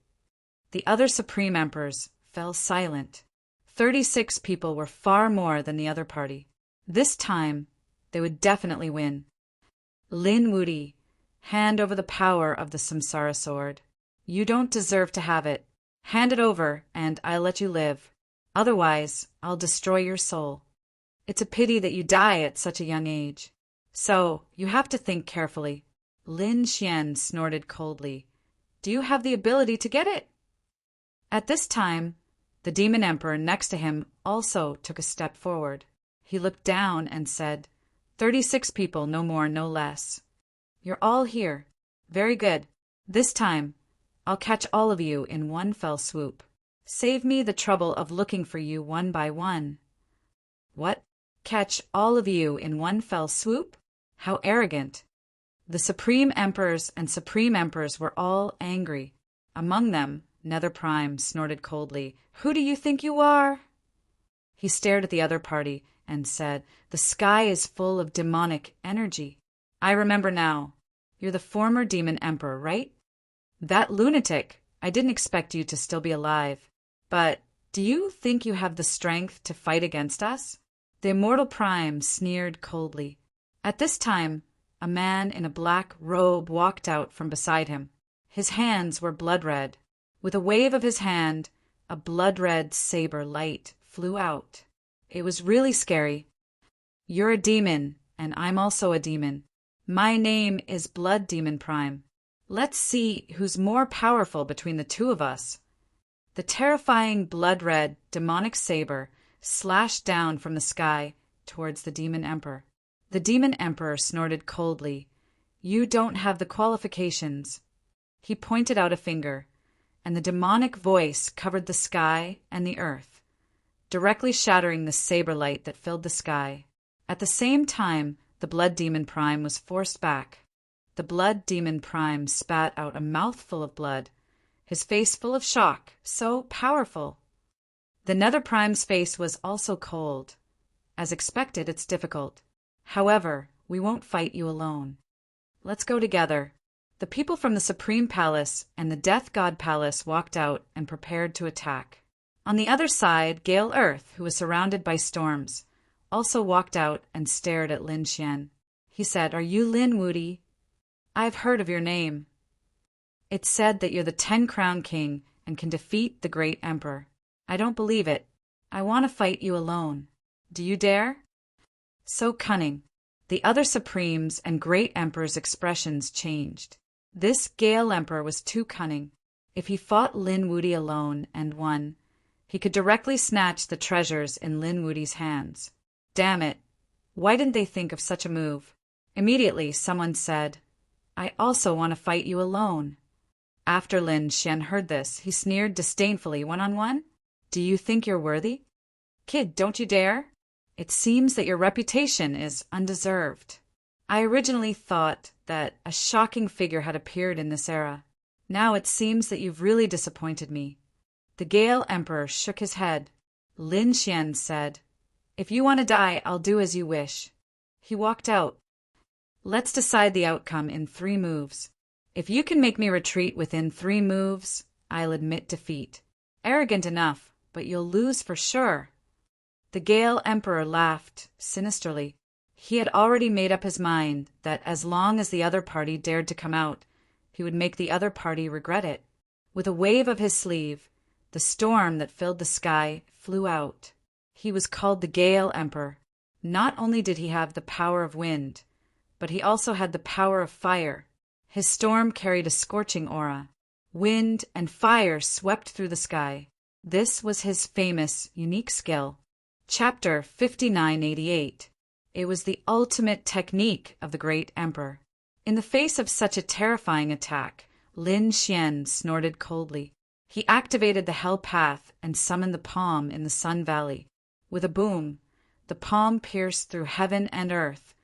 The other Supreme Emperors fell silent. 36 people were far more than the other party. This time, they would definitely win. Lin Wudi, hand over the power of the Samsara sword. You don't deserve to have it. Hand it over, and I'll let you live. Otherwise, I'll destroy your soul. It's a pity that you die at such a young age. So, you have to think carefully. Lin Xian snorted coldly. Do you have the ability to get it? At this time, the Demon Emperor next to him also took a step forward. He looked down and said, 36 people, no more, no less. You're all here. Very good. This time, I'll catch all of you in one fell swoop. Save me the trouble of looking for you one by one. What? Catch all of you in one fell swoop? How arrogant. The Supreme Emperors and Supreme Emperors were all angry. Among them, Nether Prime snorted coldly. Who do you think you are? He stared at the other party and said, The sky is full of demonic energy. I remember now. You're the former Demon Emperor, right? That lunatic. I didn't expect you to still be alive. But do you think you have the strength to fight against us? The Immortal Prime sneered coldly. At this time, a man in a black robe walked out from beside him. His hands were blood-red. With a wave of his hand, a blood-red saber light flew out. It was really scary. You're a demon, and I'm also a demon. My name is Blood Demon Prime. Let's see who's more powerful between the two of us. The terrifying blood-red demonic saber slashed down from the sky towards the Demon Emperor. The Demon Emperor snorted coldly. You don't have the qualifications. He pointed out a finger, and the demonic voice covered the sky and the earth, directly shattering the saber light that filled the sky. At the same time, the blood demon prime was forced back. The blood demon prime spat out a mouthful of blood, his face full of shock, so powerful. The nether prime's face was also cold. As expected, it's difficult. However, we won't fight you alone. Let's go together. The people from the Supreme Palace and the Death God Palace walked out and prepared to attack. On the other side, Gale Earth, who was surrounded by storms, also walked out and stared at Lin Xian. He said, "Are you Lin Wudy? I've heard of your name. It's said that you're the 10-crown king and can defeat the great emperor. I don't believe it. I want to fight you alone. Do you dare?" So cunning. The other supremes and great emperors' expressions changed. This Gale emperor was too cunning. If he fought Lin Wudy alone and won, he could directly snatch the treasures in Lin Wudy's hands. Damn it. Why didn't they think of such a move? Immediately, someone said, "I also want to fight you alone." After Lin Xian heard this, he sneered disdainfully, "One-on-one? Do you think you're worthy? Kid, don't you dare? It seems that your reputation is undeserved. I originally thought that a shocking figure had appeared in this era. Now it seems that you've really disappointed me." The Gale Emperor shook his head. Lin Xian said, "If you want to die, I'll do as you wish." He walked out. "Let's decide the outcome in 3 moves. If you can make me retreat within 3 moves, I'll admit defeat. Arrogant enough, but you'll lose for sure." The Gale Emperor laughed sinisterly. He had already made up his mind that as long as the other party dared to come out, he would make the other party regret it. With a wave of his sleeve, the storm that filled the sky flew out. He was called the Gale Emperor. Not only did he have the power of wind, but he also had the power of fire. His storm carried a scorching aura. Wind and fire swept through the sky. This was his famous, unique skill. Chapter 5988. It was the ultimate technique of the great emperor. In the face of such a terrifying attack, Lin Xian snorted coldly. He activated the Hell Path and summoned the palm in the Sun Valley. With a boom, the palm pierced through heaven and earth,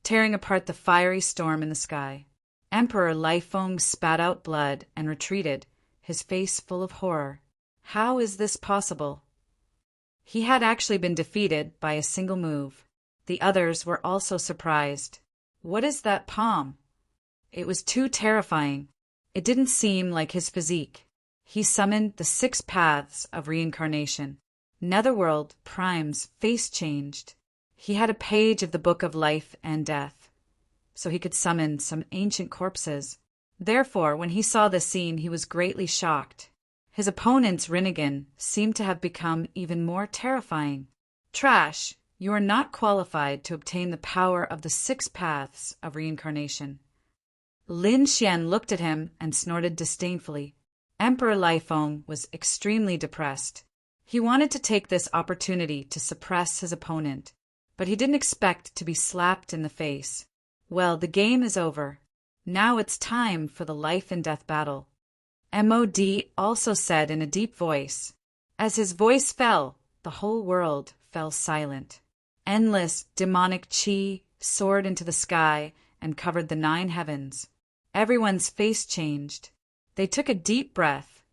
tearing apart the fiery storm in the sky. Emperor Liefeng spat out blood and retreated, his face full of horror. How is this possible? He had actually been defeated by a single move. The others were also surprised. What is that palm? It was too terrifying. It didn't seem like his physique. He summoned the 6 paths of reincarnation. Netherworld Prime's face changed. He had a page of the Book of Life and Death, so he could summon some ancient corpses. Therefore, when he saw the scene, he was greatly shocked. His opponent's Rinnegan seemed to have become even more terrifying. "Trash, you are not qualified to obtain the power of the 6 paths of reincarnation." Lin Xian looked at him and snorted disdainfully. Emperor Liefeng was extremely depressed. He wanted to take this opportunity to suppress his opponent, but he didn't expect to be slapped in the face. Well, the game is over. Now it's time for the life and death battle. MOD also said in a deep voice. As his voice fell, the whole world fell silent. Endless demonic chi soared into the sky and covered the 9 heavens. Everyone's face changed. They took a deep breath,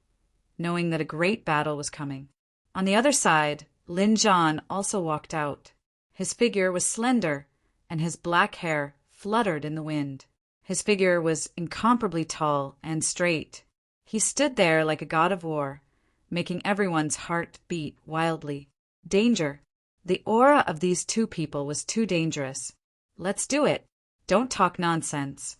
knowing that a great battle was coming. On the other side, Lin Zhan also walked out. His figure was slender, and his black hair fluttered in the wind. His figure was incomparably tall and straight. He stood there like a god of war, making everyone's heart beat wildly. Danger. The aura of these 2 people was too dangerous. Let's do it. Don't talk nonsense.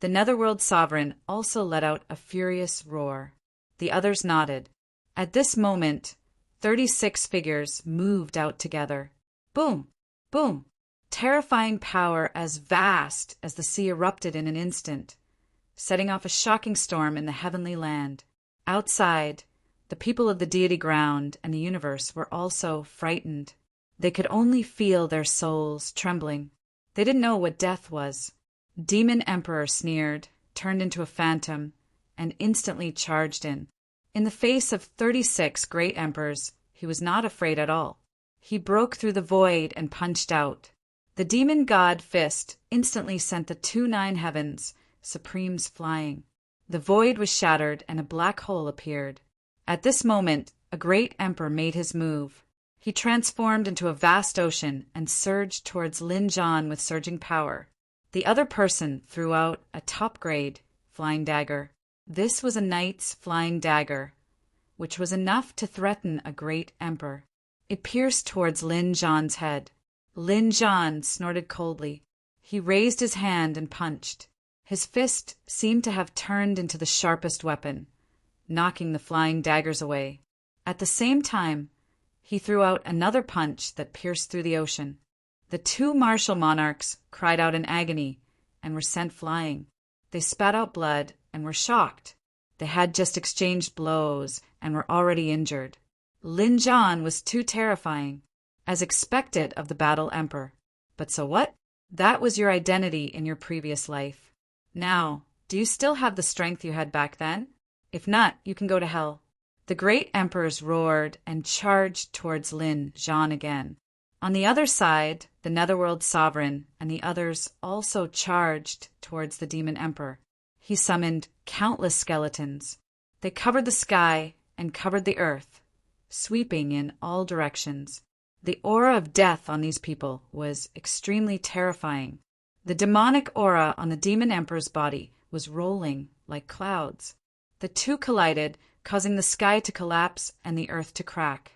The Netherworld Sovereign also let out a furious roar. The others nodded. At this moment, 36 figures moved out together. Boom! Boom! Terrifying power as vast as the sea erupted in an instant, setting off a shocking storm in the heavenly land. Outside, the people of the deity ground and the universe were also frightened. They could only feel their souls trembling. They didn't know what death was. Demon Emperor sneered, turned into a phantom, and instantly charged in. In the face of 36 great emperors, he was not afraid at all. He broke through the void and punched out. The demon god Fist instantly sent the 2-9 heavens, supremes flying. The void was shattered and a black hole appeared. At this moment, a great emperor made his move. He transformed into a vast ocean and surged towards Lin Jan with surging power. The other person threw out a top-grade flying dagger. This was a knight's flying dagger, which was enough to threaten a great emperor. It pierced towards Lin Jan's head. Lin Jan snorted coldly. He raised his hand and punched. His fist seemed to have turned into the sharpest weapon, knocking the flying daggers away. At the same time, he threw out another punch that pierced through the ocean. The 2 martial monarchs cried out in agony and were sent flying. They spat out blood and were shocked. They had just exchanged blows and were already injured. Lin Jan was too terrifying, as expected of the battle emperor. But so what? That was your identity in your previous life. Now, do you still have the strength you had back then? If not, you can go to hell. The great emperors roared and charged towards Lin Jan again. On the other side, the Netherworld sovereign and the others also charged towards the demon emperor. He summoned countless skeletons. They covered the sky and covered the earth, sweeping in all directions. The aura of death on these people was extremely terrifying. The demonic aura on the demon emperor's body was rolling like clouds. The 2 collided, causing the sky to collapse and the earth to crack.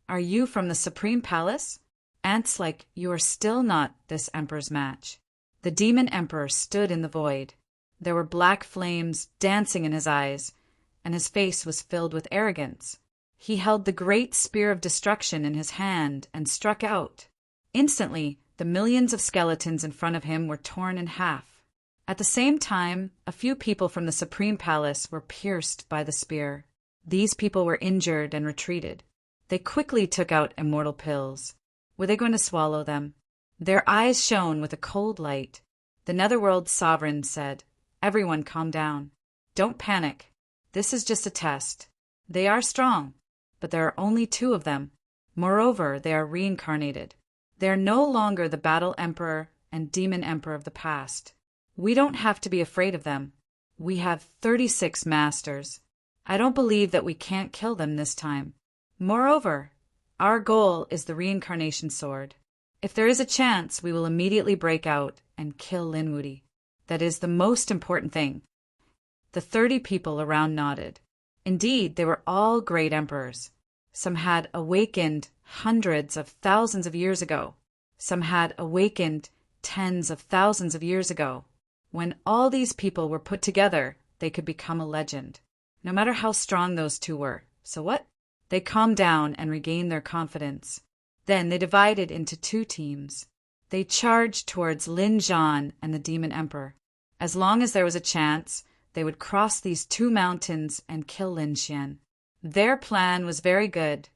Are you from the Supreme Palace? Ants like you are still not this emperor's match. The demon emperor stood in the void. There were black flames dancing in his eyes, and his face was filled with arrogance. He held the great spear of destruction in his hand and struck out. Instantly, the millions of skeletons in front of him were torn in half. At the same time, a few people from the Supreme Palace were pierced by the spear. These people were injured and retreated. They quickly took out immortal pills. Were they going to swallow them? Their eyes shone with a cold light. The Netherworld sovereign said, "Everyone calm down. Don't panic. This is just a test. They are strong, but there are only 2 of them. Moreover, they are reincarnated. They are no longer the battle emperor and demon emperor of the past. We don't have to be afraid of them. We have 36 masters. I don't believe that we can't kill them this time. Moreover, our goal is the reincarnation sword. If there is a chance, we will immediately break out and kill Linwoody. That is the most important thing." The 30 people around nodded. Indeed, they were all great emperors. Some had awakened hundreds of thousands of years ago. Some had awakened tens of thousands of years ago. When all these people were put together, they could become a legend, no matter how strong those 2 were. So what? They calmed down and regained their confidence. Then they divided into 2 teams. They charged towards Lin Jan and the demon emperor. As long as there was a chance, they would cross these 2 mountains and kill Lin Xian. Their plan was very good,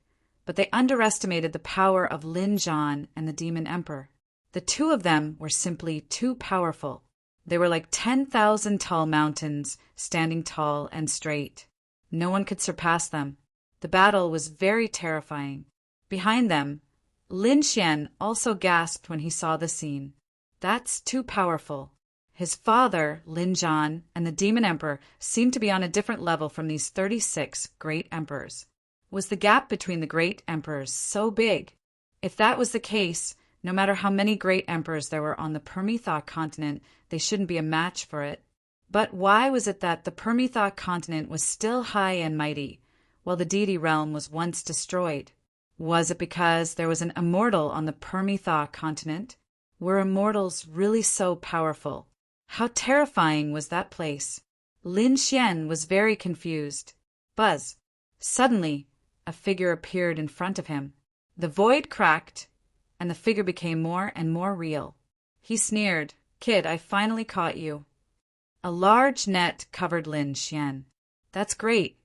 but they underestimated the power of Lin Jan and the demon emperor. The 2 of them were simply too powerful. They were like 10,000 tall mountains, standing tall and straight. No one could surpass them. The battle was very terrifying. Behind them, Lin Xian also gasped when he saw the scene. That's too powerful. His father, Lin Jan, and the demon emperor seemed to be on a different level from these 36 great emperors. Was the gap between the great emperors so big? If that was the case, no matter how many great emperors there were on the Permethau continent, they shouldn't be a match for it. But why was it that the Permethau continent was still high and mighty, while the Deity realm was once destroyed? Was it because there was an immortal on the Permethau continent? Were immortals really so powerful? How terrifying was that place? Lin Xian was very confused. Buzz. Suddenly, a figure appeared in front of him. The void cracked, and the figure became more and more real. He sneered, "Kid, I finally caught you." A large net covered Lin Xian. That's great.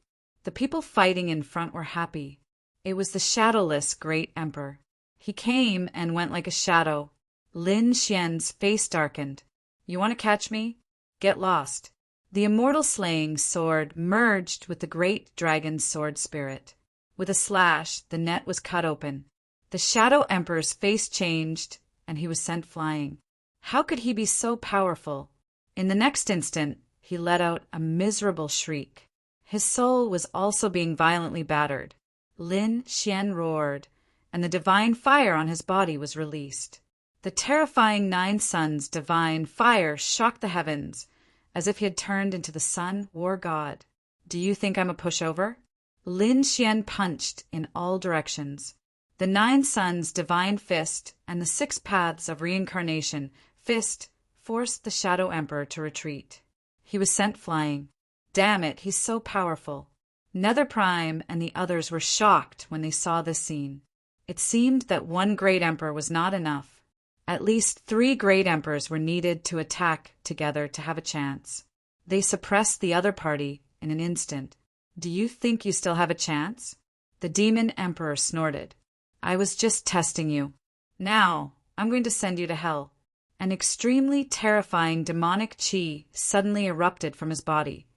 The people fighting in front were happy. It was the shadowless great emperor. He came and went like a shadow. Lin Xian's face darkened. "You want to catch me? Get lost." The immortal slaying sword merged with the great dragon's sword spirit. With a slash, the net was cut open. The shadow emperor's face changed, and he was sent flying. How could he be so powerful? In the next instant, he let out a miserable shriek. His soul was also being violently battered. Lin Xian roared, and the divine fire on his body was released. The terrifying 9 suns' divine fire shocked the heavens, as if he had turned into the sun war god. Do you think I'm a pushover? Lin Xian punched in all directions. The 9 suns' divine fist and the 6 paths of reincarnation fist forced the Shadow Emperor to retreat. He was sent flying. Damn it, he's so powerful. Nether Prime and the others were shocked when they saw this scene. It seemed that one great emperor was not enough. At least 3 great emperors were needed to attack together to have a chance. They suppressed the other party in an instant. Do you think you still have a chance? The demon emperor snorted. I was just testing you. Now, I'm going to send you to hell. An extremely terrifying demonic chi suddenly erupted from his body,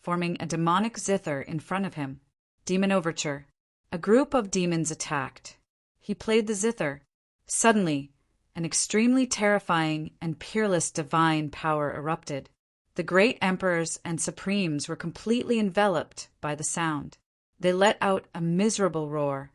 forming a demonic zither in front of him. Demon Overture. A group of demons attacked. He played the zither. Suddenly, an extremely terrifying and peerless divine power erupted. The great emperors and supremes were completely enveloped by the sound. They let out a miserable roar.